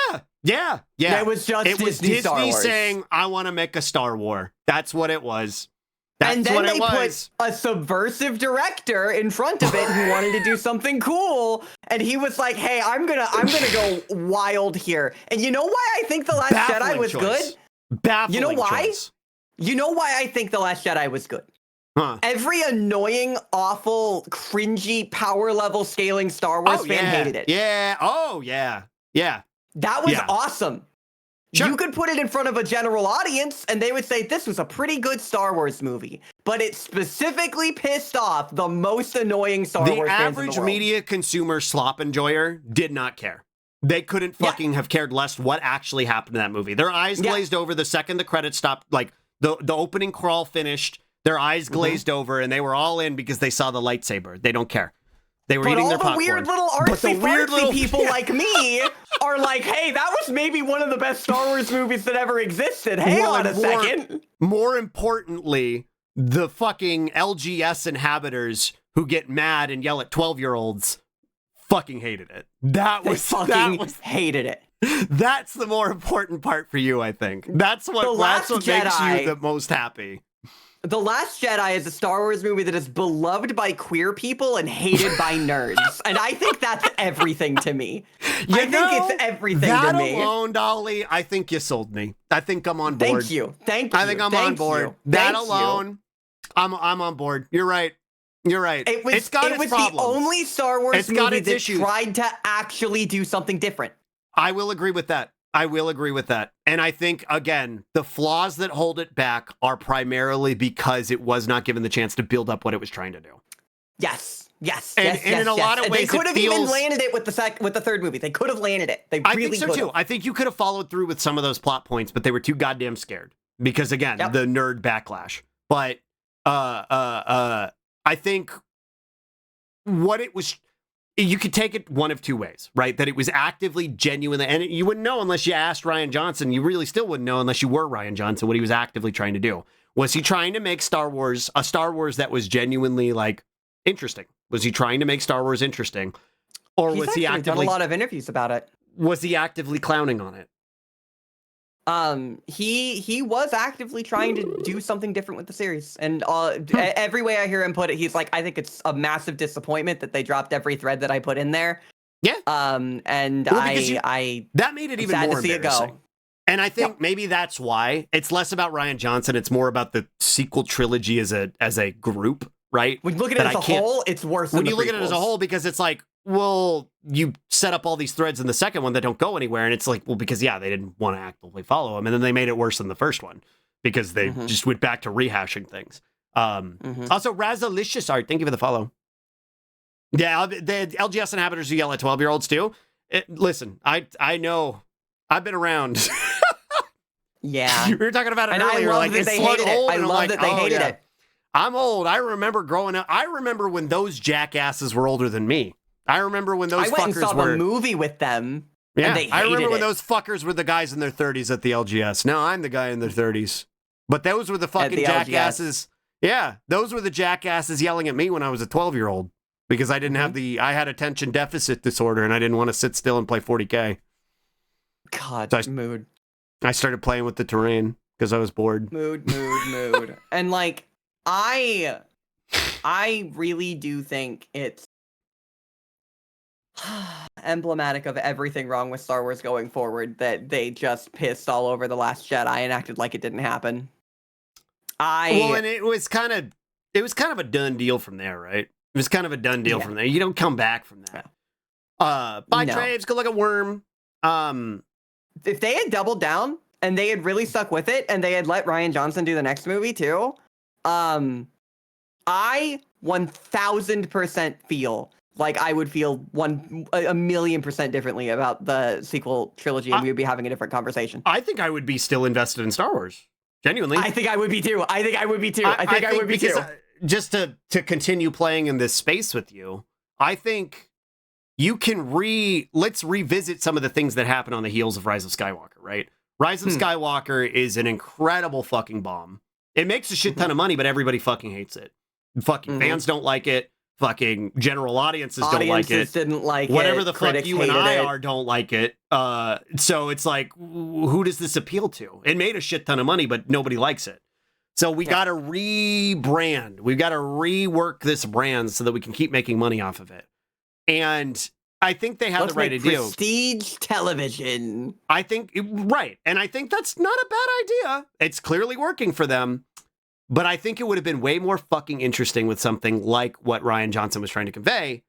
It was just Disney Star Wars saying, I want to make a Star War. That's what it was. And then they put a subversive director in front of it who wanted to do something cool, and he was like, "Hey, I'm gonna go wild here." And you know why I think The Last Jedi was good? Baffling You know why? Choice. You know why I think The Last Jedi was good? Huh. Every annoying, awful, cringy, power level scaling Star Wars fan hated it. Yeah. Oh, yeah. Yeah. That was awesome. Sure. You could put it in front of a general audience and they would say this was a pretty good Star Wars movie, but it specifically pissed off the most annoying Star Wars fans in the world. The average media consumer slop enjoyer did not care. They couldn't fucking have cared less what actually happened in that movie. Their eyes glazed over the second the credits stopped, like the opening crawl finished, their eyes glazed over and they were all in because they saw the lightsaber. They don't care. They were eating their popcorn. But all the weird little artsy people like me are like, hey, that was maybe one of the best Star Wars movies that ever existed. Hang on a second. More importantly, the fucking LGS inhabitants who get mad and yell at 12-year-olds fucking hated it. Hated it. That's the more important part for you, I think. That's what makes you the most happy. The Last Jedi is a Star Wars movie that is beloved by queer people and hated by nerds. And I think that's everything to me. I think it's everything to me. That alone, Dolly, I think you sold me. I think I'm on board. Thank you. I think I'm on board. That alone, I'm on board. You're right. You're right. It was, it's got its the problems. only Star Wars It's got movie its that issues. tried to actually do something different. I will agree with that. And I think, again, the flaws that hold it back are primarily because it was not given the chance to build up what it was trying to do. Yes. And in a lot of ways, they could have even landed it with the third movie. They could have landed it. They really I think so could've. too. I think you could have followed through with some of those plot points, but they were too goddamn scared because, again, the nerd backlash. But I think what it was, you could take it one of two ways, right? That it was actively, genuinely, and you wouldn't know unless you asked Rian Johnson. You really still wouldn't know unless you were Rian Johnson what he was actively trying to do. Was he trying to make Star Wars a Star Wars that was genuinely like interesting? Was he trying to make Star Wars interesting, or was he actively done a lot of interviews about it? Was he actively clowning on it? He was actively trying to do something different with the series, and every way I hear him put it, he's like, I think it's a massive disappointment that they dropped every thread that I put in there. Yeah. And well, I that made it even sad more to see it embarrassing. go. And I think maybe that's why it's less about Rian Johnson. It's more about the sequel trilogy as a group, right? When you look at it as a whole, it's worse. When you look at it as a whole, because it's like, well, you set up all these threads in the second one that don't go anywhere, and it's like, well, because they didn't want to actively follow them, and then they made it worse than the first one because they just went back to rehashing things. Also, Razalicious Art, thank you for the follow. Yeah, the LGS inhabitants who yell at 12-year-olds too. Listen, I know, I've been around. Yeah, we were talking about it and earlier. I love like, that they hated it. I love that they hated it. I'm old. I remember growing up. I remember when those jackasses were older than me. I remember when those fuckers were. I went and saw the movie with them. Yeah, and they hated I remember when it. those fuckers were the guys in their 30s at the LGS. Now I'm the guy in their 30s. But those were the fucking jackasses. Yeah, those were the jackasses yelling at me when I was a 12-year-old because I didn't have I had attention deficit disorder and I didn't want to sit still and play 40K. God, so mood. I started playing with the terrain because I was bored. Mood. And like, I really do think it's emblematic of everything wrong with Star Wars going forward that they just pissed all over The Last Jedi and acted like it didn't happen. Well, and it was kind of a done deal from there, right? It was kind of a done deal from there. You don't come back from that. Bye, Traves. Good luck at Worm. If they had doubled down and they had really stuck with it and they had let Rian Johnson do the next movie too, I 1000% feel like I would feel 1,000,000% differently about the sequel trilogy, and we would be having a different conversation. I think I would be still invested in Star Wars. Genuinely. I think I would be too. I think I would be too. Just to continue playing in this space with you, I think you can let's revisit some of the things that happened on the heels of Rise of Skywalker, right? Rise of Skywalker is an incredible fucking bomb. It makes a shit ton of money, but everybody fucking hates it. Fucking fans don't like it. Fucking general audiences don't like it. Didn't like Whatever it. the fuck you and I are don't like it. So it's like, who does this appeal to? It made a shit ton of money, but nobody likes it. So we got to rebrand. We've got to rework this brand so that we can keep making money off of it. And I think they have the right idea. Prestige television. I think, right. And I think that's not a bad idea. It's clearly working for them. But I think it would have been way more fucking interesting with something like what Rian Johnson was trying to convey,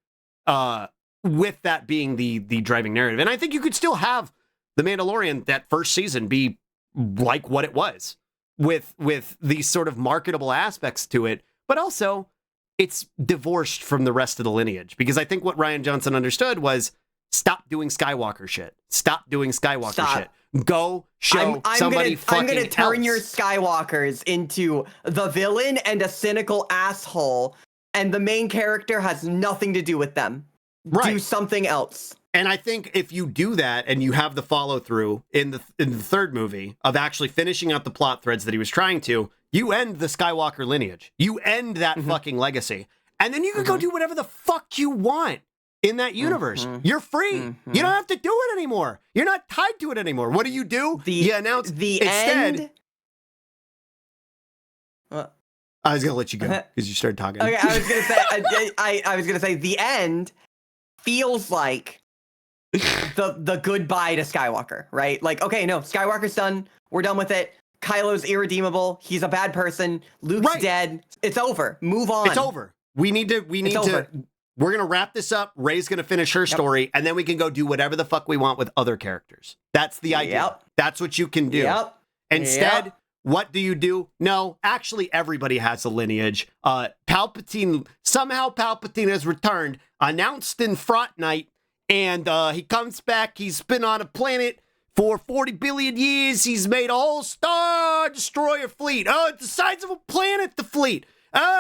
with that being the driving narrative. And I think you could still have The Mandalorian, that first season, be like what it was, with these sort of marketable aspects to it, but also it's divorced from the rest of the lineage. Because I think what Rian Johnson understood was, stop doing Skywalker shit. Stop doing Skywalker shit. Go show somebody fucking I'm gonna turn else. your Skywalkers into the villain and a cynical asshole, and the main character has nothing to do with them. Right. Do something else. And I think if you do that and you have the follow through in the third movie of actually finishing out the plot threads that he was trying to, you end the Skywalker lineage. You end that fucking legacy. And then you can go do whatever the fuck you want in that universe. You're free. You don't have to do it anymore. You're not tied to it anymore. What do? You announce the instead. end. I was gonna let you go because you started talking. Okay, I was gonna say. I was gonna say the end feels like the goodbye to Skywalker, right? Like, okay, no, Skywalker's done. We're done with it. Kylo's irredeemable. He's a bad person. Luke's dead. It's over. Move on. It's over. We need to. We're gonna wrap this up. Ray's gonna finish her story, and then we can go do whatever the fuck we want with other characters. That's the idea. Yep. That's what you can do. Yep. Instead, what do you do? No, actually, everybody has a lineage. Palpatine has returned, announced in Front Night, and he comes back. He's been on a planet for 40 billion years. He's made a whole Star Destroyer fleet. It's the size of a planet, the fleet.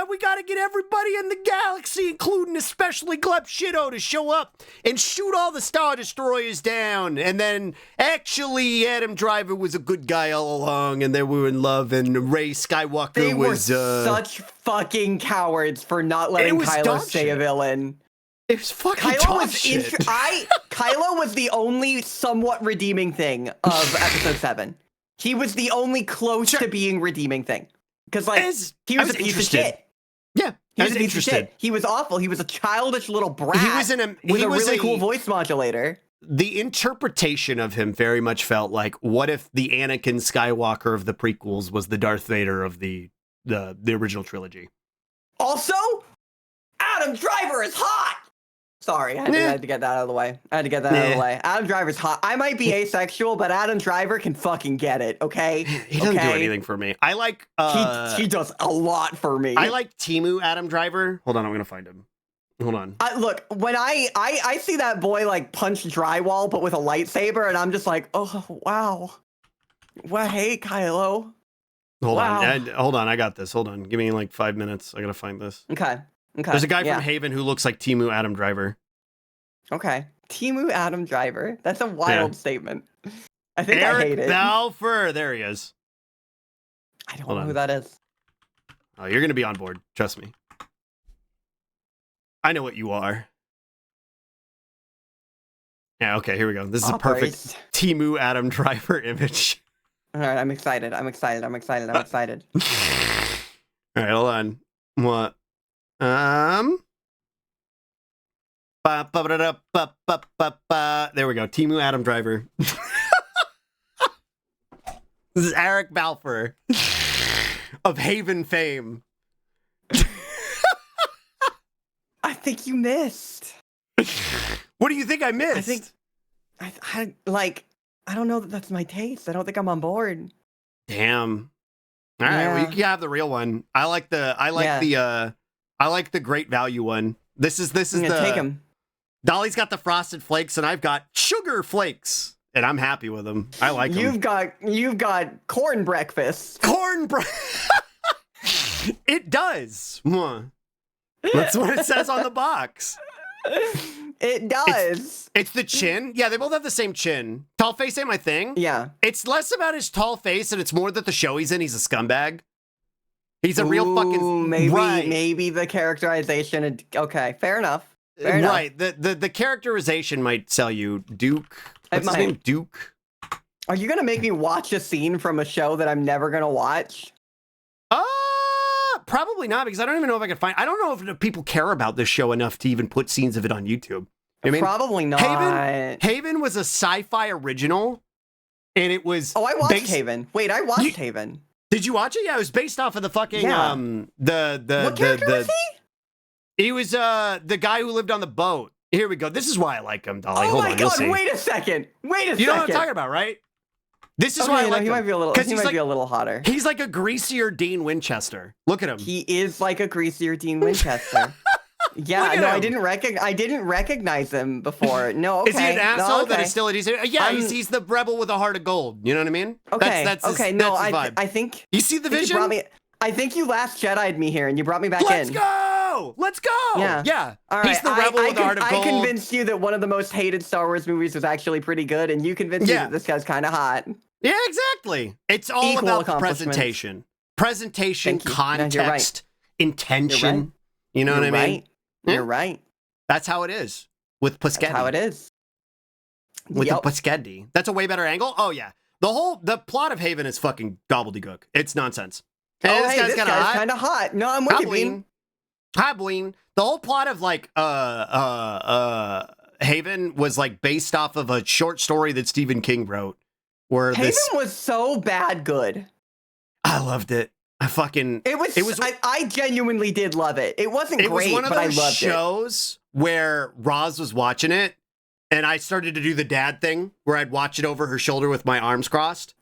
We gotta get everybody in the galaxy, including especially Gleb Shido, to show up and shoot all the Star Destroyers down. And then, actually, Adam Driver was a good guy all along, and they were in love, and Rey Skywalker was... such fucking cowards for not letting Kylo stay a villain. It was fucking dog shit. Kylo was the only somewhat redeeming thing of Episode 7. He was the only close to being redeeming thing. Because, like, he was a piece of shit. Yeah, he was a piece of shit. He was awful. He was a childish little brat with a really cool voice modulator. The interpretation of him very much felt like, what if the Anakin Skywalker of the prequels was the Darth Vader of the original trilogy? Also, Adam Driver is hot! Sorry, I had to get that out of the way. Adam Driver's hot. I might be asexual, but Adam Driver can fucking get it, okay? He doesn't do anything for me. I like... he does a lot for me. I like Temu Adam Driver. Hold on, I'm gonna find him. Hold on. Look, when I see that boy, like, punch drywall, but with a lightsaber, and I'm just like, oh, wow. Well, hey, Kylo. Hold on, I got this. Hold on, give me, like, 5 minutes. I gotta find this. Okay. There's a guy from Haven who looks like Temu Adam Driver. Okay. Temu Adam Driver. That's a wild statement. I think Eric I hate it. Balfour. There he is. I don't know who that is. Oh, you're going to be on board. Trust me. I know what you are. Yeah, okay, here we go. This is a perfect Temu Adam Driver image. All right, I'm excited. I'm excited. I'm excited. I'm excited. All right, hold on. What? There we go. Temu Adam Driver. This is Eric Balfour of Haven fame. I think you missed. What do you think I missed? I think I don't know that that's my taste. I don't think I'm on board. Damn. All right, well, you can have the real one. I like the great value one. This is take him. Dolly's got the frosted flakes, and I've got sugar flakes, and I'm happy with them. I like them. You've got corn breakfast. It does. That's what it says on the box. It does. It's the chin. Yeah, they both have the same chin. Tall face ain't my thing. Yeah. It's less about his tall face, and it's more that the show he's in, he's a scumbag. He's a real fucking... Maybe the characterization... Okay, fair enough. Right. The characterization might sell you. Duke. What's his name? Duke. Are you going to make me watch a scene from a show that I'm never going to watch? Probably not, because I don't even know if I can find... I don't know if people care about this show enough to even put scenes of it on YouTube. I mean, probably not. Haven was a sci-fi original, and it was... Oh, I watched Haven. Wait, I watched Haven. Did you watch it? Yeah, it was based off of the fucking... What character was he? He was the guy who lived on the boat. Here we go. This is why I like him, Dolly. Oh Hold my on, god, wait a second. You know what I'm talking about, right? This is why I like him. He might be a little hotter. He's like a greasier Dean Winchester. Look at him. He is like a greasier Dean Winchester. Yeah, no, I didn't recognize him before. No, okay. Is he an asshole that is still a decent... Yeah, he's the rebel with a heart of gold. You know what I mean? Okay, that's his I think... You see the vision? I think you last Jedi'd me here, and you brought me back in. Let's go! Yeah. All right. He's the rebel with the heart of gold. I convinced you that one of the most hated Star Wars movies was actually pretty good, and you convinced me that this guy's kind of hot. Yeah, exactly. It's all about presentation. Presentation, context, intention. You know what I mean? You're right. That's how it is with Puschetti. That's how it is. With the Puschetti. That's a way better angle? Oh, yeah. The plot of Haven is fucking gobbledygook. It's nonsense. And this guy's kind of hot. No, I'm with you, Bean. Hi, Bean. The whole plot of, like, Haven was, like, based off of a short story that Stephen King wrote. Haven was so bad good. I loved it. I genuinely did love it. It wasn't great, It was one of but I those loved shows where Roz was watching it, and I started to do the dad thing where I'd watch it over her shoulder with my arms crossed.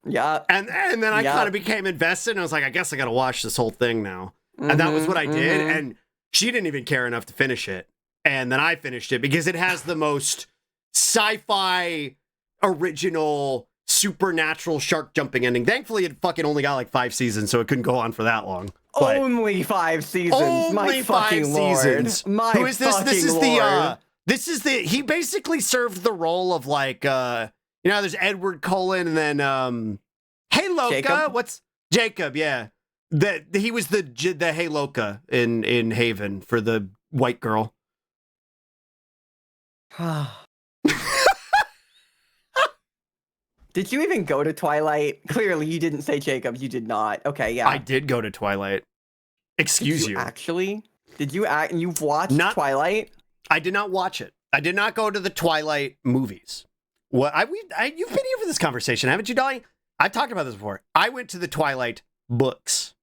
Yeah. And then I kind of became invested, and I was like, I guess I got to watch this whole thing now. And that was what I did. And she didn't even care enough to finish it. And then I finished it because it has the most sci-fi original supernatural shark jumping ending. Thankfully, it fucking only got like 5 seasons, so it couldn't go on for that long. But only 5 seasons. only My 5 fucking seasons. Lord. My Who is this? This is Lord. he basically served the role of like there's Edward Cullen and then Hey Loca. Jacob? What's Jacob? Yeah. He was the Hey Loca in Haven for the white girl. Did you even go to Twilight? Clearly, you didn't say Jacob. You did not. Okay, yeah. I did go to Twilight. Excuse you. Actually? Did you act? You've watched Twilight? I did not watch it. I did not go to the Twilight movies. What you've been here for this conversation, haven't you, Dolly? I've talked about this before. I went to the Twilight books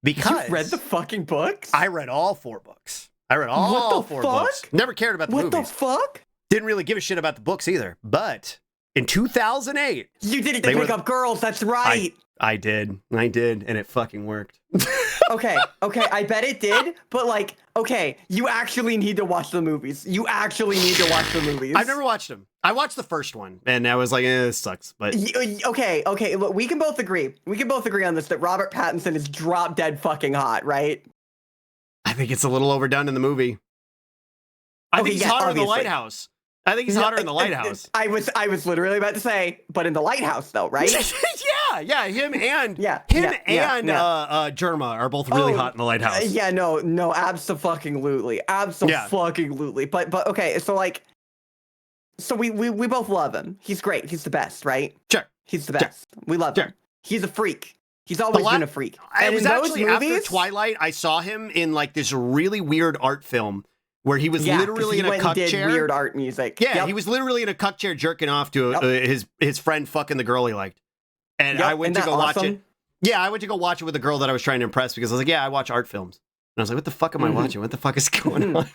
because you read the fucking books. I read all 4 books. I read all 4 books. Never cared about the movies. What the fuck? Didn't really give a shit about the books either. But in 2008, you didn't pick up girls. That's right. I did, and it fucking worked. okay, I bet it did, but like, okay, you actually need to watch the movies. You actually need to watch the movies. I've never watched them. I watched the first one, and I was like, this sucks. But okay, look, we can both agree. We can both agree on this that Robert Pattinson is drop dead fucking hot, right? I think it's a little overdone in the movie. I think he's hotter in the Lighthouse. I think he's hotter in the Lighthouse. I was literally about to say, but in the Lighthouse though, right? yeah, him and Germa are both really hot in the Lighthouse. No, absolutely. But okay, so like, so we both love him. He's great. He's the best, right? Sure. He's the best. We love him. He's a freak. He's always been a freak. And it was actually after Twilight, I saw him in like this really weird art film where he was literally in a cuck chair. Weird art music. Yeah, he was literally in a cuck chair jerking off to his friend fucking the girl he liked. And I went to go watch it. Yeah, I went to go watch it with the girl that I was trying to impress because I was like, I watch art films. And I was like, what the fuck am I watching? What the fuck is going on?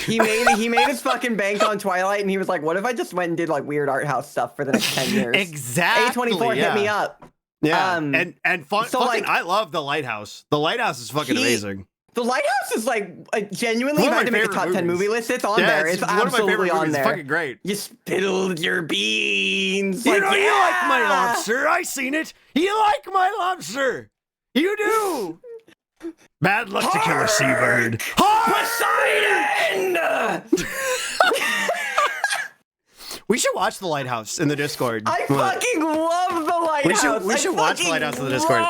He made his fucking bank on Twilight, and he was like, what if I just went and did like weird art house stuff for the next 10 years? Exactly. A24 hit me up. Yeah, I love The Lighthouse. The Lighthouse is fucking amazing. The Lighthouse is like genuinely, if I had to make a top 10 movie list, it's on there. It's absolutely on there. It's fucking great. You spilled your beans. You like my lobster. I seen it. You like my lobster. You do. Bad luck to kill a seabird. Poseidon! We should watch The Lighthouse in the Discord. I fucking love The Lighthouse. We should watch The Lighthouse in the Discord.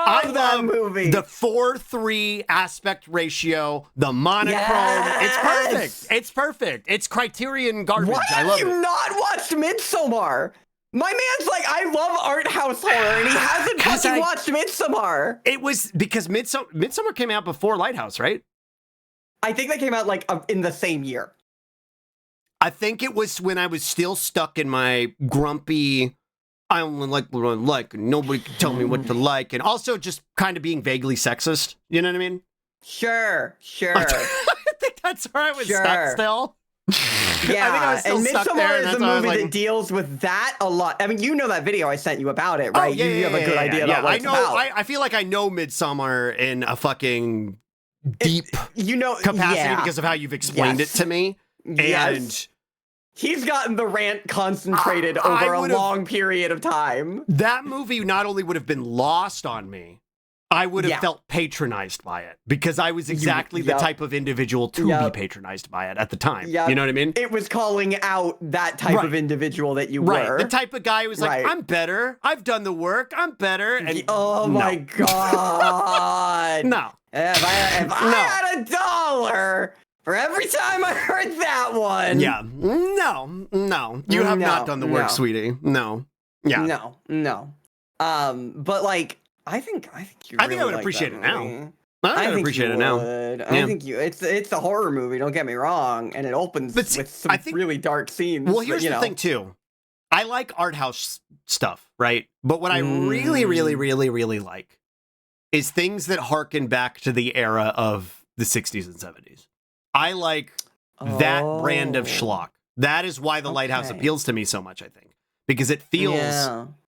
I love that movie. The 4:3 aspect ratio, the monochrome. Yes! It's perfect. It's perfect. It's Criterion garbage. I love it. Why have you not watched Midsommar? My man's like, I love art house horror, and he hasn't fucking watched Midsommar. It was because Midsommar came out before Lighthouse, right? I think they came out like in the same year. I think it was when I was still stuck in my grumpy, I only like what I like, and nobody can tell me what to like, and also just kind of being vaguely sexist. You know what I mean? Sure. I think that's where I was stuck still. Yeah, I think I was still stuck there, is a movie that deals with that a lot. I mean, you know that video I sent you about it, right? You have a good idea about what it's about. I feel like I know Midsommar in a fucking deep capacity because of how you've explained it to me. And he's gotten the rant concentrated over a long period of time. That movie not only would have been lost on me, I would have felt patronized by it because I was exactly the type of individual to be patronized by it at the time. You know what I mean? It was calling out that type of individual that you were. The type of guy who was like, I'm better. I've done the work. I'm better. And my God. No. If I had $1 for every time I heard that one. Yeah. No. You have not done the work, sweetie. No. Yeah. No. But like, I think you. I think I would appreciate it now. I would appreciate it now. I think it's a horror movie. Don't get me wrong, and it opens with some really dark scenes. Well, here's the thing too. I like art house stuff, right? But what I really like is things that harken back to the era of the 60s and 70s. I like that brand of schlock. That is why The Lighthouse appeals to me so much, I think. Because it feels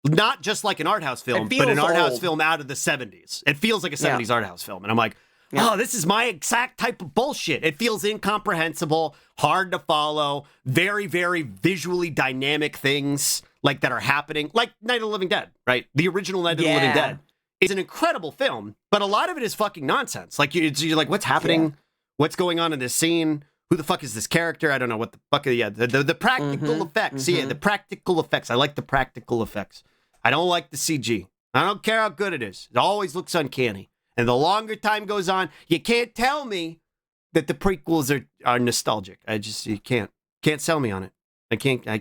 not just like an art house film, but an art house film out of the 70s. It feels like a 70s art house film. And I'm like, oh, this is my exact type of bullshit. It feels incomprehensible, hard to follow, very, very visually dynamic things like that are happening, like Night of the Living Dead, right? The original Night of the Living Dead is an incredible film, but a lot of it is fucking nonsense. Like you're like, what's happening? Yeah. What's going on in this scene? Who the fuck is this character? I don't know what the fuck. The practical effects. Yeah, the practical effects. I like the practical effects. I don't like the CG. I don't care how good it is. It always looks uncanny. And the longer time goes on, you can't tell me that the prequels are nostalgic. You can't sell me on it. I can't. I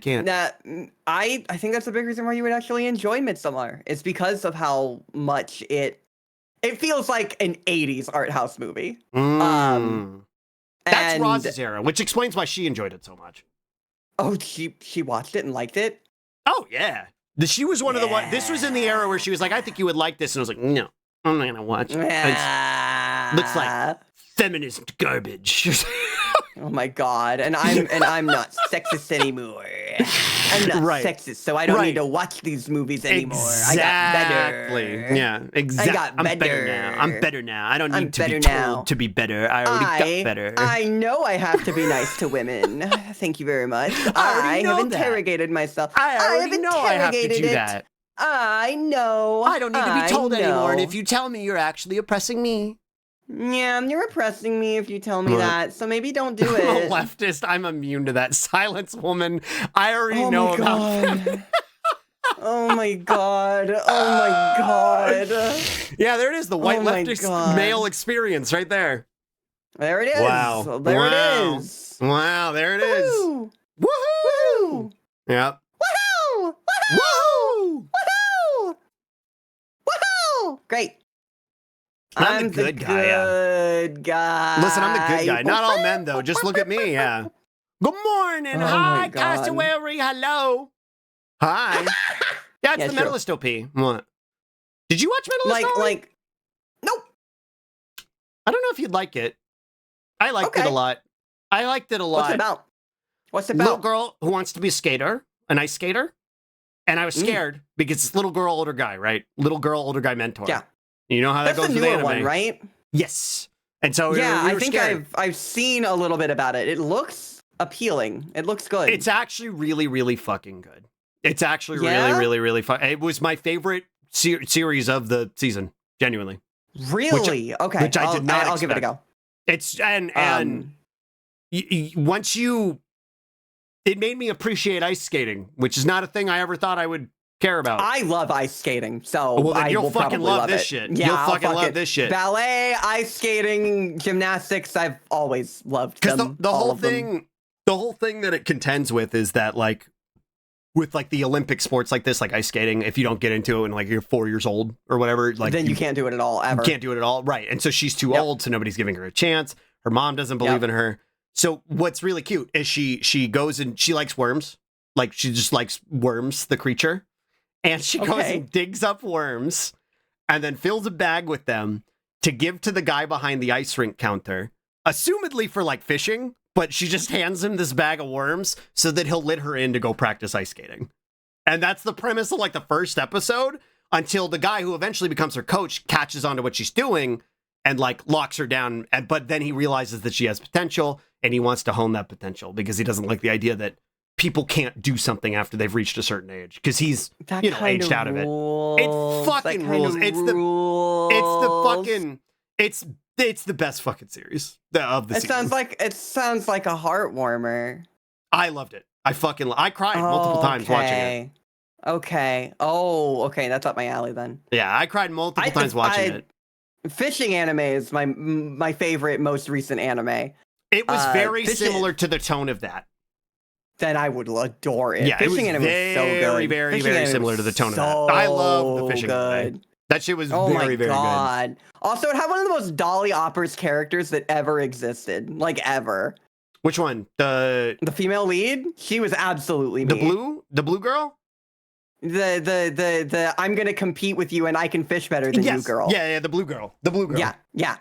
think that's a big reason why you would actually enjoy Midsommar. It's because of how much it feels like an 80s art house movie. That's Roz's era, which explains why she enjoyed it so much. Oh, she watched it and liked it? Oh, yeah. She was one of the ones. This was in the era where she was like, I think you would like this. And I was like, no, I'm not going to watch it. It looks like feminist garbage. Oh my god! And I'm not sexist anymore. I'm not sexist, so I don't need to watch these movies anymore. Exactly. I got better. Yeah, exactly. I'm better now. I'm better now. I don't need to be told to be better. I already got better. I know I have to be nice to women. Thank you very much. I have interrogated myself. I already know I have to do that. I know. I don't need to be told anymore. And if you tell me, you're actually oppressing me. Yeah, you're oppressing me if you tell me that, so maybe don't do it. I'm a leftist. I'm immune to that. Silence, woman. I already know about that. Oh my god. Oh my god. Yeah, there it is. The white leftist male experience right there. There it is. Wow. There it is. Wow, there it is. Woo! Woohoo! Yep. Woohoo! Woohoo! Woohoo! Woohoo! Great. I'm the good guy. Good guy. Listen, I'm the good guy. Not all men, though. Just look at me. Yeah. Good morning. Hi, cassowary. Hello. Hi. That's the Mentalist OP. What? Did you watch Mentalist? Nope. I don't know if you'd like it. I liked it a lot. I liked it a lot. What's it about? Little girl who wants to be a skater, an ice skater. And I was scared because it's little girl, older guy, right? Little girl, older guy mentor. Yeah. You know how that goes with anime, one, right? Yes. And so I think I've seen a little bit about it. It looks appealing. It looks good. It's actually really, really fucking good. It's actually really fun. It was my favorite series of the season, genuinely. Really? Okay. Which I did not expect. I'll give it a go. It's once it made me appreciate ice skating, which is not a thing I ever thought I would care about. I love ice skating, so then you'll fucking love this shit. Yeah, you'll fucking love this shit. Ballet, ice skating, gymnastics, I've always loved them. Because the whole thing that it contends with is that with the Olympic sports like this, like ice skating, if you don't get into it when you're 4 years old or whatever, then you can't do it at all ever. You can't do it at all, right? And so she's too old, so nobody's giving her a chance. Her mom doesn't believe in her. So what's really cute is she goes and she likes worms, she just likes worms, the creature. And she goes and digs up worms and then fills a bag with them to give to the guy behind the ice rink counter, assumedly for fishing, but she just hands him this bag of worms so that he'll let her in to go practice ice skating. And that's the premise of the first episode until the guy who eventually becomes her coach catches on to what she's doing and locks her down. But then he realizes that she has potential and he wants to hone that potential because he doesn't like the idea that people can't do something after they've reached a certain age because he's aged out of it. It fucking rules. It's the best fucking series of the season. It sounds like a heartwarmer. I loved it. I cried multiple times watching it. Okay. Oh, okay. That's up my alley then. Yeah, I cried multiple times watching it. Fishing anime is my favorite, most recent anime. It was very similar to the tone of that. Then I would adore it. Yeah, fishing anime was so good. Very, very similar to the tone of that. I love the fishing anime. That shit was very, very good. Also, it had one of the most Dolly Oppers characters that ever existed. Ever. Which one? The female lead? She was absolutely me. The blue girl? The I'm gonna compete with you and I can fish better than you girl. Yeah, the blue girl. The blue girl. Yeah.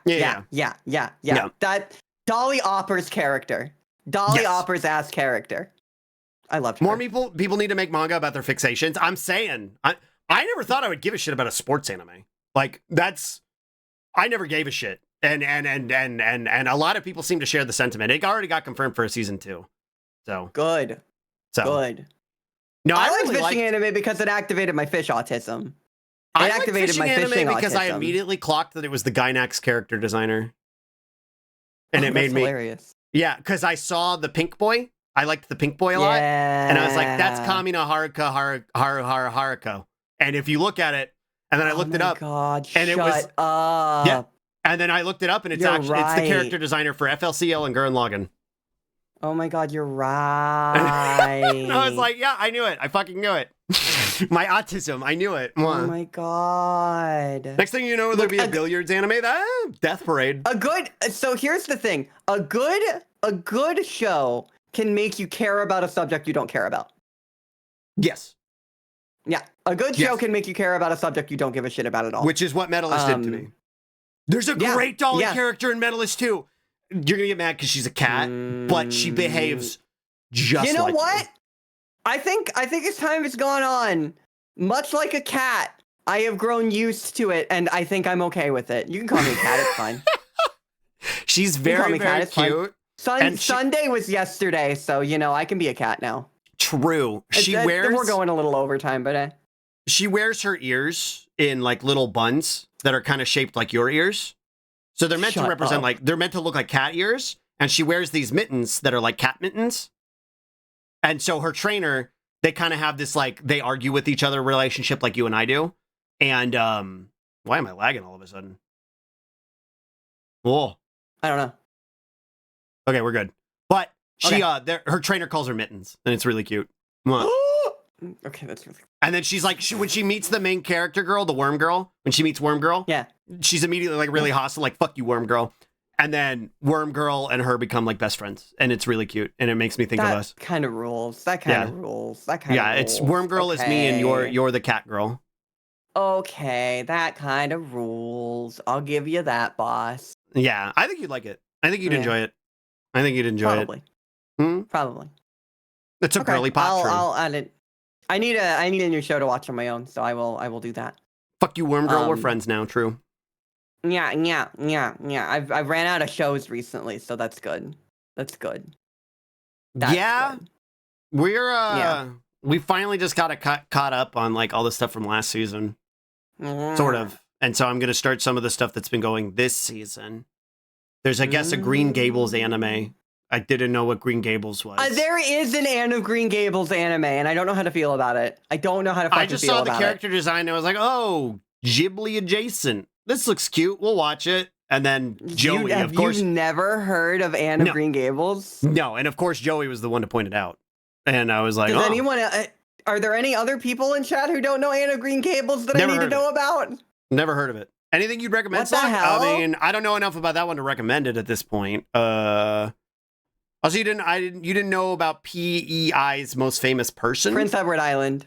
That Dolly Opper's character. Dolly Opper's ass character. I loved her. More people need to make manga about their fixations. I'm saying. I never thought I would give a shit about a sports anime. Like I never gave a shit. And a lot of people seem to share the sentiment. It already got confirmed for a season 2. So good. No, I like really fishing anime because it activated my fish autism. I activated my fishing because I immediately clocked that it was the Gainax character designer. And it made me hilarious. Yeah, because I saw the pink boy. I liked the pink boy a lot. And I was like, that's Kamina Haruko. And if you look at it, and then I looked it up. God, and it was up. Yeah. And then I looked it up, and it's it's the character designer for FLCL and Gurren Lagann. Oh my God, you're right. I was like, yeah, I knew it. I fucking knew it. My autism, I knew it. Oh my God. Next thing you know, there'll be a billiards anime. Death Parade. So here's the thing. A good show can make you care about a subject you don't care about. Yes. Yeah. A good show can make you care about a subject you don't give a shit about at all. Which is what Medalist did to me. There's a great Dolly character in Medalist too. You're gonna get mad because she's a cat, but she behaves just like you know what? You. I think as time has gone on, much like a cat, I have grown used to it, and I think I'm okay with it. You can call me a cat; it's fine. She's very cute. Sunday was yesterday, so I can be a cat now. True. We're going a little overtime, but she wears her ears in like little buns that are kind of shaped like your ears. So they're meant to represent they're meant to look like cat ears, and she wears these mittens that are like cat mittens. And so her trainer, they kind of have this they argue with each other relationship like you and I do. And why am I lagging all of a sudden? Whoa. I don't know. Okay, we're good. But she her trainer calls her Mittens, and it's really cute. Okay, that's really. And then she's like, when she meets the main character girl, the worm girl, when she meets Worm Girl, she's immediately really hostile, like, fuck you, Worm Girl. And then Worm Girl and her become best friends, and it's really cute, and it makes me think of us. Kind of rules. That kind of rules. It's Worm Girl is me, and you're the cat girl. Okay, that kind of rules. I'll give you that, boss. Yeah, I think you'd like it. I think you'd enjoy it. I think you'd enjoy it. Probably. It's a girly pop. I'll add it. I need a new show to watch on my own, so I will do that. Fuck you, Worm Girl. We're friends now. True. Yeah. I've ran out of shows recently, so that's good. That's good. Good. We're we finally just got caught up on all the stuff from last season, sort of. And so I'm gonna start some of the stuff that's been going this season. There's, I guess, a Green Gables anime. I didn't know what Green Gables was. There is an Anne of Green Gables anime, and I don't know how to feel about it. I don't know how to fucking feel about it. I just saw the character design, and I was like, oh, Ghibli adjacent. This looks cute. We'll watch it. And then Joey, of course. You've never heard of Anne of Green Gables? No, and of course Joey was the one to point it out. And I was like, Does anyone... are there any other people in chat who don't know Anne of Green Gables that I need to know about? Never heard of it. Anything you'd recommend? What the hell? I mean, I don't know enough about that one to recommend it at this point. Also, you didn't know about PEI's most famous person? Prince Edward Island.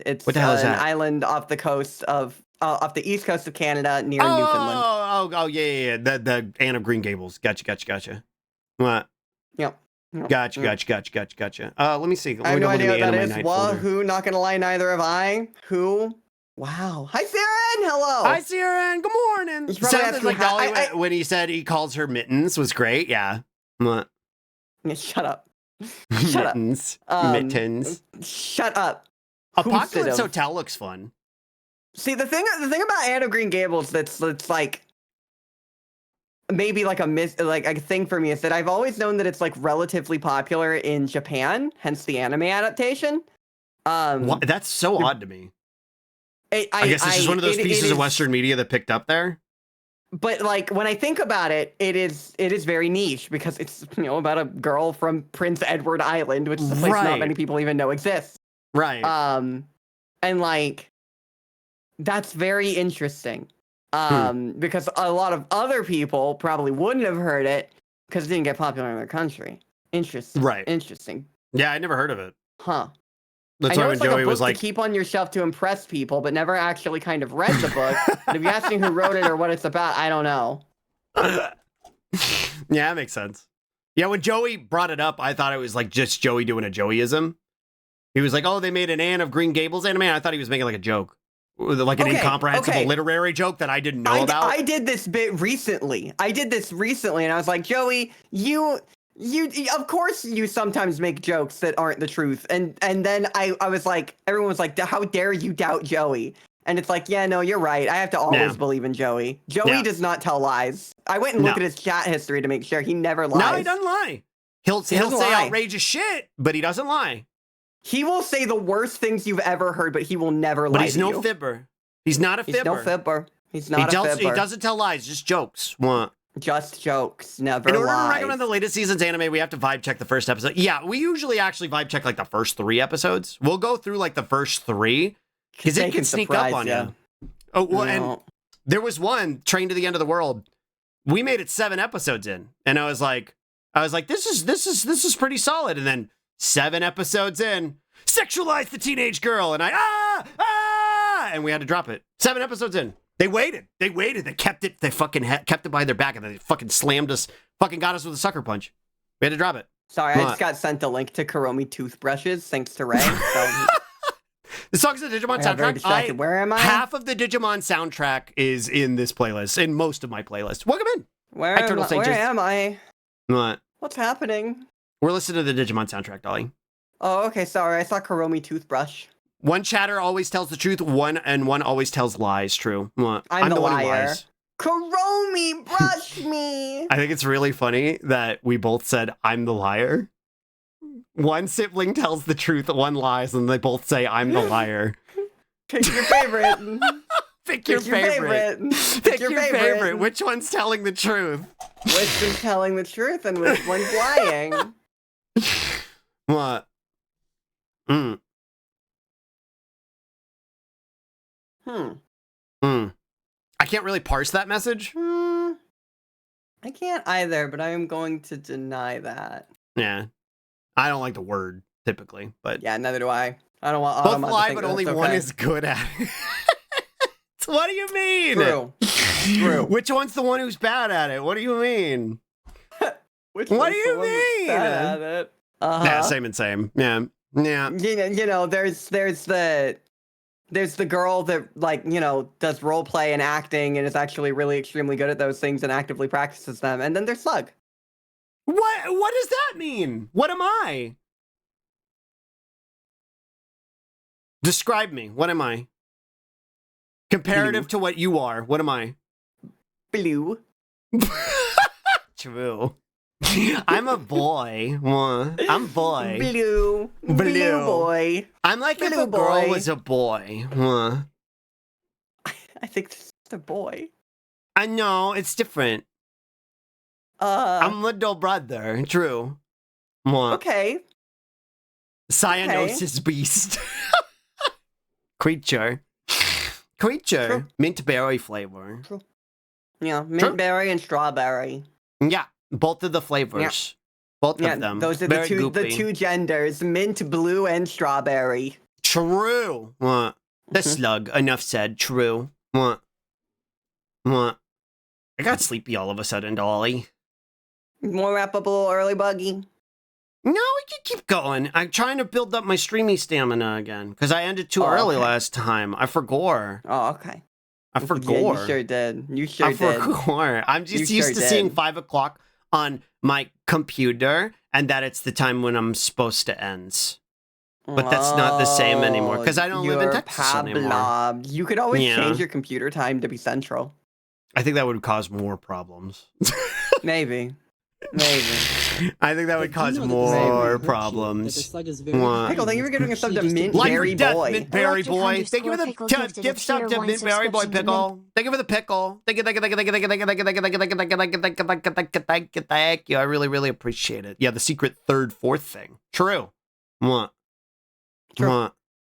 It's what the hell is that? An island off the coast of off the east coast of Canada near Newfoundland. Oh, yeah. The Anne of Green Gables. Gotcha. What? Yep. Gotcha. Let me see. I have no idea what that is. Who? Not gonna lie, neither have I. Who? Wow. Hi, Siren. Hello. Hi, Siren. Good morning. Sounded like Dolly when he said he calls her Mittens was great. Yeah. What? Yeah, shut up. Mittens. Mittens. Shut up. Apocalypse Hotel looks fun. See, the thing about Anne of Green Gables that's maybe a thing for me is that I've always known that it's relatively popular in Japan, hence the anime adaptation. That's so odd to me. I guess it's just one of those pieces of Western media that picked up there. But when I think about it, it is very niche because it's about a girl from Prince Edward Island, which is a place not many people even know exists. Right. And that's very interesting. Because a lot of other people probably wouldn't have heard it. Because it didn't get popular in their country. Interesting. Right. Interesting. Yeah, I never heard of it. Huh. That's I why know when it's like Joey a book was like, to keep on your shelf to impress people, but never actually kind of read the book. But if you ask me who wrote it or what it's about, I don't know. yeah, that makes sense. Yeah, when Joey brought it up, I thought it was like just Joey doing a Joeyism. He was like, oh, they made an Anne of Green Gables anime. I thought he was making like a joke. Like an incomprehensible literary joke that I didn't know about. I did this bit recently. And I was like, Joey, you of course you sometimes make jokes that aren't the truth. And then I was like, everyone was like, how dare you doubt Joey? And it's like, yeah, no, you're right. I have to always believe in Joey. Joey does not tell lies. I went and looked at his chat history to make sure he never lies. No, he doesn't lie. He'll say outrageous shit, but he doesn't lie. He will say the worst things you've ever heard, but he will never lie. But he's no fibber. He's not a fibber. He's no fibber. He's not a fibber. He doesn't tell lies, just jokes. What? Just jokes, never In order lies. to recommend the latest season's anime, we have to vibe check the first episode. Yeah, we usually actually vibe check like the first 3 episodes. We'll go through like the first 3 because it can sneak up on you. Oh, well, and there was one, Train to the End of the World. We made it 7 episodes in, and I was like, this is pretty solid. And then 7 episodes in, sexualize the teenage girl, and and we had to drop it. 7 episodes in. They waited. They kept it. They fucking kept it by their back, and they fucking slammed us. Fucking got us with a sucker punch. We had to drop it. Sorry, I just got sent a link to Kuromi toothbrushes thanks to Ray. So the songs of the Digimon soundtrack. Where am I? Half of the Digimon soundtrack is in this playlist, in most of my playlists. Welcome in. Where am I? What? What's happening? We're listening to the Digimon soundtrack, Dolly. Oh, okay. Sorry, I saw Kuromi toothbrush. One chatter always tells the truth. One always tells lies. True. What? I'm the one liar. who lies. Kuromi, brush me. I think it's really funny that we both said, I'm the liar. One sibling tells the truth, one lies, and they both say, I'm the liar. Pick your favorite. Pick your favorite. Pick your favorite. Which one's telling the truth? Which one's telling the truth and which one's lying? What? I can't really parse that message. I can't either, but I am going to deny that. Yeah. I don't like the word, typically, but... Yeah, neither do I. I don't want... Both lie, but only one is good at it. What do you mean? True. Which one's the one who's bad at it? What do you mean? What do you mean? Bad at it? Yeah, same and same. Yeah. You know, there's the girl that, like, you know, does role play and acting and is actually really extremely good at those things and actively practices them. And then there's Slug. What does that mean? What am I? Describe me. What am I? Comparative to what you are, what am I? Blue. True. I'm a boy. I'm boy. Blue boy. I'm like if a girl was a boy. I think this is a boy. I know, it's different. I'm little brother. True. Okay. Cyanosis beast. Creature. True. Mint berry flavor. True. Yeah, mint berry and strawberry. Yeah, both of the flavors. Both of them. Those are the two genders, mint, blue, and strawberry. True. What? The slug. Enough said. True. What? I got sleepy all of a sudden, Dolly. More wrap up a little early, Buggy? No, we can keep going. I'm trying to build up my streamy stamina again, because I ended too early last time. I forgot. Oh, okay. I forgot. Yeah, you sure did. I forgot. I'm just used to seeing 5 o'clock on my computer, and that it's the time when I'm supposed to end. But that's not the same anymore, because I don't live in Texas anymore. You could always change your computer time to be central. I think that would cause more problems. Maybe. I think that would cause more problems. Pickle, thank you for giving a sub to Mint Berry Boy. Mint Berry Boy. Thank you for the gift sub to Mint Berry Boy Pickle. Thank you for the pickle. Thank you. I really appreciate it. Yeah, the secret third, fourth thing. True. What? True.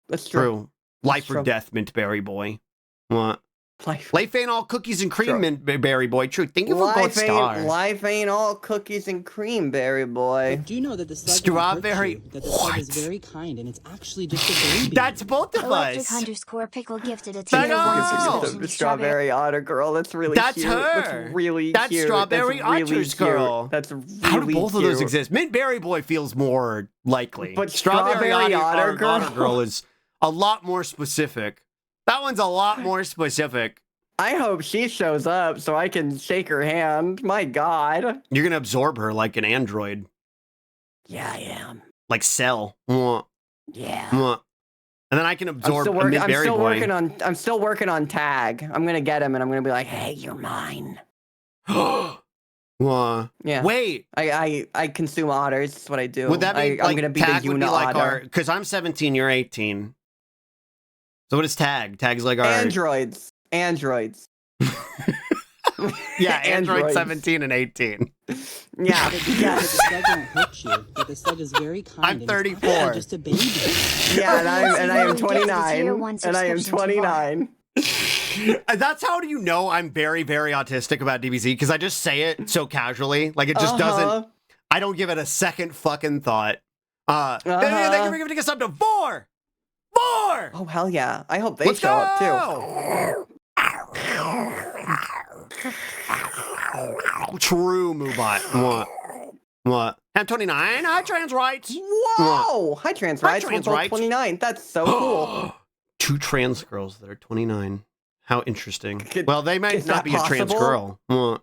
That's true. Life or death, Mint Berry Boy. What? Life ain't all cookies and cream, True. mint berry boy. True. Thank you for both stars. Life ain't all cookies and cream, berry boy. But do you know that the slug Strawberry- won't hurt you? That the slug is What? very kind and it's actually just a baby. That's both of Electric us. _pickle gifted a Back tier up! 1 Oh! subscription The to strawberry otter girl. That's really That's cute. her. That's really That's cute. Strawberry That's really Otters cute. girl. That's really How do both of those cute. exist? Mint berry boy feels more likely. But Strawberry Strawberry otter Otter girl is a lot more specific. That one's a lot more specific. I hope she shows up so I can shake her hand. My God. You're gonna absorb her like an android, Yeah, I am. like Cell. Mwah, Yeah. mwah. And then I can absorb a mint I'm berry still boy. working on Tag. I'm gonna get him and I'm gonna be like, hey, you're mine. Mwah. Yeah. Wait, I consume otters. That's what I do. would that be I'm like gonna be Tag the would be like Una our? otter. Because I'm 17, you're 18. So what is Tag? Tag's like our Androids. yeah, Android Androids. 17 and 18. Yeah. But do you know that the slug won't hurt you? That the slug is very kind I'm and it's 34. actually just a baby. Yeah, and I am Tier 29. 1 And I am subscription to 29. That's how do you know I'm very, very autistic about DBZ? Because I just say it so casually. Like, it just doesn't, I don't give it a second fucking thought. Thank you for giving us up to 4! 4! Oh, hell yeah. I hope they Let's show go! up too. True, Moobot. What? I'm 29. Hi, trans rights. Whoa! Hi, trans rights. trans We're both rights. 29. That's so cool. 2 trans girls that are 29. How interesting. Could- Well, they might is not that be a trans possible? girl. What?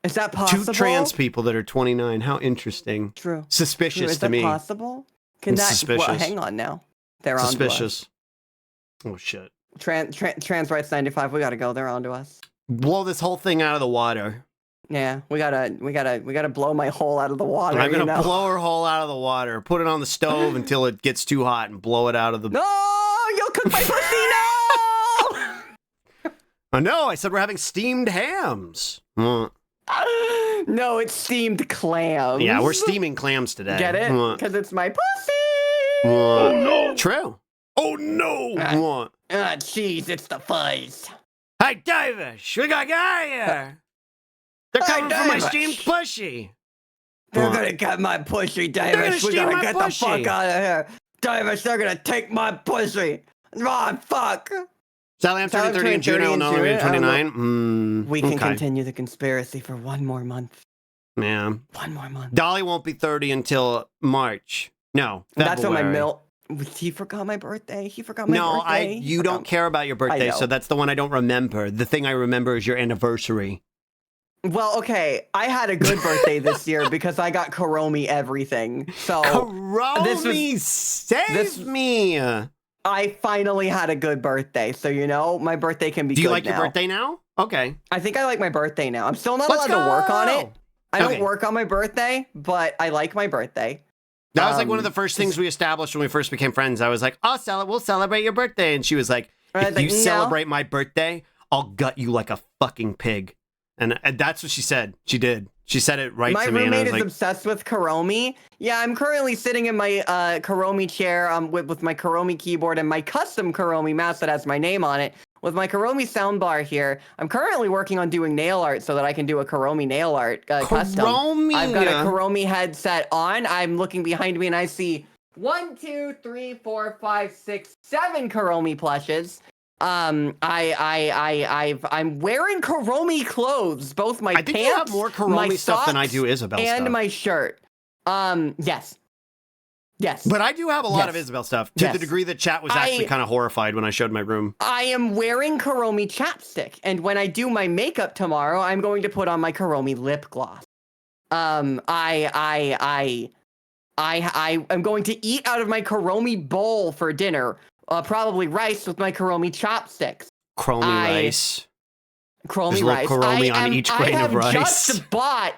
Is that 2 possible? trans people that are 29. How interesting. True. Suspicious Is to that me. possible? Can It's that? suspicious. Well, hang on now. They're on to us. Suspicious. Oh shit. Trans rights 95. We gotta go. They're on to us. Blow this whole thing out of the water. Yeah, we gotta blow my hole out of the water. I'm gonna you know? blow her hole out of the water. Put it on the stove until it gets too hot and blow it out of the. No, you'll cook my pussy. No. Oh no! I said we're having steamed hams. No, it's steamed clams. Yeah, we're steaming clams today. Get it? What? Because it's my pussy. Oh no! True. Oh no! What? Ah, jeez, it's the fuzz. Hey, Davis, we got a guy here. They're Hey, coming for my Davis. steamed pushy. They're What? gonna get my pussy, gonna Davis. We steal gotta my get pussy. the fuck out of here. Davis, they're gonna take my pussy. Oh, fuck. Sally, I'm turning 30 in June. I will no longer be 29. We can okay. continue the conspiracy for one more month. Yeah. One more month. Dolly won't be 30 until March. No, That's when my February. milk. He forgot my birthday. He forgot my No, birthday. you don't care about your birthday, know. so that's the one I don't remember. The thing I remember is your anniversary. Well, okay. I had a good birthday this year because I got Karomi everything. So Karomi, save this- me! I finally had a good birthday. So, you know, my birthday can be Do you good like now. your birthday now? Okay. I think I like my birthday now. I'm still not Let's allowed to work on go! it. I don't Okay. work on my birthday, but I like my birthday. That was like one of the first things we established when we first became friends. I was like, we'll celebrate your birthday. And she was like, I was if like, you "No." celebrate my birthday, I'll gut you like a fucking pig. And that's what she said. She did. She said it right My to me. And I roommate was is like, obsessed with Karomi. Yeah, I'm currently sitting in my Karomi chair with my Karomi keyboard and my custom Karomi mouse that has my name on it. With my Karomi soundbar here, I'm currently working on doing nail art so that I can do a Karomi nail art custom. Karomi! I've got a Karomi headset on. I'm looking behind me and I see 1, 2, 3, 4, 5, 6, 7 Karomi plushes. I'm wearing Karomi clothes, both my I think pants, you have more my Karomi stuff than I socks, do Isabel and stuff. my shirt. Yes. Yes. But I do have a lot of Yes. Isabel stuff, to the Yes. degree that chat was actually kind of horrified when I showed my room. I am wearing Karomi chapstick, and when I do my makeup tomorrow, I'm going to put on my Karomi lip gloss. I'm going to eat out of my Karomi bowl for dinner, probably rice with my Karomi chopsticks. Chromy rice. Karomi There's a little rice. Karomi on each grain of rice. I have just bought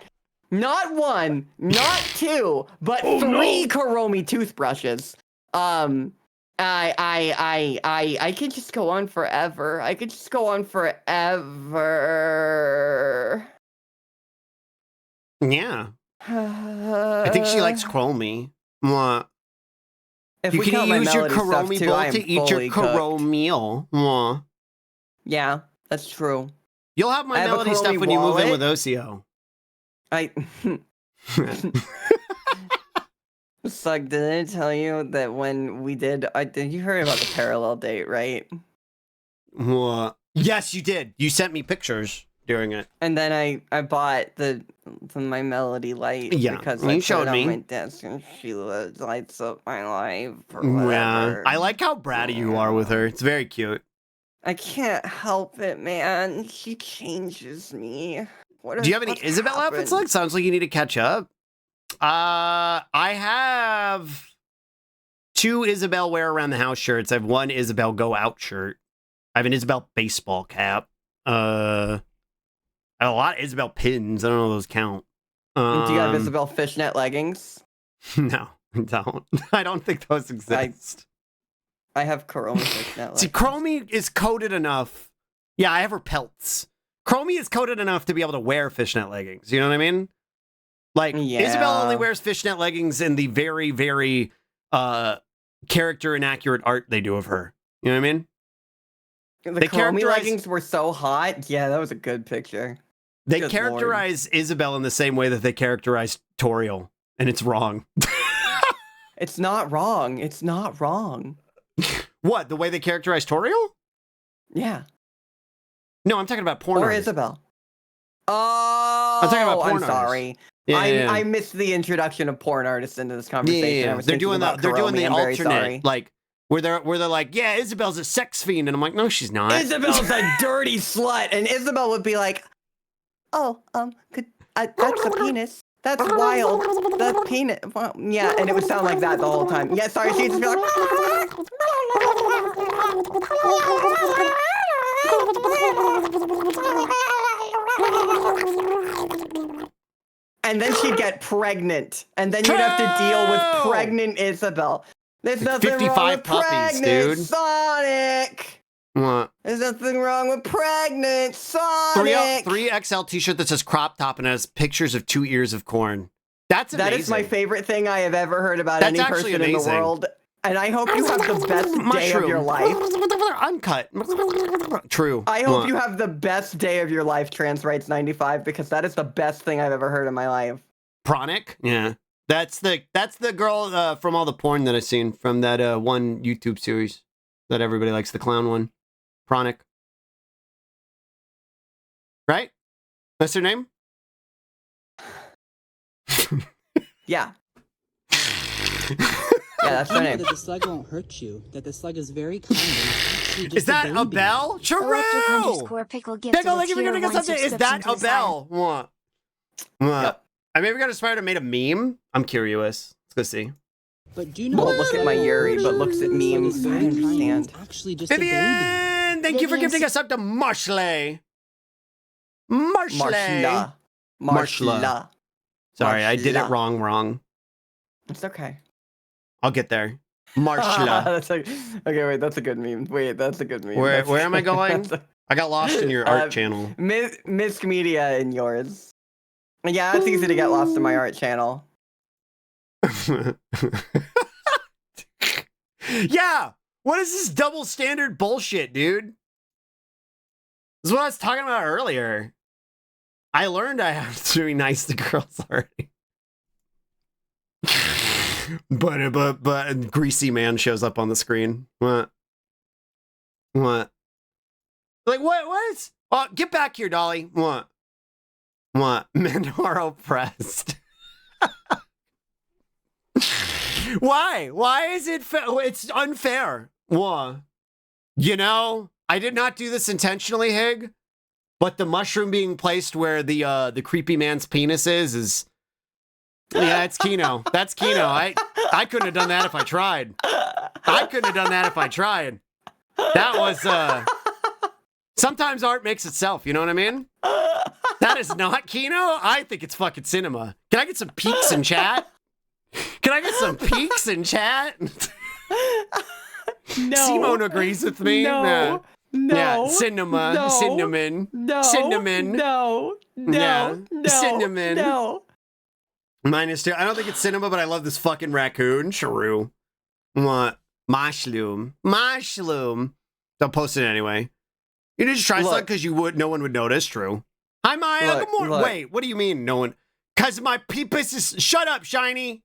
not 1, not 2, but 3 Karomi toothbrushes. I could just go on forever. I could just go on forever. Yeah. I think she likes Chromie. Mwah. If You we can count my use your melody stuff Karomi too, bowl I am to eat your fully cooked. Karomi meal. Mwah. Yeah, That's true. You'll have my I have a melody Chromie stuff when you move in wallet. with OCO. I. Sug, did I tell you that when we did you heard about the parallel date, right? What? Yes, you did. You sent me pictures during it. And then I bought my melody light because you I showed put it me. on my desk and she lights up my life or Yeah, whatever. I like how bratty you are with her. It's very cute. I can't help it, man. She changes me. Do you have any Isabel outfits? Like, sounds like you need to catch up. I have 2 Isabel wear around the house shirts. I have 1 Isabel go out shirt. I have an Isabel baseball cap. I have a lot of Isabel pins. I don't know if those count. Do you have Isabel fishnet leggings? No, I don't. I don't think those exist. I have Chromie fishnet leggings. See, Chromie is coated enough. Yeah, I have her pelts. Chromie is coated enough to be able to wear fishnet leggings. You know what I mean? Like, Yeah. Isabel only wears fishnet leggings in the very, very character inaccurate art they do of her. You know what I mean? The They Chromie characterize- leggings were so hot. Yeah, that was a good picture. They Good characterize Isabel in the same way that they characterize Toriel, and it's wrong. It's not wrong. It's not wrong. What, the way they characterize Toriel? Yeah. No, I'm talking about porn Or artists. Isabel. Oh, I'm talking about porn I'm artists. sorry. Yeah, I missed the introduction of porn artists into this conversation. I was They're thinking doing about the Chromie. I'm very sorry. alternate, like where they're like, yeah, Isabel's a sex fiend, and I'm like, no, she's not. Isabel's a dirty slut, and Isabel would be like, "Oh, that's a penis. That's wild. That's penis." Well, yeah, and it would sound like that the whole time. Yeah, sorry, she'd just be like, and then she'd get pregnant, and then you'd have to deal with pregnant Isabel. There's nothing 55 wrong with puppies, pregnant dude. Sonic. What? There's nothing wrong with pregnant Sonic. 3XL t-shirt that says crop top and has pictures of 2 ears of corn. That's amazing. That is my favorite thing I have ever heard about That's any actually person in the amazing. world. And I hope you have the best day of your life. Uncut. True. I hope What? you have the best day of your life, Trans Rights 95, because that is the best thing I've ever heard in my life. Pronic? Yeah. That's the girl from all the porn that I've seen from that one YouTube series that everybody likes, the clown one. Pronic. Right? That's her name? Yeah. Yeah, that's her You know name. that the slug won't hurt you. That the slug is very kind. And it's actually just Is that a baby. bell? Electric True! _pickle gift Pickle, of a like, if you're tier gonna get 1 something, is that subscription a to the bell? What? What? Yep. I maybe got inspired and made a meme. I'm curious. Let's go see. But do you know Won't that look the at my slug Yuri, won't but hurt looks at you? The slug memes. is I very kind, and understand. It's actually just a baby. Vivian! Thank you for Vivian's- gifting us up to Marshley. Marshley. Marshla. Marshla. Marshla. Sorry, I did it Marshla. wrong. It's okay. I'll get there. Marshla. That's okay, wait, that's a good meme. Wait, that's a good meme. Where That's- am I going? that's a- I got lost in your art Uh, channel. Misk Media in yours. Yeah, it's easy to get lost in my art channel. Yeah! What is this double standard bullshit, dude? This is what I was talking about earlier. I learned I have to be nice to girls already. but Greasy Man shows up on the screen. What? Like, what? Oh, get back here, Dolly. What? Men are oppressed. Why? Why is it it's unfair? What? You know, I did not do this intentionally, Hig, but the mushroom being placed where the creepy man's penis is yeah, it's Kino. That's Kino. I couldn't have done that if I tried. That was sometimes art makes itself, you know what I mean? That is not Kino. I think it's fucking cinema. Can I get some peaks in chat? No. Simone agrees with me. No. No. Yeah, cinema, No. cinnamon, No. cinnamon. No. No. Yeah, No. cinnamon. No. -2. I don't think it's cinema, but I love this fucking raccoon. Shrew. What? Mushroom. I'll post it anyway. You just try Look. something because no one would notice. True. Hi, Maya. Look, Good morning. look. Wait, what do you mean no one? Because my peepus is. Shut up, Shiny.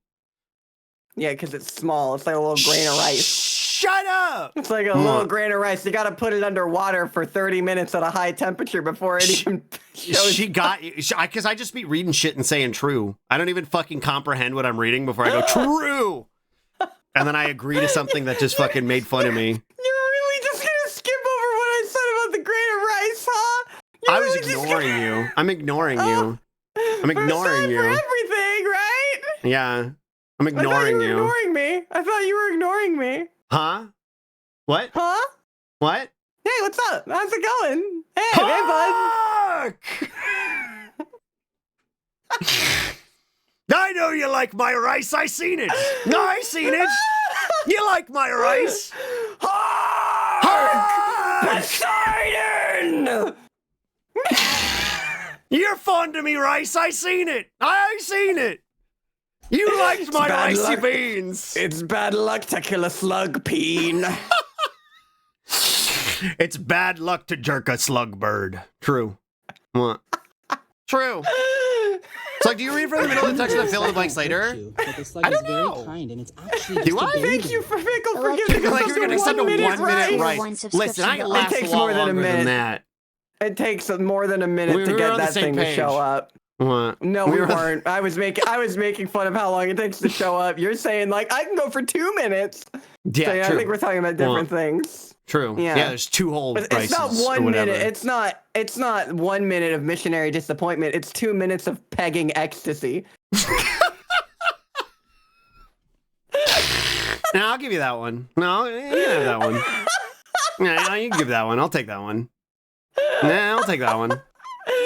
Yeah, because it's small. It's like a little grain of rice. Shut up. It's like a little grain of rice. You got to put it under water for 30 minutes at a high temperature before it even shows. She got because I just be reading shit and saying true. I don't even fucking comprehend what I'm reading before I go true, and then I agree to something that just fucking made fun of me. You're really just gonna skip over what I said about the grain of rice, huh? I was ignoring you. I'm ignoring you. I'm ignoring For you. everything, right? Yeah, I'm I thought ignoring you were you. ignoring me. I thought you were ignoring me. Huh? What? Huh? What? Hey, what's up? How's it going? Hey, bud. Fuck! I know you like my rice. I seen it. No, I seen it. You like my rice. Hark! Poseidon! You're fond of me, rice. I seen it. I seen it. You liked my bad ricey luck. beans. It's bad luck to kill a slug peen. It's bad luck to jerk a slug bird. True. What? True. It's like, do you read from the middle of the text and then fill in the blanks later? But the slug I don't is very know. kind, and it's actually Do just a I? baby. Thank you for Fickle for Like- giving Like us you're a gonna extend a 1 minute 1 minute right. One rice. subscription Listen, I to last takes a lot more than a longer than minute. that. It takes more than a minute We to were get on the that same thing to page. show up. What? No, we were- weren't. I was making fun of how long it takes to show up. You're saying like I can go for 2 minutes. Yeah, So, yeah, true. I think we're talking about different things. True. Yeah. Yeah, there's 2 whole But it's rices not or 1 whatever. minute. It's not 1 minute of missionary disappointment. It's 2 minutes of pegging ecstasy. No, I'll give you that one. No, you can have that one. Yeah, you can give that one. I'll take that one. Nah, I'll take that one.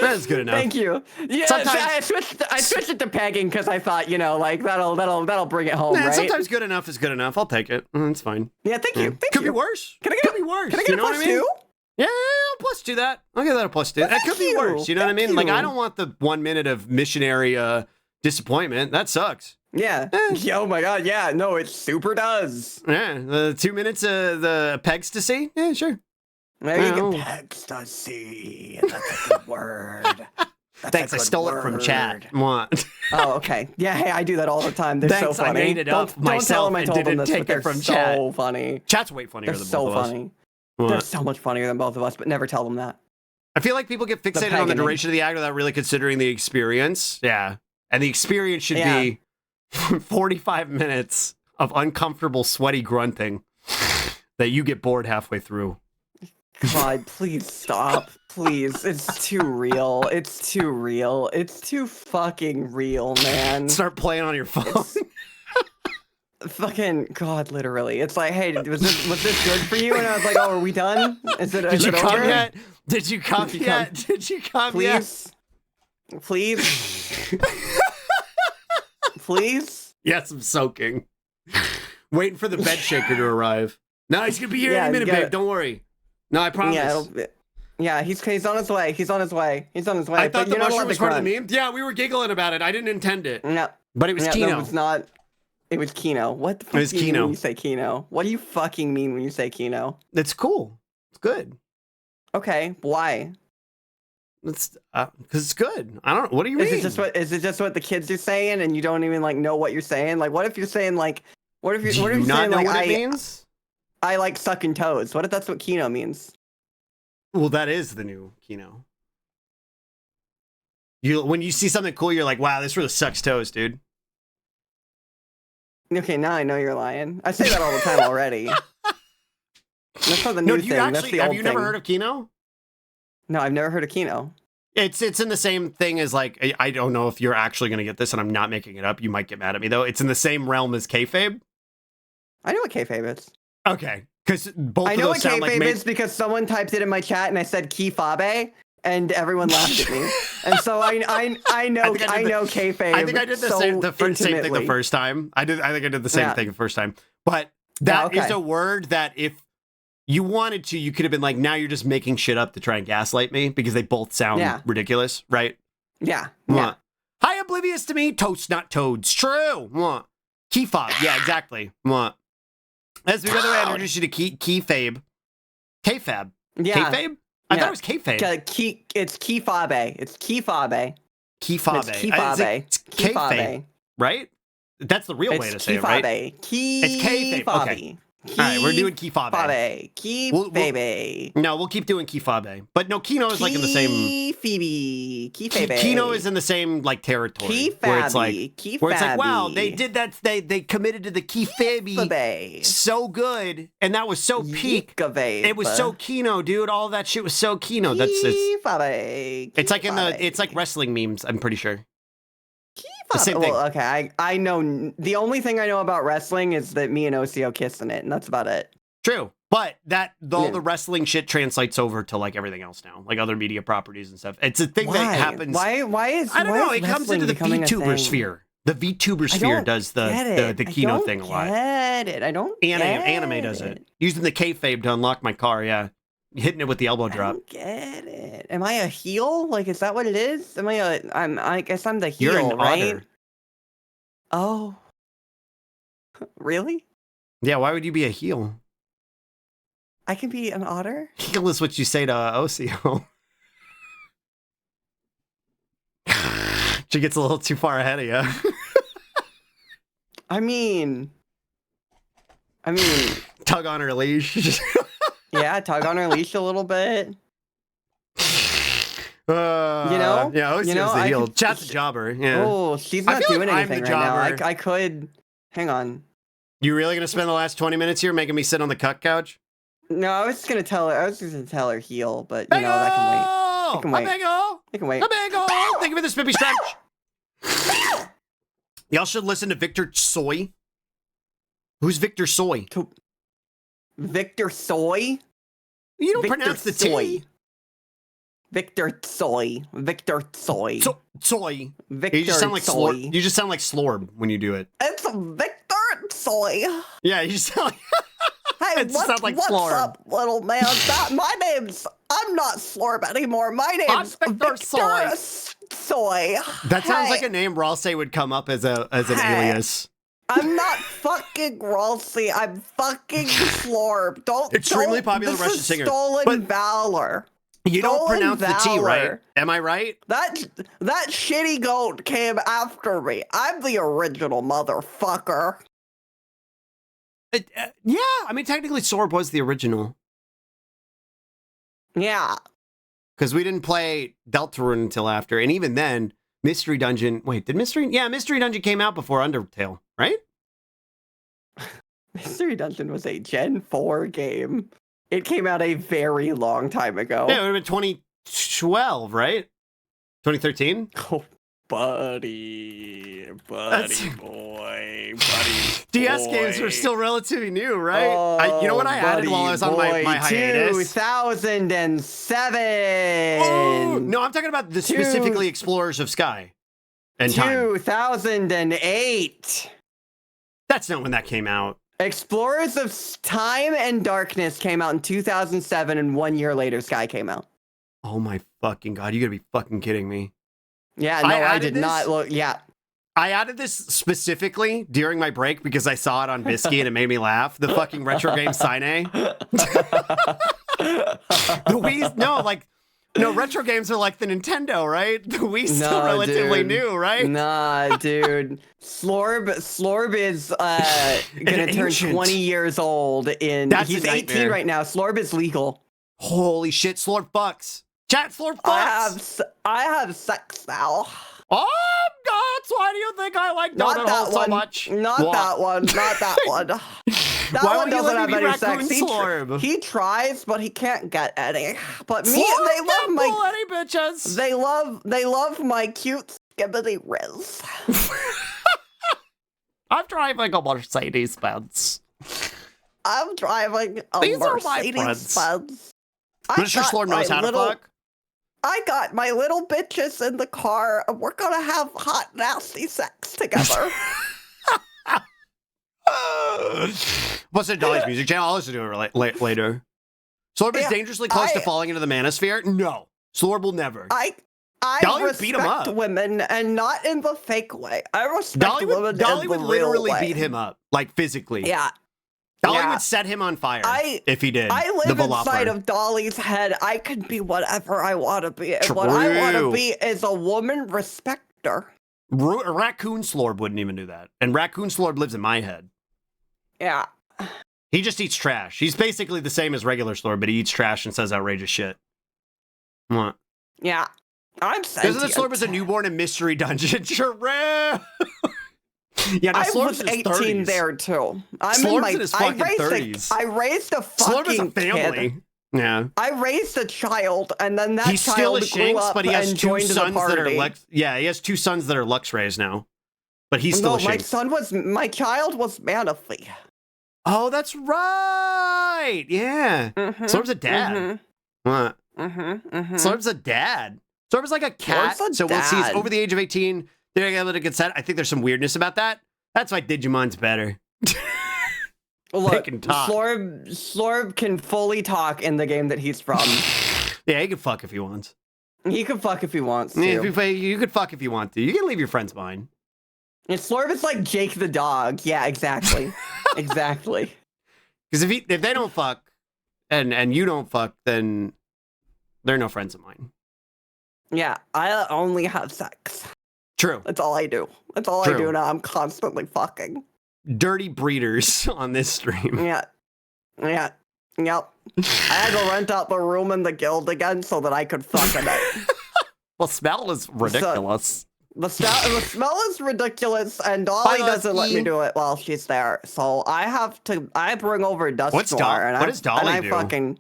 That's good enough. Thank you. Yeah, Sometimes- I switched it to pegging because I thought, like that'll bring it home, Nah, right? sometimes good enough is good enough. I'll take it. It's fine. Yeah, thank you. Thank Could you. be worse. Can I Could be worse. Can I get you a know what plus I mean? two? Yeah, I'll plus 2 that. I'll give that a plus 2. That thank could be you. worse. You know what I Thank mean? Like, I you. don't want the 1 minute of missionary disappointment. That sucks. Yeah. Yeah. Oh my God. Yeah. No, it super does. Yeah, the 2 minutes of the pegs to see. Yeah, sure. There you Oh. go. Ecstasy. That's a good word. That's Thanks, a I good stole it from word. chat. What? Oh, okay. Yeah. Hey, I do that all the time. They're Thanks, so I funny. made it up Don't tell myself them I and told them didn't this, take but they're it from so chat. funny. Chat's way funnier They're than so both of us. funny. What? They're so much funnier than both of us, but never tell them that. I feel like people get fixated on the pegging. duration of the act without really considering the experience. Yeah. And the experience should Yeah. be 45 minutes of uncomfortable, sweaty grunting that you get bored halfway through. God, please stop. Please. It's too real. It's too real. It's too fucking real, man. Start playing on your phone. Fucking God, literally. It's like, hey, was this good for you? And I was like, oh, are we done? Is it, Did is you it come over? yet? Did you come Did you yet? Did you come yet? Please? Please? Please? Yes, I'm soaking. Waiting for the bed shaker to arrive. No, he's gonna be here Yeah, in a minute, you gotta- babe. Don't worry. No, I promise. Yeah, he's on his way. He's on his way. He's on his way. I but thought the you're not mushroom allowed was to part of the grunt. meme. Yeah, we were giggling about it. I didn't intend it. No. But it was Yeah, Kino. no, it's not. It was Kino. What the fuck was do you mean Kino. when you say Kino? What do you fucking mean when you say Kino? It's cool. It's good. Okay, why? It's because it's good. I don't. What do you mean? Is it just what the kids are saying and you don't even like know what you're saying? Like, what if you're saying like, what if Do you're you not saying know like what it means? I like sucking toes? What if that's what Kino means? Well, that is the new Kino. When you see something cool, you're like, wow, this really sucks toes, dude. Okay, now I know you're lying. I say that all the time already. That's not the new No, do you thing. That's actually the have old you thing. never heard of Kino? No, I've never heard of Kino. It's in the same thing as like I don't know if you're actually gonna get this, and I'm not making it up. You might get mad at me though. It's in the same realm as kayfabe. I know what kayfabe is. Okay, because both I of know those what sound like kayfabe is because someone typed it in my chat and I said kifabe and everyone laughed at me. And so I know I know kayfabe. I think I did the so same same thing the intimately. first time. I think I did the same Yeah. thing the first time. But that is okay. a word that if you wanted to, you could have been like, now you're just making shit up to try and gaslight me because they both sound Yeah. ridiculous, right? Yeah. What? Yeah. Hi, oblivious to me, toast, not toads. True. What? Key fob. Yeah, exactly. What? As we by the way, I introduced you to keyfabe. Kayfab. Yeah. Kayfabe? I thought it was kayfabe. It's kifabe. It's kifabe. Kifabe. It's kifabe. It's kayfabe, right? That's the real way to say it, right? It's kayfabe. Okay. All right, we're doing kifabe. Kifabe. No, we'll keep doing kifabe. But no, Kino is like in the same. Kifabe. Kino is in the same like territory where it's like, wow, they did that. They committed to the kifabe so good, and that was so peak. It was so Kino, dude. All that shit was so Kino. It's like it's like wrestling memes. I'm pretty sure. The same thing. Well, okay, I know. The only thing I know about wrestling is that me and Osio kiss in it, and that's about it. True, but all the wrestling shit translates over to like everything else now, like other media properties and stuff. It's a thing that happens. Why is I don't know? It comes into the becoming a VTuber thing? sphere. The VTuber sphere does the Kino thing a lot. I don't get it. Anime does it. Using the kayfabe to unlock my car. Yeah, hitting it with the elbow drop. I don't get it. Am I a heel? Like, is that what it is? I guess I'm the heel, You're an right? otter. Oh. Really? Yeah, why would you be a heel? I can be an otter? Heel is what you say to Osio. She gets a little too far ahead of you. I mean, tug on her leash. yeah, tug on her leash a little bit. Yeah, Osio's the heel. Chat's a jobber. Yeah. Oh, she's not doing anything right now. I could. Hang on. You really gonna spend the last 20 minutes here making me sit on the cuck couch? No, I was just gonna tell her. I was just gonna tell her heel, but you know that can wait. That can wait. It can wait. Thank you for the spippy stretch. Y'all should listen to Victor Soy. Who's Victor Soy? Victor Soy? You don't pronounce the T. Victor Soy. Victor Soy. Soy. Victor you just sound like Soy. You just sound like Slorb when you do it. It's Victor Soy. Yeah, you just sound like... Hey, what's Slorb. up, little man? I'm not Slorb anymore. My name's Victor Soy. That sounds like a name Ralsei would come up as an alias. I'm not fucking Ralsei. I'm fucking Slorb. Extremely popular Russian singer. Stolen valor. You don't pronounce the T, right? Am I right? That shitty goat came after me. I'm the original motherfucker. Yeah, I mean, technically Sorb was the original. Yeah. Because we didn't play Deltarune until after. And even then, Mystery Dungeon... Wait, did Mystery... Yeah, Mystery Dungeon came out before Undertale, right? Mystery Dungeon was a Gen 4 game. It came out a very long time ago. Yeah, it would have been 2012, right? 2013? Oh, buddy boy. DS games were still relatively new, right? Oh, you know what I added while I was on my hiatus? 2007! Oh, no, I'm talking about the specifically Explorers of Sky and Time. 2008! That's not when that came out. Explorers of Time and Darkness came out in 2007, and 1 year later, Sky came out. Oh my fucking god, you gotta be fucking kidding me. Yeah, no, I did not look. Yeah. I added this specifically during my break because I saw it on Bisky and it made me laugh. The fucking retro game Sine. No, retro games are like the Nintendo, right? The Wii's still relatively new, right? Nah, dude. Slorb is gonna turn 20 years old he's 18 right now. Slorb is legal. Holy shit, Slorb fucks. Chat, Slorb fucks. I have sex now. Oh, that's why do you think I like Donut Hole so much? Not that one. That why one doesn't have any sex. Slorb? He tries, but he can't get any. But me, Slorb they love my any bitches. They love my cute skibbity riz. I'm driving a Mercedes Benz. I'm driving a Mercedes Benz. Pretty sure Slorb knows how to fuck. I got my little bitches in the car, and we're gonna have hot, nasty sex together. What's the Dolly's music channel? I'll listen to it later. Slorb is dangerously close to falling into the manosphere? No. Slorb will never. I Dolly respect beat him up. women, and not in the fake way. I respect women Dolly in would the literally real way. beat him up, like physically. Yeah. Dolly Yeah. would set him on fire if he did. I the live inside Velopper. of Dolly's head. I could be whatever I want to be. And what I want to be is a woman respecter. Raccoon Slorb wouldn't even do that. And Raccoon Slorb lives in my head. Yeah. He just eats trash. He's basically the same as regular Slorb, but he eats trash and says outrageous shit. What? Yeah. I'm sentient. Isn't the Slorb is a newborn in Mystery Dungeon? Sure. Yeah, no, I Slorb's was in his 18 30s. there too. Slorb's in his fucking 30s. I raised a Slorb is a fucking family. kid. Yeah. I raised a child, and then that He's still child a grew Shanks, up but he has and two joined the sons that are party. he has two sons that are Lux Rays now. But he's still No, a Shanks. my child was Manaphy. Oh, that's right. Yeah. Slorb's a dad. What? Slorb's a dad. Slorb's like a cat. Slorb's a So we'll see. He's dad. over the age of 18. They're able to consent. I think there's some weirdness about that. That's why Digimon's better. Look, They can talk. Slorb can fully talk in the game that he's from. Yeah, he can fuck if he wants. He can fuck if he wants to. Yeah, you could fuck if you want to. You can leave your friends behind. And Slorb is like Jake the dog. Yeah, exactly. Exactly. Because if they don't fuck and you don't fuck, then they're no friends of mine. Yeah, I only have sex. True. That's all I do. That's all I True. do now. I'm constantly fucking. Dirty breeders on this stream. Yeah. Yeah. Yep. I had to rent out the room in the guild again so that I could fuck in it. Well, smell is ridiculous. The smell is ridiculous, and Dolly doesn't let me do it while she's there. So I bring over Dust What's More, what does Dolly do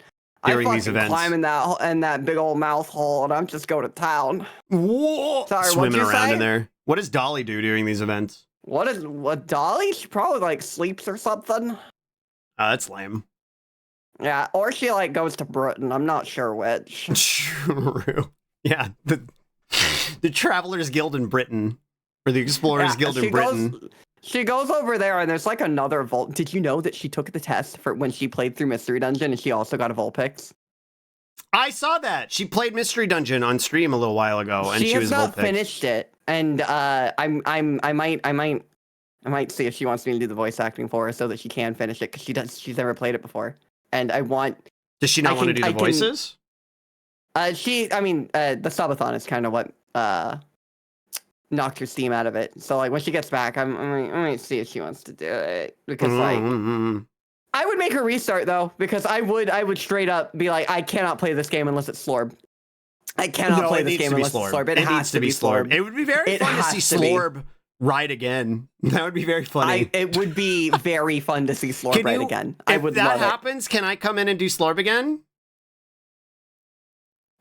during these events? Climb in that big old mouth hole, and I'm just go to town. Whoa! Sorry, what'd Swimming you around say? in there. What does Dolly do during these events? What Dolly? She probably like sleeps or something. Oh, that's lame. Yeah, or she like goes to Britain. I'm not sure which. True. Yeah, the Travelers Guild in Britain, or the Explorers Guild in Britain. She goes over there, and there's like another Volt. Did you know that she took the test for when she played through Mystery Dungeon, and she also got a Vulpix? I saw that. She played Mystery Dungeon on stream a little while ago, and she was has not Vulpix. finished it, and I might see if she wants me to do the voice acting for her so that she can finish it, because she's never played it before, and I want. Does she not want to do the voices? The subathon is kind of what knocked her steam out of it. So like when she gets back, I might see if she wants to do it, because I would make her restart though, because I would straight up be like, I cannot play this game unless it's Slorb. I cannot play this game unless it's Slorb. It has to be Slorb. It would be very fun to see Slorb ride again. That would be very funny. It would be very fun to see Slorb ride again. I would love it. If that happens, can I come in and do Slorb again?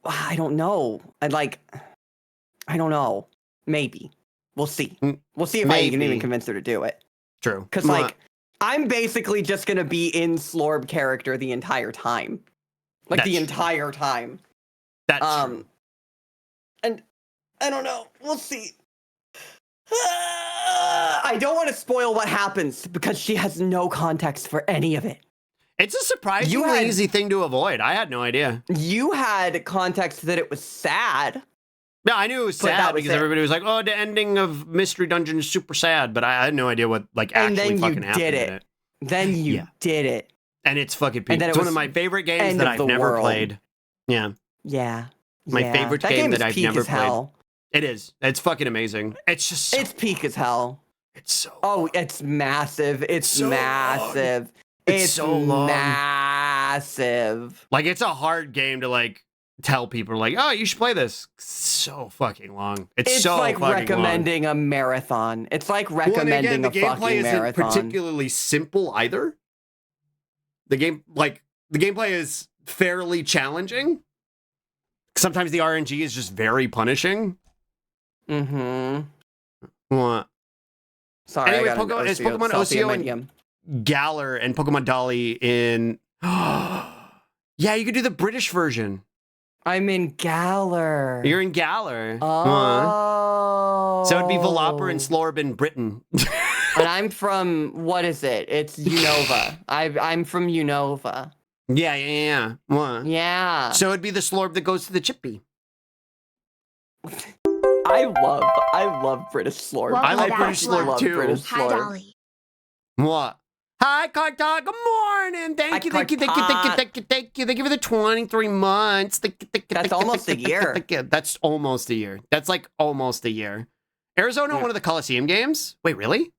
I don't know. I don't know. Maybe. We'll see. We'll see if I can even convince her to do it. True. Because like, I'm basically just gonna be in Slorb character the entire time. Like the entire time. That's true. And I don't know. We'll see. I don't want to spoil what happens because she has no context for any of it. It's a surprisingly easy thing to avoid. I had no idea. You had context that it was sad. Yeah, I knew it was sad because everybody was like, "Oh, the ending of Mystery Dungeon is super sad," but I had no idea what actually fucking happened in it. Then you did it. And it's fucking peak. It's one of my favorite games that I've never played. Yeah. Yeah. My favorite game that I've never played. Hell. It is. It's fucking amazing. It's just it's peak as hell. It's so long. It's massive. It's so massive. Long. It's so long. Massive. Like, it's a hard game to like tell people like, "Oh, you should play this." So fucking long. It's so like fucking recommending a marathon. It's like recommending a fucking marathon. The gameplay isn't particularly simple either. The gameplay is fairly challenging. Sometimes the RNG is just very punishing. What? Sorry, anyway, Pokemon OCO and Galar and Pokemon Dolly in... Yeah, you could do the British version. I'm in Galar. You're in Galar. Oh. So it'd be Velopper and Slorb in Britain. And I'm from, what is it? It's Unova. I'm from Unova. Yeah. What? Yeah. So it'd be the Slorb that goes to the Chippy. I love British Slorb. Well, I like British Slorb too. Hi, Dolly. What? Hi, Carta. Good morning. Thank Hi, you, thank you, thank you, thank you, thank you, thank you. Thank you for the 23 months. That's almost a year. That's almost a year. That's like almost a year. Arizona, one of the Coliseum games? Wait, really?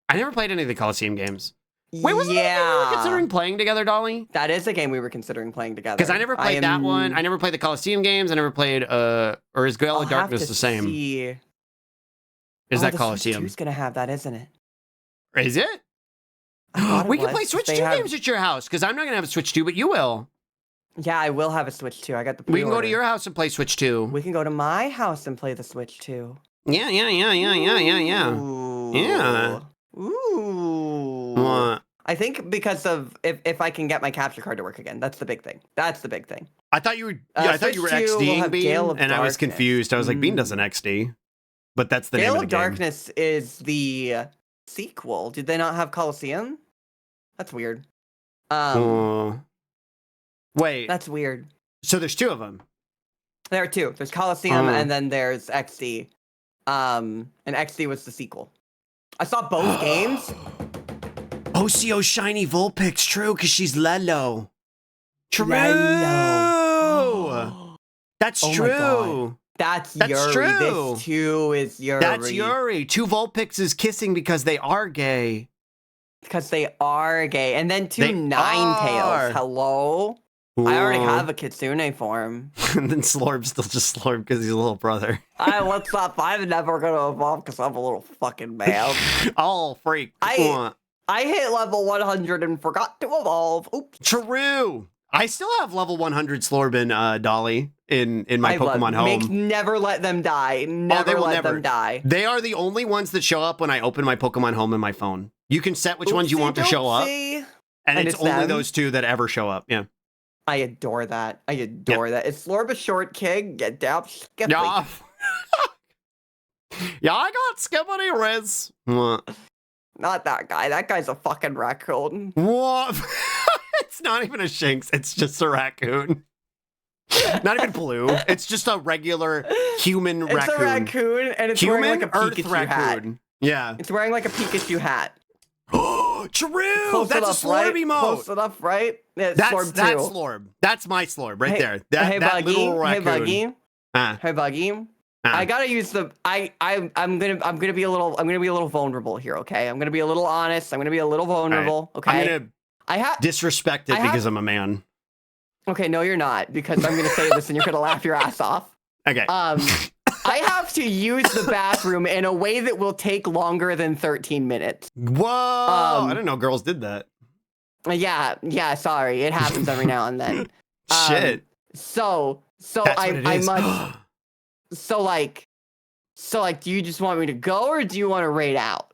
I never played any of the Coliseum games. Wait, wasn't that a game we were considering playing together, Dolly? That is a game we were considering playing together. Because I never played that one. I never played the Coliseum games. I never played, or is Gale of Darkness the same? See. Is that Coliseum? Switch 2's gonna have that, isn't it? Is it? We can play Switch 2 games at your house, because I'm not going to have a Switch 2, but you will. Yeah, I will have a Switch 2. I got the We can go to your house and play Switch 2. We can go to my house and play the Switch 2. Yeah. Ooh. Yeah. Ooh. What? I think because of if I can get my capture card to work again. That's the big thing. That's the big thing. I thought you were I thought you were Switch 2 will XDing have Bean, Gale of and I was Darkness. confused. I was like, Bean doesn't XD. But that's the name of the game. Gale of Darkness is the sequel. Did they not have Coliseum? That's weird. Wait. That's weird. So there's two of them. There are two. There's Coliseum and then there's XD. And XD was the sequel. I saw both games. OCO Shiny Vulpix, true, because she's Lelo. True. Lelo. That's Oh true. my God. That's Yuri. True. This too is Yuri. That's Yuri. Two Vulpixes kissing because they are gay. Because they are gay. And then two They Ninetales. are. Hello? I already have a Kitsune form. And then Slorb's still just Slorb because he's a little brother. What's up? I'm never going to evolve because I'm a little fucking man. Oh, freak. I hit level 100 and forgot to evolve. Oops. True. I still have level 100 Slorb and Dolly in my Pokemon home. Never let them die. Never let them die. They are the only ones that show up when I open my Pokemon home in my phone. You can set which ones you want to show up. And it's only them. those two that ever show up. Yeah. I adore that. I adore that. Is Slorb a short kid? Get down. Yeah. Yeah, I got Skippity Riz. What? Not that guy. That guy's a fucking raccoon. What? It's not even a Shinx. It's just a raccoon. Not even blue. It's just a regular human raccoon. It's a raccoon, and it's wearing like a Pikachu hat. Yeah. It's wearing like a Pikachu hat. True. Close That's a Slorb emote. Close enough, right? Yeah, That's Slorb Slorb. That's my Slorb right there. That Buggy. little raccoon. Hey, Buggy. Hey, Buggy. I gotta use the. I'm gonna be a little vulnerable here. Okay, I'm gonna be a little honest. I'm gonna be a little vulnerable. Right. Okay. I'm gonna disrespect it because I'm a man. Okay, no, you're not, because I'm gonna say this and you're gonna laugh your ass off. Okay. I have to use the bathroom in a way that will take longer than 13 minutes. Whoa! I didn't know girls did that. Yeah. Sorry, it happens every now and then. Shit. So That's I what it is. must. So like, do you just want me to go or do you want to raid out?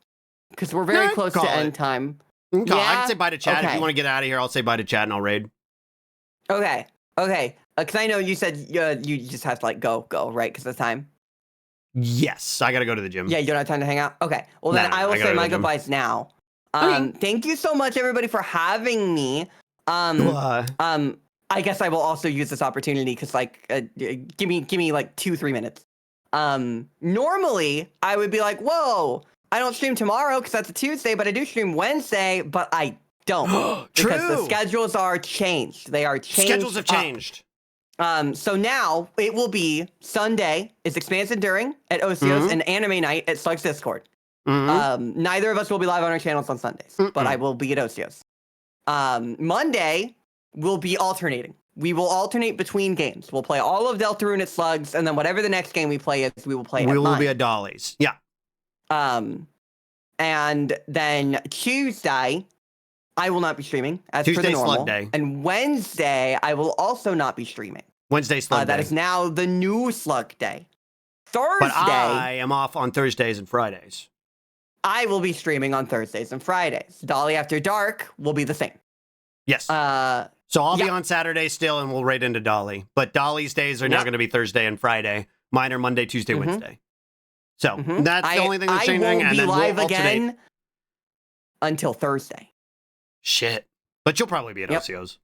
Because we're very close to end time. I can say bye to chat. If you want to get out of here, I'll say bye to chat and I'll raid. Okay. Because I know you said you just have to like go, right? Because of time. Yes, I gotta go to the gym. Yeah, you don't have time to hang out? Okay. Well, then I will say my goodbyes now. Thank you so much, everybody, for having me. I guess I will also use this opportunity because, like, give me like 2-3 minutes. Normally, I would be like, whoa, I don't stream tomorrow because that's a Tuesday, but I do stream Wednesday, but I don't. Because the schedules are changed. They are changed. Schedules have changed. So now it will be Sunday is Expanse Enduring at Osios and Anime Night at Slug's Discord. Neither of us will be live on our channels on Sundays, but I will be at Osios. Monday will be alternating. We will alternate between games. We'll play all of Deltarune at Slugs, and then whatever the next game we play is, we will play at mine. We will be at Dolly's. Yeah. And then Tuesday, I will not be streaming as per the normal. Slug Day. And Wednesday, I will also not be streaming. Wednesday Slug Day. That is now the new Slug Day. Thursday. But I am off on Thursdays and Fridays. I will be streaming on Thursdays and Fridays. Dolly After Dark will be the same. Yes. So I'll be on Saturday still, and we'll raid into Dolly. But Dolly's days are now going to be Thursday and Friday. Mine are Monday, Tuesday, Wednesday. So that's the only thing that's changing. I won't be live again until Thursday. Shit. But you'll probably be at OCO's.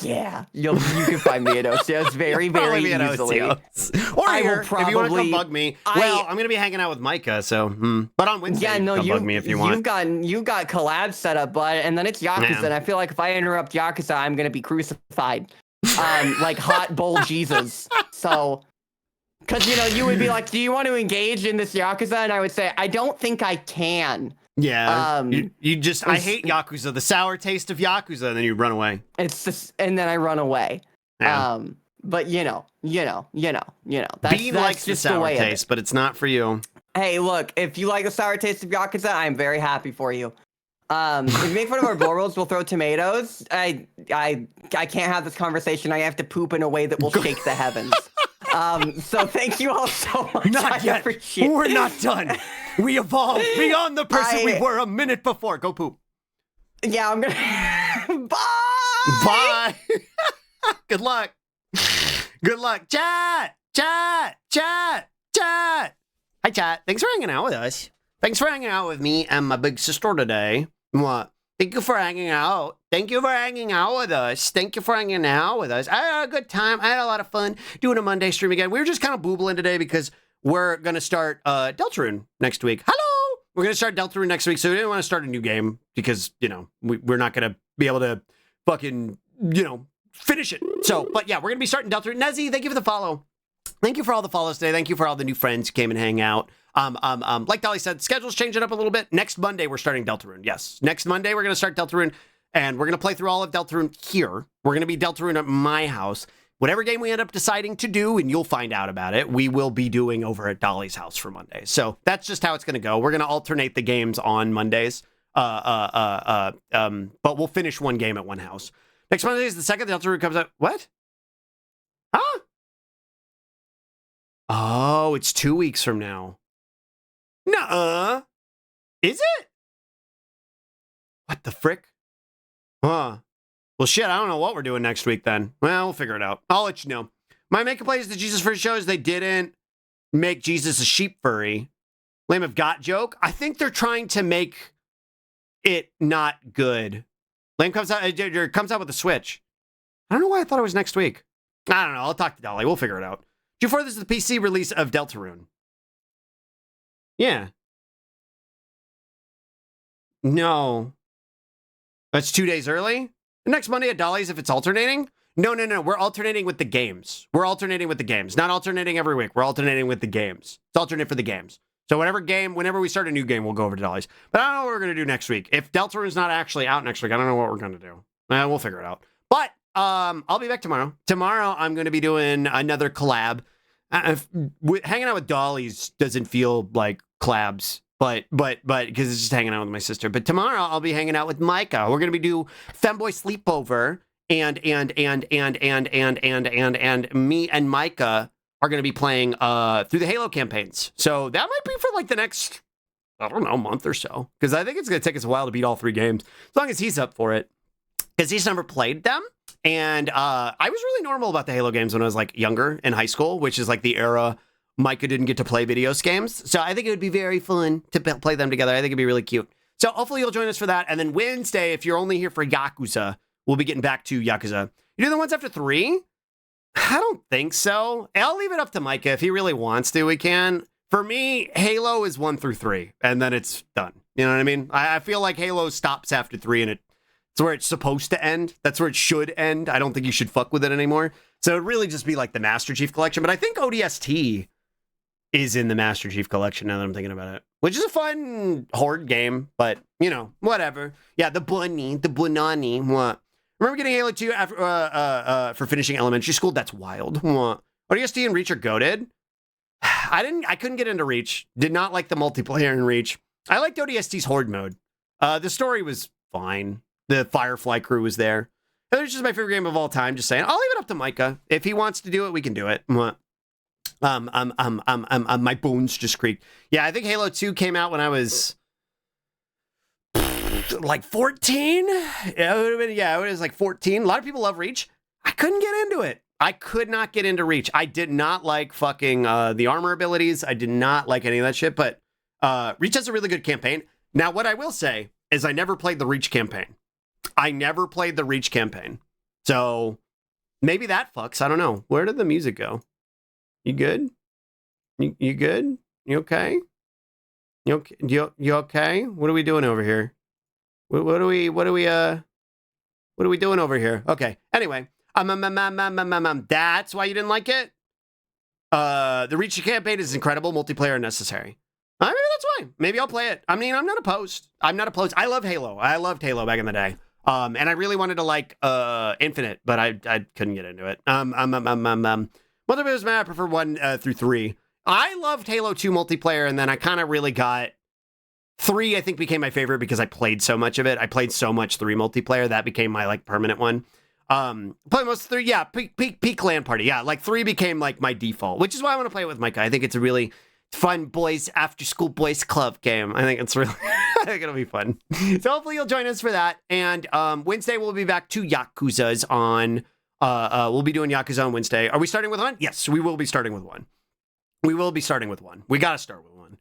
Yeah, you can find me at Osios very, very Probably at easily. OCOs. Or I will here, if you want to come probably- bug me. Well, I'm going to be hanging out with Micah, so, but on Wednesday, Yeah, no, come bug me if you want. You've got collabs set up, bud, and then it's Yakuza, Yeah. and I feel like if I interrupt Yakuza, I'm gonna be crucified, like hot bowl Jesus. So, because you would be like, "Do you want to engage in this Yakuza?" And I would say, "I don't think I can." Yeah, you just, I hate Yakuza, the sour taste of Yakuza, and then you run away. It's just, and then I run away. Yeah. But that's, Bean that's likes the just the sour way of it. taste, but it's not for you. Hey, look, if you like the sour taste of Yakuza, I'm very happy for you. If you make fun of our blow rolls, we'll throw tomatoes. I can't have this conversation. I have to poop in a way that will shake the heavens. So thank you all so much. Not yet. We're not done. We evolved beyond the person we were a minute before. Go poop. Yeah, I'm gonna. Bye. Bye. Good luck. Good luck. Chat. Hi, Chat. Thanks for hanging out with us. Thanks for hanging out with me and my big sister today. What? Thank you for hanging out. Thank you for hanging out with us. Thank you for hanging out with us. I had a good time. I had a lot of fun doing a Monday stream again. We were just kind of boobling today because we're going to start Deltarune next week. Hello! We're going to start Deltarune next week, so we didn't want to start a new game because, we're not going to be able to fucking, finish it. So, but yeah, we're going to be starting Deltarune. Nezzy, thank you for the follow. Thank you for all the follows today. Thank you for all the new friends who came and hang out. Like Dolly said, schedule's changing up a little bit. Next Monday, we're starting Deltarune. Yes. Next Monday, we're going to start Deltarune, and we're going to play through all of Deltarune here. We're going to be Deltarune at my house. Whatever game we end up deciding to do, and you'll find out about it, we will be doing over at Dolly's house for Monday. So that's just how it's going to go. We're going to alternate the games on Mondays. But we'll finish one game at one house. Next Monday is the second Deltarune comes out. What? Huh? Oh, it's 2 weeks from now. Nuh-uh. Is it? What the frick? Huh. Well, shit, I don't know what we're doing next week then. Well, we'll figure it out. I'll let you know. My main complaint is the Jesus Furry show is they didn't make Jesus a sheep furry. Lame of got joke. I think they're trying to make it not good. Lame comes out with a Switch. I don't know why I thought it was next week. I don't know. I'll talk to Dolly. We'll figure it out. June 4th is the PC release of Deltarune. Yeah. No. That's 2 days early? Next Monday at Dolly's if it's alternating? No. We're alternating with the games. Not alternating every week. We're alternating with the games. It's alternate for the games. So whenever we start a new game, we'll go over to Dolly's. But I don't know what we're going to do next week. If Deltarune's not actually out next week, I don't know what we're going to do. We'll figure it out. But I'll be back tomorrow. Tomorrow, I'm going to be doing another collab. Hanging out with Dolly's doesn't feel like collabs. But because it's just hanging out with my sister. But tomorrow I'll be hanging out with Micah. We're gonna be do Femboy Sleepover, and me and Micah are gonna be playing through the Halo campaigns. So that might be for like the next, I don't know, month or so. Because I think it's gonna take us a while to beat all 3 games. As long as he's up for it. Because he's never played them. And I was really normal about the Halo games when I was like younger in high school, which is like the era Micah didn't get to play video games. So I think it would be very fun to play them together. I think it'd be really cute. So hopefully you'll join us for that. And then Wednesday, if you're only here for Yakuza, we'll be getting back to Yakuza. You do the ones after 3? I don't think so. I'll leave it up to Micah. If he really wants to, we can. For me, Halo is 1 through 3, and then it's done. You know what I mean? I feel like Halo stops after 3, and it's where it's supposed to end. That's where it should end. I don't think you should fuck with it anymore. So it'd really just be like the Master Chief Collection. But I think ODST is in the Master Chief Collection now that I'm thinking about it, which is a fun horde game, but whatever. Yeah, the Bunani, what? Remember getting Halo 2 after, for finishing elementary school? That's wild. What? ODST and Reach are goated. I couldn't get into Reach. Did not like the multiplayer in Reach. I liked ODST's horde mode. The story was fine. The Firefly crew was there. It was just my favorite game of all time. Just saying. I'll leave it up to Micah. If he wants to do it, we can do it. What? My bones just creaked. Yeah, I think Halo 2 came out when I was like 14. It was like 14. A lot of people love Reach. I couldn't get into it. I could not get into Reach. I did not like fucking the armor abilities. I did not like any of that shit, but Reach has a really good campaign. Now, what I will say is I never played the Reach campaign. So maybe that fucks. I don't know. Where did the music go? You good? You good? You okay? You okay? What are we doing over here? What are we doing over here? Okay. Anyway, that's why you didn't like it? The Reach campaign is incredible, multiplayer unnecessary. Maybe that's fine. Maybe I'll play it. I mean, I'm not opposed. I love Halo. I loved Halo back in the day. And I really wanted to like Infinite, but I couldn't get into it. Multiplayer is I prefer 1 through 3. I loved Halo 2 multiplayer, and then I kind of really got 3, I think, became my favorite because I played so much of it. I played so much 3 multiplayer. That became my, like, permanent one. Play most of 3, yeah, peak LAN party. Yeah, like, 3 became, like, my default, which is why I want to play it with Micah. I think it's a really fun boys, after-school boys club game. I think it's really, I think it'll be fun. So hopefully you'll join us for that. And Wednesday, we'll be back to Yakuza's on, we'll be doing Yakuza on Wednesday. Are we starting with 1? Yes, we will be starting with 1. We will be starting with 1. We got to start with 1.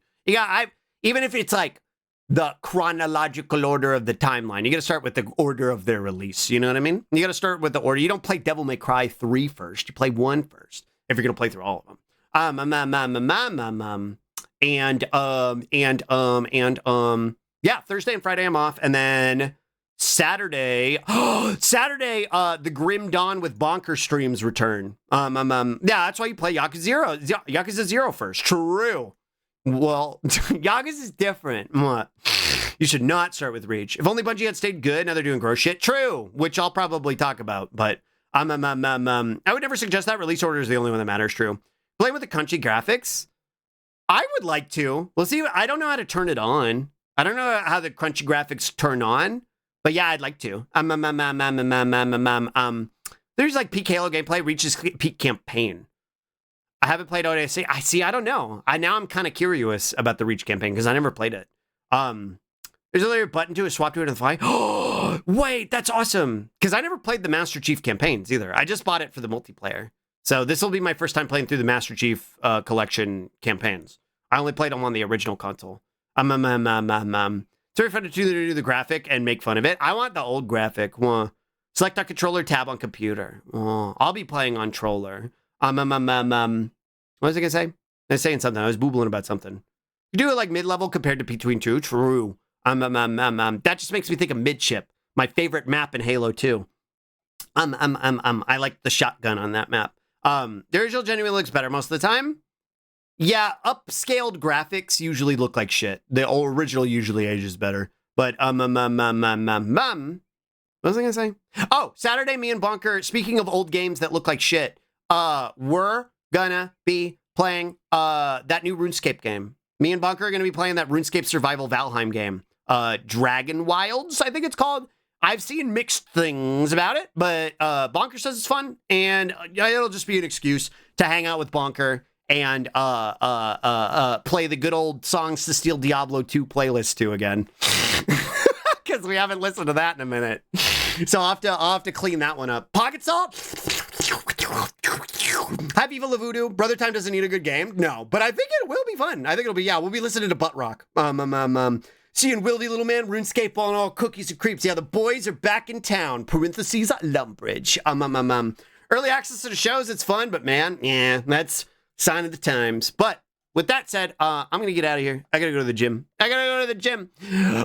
Even if it's like the chronological order of the timeline, you got to start with the order of their release. You know what I mean? You got to start with the order. You don't play Devil May Cry 3 first. You play 1 first if you're going to play through all of them. Yeah, Thursday and Friday I'm off, and then Saturday, the Grim Dawn with Bonker streams return. Yeah, that's why you play Yakuza 0 first. True. Well, Yakuza is different. What? You should not start with Reach. If only Bungie had stayed good, now they're doing gross shit. True, which I'll probably talk about, but I would never suggest that. Release order is the only one that matters. True. Playing with the crunchy graphics, I would like to. We'll see. I don't know how to turn it on. I don't know how the crunchy graphics turn on. But yeah, I'd like to. There's like peak Halo gameplay, reaches peak campaign. I haven't played ODST. I don't know. Now I'm kind of curious about the Reach campaign because I never played it. There's a little button to it, swap to it on the fly. Oh, wait, that's awesome. Because I never played the Master Chief campaigns either. I just bought it for the multiplayer. So this will be my first time playing through the Master Chief collection campaigns. I only played them on the original console. It's very fun to do the graphic and make fun of it. I want the old graphic. Select on controller, tab on computer. I'll be playing on controller. What was I gonna say? I was saying something. I was boobling about something. You do it like mid-level compared to between 2. True. That just makes me think of Midship, my favorite map in Halo 2. I like the shotgun on that map. The original genuinely looks better most of the time. Yeah, upscaled graphics usually look like shit. The original usually ages better. But, what was I gonna say? Oh, Saturday, me and Bonker, speaking of old games that look like shit, we're gonna be playing, that new RuneScape game. Me and Bonker are gonna be playing that RuneScape Survival Valheim game. Dragon Wilds, I think it's called. I've seen mixed things about it, but, Bonker says it's fun, and it'll just be an excuse to hang out with Bonker and play the good old Songs to Steal Diablo 2 playlist too again. Because we haven't listened to that in a minute. So I'll have to clean that one up. Pocket Salt? Hi, Viva La Voodoo. Brother Time doesn't need a good game. No, but I think it will be fun. I think it'll be, yeah, we'll be listening to Butt Rock. Seeing Wildy Little Man, RuneScape on all cookies and creeps. Yeah, the boys are back in town. Parentheses, Lumbridge. Early access to the shows, it's fun, but man, yeah, that's sign of the times. But with that said, I'm going to get out of here. I got to go to the gym.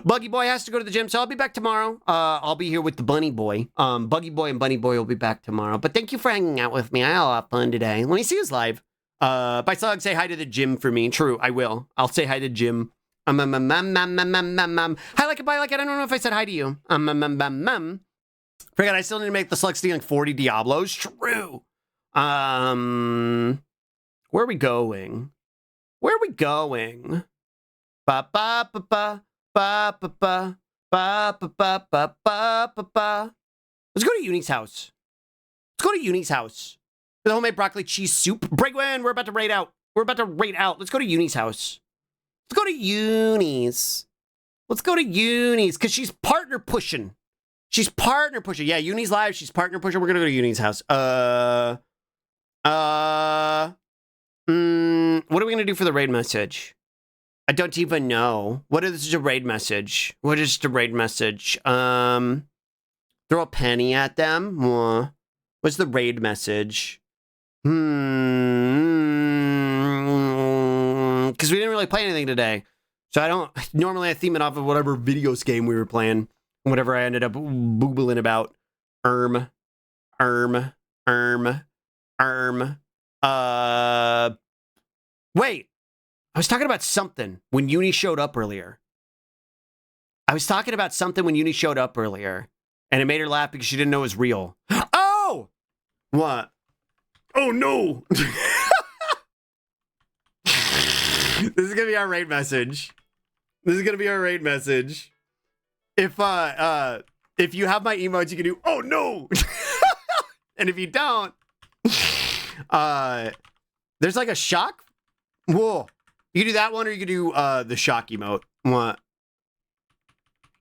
Buggy Boy has to go to the gym, so I'll be back tomorrow. I'll be here with the Bunny Boy. Buggy Boy and Bunny Boy will be back tomorrow. But thank you for hanging out with me. I had a lot of fun today. Let me see us live. By Slug, say hi to the gym for me. True, I will. I'll say hi to Jim. Hi, like it, bye, like it. I don't know if I said hi to you. Forgot I still need to make the Slug stealing 40 Diablos. True. Where are we going? Where are we going? Ba ba ba ba ba ba ba ba ba ba ba ba ba. Let's go to Uni's house. Let's go to Uni's house. The homemade broccoli cheese soup. Bregwin, we're about to raid out. Let's go to Uni's house. Let's go to Uni's. Because she's partner pushing. Yeah, Uni's live. She's partner pushing. We're gonna go to Uni's house. What are we gonna do for the raid message? I don't even know. What is the raid message? The Throw a penny at them. What's the raid message? Because we didn't really play anything today. So I don't... Normally I theme it off of whatever video game we were playing. Whatever I ended up boobling about. Wait. I was talking about something when Uni showed up earlier. And it made her laugh because she didn't know it was real. Oh! What? Oh, no! This is gonna be our raid message. If you have my emotes, you can do, oh, no! And if you don't, there's like a shock. Whoa. You can do that one or you can do the shock emote. What?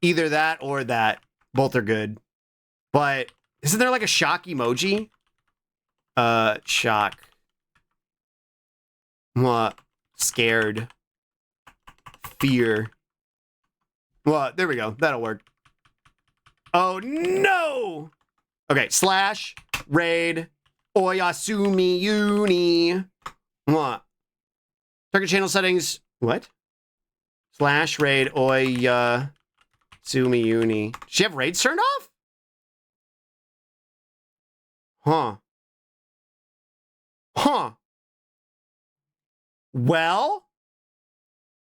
Either that or that. Both are good. But isn't there like a shock emoji? Shock. What? Scared. Fear. What? There we go. That'll work. Oh no! Okay, slash raid oyasumi uni. What? Target channel settings. What? Slash raid oyasumi uni. Does she have raids turned off? Huh. Well,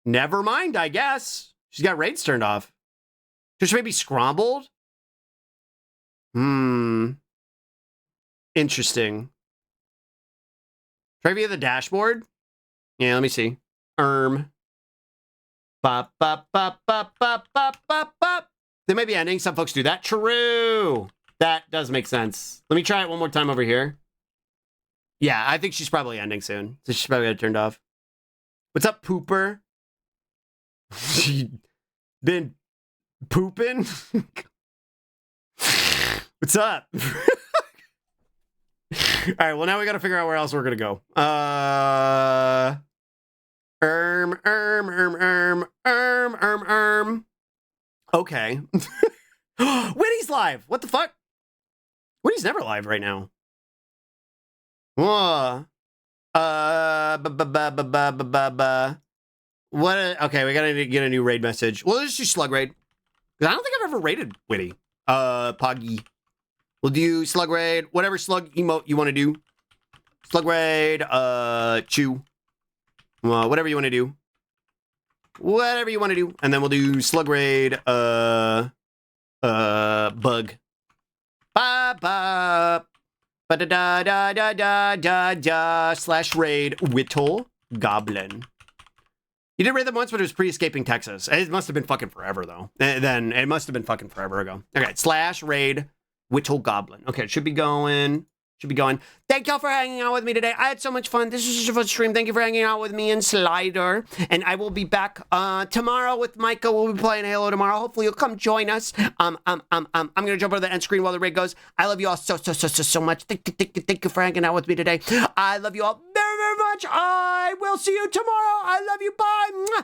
never mind, I guess. She's got raids turned off. Should she maybe scrombled? Interesting. Try via the dashboard? Yeah, let me see. Bop, bop, bop, bop, bop, bop, bop, bop. They might be ending. Some folks do that. True. That does make sense. Let me try it one more time over here. Yeah, I think she's probably ending soon. So she's probably got it turned off. What's up, pooper? She been pooping? What's up? All right, well, now we got to figure out where else we're going to go. Okay. Winnie's live. What the fuck? Winnie's never live right now. Whoa. What? Okay, we gotta get a new raid message. Well, let's just do slug raid. I don't think I've ever raided Winnie. Poggy. We'll do slug raid. Whatever slug emote you want to do. Slug raid. Chew. Whatever you want to do. Whatever you want to do. And then we'll do slug raid. Bug. Ba ba. Ba da da da da da da da slash raid Whittle Goblin. You did raid them once, but it was pre-escaping Texas. It must have been fucking forever, though. Then it must have been fucking forever ago. Okay, slash raid Whittle Goblin. Okay, it should be going. Thank y'all for hanging out with me today. I had so much fun. This was such a fun stream. Thank you for hanging out with me and Slider. And I will be back tomorrow with Micah. We'll be playing Halo tomorrow. Hopefully you'll come join us. I'm gonna jump over the end screen while the raid goes. I love you all so much. Thank you for hanging out with me today. I love you all very, very much. I will see you tomorrow. I love you. Bye.